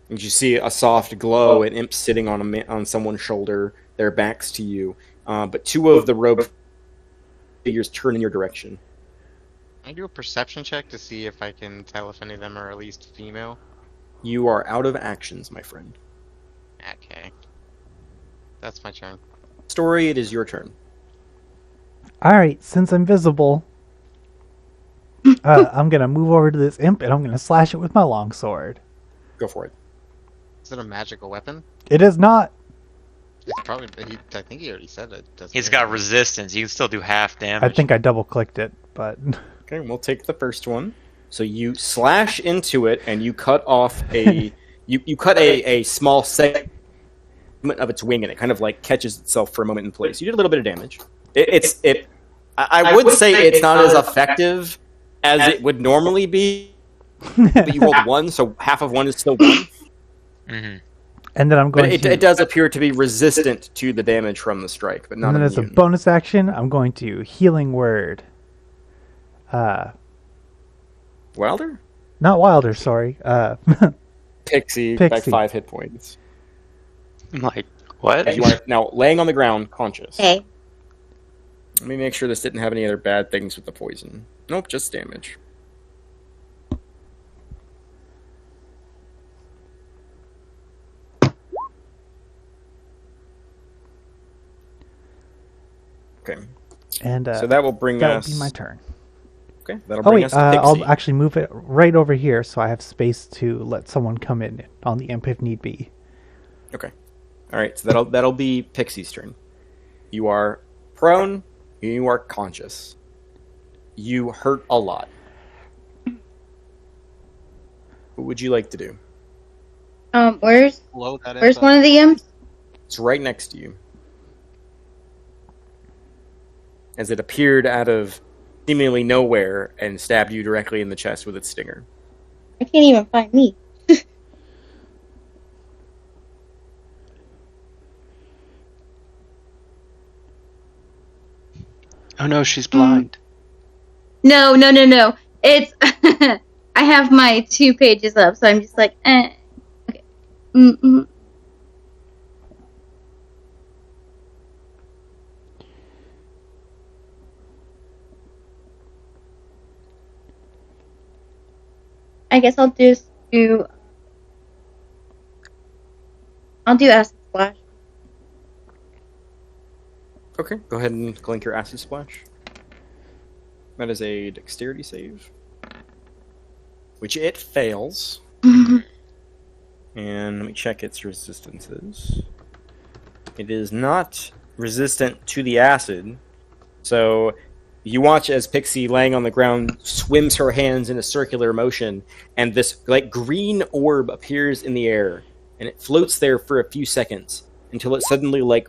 And you see a soft glow, an imp sitting on someone's shoulder, their backs to you. But 2 of the robed figures turn in your direction. Can I do a perception check to see if I can tell if any of them are at least female? You are out of actions, my friend. Okay. That's my turn. Story, it is your turn. Alright, since I'm visible, I'm gonna move over to this imp and I'm gonna slash it with my longsword. Go for it. Is it a magical weapon? It is not. It's probably. I think he already said it. Doesn't He's it? got resistance. You can still do half I damage. think I double clicked it, but Okay, we'll take the first one. So you slash into it, and you cut off a you cut a small segment of its wing, and it kind of like catches itself for a moment in place. You did a little bit of damage. I would say it's not as effective as it would normally be, but you rolled 1, so half of 1 is still 1. Mm-hmm. And then I'm But going it, to. it does appear to be resistant to the damage from the strike, but not and then as a immune. bonus action, I'm going to healing word. Wilder? Not Wilder, sorry. Pixie, back Pixie. 5 hit points. I'm like, what? You are now laying on the ground, conscious. Okay. Let me make sure this didn't have any other bad things with the poison. Nope, just damage. Okay, And so that will bring that us. will be my turn. Okay, that'll Oh bring wait, us to Pixie. I'll actually move it right over here so I have space to let someone come in on the imp if need be. Okay, all right. So that'll be Pixie's turn. You are prone. You are conscious. You hurt a lot. What would you like to do? Where's Blow that where's imp one up. of the imps? It's right next to you. As it appeared out of seemingly nowhere and stabbed you directly in the chest with its stinger. I can't even find me. Oh no, she's blind. No. It's I have my 2 pages up, so I'm just like, eh. Okay. Mm-hmm. I guess I'll do acid splash. Okay, go ahead and clink your acid splash. That is a dexterity save, which it fails. And let me check its resistances. It is not resistant to the acid, so you watch as Pixie, laying on the ground, swims her hands in a circular motion, and this like green orb appears in the air, and it floats there for a few seconds until it suddenly like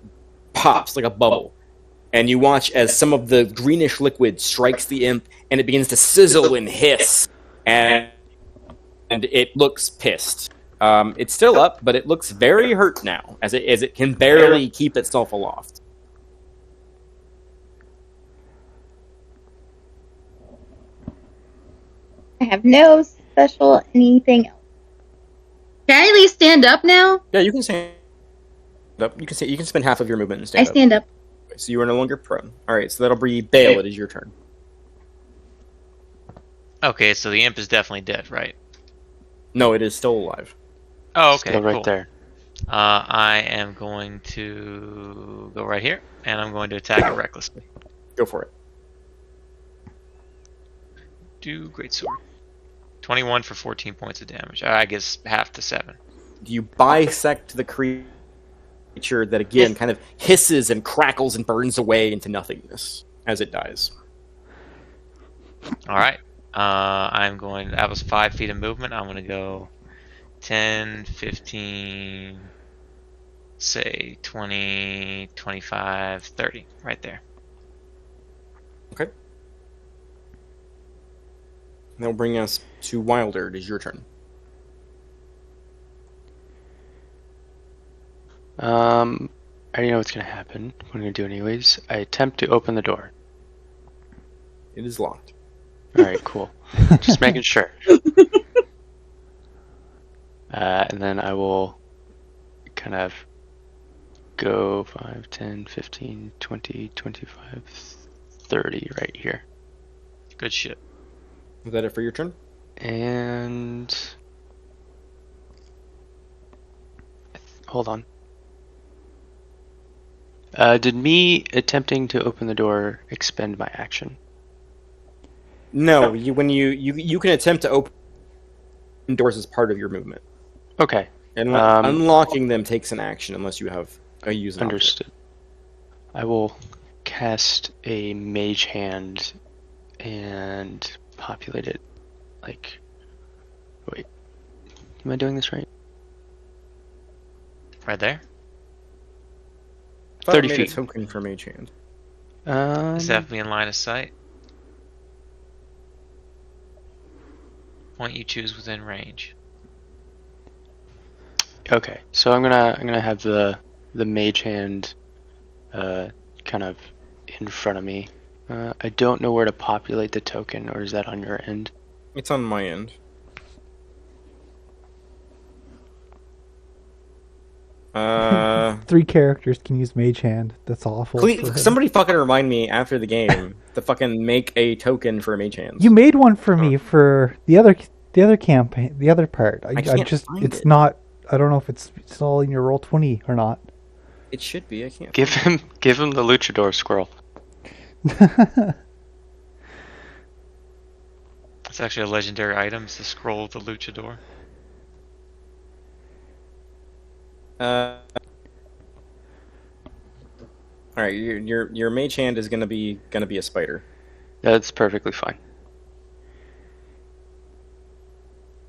pops like a bubble. And you watch as some of the greenish liquid strikes the imp, and it begins to sizzle and hiss, and it looks pissed. It's still up, but it looks very hurt now, as it can barely keep itself aloft. I have no special anything else. Can I at least stand up now? Yeah, you can stand up. You can spend half of your movement and I stand stand up. up. So you are no longer prone. All right, so that'll be Bale. It is your turn. Okay, so the imp is definitely dead, right? No, it is still alive. Oh, okay, Still right cool. there. I am going to go right here, and I'm going to attack it recklessly. Go for it. Do greatsword. 21 for 14 points of damage. I guess half to 7. You bisect the creature that again kind of hisses and crackles and burns away into nothingness as it dies. All right. I'm going. That was 5 feet of movement. I'm going to go 10, 15, say 20, 25, 30. Right there. Okay. That'll bring us to Wilder. It is your turn. I already know what's gonna happen. What I'm gonna do anyways. I attempt to open the door. It is locked. Alright, cool. Just making sure. And then I will kind of go 5, 10, 15, 20, 25, 30 right here. Good shit. Is that it for your turn? And hold on. Did me attempting to open the door expend my action? No, you can attempt to open doors as part of your movement. Okay. And unlocking them takes an action unless you have a use an object. Understood. I will cast a mage hand and populate it. Like, wait, am I doing this right? Right there. I thought it 30 made feet. a token for Mage Hand. Does that have to be in line of sight? Point you choose within range. Okay, so I'm gonna have the mage hand kind of in front of me. I don't know where to populate the token, or is that on your end? It's on my end. Uh, 3 characters can use Mage Hand. That's awful. for him. somebody fucking remind me after the game to fucking make a token for mage hands. You made one for me for the other campaign, the other part. I can't just find it's it. not. I don't know if it's all in your Roll20 or not. It should be. I can't. Give him the luchador squirrel. It's actually a legendary item. It's the scroll of the luchador. All right, your mage hand is gonna be a spider. That's perfectly fine.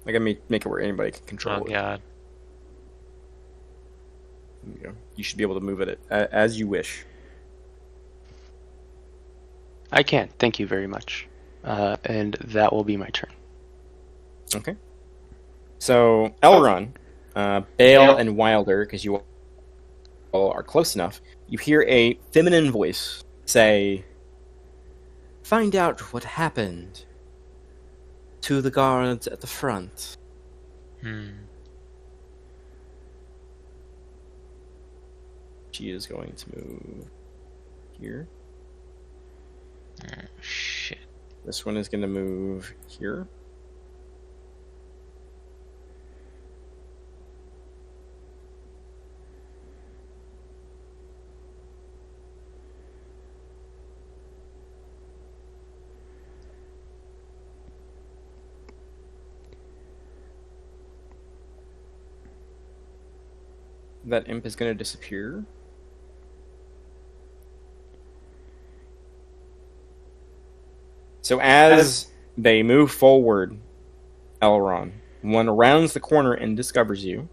I gotta make it where anybody can control Oh it. god. There you go. You should be able to move it as you wish. I can. Thank you very much. And that will be my turn. Okay. So Elrond, Bale, and Wilder, because you all are close enough, you hear a feminine voice say, "Find out what happened to the guards at the front." She is going to move here. Oh, shit. This one is going to move here. That imp is going to disappear. So as they move forward, Elrond, one rounds the corner and discovers you.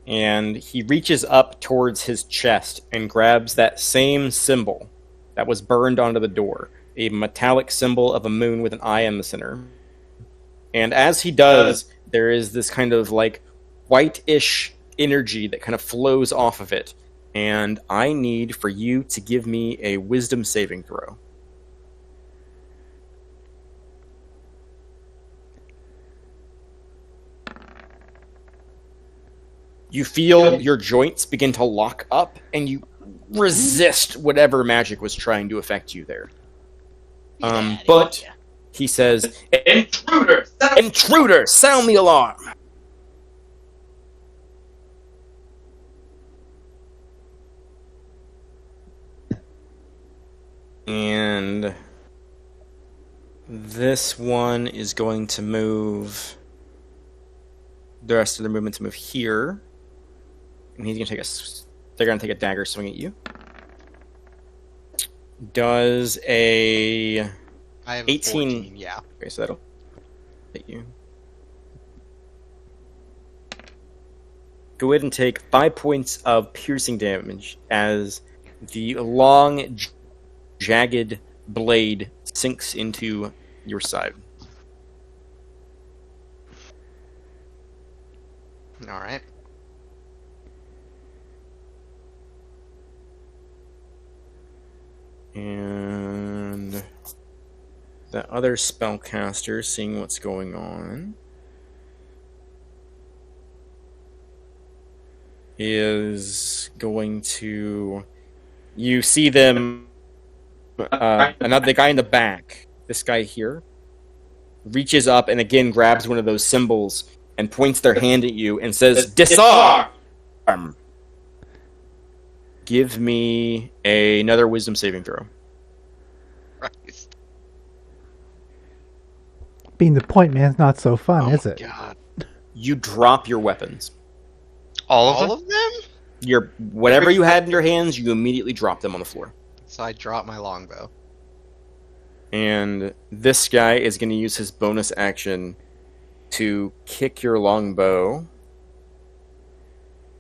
And he reaches up towards his chest and grabs that same symbol that was burned onto the door, a metallic symbol of a moon with an eye in the center. And as he does, there is this kind of like whitish energy that kind of flows off of it. And I need for you to give me a wisdom saving throw. You feel your joints begin to lock up, and you resist whatever magic was trying to affect you there. But he says, "Intruder! Intruder! Sound the alarm!" And this one is going to move. The rest of the movement to move here. And he's gonna they're gonna take a dagger swing at you. Does a I have 18. 14, yeah. Okay, so that'll hit you. Go ahead and take 5 points of piercing damage as the long, jagged blade sinks into your side. All right. And the other spellcaster, seeing what's going on, is going to... You see them... the guy in the back, this guy here, reaches up and again grabs one of those symbols and points their hand at you and says, "Disarm!" Give me another wisdom saving throw. Christ. Being the point man's not so fun, is it? God. You drop your weapons. All of All them? of them? Your whatever you had in your hands, you immediately drop them on the floor. So I drop my longbow. And this guy is going to use his bonus action to kick your longbow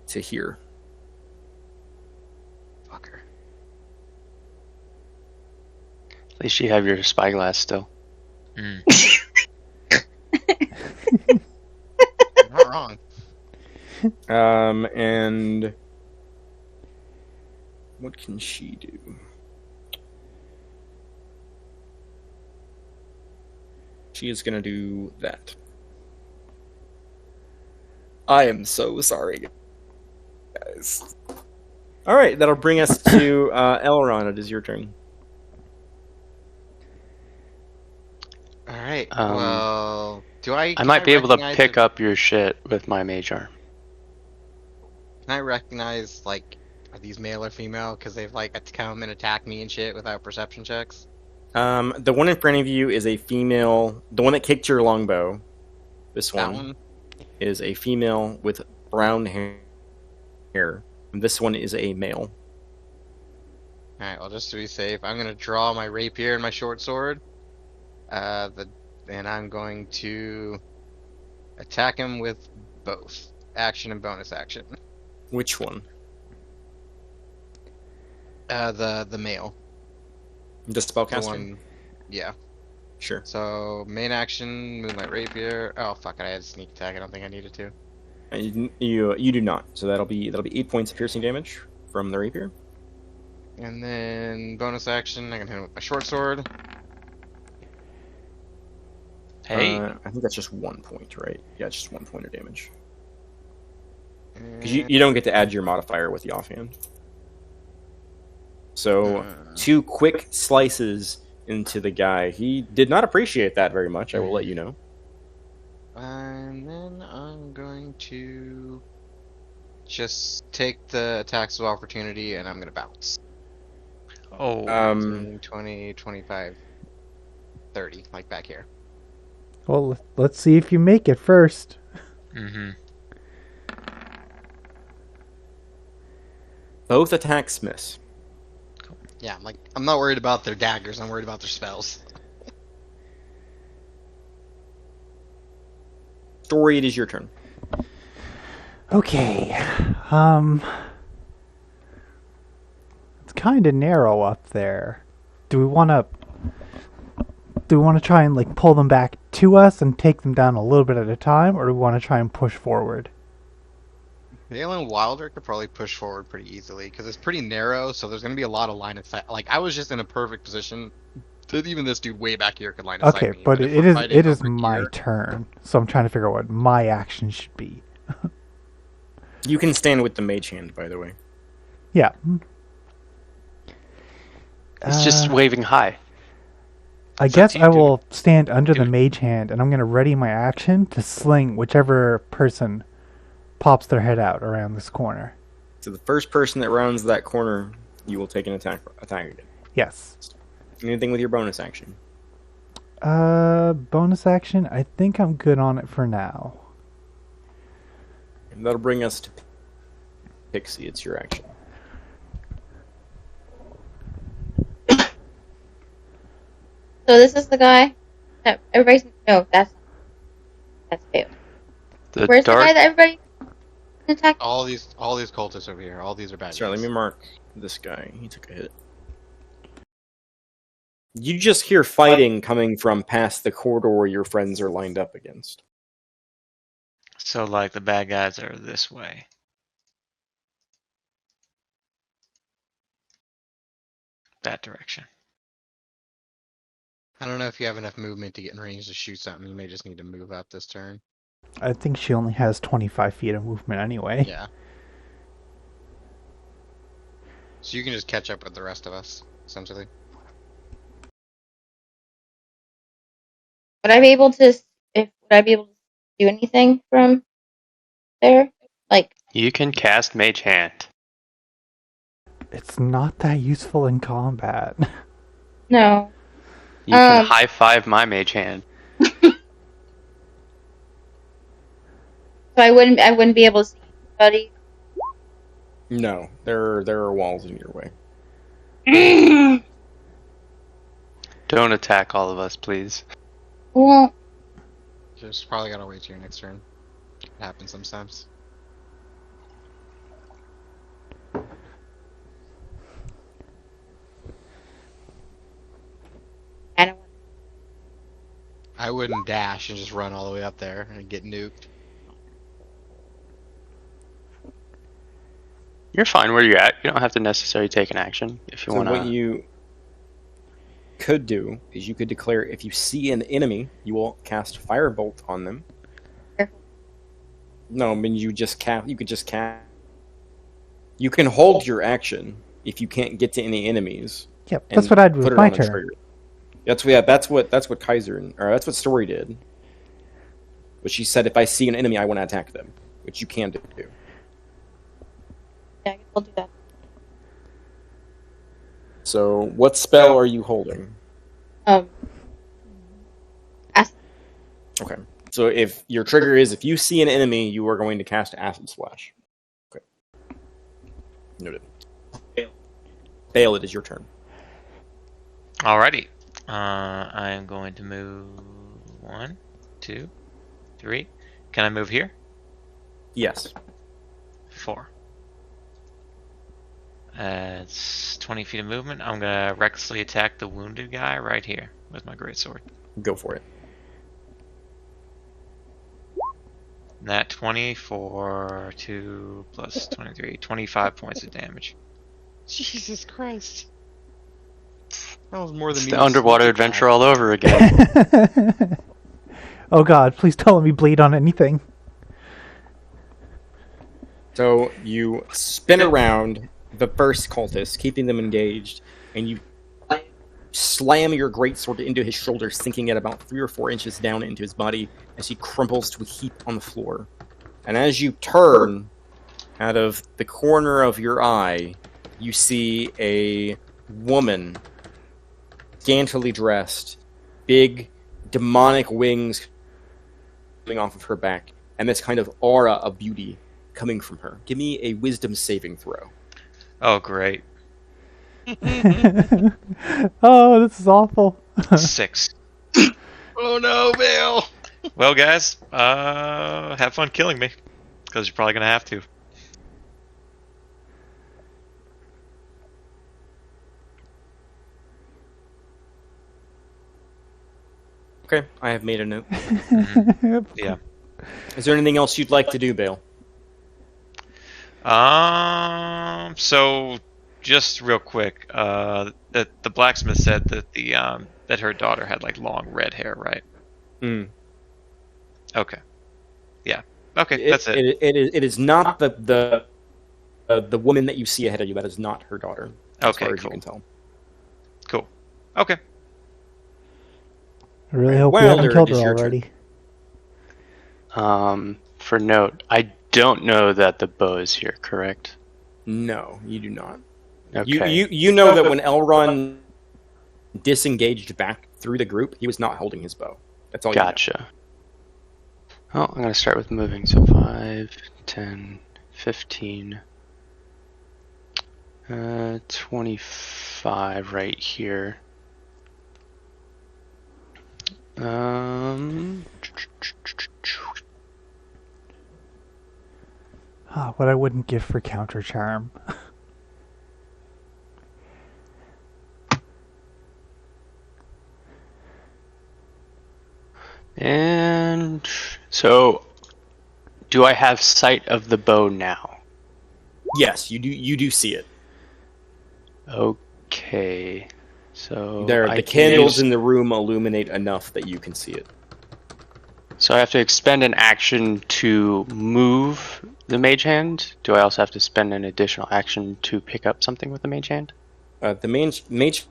to here. Fucker. At least you have your spyglass still. Not wrong. And what can she do? She is going to do that. I am so sorry, guys. All right, that'll bring us to Elrond. It is your turn. All right. Um, Well, do I? I Can might be able to recognize pick if- up your shit with my mage arm. Can I recognize like are these male or female? Because they've like come and attack me and shit without perception checks. The one in front of you is a female. The one that kicked your longbow. This That one one. is a female with brown hair. And this one is a male. All right. Well, just to be safe, I'm gonna draw my rapier and my short sword. And I'm going to attack him with both action and bonus action. Which one? The male. The The spellcaster? one. Yeah. Sure. So main action, move my rapier. Oh fuck! I had a sneak attack. I don't think I needed to. You do not. So that'll be 8 points of piercing damage from the rapier. And then bonus action, I can hit him with my short sword. Hey. I think that's just 1 point, right? Yeah, it's just 1 point of damage. Because And... you don't get to add your modifier with the offhand. So 2 quick slices into the guy. He did not appreciate that very much. I will let you know. And then I'm going to just take the attacks of opportunity, and I'm going to bounce. Oh. 15, 20, 25, 30, like back here. Well, let's see if you make it first. Mm-hmm. Both attacks miss. Yeah, I'm not worried about their daggers. I'm worried about their spells. Story, it is your turn. Okay. It's kind of narrow up there. Do we want to try and like pull them back to us and take them down a little bit at a time, or do we want to try and push forward? Galen Wilder could probably push forward pretty easily because it's pretty narrow, so there's going to be a lot of line of sight. Like, I was just in a perfect position that even this dude way back here could line of Okay, sight me. but if it we're is fighting over my here- turn, so I'm trying to figure out what my action should be. You can stand with the mage hand, by the way. Yeah. It's just waving high. I It's up guess to you, I dude. will stand under Do the it. mage hand, and I'm going to ready my action to sling whichever person pops their head out around this corner. So the first person that rounds that corner, you will take an attack again. Yes. Anything with your bonus action? Bonus action, I think I'm good on it for now. And that'll bring us to Pixie. It's your action. So this is the guy that everybody's. No, that's failed. The Where's the guy dark. that everybody attacked? all these cultists over here. All these are bad Sorry, let guys. me mark this guy. He took a hit. You just hear fighting coming from past the corridor your friends are lined up against. So, like, the bad guys are this way. That direction. I don't know if you have enough movement to get in range to shoot something. You may just need to move up this turn. I think she only has 25 feet of movement anyway. Yeah. So you can just catch up with the rest of us, essentially. Would I be able to? Would I be able to do anything from there? Like, You can cast Mage Hand. It's not that useful in combat. no. You can high five my Mage Hand. So I wouldn't be able to see anybody. No, there are walls in your way. Don't attack all of us, please. Well, Just probably gotta wait till your next turn. It happens sometimes. I don't. I wouldn't dash and just run all the way up there and get nuked. You're fine where you're at. You don't have to necessarily take an action if you So want what to. you could do is you could declare if you see an enemy, you will cast Firebolt on them. Careful. No, I mean you just cast. You could just cast. You can hold your action if you can't get to any enemies. Yep, and that's what I'd do put with it my on a turn. trigger. That's what Kaiser or that's what Story did. But she said if I see an enemy, I want to attack them, which you can do. Yeah, I guess I'll do that. So what spell are you holding? Acid. Okay. So if your trigger is if you see an enemy, you are going to cast Acid Splash. Okay. Noted. Bale, it is your turn. Alrighty. I am going to move 1, 2, 3. Can I move here? Yes. 4. It's 20 feet of movement. I'm gonna recklessly attack the wounded guy right here with my greatsword. Go for it. That 20 for 2 plus 23, 25 points of damage. Jesus Christ. That was more than It's me. the underwater adventure all over again. Oh god, please don't let me bleed on anything. So you spin around the first cultist, keeping them engaged, and you slam your greatsword into his shoulder, sinking it about 3 or 4 inches down into his body as he crumples to a heap on the floor. And as you turn, out of the corner of your eye, you see a woman, scantily dressed, big demonic wings coming off of her back, and this kind of aura of beauty coming from her. Give me a wisdom saving throw. Oh, great. Oh, this is awful. 6. Oh no, Vale! Well, guys, have fun killing me, because you're probably gonna have to. Okay, I have made a note. Yeah. Is there anything else you'd like to do, Bale? So just real quick, that the blacksmith said that that her daughter had like long red hair, right? Okay. Yeah. Okay, that's it. It is not the woman that you see ahead of you. That is not her daughter. As Okay, far as you cool. can tell. Cool. Okay. I really hope we Wilder, haven't killed it is her your already. For note, I don't know that the bow is here, correct? No, you do not. Okay. You know that when Elrond disengaged back through the group, he was not holding his bow. That's all. Gotcha. Oh, I'm going to start with moving. So 5, 10, 15, 25 right here. What I wouldn't give for counter charm. And so, do I have sight of the bow now? Yes, you do. You do see it. Okay. So The candles in the room illuminate enough that you can see it. So I have to expend an action to move the mage hand. Do I also have to spend an additional action to pick up something with the mage hand? The mage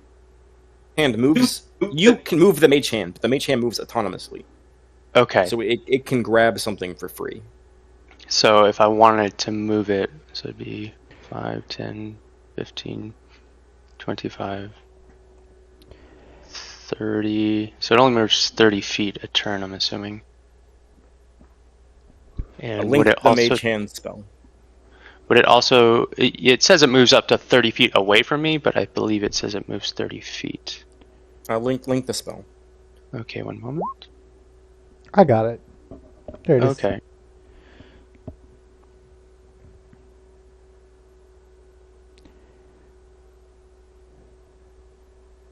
hand moves. You can move the mage hand, but the mage hand moves autonomously. Okay. So it can grab something for free. So if I wanted to move it, so it'd be 5, 10, 15, 25, 30. So it only moves 30 feet a turn, I'm assuming. And Link would it the also, mage hand spell. Would it also... It says it moves up to 30 feet away from me, but I believe it says it moves 30 feet. Link the spell. Okay, one moment. I got it. There it is. Okay.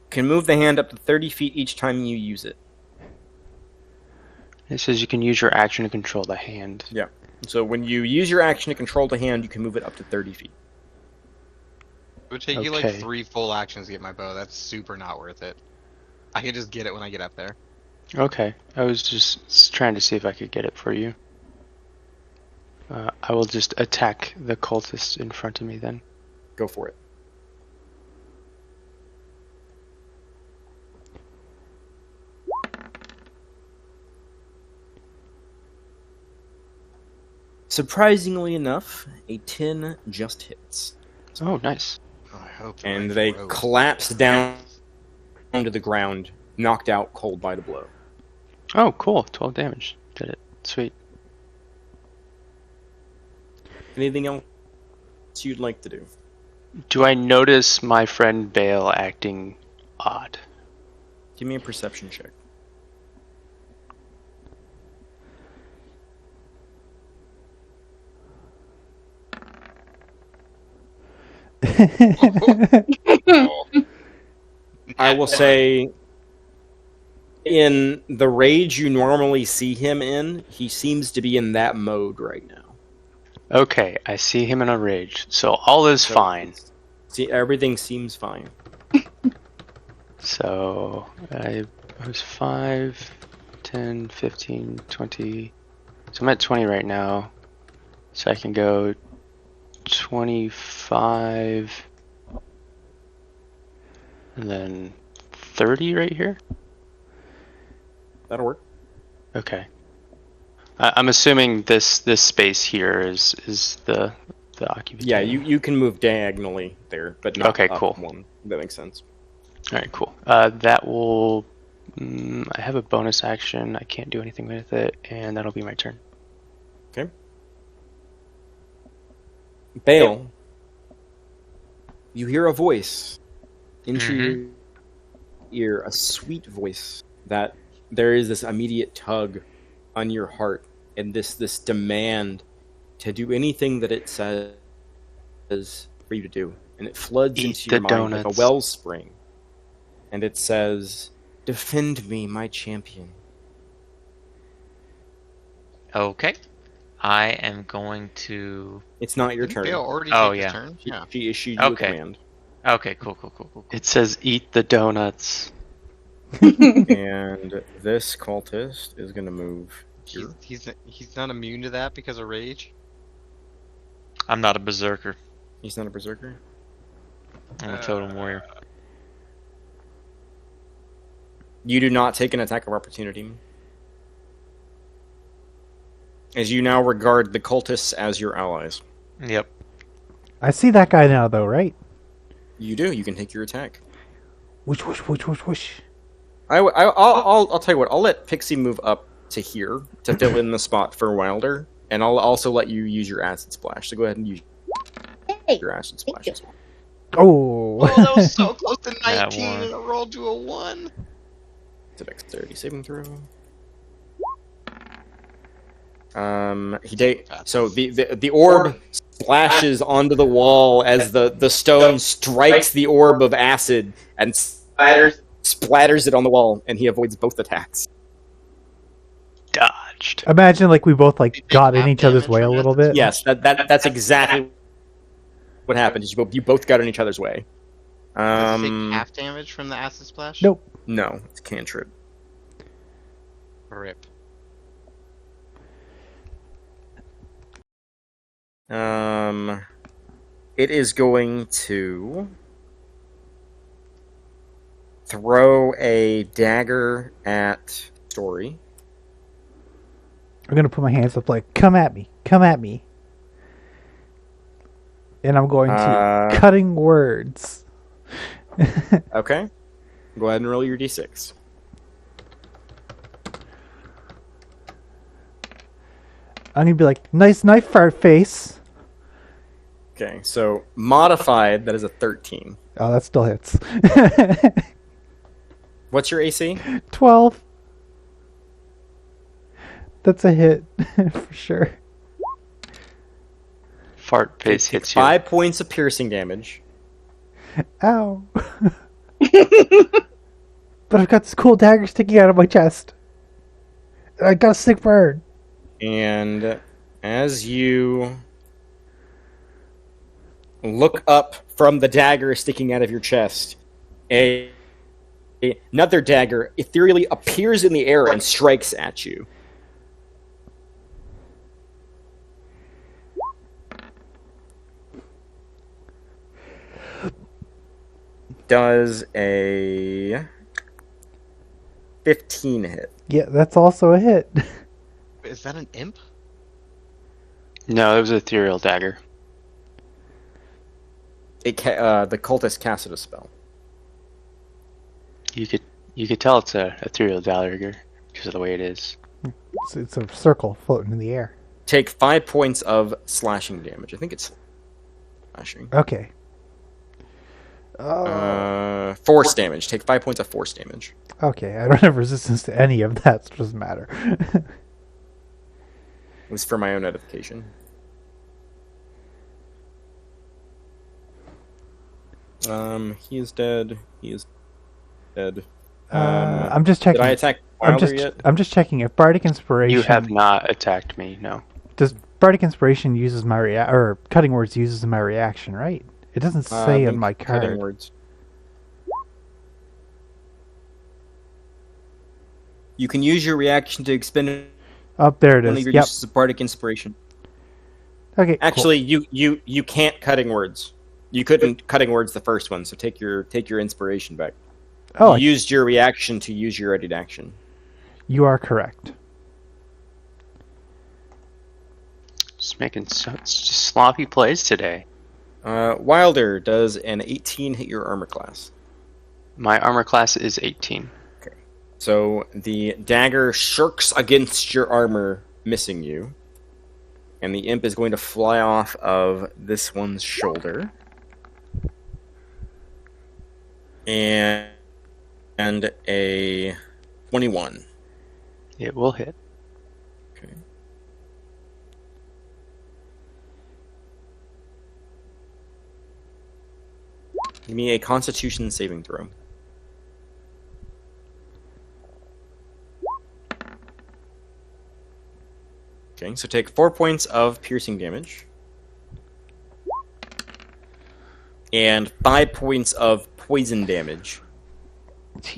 Can move the hand up to 30 feet each time you use it. It says you can use your action to control the hand. Yeah. So when you use your action to control the hand, you can move it up to 30 feet. would take you like Okay. 3 full actions to get my bow. That's super not worth it. I can just get it when I get up there. Okay. I was just trying to see if I could get it for you. I will just attack the cultist in front of me then. Go for it. Surprisingly enough, a 10 just hits. Oh, nice. Oh, I hope. the And right they road. collapse down onto the ground, knocked out cold by the blow. Oh, cool. 12 damage. Did it. Sweet. Anything else you'd like to do? Do I notice my friend Bale acting odd? Give me a perception check. I will say, in the rage you normally see him in, he seems to be in that mode right now. Okay, I see him in a rage. So all is So fine. See, everything seems fine. So I was 5, 10, 15, 20. So I'm at 20 right now. So I can go 25. And then 30 right here? That'll work. Okay. I'm assuming this space here is the occupation. Yeah, you can move diagonally there, but not Okay, up cool. one. That makes sense. All right, cool. That will. I have a bonus action. I can't do anything with it, and that'll be my turn. Okay. Bale, you hear a voice into your ear, a sweet voice that there is this immediate tug on your heart and this demand to do anything that it says for you to do. And it floods Eat into the your mind like a donuts. wellspring. And it says, "Defend me, my champion." Okay. I am going to. It's not your Didn't turn. Bale already Oh, take his yeah. turn? She, Yeah. she issued you a Okay. command. Okay, cool. It says eat the donuts. And this cultist is going to move here. He's not immune to that because of rage. I'm not a berserker. He's not a berserker. I'm a totem warrior. You do not take an attack of opportunity, as you now regard the cultists as your allies. Yep. I see that guy now, though, right? You do. You can take your attack. Whoosh, whoosh, whoosh, whoosh, whoosh. I'll tell you what. I'll let Pixie move up to here to fill in the spot for Wilder, and I'll also let you use your acid splash. So go ahead and use Hey, your acid splash as well. Oh. Oh, that was so close to That 19 one. and it rolled to a 1. It's a dexterity saving throw. So the orb splashes onto the wall as the stone strikes the orb of acid and splatters it on the wall, and he avoids both attacks. Dodged. Imagine like we both like Did got in half each other's damage way a from little that? bit. Yes, that's exactly what happened. Is you both got in each other's way. Does it take half damage from the acid splash? Nope. No, it's cantrip. Rip. It is going to throw a dagger at Story. I'm gonna put my hands up like, come at me, come at me. And I'm going to cutting words. Okay. Go ahead and roll your d6. I'm gonna be like, nice knife fart face. Okay, so modified, that is a 13. Oh, that still hits. What's your AC? 12. That's a hit for sure. Fart face hits you. 5 points of piercing damage. Ow. But I've got this cool dagger sticking out of my chest. And I got a sick burn. And as you look up from the dagger sticking out of your chest, another dagger ethereally appears in the air and strikes at you. Does a 15 hit. Yeah, that's also a hit. Is that an imp? No, it was an ethereal dagger. The cultist casted a spell. You could tell it's a ethereal dagger because of the way it is. It's a circle floating in the air. Take 5 points of slashing damage. I think it's slashing. Okay. Force damage. Take 5 points of force damage. Okay, I don't have resistance to any of that, so it doesn't matter. It was for my own edification. He is dead. He is dead. I'm just checking. Did I attack Wilder yet? I'm just checking if Bardic Inspiration. You have not attacked me, no. Does Bardic Inspiration uses my or Cutting Words uses my reaction, right? It doesn't say on my card. Cutting words. You can use your reaction to expend Up there it one of is. your Yep. uses of Bardic Inspiration. Okay. Actually, you can't Cutting Words. You couldn't Cutting Words the first one, so take your inspiration back. Cool. Oh, You used your reaction to use your readied action. you are correct. Just making just sloppy plays today. Wilder, does an 18 hit your armor class? My armor class is 18. So the dagger shirks against your armor, missing you. And the imp is going to fly off of this one's shoulder. And a 21. It will hit. Okay. Give me a Constitution saving throw. Okay, so take 4 points of piercing damage. And 5 points of poison damage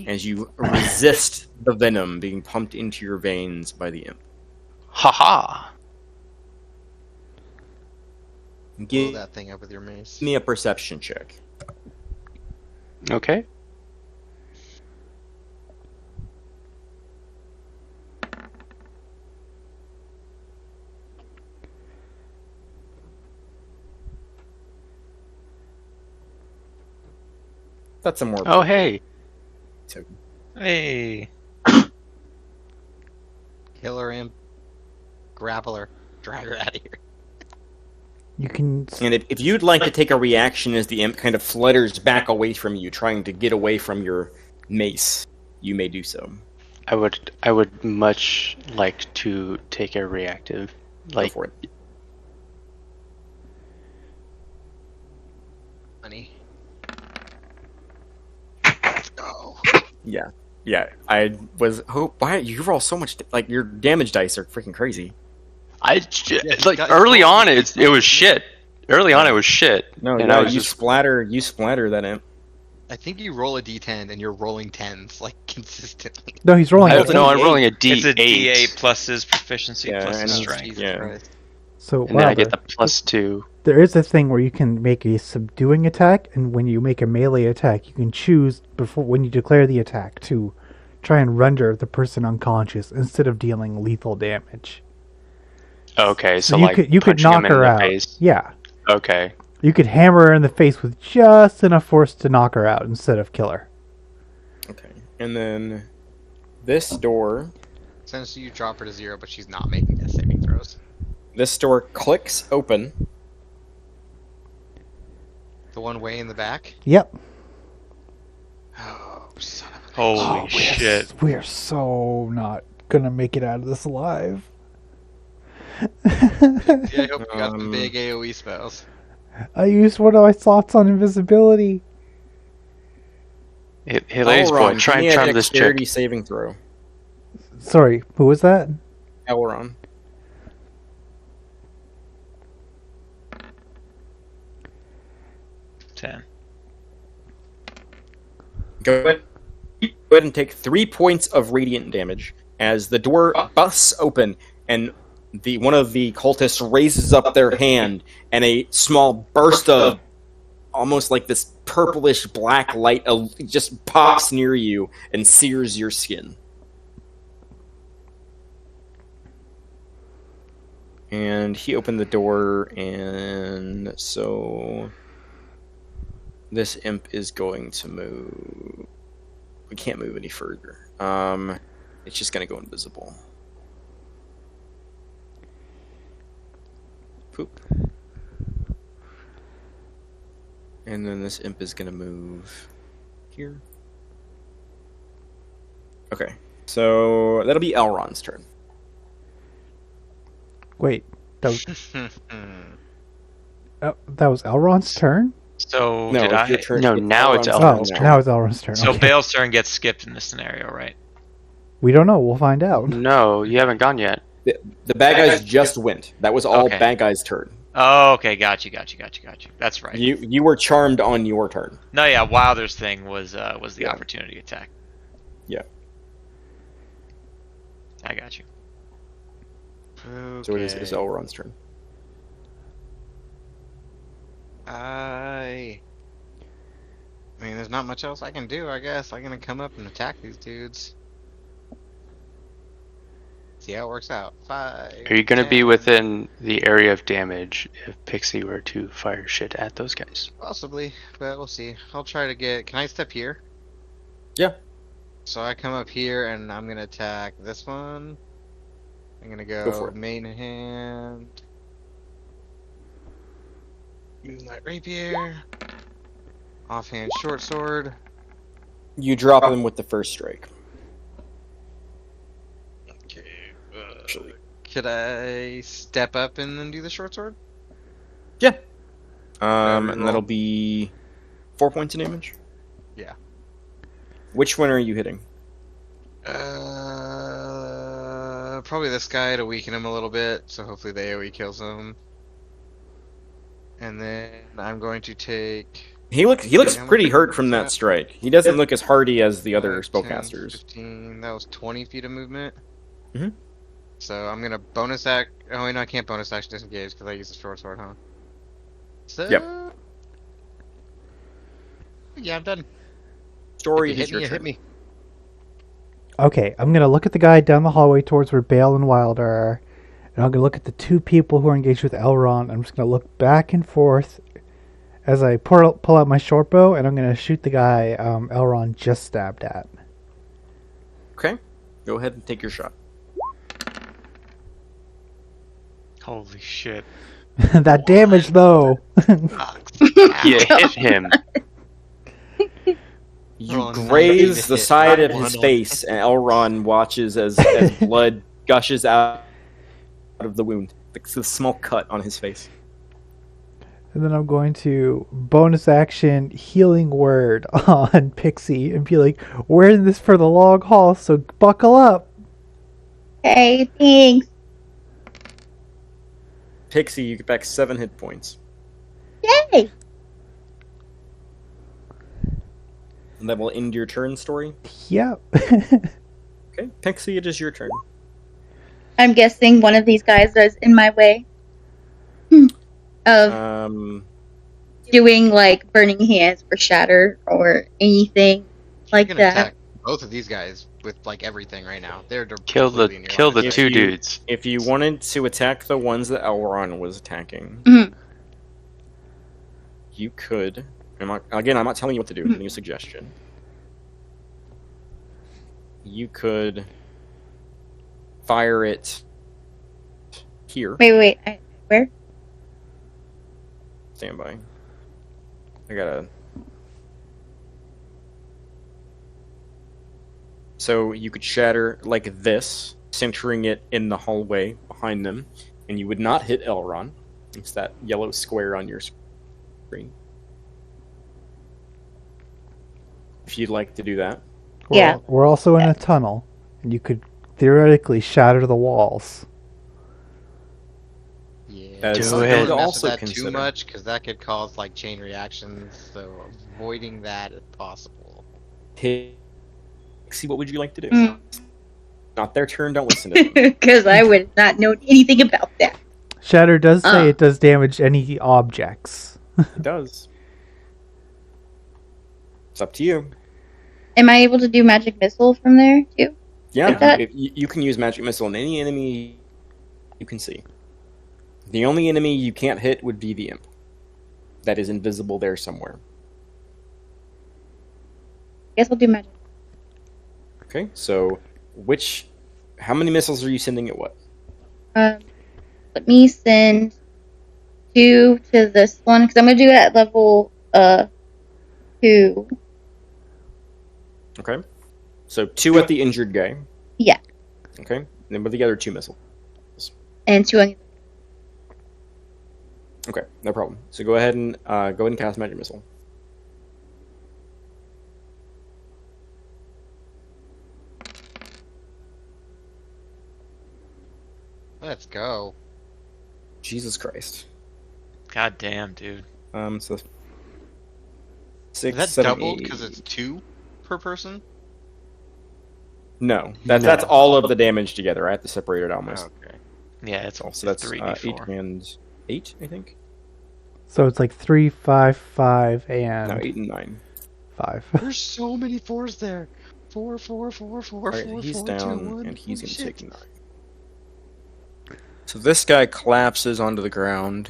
as you resist the venom being pumped into your veins by the imp. Haha! Blow Give that thing up with your mace. me a perception check. Okay. That's a more. Oh, hey. Hey. Killer imp. Grappler. Drag her out of here. You can. And if you'd like to take a reaction as the imp kind of flutters back away from you, trying to get away from your mace, you may do so. I would much like to take a reactive. Go Like, for it. Honey. Yeah. I was. Oh, why you roll so much? Like your damage dice are freaking crazy. early on it was shit. Early on it was shit. No, and no, I was you just splatter that imp. I think you roll a d10 and you're rolling 10s, like, consistently. No, he's rolling. It's no, a I'm rolling a D8. It's a D8 plus his proficiency Yeah, plus I his know. strength. Jesus Yeah. Christ. So And then I Wilder, get the +2. there is a thing where you can make a subduing attack, and when you make a melee attack, you can choose before when you declare the attack to try and render the person unconscious instead of dealing lethal damage. Okay, so you like could punching knock him in her the out. face. Yeah, Okay. you could hammer her in the face with just enough force to knock her out instead of kill her. Okay, and then this door. Essentially, you drop her to 0, but she's not making death saving throws. This door clicks open. The one way in the back? Yep. Oh, son of a... Holy shit. We're so not gonna make it out of this alive. Yeah, I hope you got the big AoE spells. I used one of my slots on invisibility. Hey, ladies boy, try and charm this chick. Dexterity saving throw. Sorry, who was that? Elron. 10. Go ahead and take 3 points of radiant damage as the door busts open and one of the cultists raises up their hand and a small burst of almost like this purplish black light just pops near you and sears your skin. And he opened the door, and so this imp is going to move. We can't move any further. It's just going to go invisible. Poop. And then this imp is going to move here. Okay, so that'll be Elrond's turn. Wait, that was Elrond's turn? So No, did it's I? your turn. No, now it's Elrond's Oh, turn. now it's Elrond's turn. So Okay. Bale's turn gets skipped in this scenario, right? We don't know. We'll find out. No, you haven't gone yet. The bad guys just went. That was all Okay. bad guys' turn. Oh, okay, got you. That's right. You were charmed on your turn. No, yeah, Wilder's thing was the Yeah. opportunity attack. Yeah. I got you. So it's Elrond's turn. I mean, there's not much else I can do, I guess. I'm gonna come up and attack these dudes. See how it works out. 5. Are you going to be 10. within the area of damage if Pixie were to fire shit at those guys? Possibly, but we'll see. I'll try to get. Can I step here? Yeah. So I come up here and I'm gonna attack this one. I'm gonna Go for it. main hand. Moonlight Rapier. Offhand short sword. You drop them with the first strike. Okay. Actually. Could I step up and then do the short sword? Yeah. Every And roll. that'll be 4 points of damage. Yeah. Which one are you hitting? Probably this guy to weaken him a little bit, so hopefully the AoE kills him. And then I'm going to take He looks how pretty much hurt from was that that? strike. He doesn't look as hardy as the other 5, 10, spellcasters. 15. That was 20 feet of movement. Mhm. So I'm gonna bonus act. Oh wait, no, I can't bonus action disengage because I use the short sword, huh? So Yep. yeah, I'm done. Story If you is hit your me, you turn. hit me. Okay, I'm gonna look at the guy down the hallway towards where Bale and Wilder are, and I'm gonna look at the two people who are engaged with Elrond. I'm just gonna look back and forth as I pull out my short bow, and I'm gonna shoot the guy Elrond just stabbed at. Okay. Go ahead and take your shot. Holy shit. That damage, though. You hit him. You Oh, no. graze the side of One his on- face, and Elrond watches as blood gushes out of the wound. It's a small cut on his face. And then I'm going to bonus action healing word on Pixie and be like, "We're in this for the long haul, so buckle up." Hey, thanks. Pixie, you get back 7 hit points. Yay! And that will end your turn, Story. Yep. Okay, Pixie, it is your turn. I'm guessing one of these guys is in my way of doing like burning hands or shatter or anything like You can that. attack both of these guys with like everything right now. They're Kill the completely in your kill the line. two dudes. If you wanted to attack the ones that Elrond was attacking, Mhm. you could. I'm not telling you what to do. I'm giving you a suggestion. You could fire it here. Wait. Where? Stand by. I gotta. So you could shatter like this, centering it in the hallway behind them, and you would not hit Elrond. It's that yellow square on your screen. If you'd like to do that. Yeah. We're also in a tunnel, and you could theoretically shatter the walls. Yeah, That's Do don't it. mess also with that too consider. much, because that could cause like chain reactions. So avoiding that if possible. Pixie, what would you like to do? Mm. Not their turn. Don't listen to them. Because I would not know anything about that. Shatter does say it does damage any objects. It does. It's up to you. Am I able to do magic missile from there too? Yeah, Like that? you can use magic missile on any enemy you can see. The only enemy you can't hit would be the imp. That is invisible there somewhere. Guess I'll do magic. Okay, so how many missiles are you sending at what? Let me send 2 to this one because I'm gonna do it at level 2. Okay, so 2 at the injured guy. Yeah, Okay, and then with the other 2 missiles. and 2 on. Okay, no problem. So go ahead and cast magic missile. Let's go. Jesus Christ. God damn, dude. So Is 6, that 7, doubled 8. because it's 2 per person? No, that's all of the damage together. I have to separate it almost. Okay. Yeah, it's So that's 8 3d4. and 8, I think. So it's like 3, 5, 5, and No, 8 and 9. 5. There's so many 4s there. 4, 4, 4, 4, All right, 4, he's 4, down, 2, 1. and he's Holy going to shit. take 9. So this guy collapses onto the ground,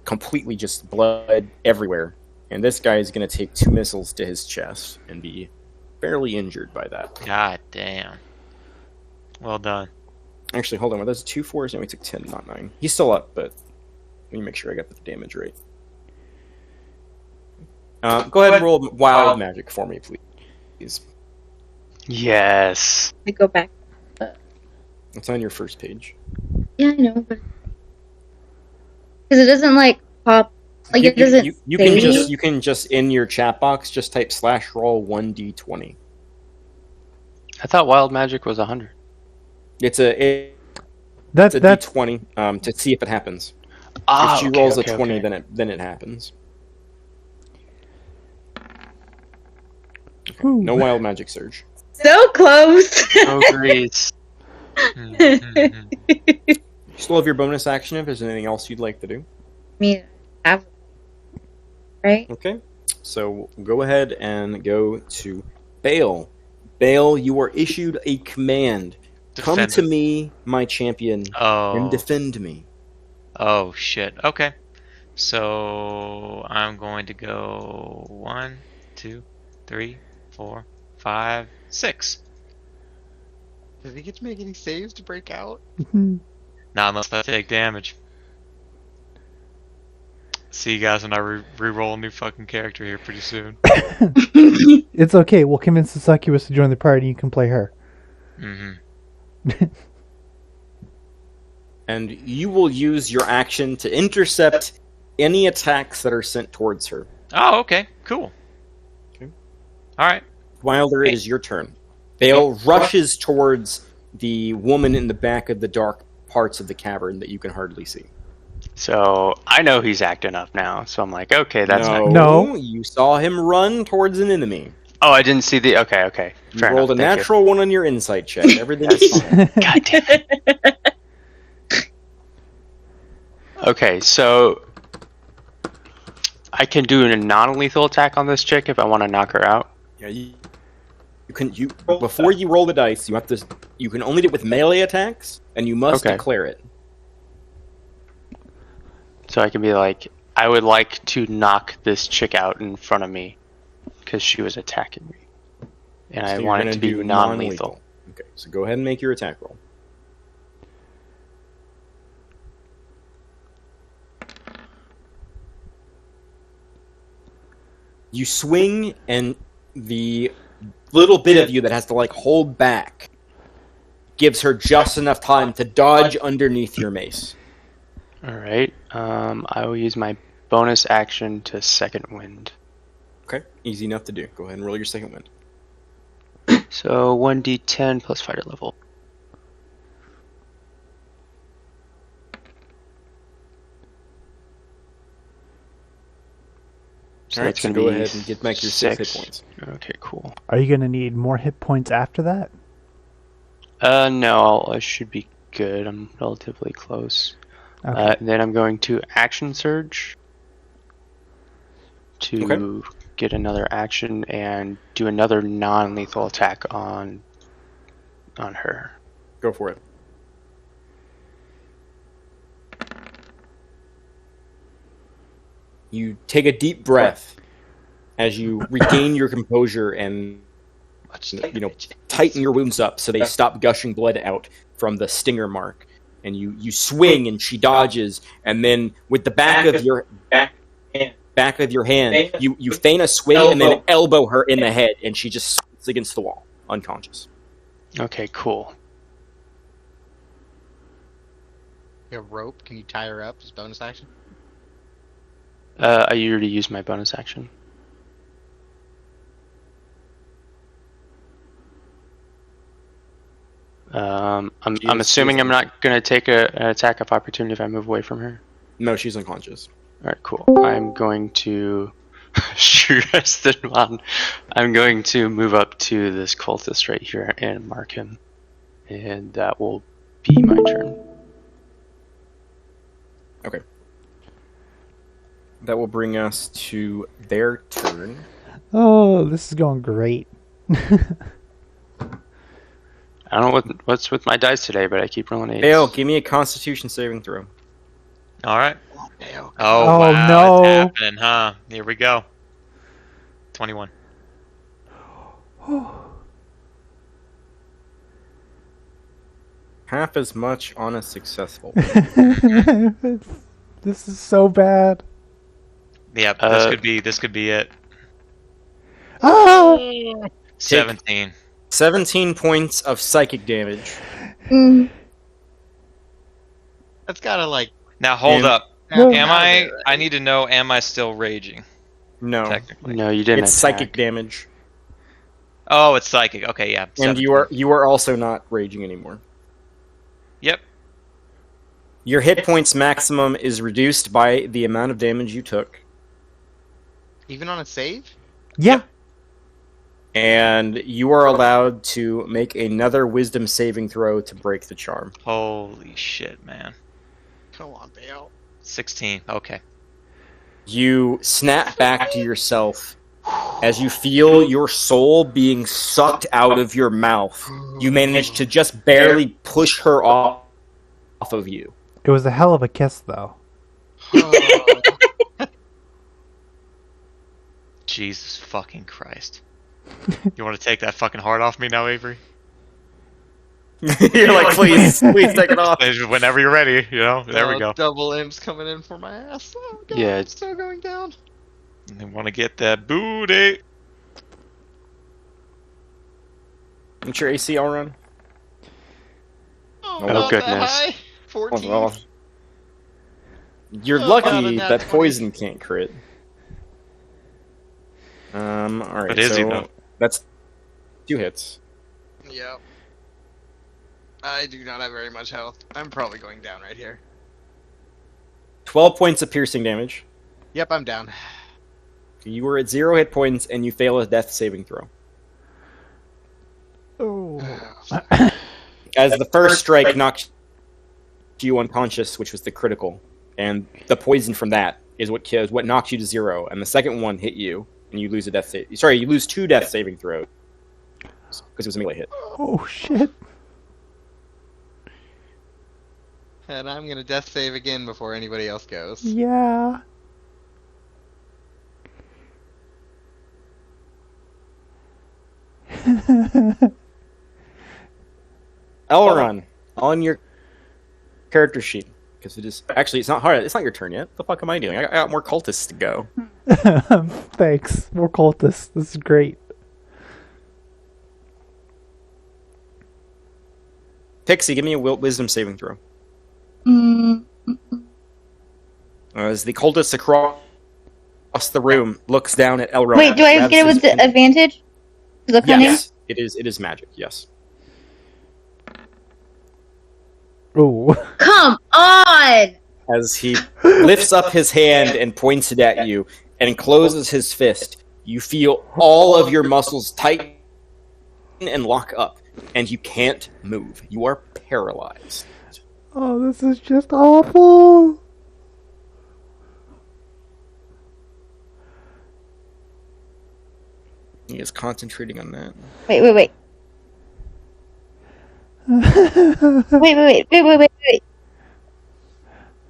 completely just blood everywhere. And this guy is going to take 2 missiles to his chest and be barely injured by that. God damn. Well done. Actually, hold on. Were those 2 4s? No, he took 10, not 9. He's still up, but let me make sure I got the damage right. Go ahead and roll wild magic for me, please. Yes. I go back. It's on your first page. Yeah, I know, but because it doesn't like pop, like it doesn't. You say. can just in your chat box just type /roll 1d20. I thought wild magic was 100. It's a That's d20 to see if it happens. Ah, If she okay, rolls okay, a 20, okay. then it happens. Ooh. No wild magic surge. So close. Oh, Grease. Mm-hmm. You still have your bonus action if there's anything else you'd like to do. Me have right. Okay, so go ahead and go to Bale. Bale, you are issued a command. Come Defend to it. me, my champion, and defend me. Oh, shit. Okay. So I'm going to go 1, 2, 3, 4, 5, 6. Does he get to make any saves to break out? Not unless I take damage. See you guys when I re-roll a new fucking character here pretty soon. It's okay. We'll convince the succubus to join the party. You can play her. Mm-hmm. And you will use your action to intercept any attacks that are sent towards her. Oh, okay. Cool. Okay. Alright. Wilder, it is your turn. Bale rushes towards the woman in the back of the dark parts of the cavern that you can hardly see. So I know he's acting up now. So I'm like, okay, that's no, not. No. You saw him run towards an enemy. Oh, I didn't see the. Okay. You Fair rolled enough. a natural 1 on your insight check. Everything is fine. God damn it. Okay, so I can do a non-lethal attack on this chick if I want to knock her out. Yeah, you before you roll the dice, you can only do it with melee attacks, and you must Okay. declare it. So I can be like, I would like to knock this chick out in front of me because she was attacking me, and So I you're want it gonna to be do non-lethal. Okay, so go ahead and make your attack roll. You swing, and the little bit of you that has to hold back gives her just enough time to dodge underneath your mace. All right. I will use my bonus action to second wind. Okay, easy enough to do. Go ahead and roll your second wind. So 1d10 plus fighter level. So All right, that's so gonna go be ahead and get back your 6 hit points. Okay, cool. Are you gonna need more hit points after that? No, I should be good. I'm relatively close. Okay. Then I'm going to action surge to get another action and do another non-lethal attack on her. Go for it. You take a deep breath as you regain your composure and tighten your wounds up so they stop gushing blood out from the stinger mark. And you swing and she dodges, and then with the back of your hand, you feign a swing and then elbow her in the head, and she just sits against the wall, unconscious. Okay, cool. A rope? Can you tie her up as bonus action? I already used my bonus action. I'm assuming I'm not gonna take an attack of opportunity if I move away from her. No, she's unconscious. All right, cool. I'm going to I'm going to move up to this cultist right here and mark him, and that will be my turn. Okay. That will bring us to their turn. Oh, this is going great. I don't know what's with my dice today, but I keep rolling 8s. Dale, give me a Constitution saving throw. All right. Dale. Oh, Oh, wow. no. It's happening, huh? Here we go. 21. Half as much on a successful. This is so bad. Yep, this could be it. Ah! 17. 17 points of psychic damage. Mm. That's gotta like. Now hold up. No. Am I need to know, am I still raging? No, Technically. No, you didn't. it's attack. psychic damage, Oh, it's psychic. Okay, yeah. and 17. you are also not raging anymore. Yep. Your hit points maximum is reduced by the amount of damage you took, Even on a save? Yeah. and you are allowed to make another Wisdom saving throw to break the charm. Holy shit, man. Come on, Dale. 16. Okay. You snap back to yourself as you feel your soul being sucked out of your mouth. You manage to just barely push her off of you. It was a hell of a kiss, though. Jesus fucking Christ. You want to take that fucking heart off me now, Avery? You're like, please take it off. Whenever you're ready, there we go. Double M's coming in for my ass. Oh, God, Yeah. I'm still going down. They want to get that booty. What's your AC, all run? Oh, Oh, not goodness. That high. 14. Well, you're Oh, lucky God, a nat that 20. poison can't crit. Alright, But is he, though? that's 2 hits. Yep. I do not have very much health. I'm probably going down right here. 12 points of piercing damage. Yep, I'm down. You were at 0 hit points, and you fail a death saving throw. Oh. As the first strike knocked you unconscious, which was the critical, and the poison from that is what knocked you to 0, and the second one hit you, and you lose a death save. Sorry, you lose 2 death saving throws because it was a melee hit. Oh, shit. And I'm gonna death save again before anybody else goes. Yeah. Elrond, on your character sheet, because it's not hard. It's not your turn yet. What the fuck am I doing? I got more cultists to go. Thanks. More cultists. This is great. Pixie, give me a wisdom saving throw. Mm. As the cultist across the room looks down at Elrond. Wait, do I grabs get it his with the pendant. advantage? The pendant? Yes, it is magic. Yes. Oh. Come on! As he lifts up his hand and points it at you, and closes his fist, you feel all of your muscles tighten and lock up, and you can't move. You are paralyzed. Oh, this is just awful. He is concentrating on that. Wait. Wait.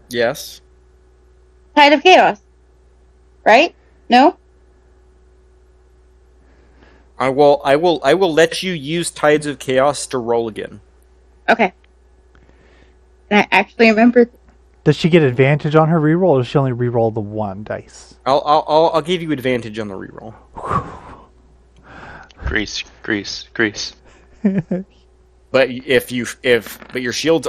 Yes. Tide of Chaos. Right? No? I will let you use Tides of Chaos to roll again. Okay. And I actually remember. Does she get advantage on her reroll, or does she only reroll the one dice? I'll give you advantage on the reroll. Grease. But but your shields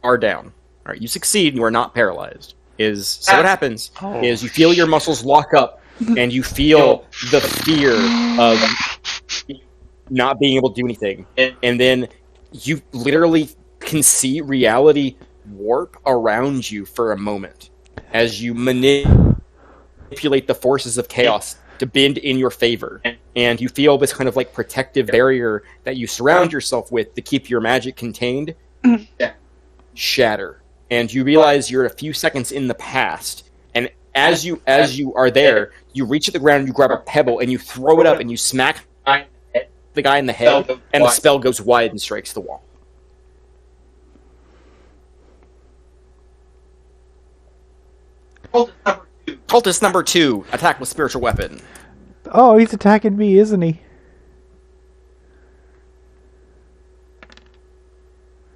are down. All right, you succeed. And you are not paralyzed. So what happens is you feel your muscles lock up, and you feel the fear of not being able to do anything, and then you literally can see reality warp around you for a moment as you manipulate the forces of chaos to bend in your favor, and you feel this kind of like protective barrier that you surround yourself with to keep your magic contained shatter, and you realize you're a few seconds in the past, and as you are there, you reach at the ground and you grab a pebble and you throw it up and you smack the guy in the head, and the spell goes wide and strikes the wall. Cultist number 2, attack with spiritual weapon. Oh, he's attacking me, isn't he?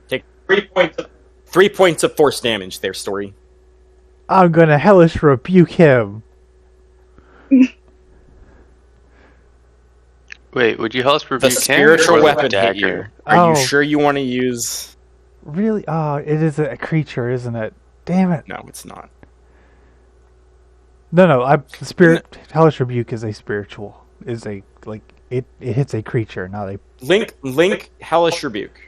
Take 3 points of force damage there, Story. I'm gonna hellish rebuke him. Wait, would you help rebuke The spiritual him? weapon hit you. Are you sure you want to use... Really? Oh, it is a creature, isn't it? Damn it. No, it's not. No, spirit hellish rebuke is a spiritual. It hits a creature, not a Link hellish rebuke.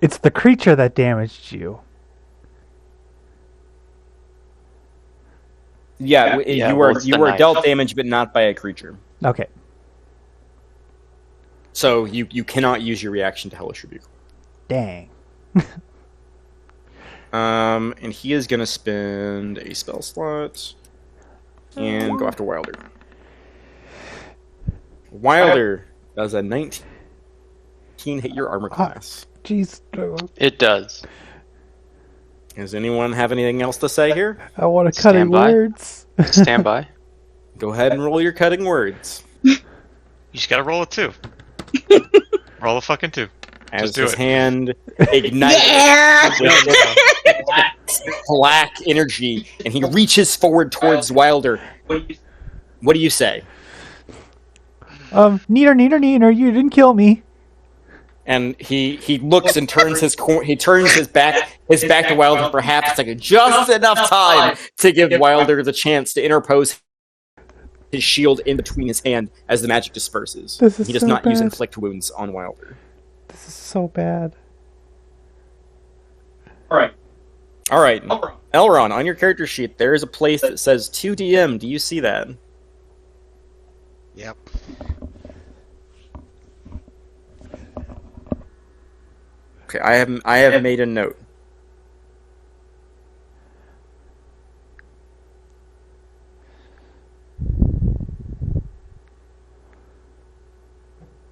It's the creature that damaged you. Yeah, you were dealt damage, but not by a creature. Okay. So you cannot use your reaction to hellish rebuke. Dang. And he is gonna spend a spell slot and go after Wilder. Wilder does a 19 hit your armor class. Jeez. It does. Does anyone have anything else to say here? I want to cut in Stand by. words. Stand by. Go ahead and roll your cutting words. You just gotta roll a 2. Roll a fucking 2. As Just do his it. hand ignites with black energy, and he reaches forward towards Wilder. What do you say? Neener, you didn't kill me. And he looks and turns his back to Wilder for half a second, just enough time to give Wilder the chance to interpose his shield in between his hand as the magic disperses. He does not use inflict wounds on Wilder. This is so bad. All right. Elron, on your character sheet, there is a place that says 2DM. Do you see that? Yep. Okay, I have made a note.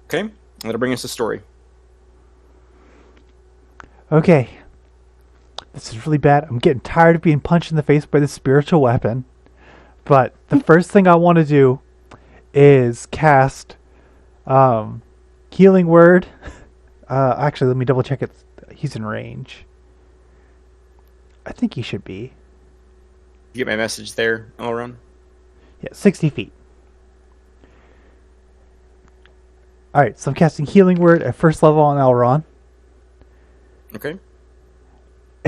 Okay, that'll bring us a story. Okay. This is really bad. I'm getting tired of being punched in the face by this spiritual weapon. But the first thing I want to do is cast Healing Word. Actually, let me double check it. He's in range. I think he should be. You get my message there, Elron? Yeah, 60 feet. Alright, so I'm casting Healing Word at first level on Elron. Okay.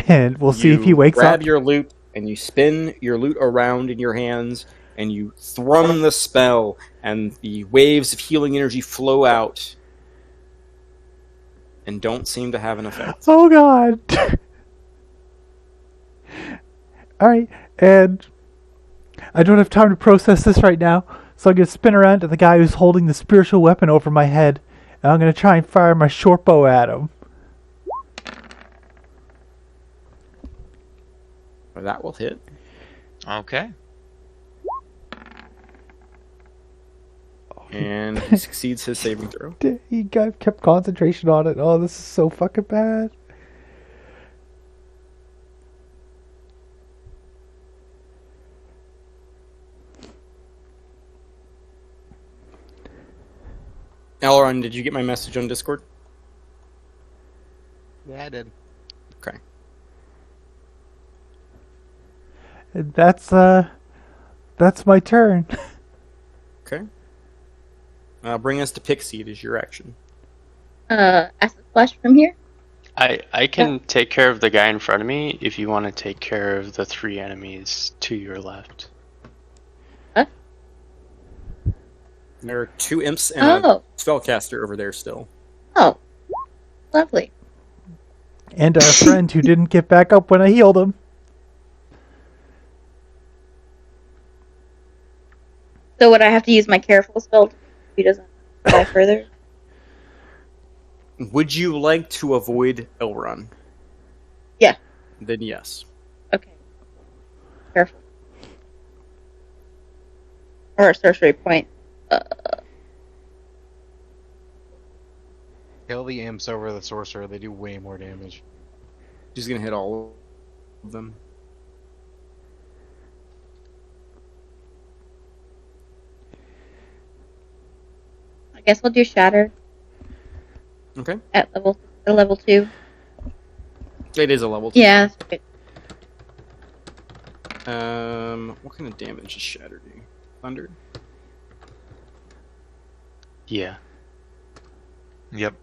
And we'll see if he wakes up. You grab your loot, and you spin your loot around in your hands, and you thrum the spell, and the waves of healing energy flow out, and don't seem to have an effect. Oh god! Alright, and I don't have time to process this right now, so I'm going to spin around to the guy who's holding the spiritual weapon over my head, and I'm going to try and fire my short bow at him. That will hit. Okay. And he succeeds his saving throw. He kept concentration on it. Oh, this is so fucking bad. Elrond, did you get my message on Discord? Yeah, I did. Okay. And that's my turn. Okay. Bring us to Pixie. It is your action. Acid Flash from here? I can take care of the guy in front of me if you want to take care of the 3 enemies to your left. There are 2 imps and a spellcaster over there still. Oh, lovely. And our friend who didn't get back up when I healed him. So would I have to use my careful spell to he doesn't die further? Would you like to avoid Elrond? Yeah. Then yes. Okay. Careful. Or a sorcery point. Kill the imps over the sorcerer. They do way more damage. She's gonna hit all of them. I guess we'll do Shatter Okay. at level 2. It is a level 2. Yeah, that's right. What kind of damage does Shatter do? Thunder? Yeah. Yep.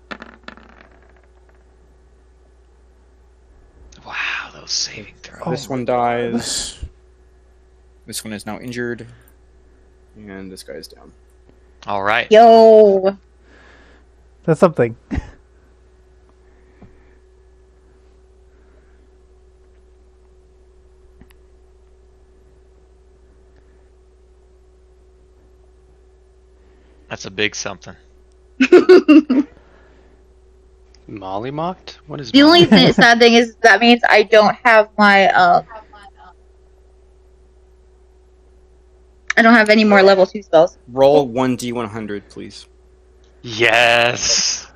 Wow, those saving throws. This one dies. This one is now injured. And this guy is down. All right. Yo! That's something. That's a big something. Mollymocked? What is The only sad thing is that means I don't have my I don't have any more level 2 spells. Roll 1d100, please. Yes!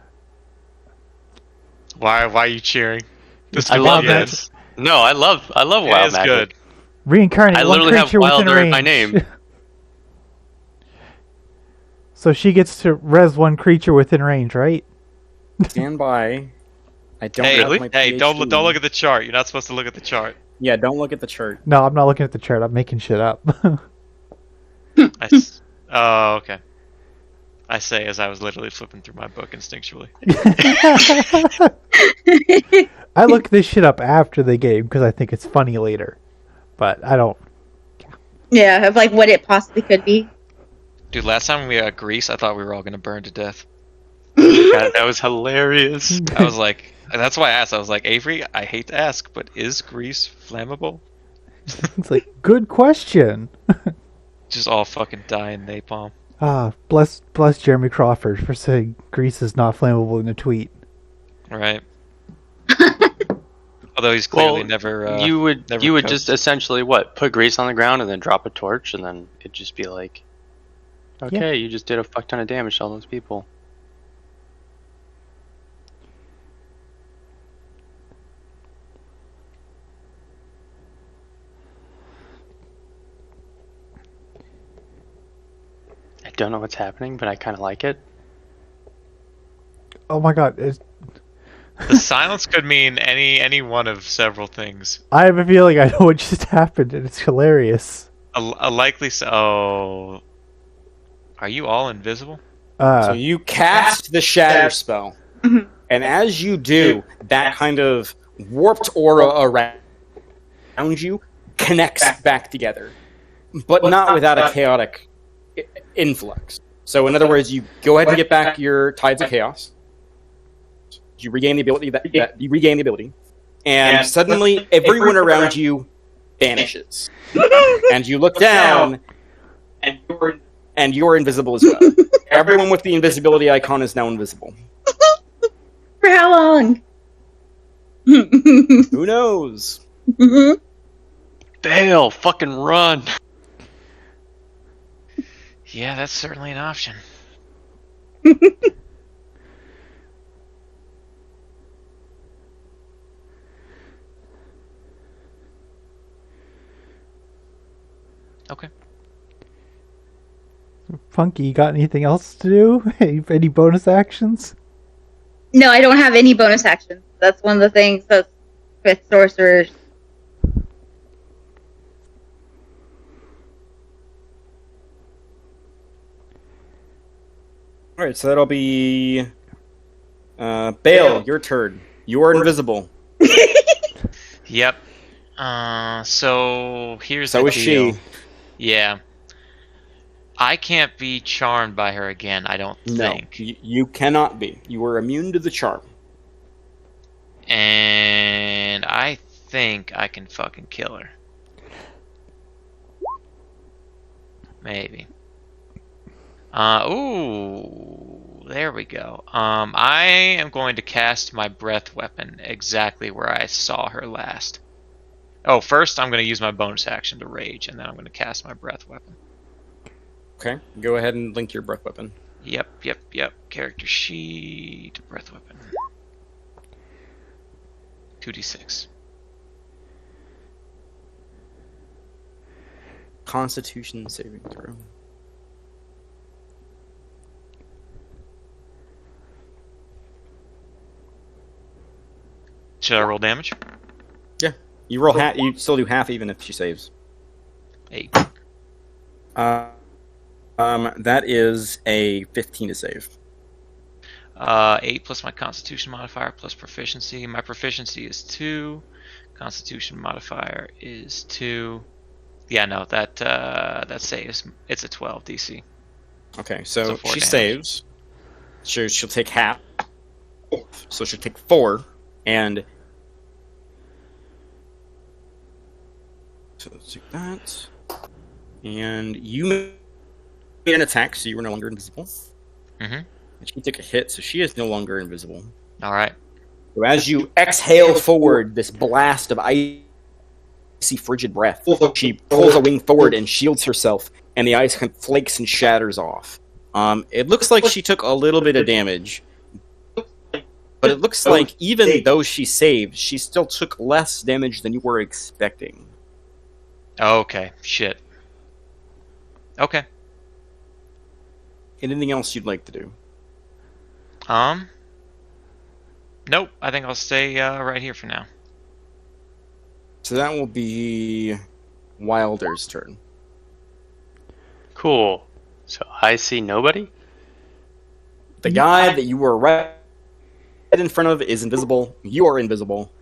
Why are you cheering? This I could love be that. it. No, I love It Wild is Magic. good. Reincarnate I one literally have creature within Wilder range. in my name. So she gets to res one creature within range, right? Stand by. I don't Hey, have my don't PhD. look at the chart. You're not supposed to look at the chart. Yeah, don't look at the chart. No, I'm not looking at the chart. I'm making shit up. Oh, okay. I say as I was literally flipping through my book instinctually. I look this shit up after the game because I think it's funny later. But I don't. Yeah, of like what it possibly could be. Dude, last time we got Grease, I thought we were all gonna burn to death. God, that was hilarious. I was like, that's why I asked. I was like, Avery, I hate to ask, but is Grease flammable? It's like, good question. Just all fucking die in napalm. Bless Jeremy Crawford for saying Grease is not flammable in a tweet. Right. Although he's clearly Well, never. you would never you would coached. just essentially put grease on the ground and then drop a torch and then it'd just be like, okay, you just did a fuck ton of damage to all those people. I don't know what's happening, but I kind of like it. Oh my god. The silence could mean any one of several things. I have a feeling I know what just happened, and it's hilarious. A likely. Oh. Are you all invisible? So you cast the Shatter spell, Mhm. and as you do, that kind of warped aura around you connects back together, but not without a chaotic influx. So in other words, you go ahead and get back your Tides of Chaos. You regain the ability and suddenly everyone around you vanishes. And you look down, and you're invisible as well. Everyone with the invisibility icon is now invisible. For how long? Who knows? Bail, fucking run. Yeah, that's certainly an option. Okay. Funky, you got anything else to do? Any bonus actions? No, I don't have any bonus actions. That's one of the things that's with sorcerers. Alright, so that'll be... Bale, your turn. You are invisible. Yep. So here's So the is deal. she. Yeah. I can't be charmed by her again, I don't No, think. you cannot be. You are immune to the charm. And I think I can fucking kill her. Maybe. Ooh, there we go. I am going to cast my breath weapon exactly where I saw her last. Oh, first I'm going to use my bonus action to rage, and then I'm going to cast my breath weapon. Okay, go ahead and link your breath weapon. Yep. Character sheet, breath weapon. 2d6. Constitution saving throw. Should I roll damage? Yeah, you roll half. You still do half even if she saves. 8. That is a 15 to save. 8 plus my Constitution modifier plus proficiency. My proficiency is 2. Constitution modifier is 2. Yeah, no, that saves. It's a 12 DC. Okay, so 4 she damage. saves. She'll take half. So she'll take 4, and so let's do that. And you made an attack, so you were no longer invisible. Mm-hmm. And she took a hit, so she is no longer invisible. All right. So as you exhale forward this blast of icy, frigid breath, she pulls a wing forward and shields herself, and the ice kind of flakes and shatters off. It looks like she took a little bit of damage, but it looks like even though she saved, she still took less damage than you were expecting. Okay. Shit. Okay. Anything else you'd like to do? Nope. I think I'll stay right here for now. So that will be Wilder's turn. Cool. So I see nobody? The guy that you were right in front of is invisible. You are invisible.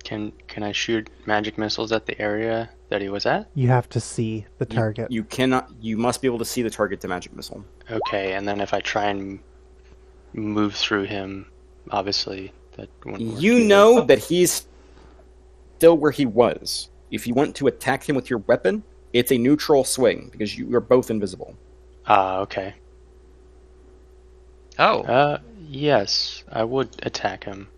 Can I shoot magic missiles at the area that he was at? You have to see the target. You cannot. You must be able to see the target to magic missile. Okay, and then if I try and move through him, obviously that wouldn't work You either. know that he's still where he was. If you want to attack him with your weapon, it's a neutral swing because you are both invisible. Ah, okay. Oh. Yes, I would attack him.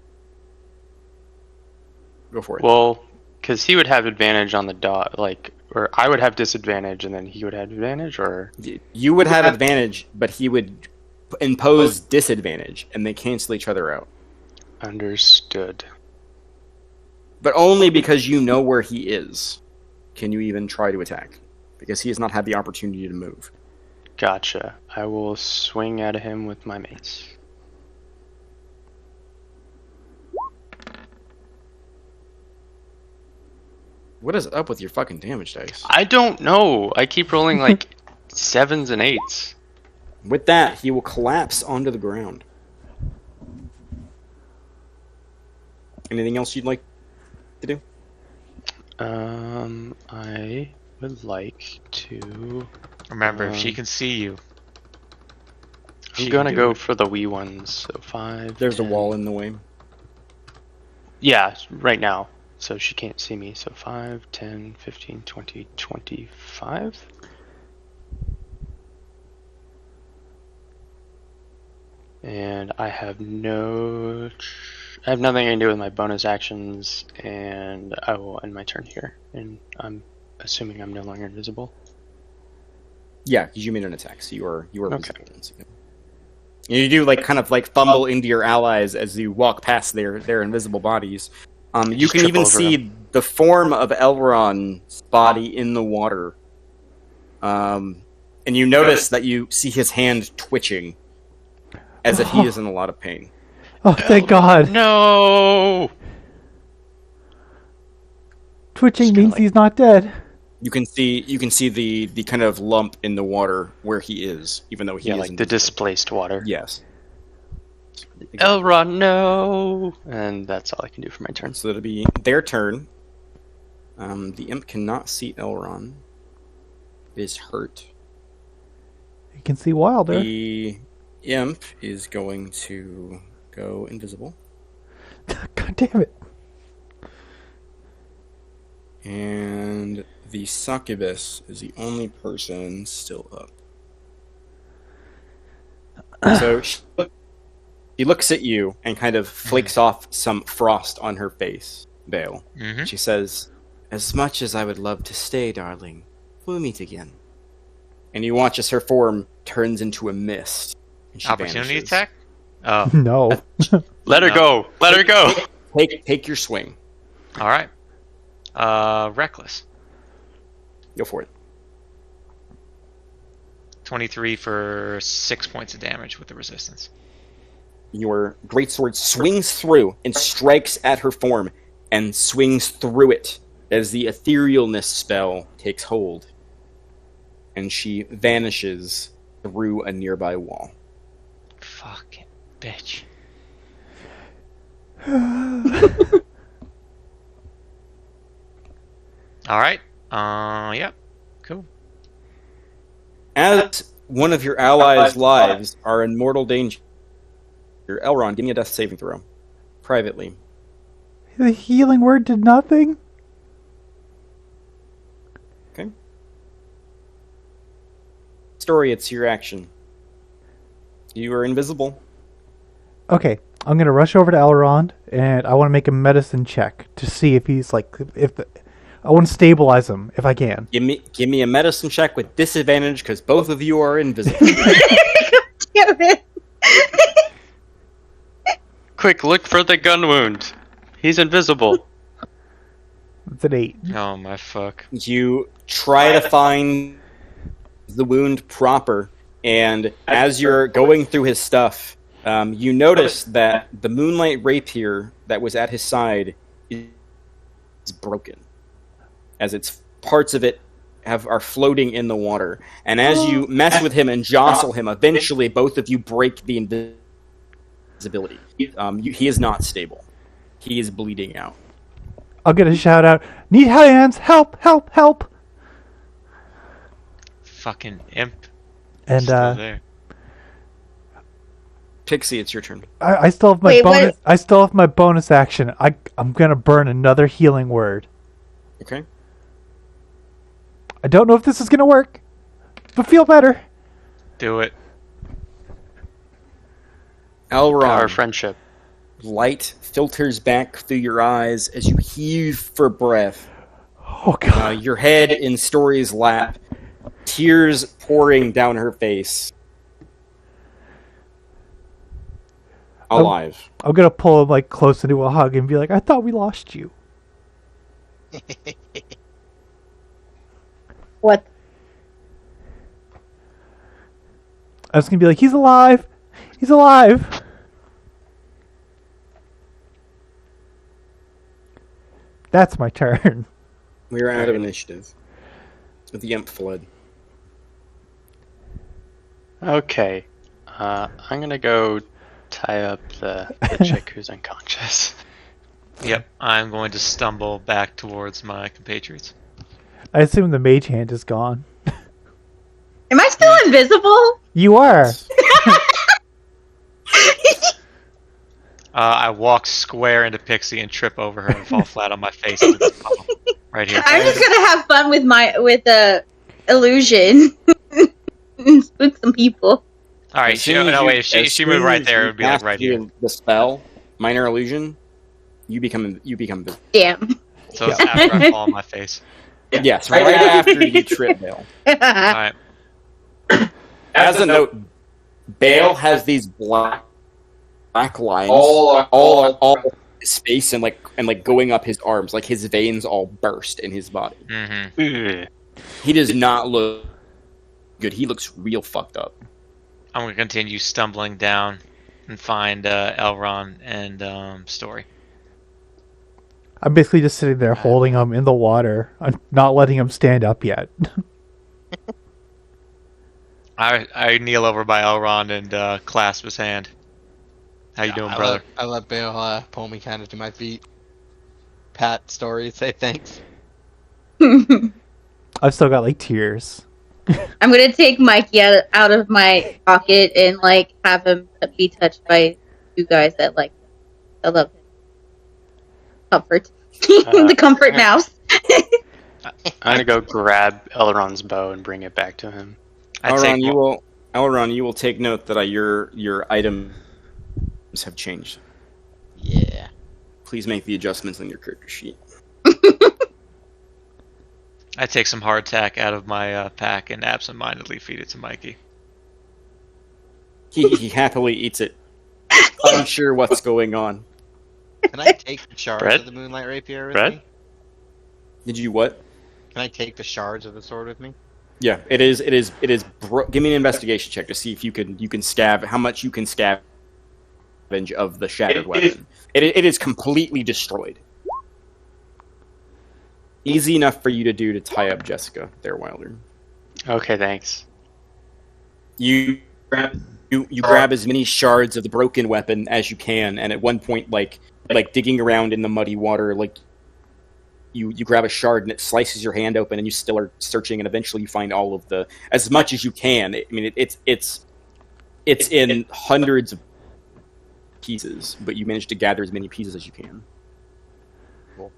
Go for it. Well, because he would have advantage on the dot, or I would have disadvantage, and then he would have advantage, or You would have advantage, but he would impose disadvantage, and they cancel each other out. understood. But only because you know where he is can you even try to attack, because he has not had the opportunity to move. Gotcha. I will swing at him with my mace. What is up with your fucking damage dice? I don't know. I keep rolling like 7s and 8s. With that, he will collapse onto the ground. Anything else you'd like to do? I would like to. Remember, if she can see you. I'm gonna go for the wee ones. So 5. There's a 10. wall in the way. Yeah, right now. so she can't see me. So 5, 10, 15, 20, 25. And I have nothing I can do with my bonus actions, and I will end my turn here. And I'm assuming I'm no longer invisible. Yeah, because you made an attack, so you are Okay. visible. You do kind of fumble into your allies as you walk past their invisible bodies. You Just can trip even over see them. the form of Elrond's body in the water. And you notice that you see his hand twitching, as if he is in a lot of pain. Oh, thank God. No! Twitching Just kinda means he's not dead. You can see the kind of lump in the water where he is, even though he is like the invisible. displaced water. Yes. Elrond, no! And that's all I can do for my turn. So it'll be their turn. The imp cannot see Elrond. It is hurt. You can see Wilder. The imp is going to go invisible. God damn it. And the succubus is the only person still up. So she looks at you and kind of flakes off some frost on her face, Bale. Mm-hmm. She says, "As much as I would love to stay, darling, we'll meet again." And you watch as her form turns into a mist. And she Opportunity vanishes. attack? Oh, No. Let her go! Let her go! Take your swing. all right. Reckless. Go for it. 23 for 6 points of damage with the resistance. Your greatsword swings through and strikes at her form and swings through it as the etherealness spell takes hold. And she vanishes through a nearby wall. Fucking bitch. All right. Yep. Cool. As one of your allies' lives are in mortal danger, Elrond, give me a death saving throw. Privately. The healing word did nothing? Okay. Story, it's your action. You are invisible. Okay, I'm gonna rush over to Elrond, and I want to make a medicine check to see if he's I want to stabilize him if I can. Give me a medicine check with disadvantage because both of you are invisible. Damn it. Quick, look for the gun wound. He's invisible. It's an 8. Oh my fuck. You try to find the wound proper, and as you're going through his stuff, you notice that the moonlight rapier that was at his side is broken, as its parts of it are floating in the water. And as you mess with him and jostle him, eventually both of you break the invisibility. He is not stable. He is bleeding out. I'll get a shout out. Need hands! Help! Help! Help! Fucking imp. And Still there. Pixie, it's your turn. I still have my Wait, bonus. what? I still have my bonus action. I'm gonna burn another healing word. Okay. I don't know if this is gonna work, but feel better. Do it. Elrond. Our friendship. Light filters back through your eyes as you heave for breath. Oh God! Your head in Story's lap, tears pouring down her face. Alive. I'm gonna pull him close into a hug and be like, "I thought we lost you." What? I was gonna be like, "He's alive! He's alive!" That's my turn. We are out of initiative. The imp fled. Okay. I'm gonna go tie up the chick who's unconscious. Yep. I'm going to stumble back towards my compatriots. I assume the mage hand is gone. Am I still invisible? You are. I walk square into Pixie and trip over her and fall flat on my face into this puddle. Right here. I'm just gonna have fun with the illusion. Spook some people. All right. As soon as No, you- wait. If as she moved soon right as there, it you would be like cast right here. The spell, minor illusion, you become visible. Damn. So it's after I fall on my face. Yes, right after you trip Bale. All right. As a note, Bale has these black lines all his face and like going up his arms, like his veins all burst in his body. Mm-hmm. Ugh. He does not look good. He looks real fucked up. I'm gonna continue stumbling down and find Elron and Story. I'm basically just sitting there holding him in the water. I'm not letting him stand up yet. I kneel over by Elrond and clasp his hand. How you doing, brother? I let Bale pull me kind of to my feet. Pat Story, say thanks. I've still got like tears. I'm gonna take Mikey out of my pocket and like have him be touched by you guys that like I love him. Comfort. The comfort mouse. I'm gonna go grab Elrond's bow and bring it back to him. Elron, you will take note that your items have changed. Yeah. Please make the adjustments on your character sheet. I take some hardtack out of my pack and absentmindedly feed it to Mikey. He happily eats it, unsure what's going on. Can I take the shards Brett? of the Moonlight Rapier with Brett? me? Did you what? Can I take the shards of the sword with me? Yeah, it is. Give me an investigation check to see if you can scavenge how much you can scavenge of the shattered weapon. It is completely destroyed. Easy enough for you to do to tie up Jessica there, Wilder. Okay, thanks. You grab as many shards of the broken weapon as you can, and at one point, like digging around in the muddy water, like you grab a shard and it slices your hand open, and you still are searching, and eventually you find all of as much as you can. I mean, it's in hundreds of pieces, but you manage to gather as many pieces as you can. Cool.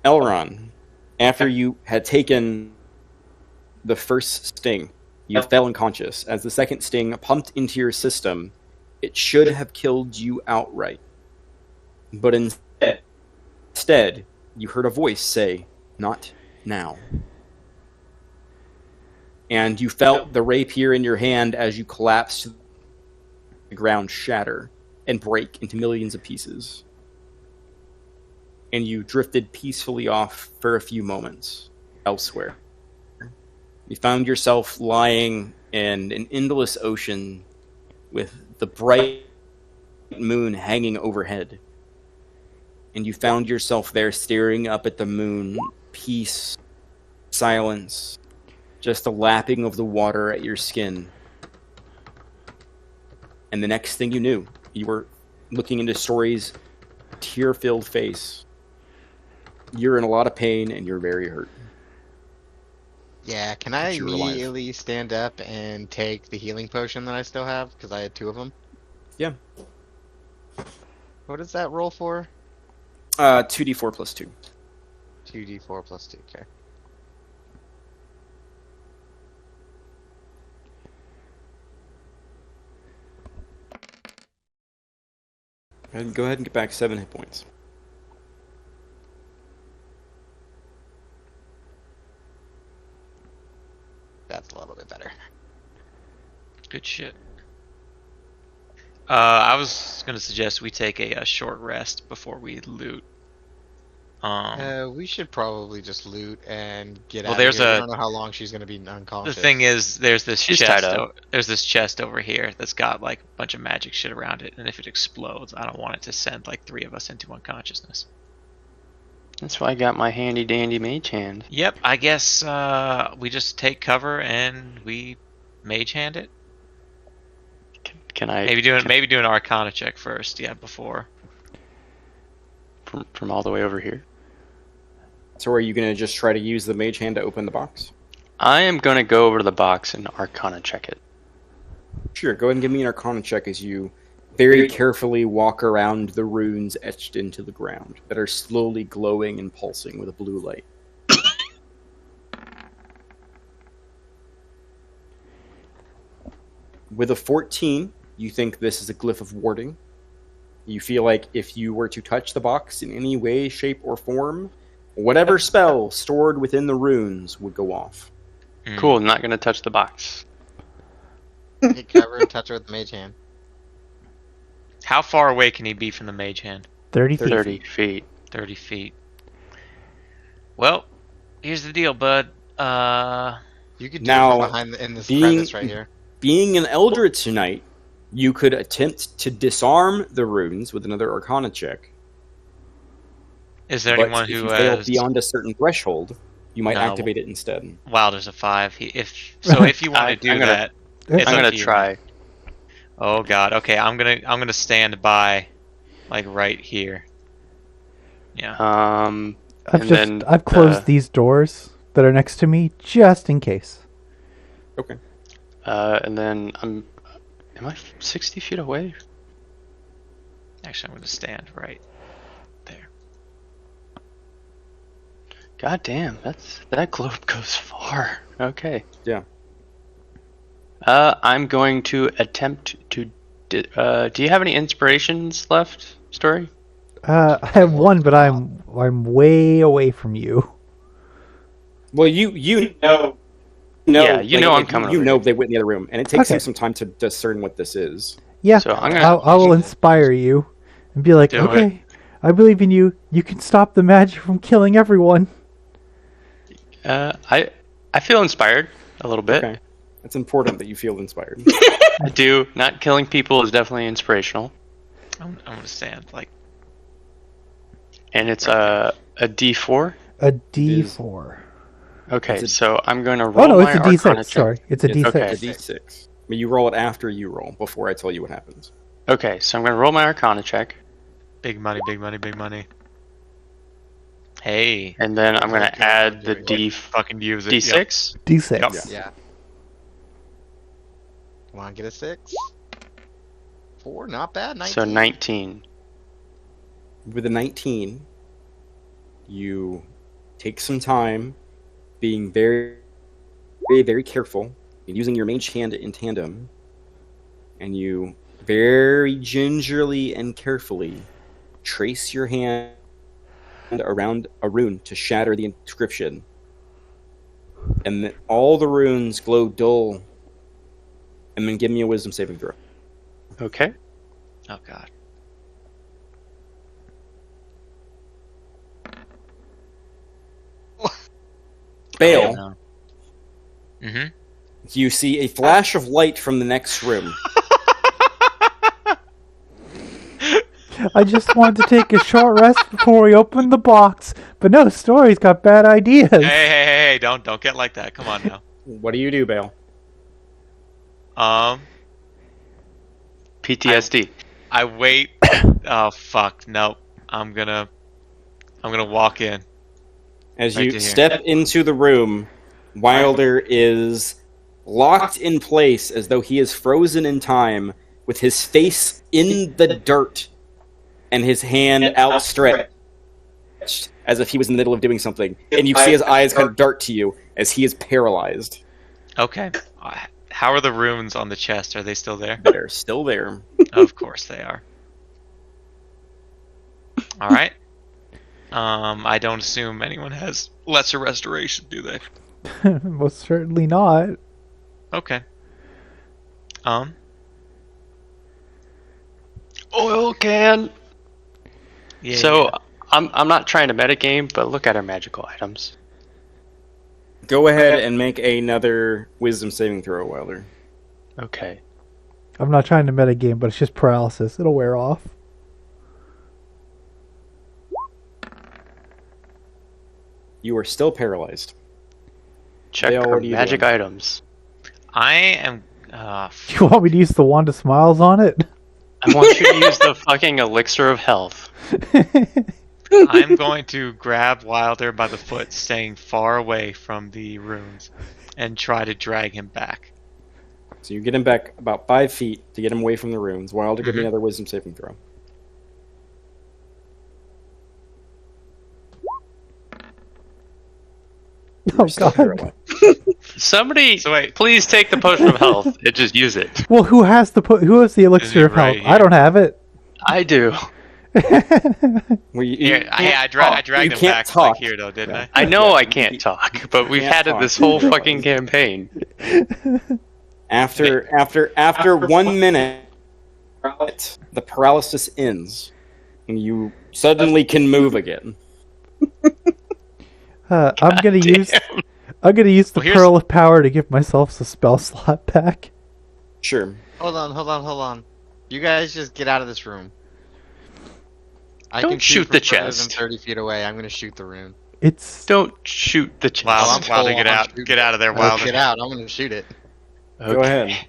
Elron, after you had taken the first sting, you fell unconscious. As the second sting pumped into your system, it should have killed you outright. But instead, you heard a voice say, "Not now." And you felt the rapier in your hand as you collapsed to the ground shatter and break into millions of pieces. And you drifted peacefully off for a few moments elsewhere. You found yourself lying in an endless ocean with the bright moon hanging overhead. And you found yourself there staring up at the moon, peace, silence, just the lapping of the water at your skin. And the next thing you knew, you were looking into Story's tear-filled face. You're in a lot of pain and you're very hurt. Yeah, can I But you're alive. immediately stand up and take the healing potion that I still have? Because I had 2 of them. Yeah. What does that roll for? 2d4 plus 2. 2d4 plus 2, okay. Go ahead and get back 7 hit points. That's a little bit better. Good shit. I was gonna suggest we take a short rest before we loot. We should probably just loot and get Well, out there's of here. a- I don't know how long she's going to be The unconscious. thing is, there's this She's chest. tied up. There's this chest over here that's got like a bunch of magic shit around it, and if it explodes, I don't want it to send like 3 of us into unconsciousness. That's why I got my handy dandy mage hand. Yep, I guess we just take cover and we mage hand it. Can I Maybe do an Arcana check first, yeah, before. from all the way over here? So are you going to just try to use the mage hand to open the box? I am gonna go over to the box and Arcana check it. Sure, go ahead and give me an Arcana check as you very carefully walk around the runes etched into the ground that are slowly glowing and pulsing with a blue light. With a 14, you think this is a glyph of warding. You feel like if you were to touch the box in any way, shape, or form, whatever spell stored within the runes would go off. Cool, not gonna touch the box. He cover and touch her with the mage hand. How far away can he be from the mage hand? 30 feet. 30 feet. 30 feet. Well, here's the deal, bud. You could do Now, it from behind in this being- crevice right here. Being an Eldritch Knight, you could attempt to disarm the runes with another Arcana check. Is there But anyone if who you fail has... beyond a certain threshold, you might No. activate it instead. Wow, there's a 5. If you want to do I'm gonna- that, it's I'm up gonna to you. try. Oh god. Okay, I'm gonna stand by, like right here. Yeah. I've closed these doors that are next to me just in case. Okay. And then am I 60 feet away? Actually, I'm gonna stand right there. God damn, that globe goes far. Okay. Yeah. I'm going to attempt to. Do you have any inspirations left, Story? I have one, but I'm way away from you. Well, you know. Yeah, you know I'm if coming You over know here. they went in the other room, and it takes Okay. you some time to discern what this is. Yeah, So I'm gonna- I will inspire you and be like, Do okay, I believe in you. You can stop the magic from killing everyone. I feel inspired a little bit. Okay. It's important that you feel inspired. I do. Not killing people is definitely inspirational, I'm gonna stand like. and it's a D4. A D4. Okay, It's a- so I'm going to roll Oh no, it's my a D6. Arcana check. Sorry, it's a It's D6. okay. a D6. But you roll it after you roll, before I tell you what happens. Okay, so I'm going to roll my Arcana check, Big money, big money, big money. Hey, and then I'm going Okay, to add the do it. fucking use it. D6. D6. Yep. Yeah. Want to get a 6? 4, not bad. 19. So 19. With a 19, you take some time, being very, very, very careful, and using your mage hand in tandem, and you very gingerly and carefully trace your hand around a rune to shatter the inscription. And then all the runes glow dull. And then give me a wisdom saving throw. Okay. Oh god. Bale, Mm-hmm. you see a flash of light from the next room. I just wanted to take a short rest before we open the box, but no, Story's got bad ideas. Hey, don't get like that. Come on now. What do you do, Bale? PTSD. I wait. Oh fuck, nope. I'm gonna walk in. As Right you to here. step into the room, Wilder is locked in place as though he is frozen in time, with his face in the dirt and his hand outstretched as if he was in the middle of doing something. And you see his eyes kind of dart to you as he is paralyzed. Okay. How are the runes on the chest? Are they still there? They're still there. Of course they are. All right. I don't assume anyone has lesser restoration, do they? Most certainly not. Okay. Oil can. Yeah. So I'm not trying to metagame, but look at our magical items. Go ahead and make another wisdom saving throw, Wilder. Okay. I'm not trying to metagame, but it's just paralysis. It'll wear off. You are still paralyzed. Check Dale, our what are you magic doing? items. I am. Do you want me to use the wand of smiles on it? I want you to use the fucking elixir of health. I'm going to grab Wilder by the foot, staying far away from the runes, and try to drag him back. So you get him back about 5 feet to get him away from the runes. Wilder, give me Mhm. another wisdom saving throw. Oh, Still God. paralyzed. Somebody, So wait. please take the potion of health and just use it. Well, who has the elixir of right health? I here. don't have it. I do. Well, you, Here, I dragged you him can't back talk. like here though, didn't Yeah. I know Yeah, I can't talk, but we've can't had it talk. this whole fucking campaign. After 1 minute, the paralysis ends, and you suddenly can move again. I'm gonna use the Well, here's- pearl of power to give myself a spell slot back. Sure. Hold on. You guys just get out of this room. I Don't can shoot from the further than chest. 30 feet away. I'm gonna shoot the rune. It's Don't shoot the chest. Wilder, I'm Wilder, full get on out, shooting. get out of there, Let's Wilder. get out. I'm gonna shoot it. Go ahead.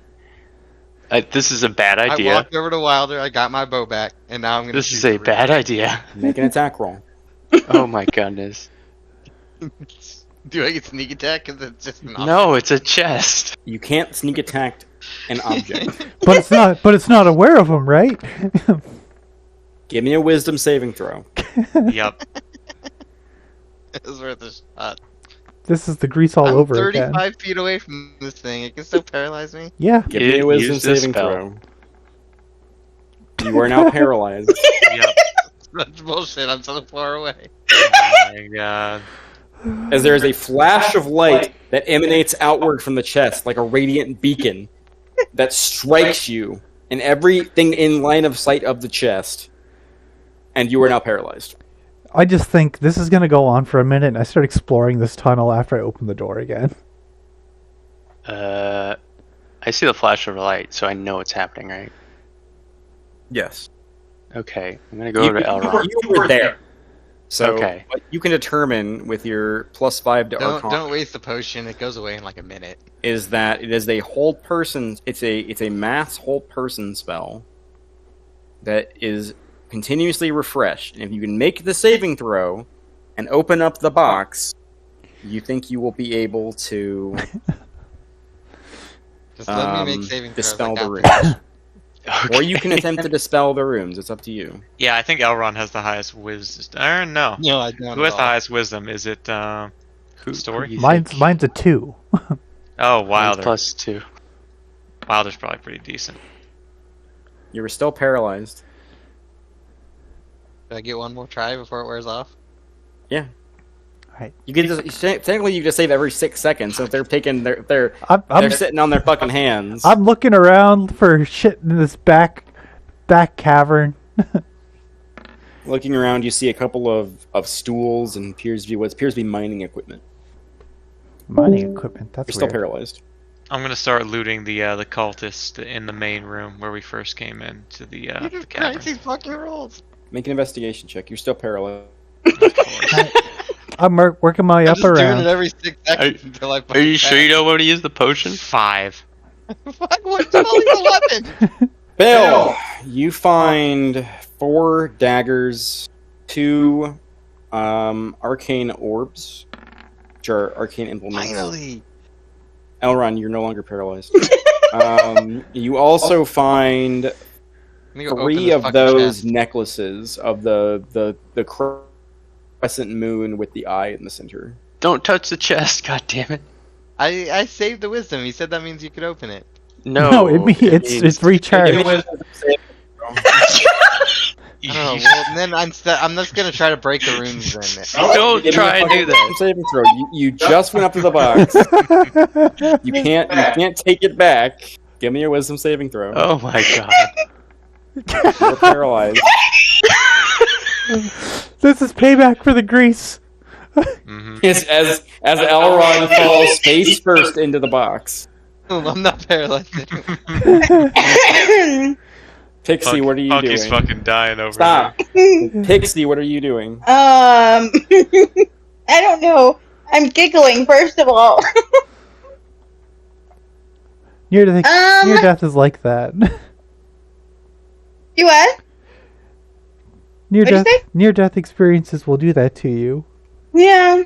This is a bad I idea. walked over to Wilder. I got my bow back, and now I'm gonna. This shoot is the a rune. bad idea. Make an attack roll. Oh my goodness. Do I get sneak attack? Cause it's just an No, it's a chest. You can't sneak attack an object. but it's not aware of them, right? Give me a wisdom saving throw. Yep. It was worth a shot. This is the grease all I'm over 35 again. feet away from this thing. It can still paralyze me. Yeah. Give me a Use wisdom this saving spell. throw. You are now paralyzed. Yep. That's bullshit. I'm so far away. Oh my god. As there is a flash of light that emanates outward from the chest like a radiant beacon that strikes you and everything in line of sight of the chest, and you are now paralyzed. I just think this is gonna go on for a minute, and I start exploring this tunnel after I open the door again. I see the flash of light, so I know it's happening, right? Yes. Okay, I'm gonna go over to Elrond. You were there. So Okay. what you can determine with your +5 to Don't Arcana waste the potion. It goes away in like a minute. is that it is a hold person. It's a mass hold person spell that is continuously refreshed. And if you can make the saving throw and open up the box, you think you will be able to Just let me make saving throws. dispel I the got runes. this. Or you can attempt to dispel the runes. It's up to you. Yeah, I think Elrond has the highest wisdom. Or no. No, I don't. Who has at the all. highest wisdom? Is it Story? who you Mine's think? a 2. Oh, Mine's Wilder. +2. Wilder's probably pretty decent. You were still paralyzed. Did I get one more try before it wears off? Yeah. Alright. You can just technically you just save every 6 seconds. So if they're taking they're I'm sitting on their fucking hands. I'm looking around for shit in this back cavern. Looking around, you see a couple of stools and appears to be what appears to be mining equipment. Mining equipment. That's You're still weird. paralyzed. I'm gonna start looting the cultist in the main room where we first came in to the cavern. These fucking rolls. Make an investigation check. You're still paralyzed. Of course. I'm working my I'm up just doing around. it every 6 seconds until I. Are you sure you don't want to use the potion? 5. Fuck! What's all these weapons? Bill, you find 4 daggers, 2 arcane orbs, which are arcane implements. Finally. Elrond, you're no longer paralyzed. You also find Let me go open 3 this of fucking those chest. necklaces of the crescent moon with the eye in the center. Don't touch the chest, god damn it. I saved the wisdom. He said that means you could open it. No, it's means- recharged. Give me a wisdom saving throw. I don't know. Well, then I'm just gonna try to break the runes then. Don't Give me a try and fucking do that. wisdom saving throw. You just went up to the box. You can't take it back. Give me your wisdom saving throw. Oh my god. You're paralyzed. This is payback for the grease. Mm-hmm. As Elrond falls face first into the box. I'm not paralyzed. Pixie, what are you Funky's doing? fucking dying over Stop. Pixie, what are you doing? I don't know. I'm giggling, first of all. Near death is like that. You what? What'd you say? Near death experiences will do that to you. Yeah.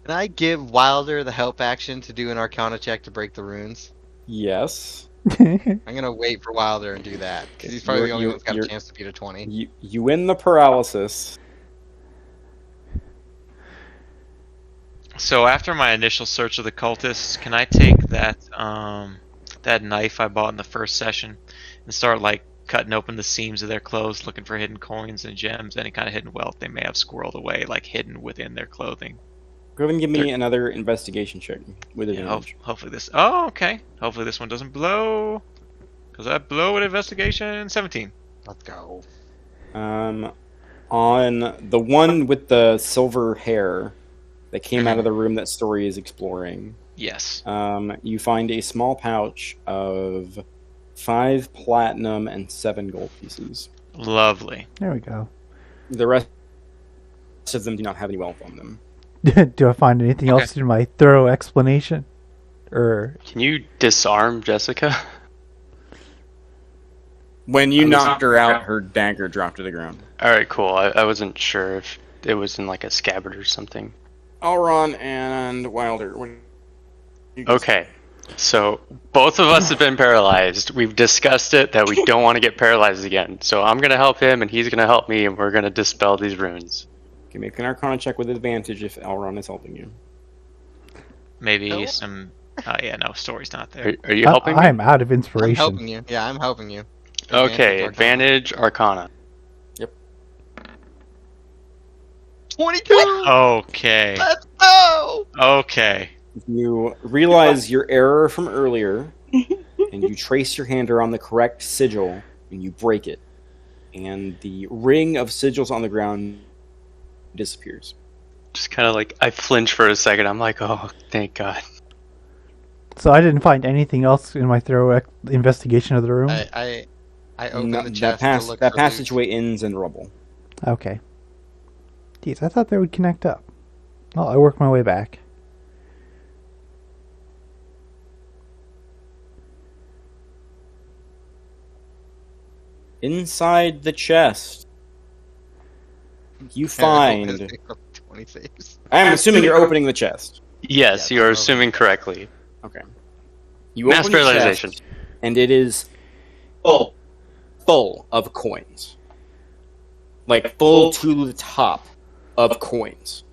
Can I give Wilder the help action to do an Arcana check to break the runes? Yes. I'm gonna wait for Wilder and do that because he's probably the only one that's got a chance to beat a 20. You win the paralysis. So after my initial search of the cultists, can I take that that knife I bought in the first session and start like cutting open the seams of their clothes, looking for hidden coins and gems, any kind of hidden wealth they may have squirreled away, like hidden within their clothing? Go ahead and give me another investigation check with Yeah, advantage. hopefully this. Oh, okay. Hopefully this one doesn't blow. Cause I blow at investigation 17. Let's go. On the one with the silver hair that came out of the room that Story is exploring, Yes. you find a small pouch of 5 platinum and 7 gold pieces. Lovely. There we go. The rest of them do not have any wealth on them. Do I find anything Okay. else in my thorough explanation? Or Can you disarm Jessica? When you knocked her out, her dagger dropped to the ground. All right, cool. I wasn't sure if it was in like a scabbard or something. Elron and Wilder. What do you guys Okay, so both of us have been paralyzed. We've discussed it that we don't want to get paralyzed again. So I'm gonna help him, and he's gonna help me, and we're gonna dispel these runes. Okay, make an Arcana check with advantage if Elron is helping you. Maybe No. some. Yeah, no, Story's not there. Are you helping me? I'm out of I'm inspiration. helping you. Yeah, I'm helping you. Okay, Arcana. advantage Arcana. 22. Okay. Let's go. Okay. You realize your error from earlier, and you trace your hand around the correct sigil, and you break it. And the ring of sigils on the ground disappears. Just kind of like, I flinch for a second. I'm like, oh, thank God. So I didn't find anything else in my thorough investigation of the room. I opened No, the that chest to look for loot. passageway ends in rubble. Okay. Jeez, I thought they would connect up. Well, I work my way back. Inside the chest, you I hope find... his 20 saves. I'm assuming you're opening the chest. Yes, Yeah, you're I'm assuming correctly. Okay. You Mass open the paralyzation. chest, and it is full of coins. Like, full to the top of coins.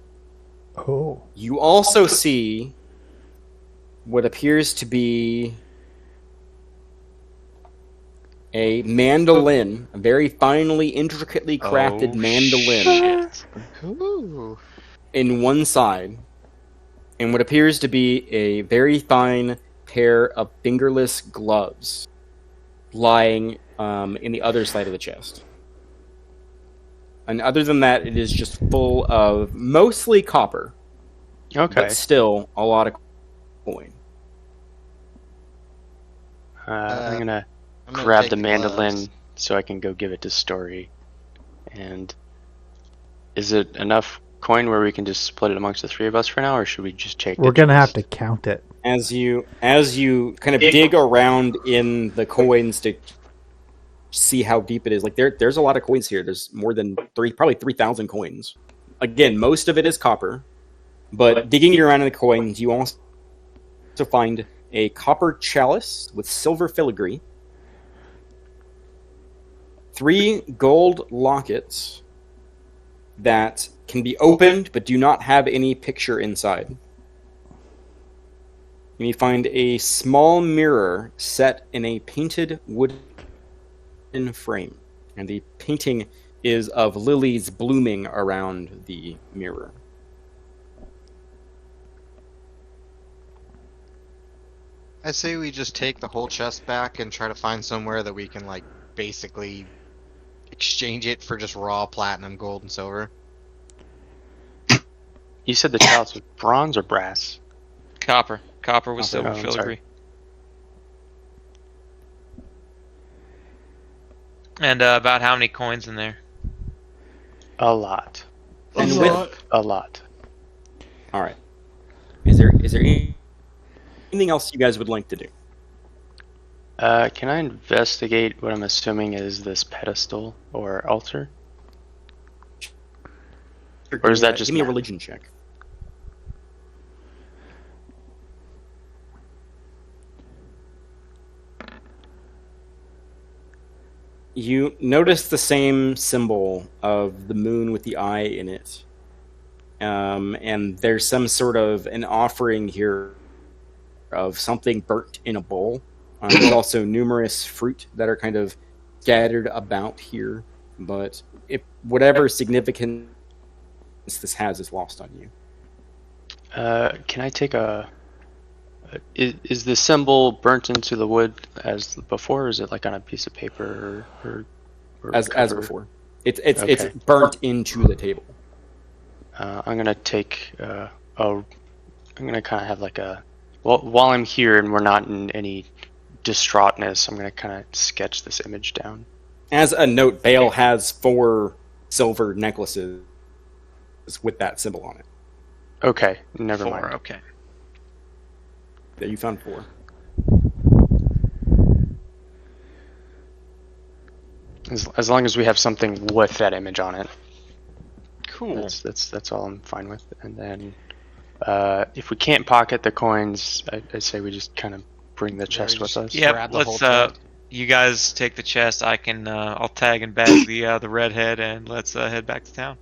Oh. You also see what appears to be a mandolin, a very finely, intricately crafted mandolin Shit. Ooh. in one side, and what appears to be a very fine pair of fingerless gloves lying in the other side of the chest. And other than that, it is just full of mostly copper, Okay. but still a lot of coin. I'm gonna I'm gonna grab take the mandolin gloves. so I can go give it to Story. And is it enough coin where we can just split it amongst the three of us for now, or should we just check? We're gonna have to count it. As you kind of dig around in the coins to see how deep it is, like there's a lot of coins here. There's more than probably 3,000 coins. Again, most of it is copper, but digging around in the coins, you also find a copper chalice with silver filigree, 3 gold lockets that can be opened but do not have any picture inside. And you find a small mirror set in a painted wooden frame. And the painting is of lilies blooming around the mirror. I say we just take the whole chest back and try to find somewhere that we can, like, basically exchange it for just raw platinum, gold, and silver. You said the chalice was bronze or brass? Copper. Copper with Okay, silver I'm sorry. filigree. And about how many coins in there? A lot. And A lot. all right. Is there anything else you guys would like to do? Can I investigate what I'm assuming is this pedestal or altar? Or is that just give me a math? religion check? You notice the same symbol of the moon with the eye in it. And there's some sort of an offering here of something burnt in a bowl. There's also numerous fruit that are kind of scattered about here, but whatever significance this has is lost on you. Can I take a? Is the symbol burnt into the wood as before, or is it like on a piece of paper or as cover? before? It's burnt into the table. I'm gonna take I'm gonna kind of have like a while I'm here and we're not in any distraughtness, I'm gonna kind of sketch this image down. As a note, Bale has 4 silver necklaces with that symbol on it. Okay, never 4, mind. okay. Yeah, you found 4. As long as we have something with that image on it. Cool. That's all I'm fine with. And then if we can't pocket the coins, I say we just kind of bring the chest with us. Yeah, grab the whole let's. chest. You guys take the chest. I can. I'll tag and bag the redhead, and let's head back to town.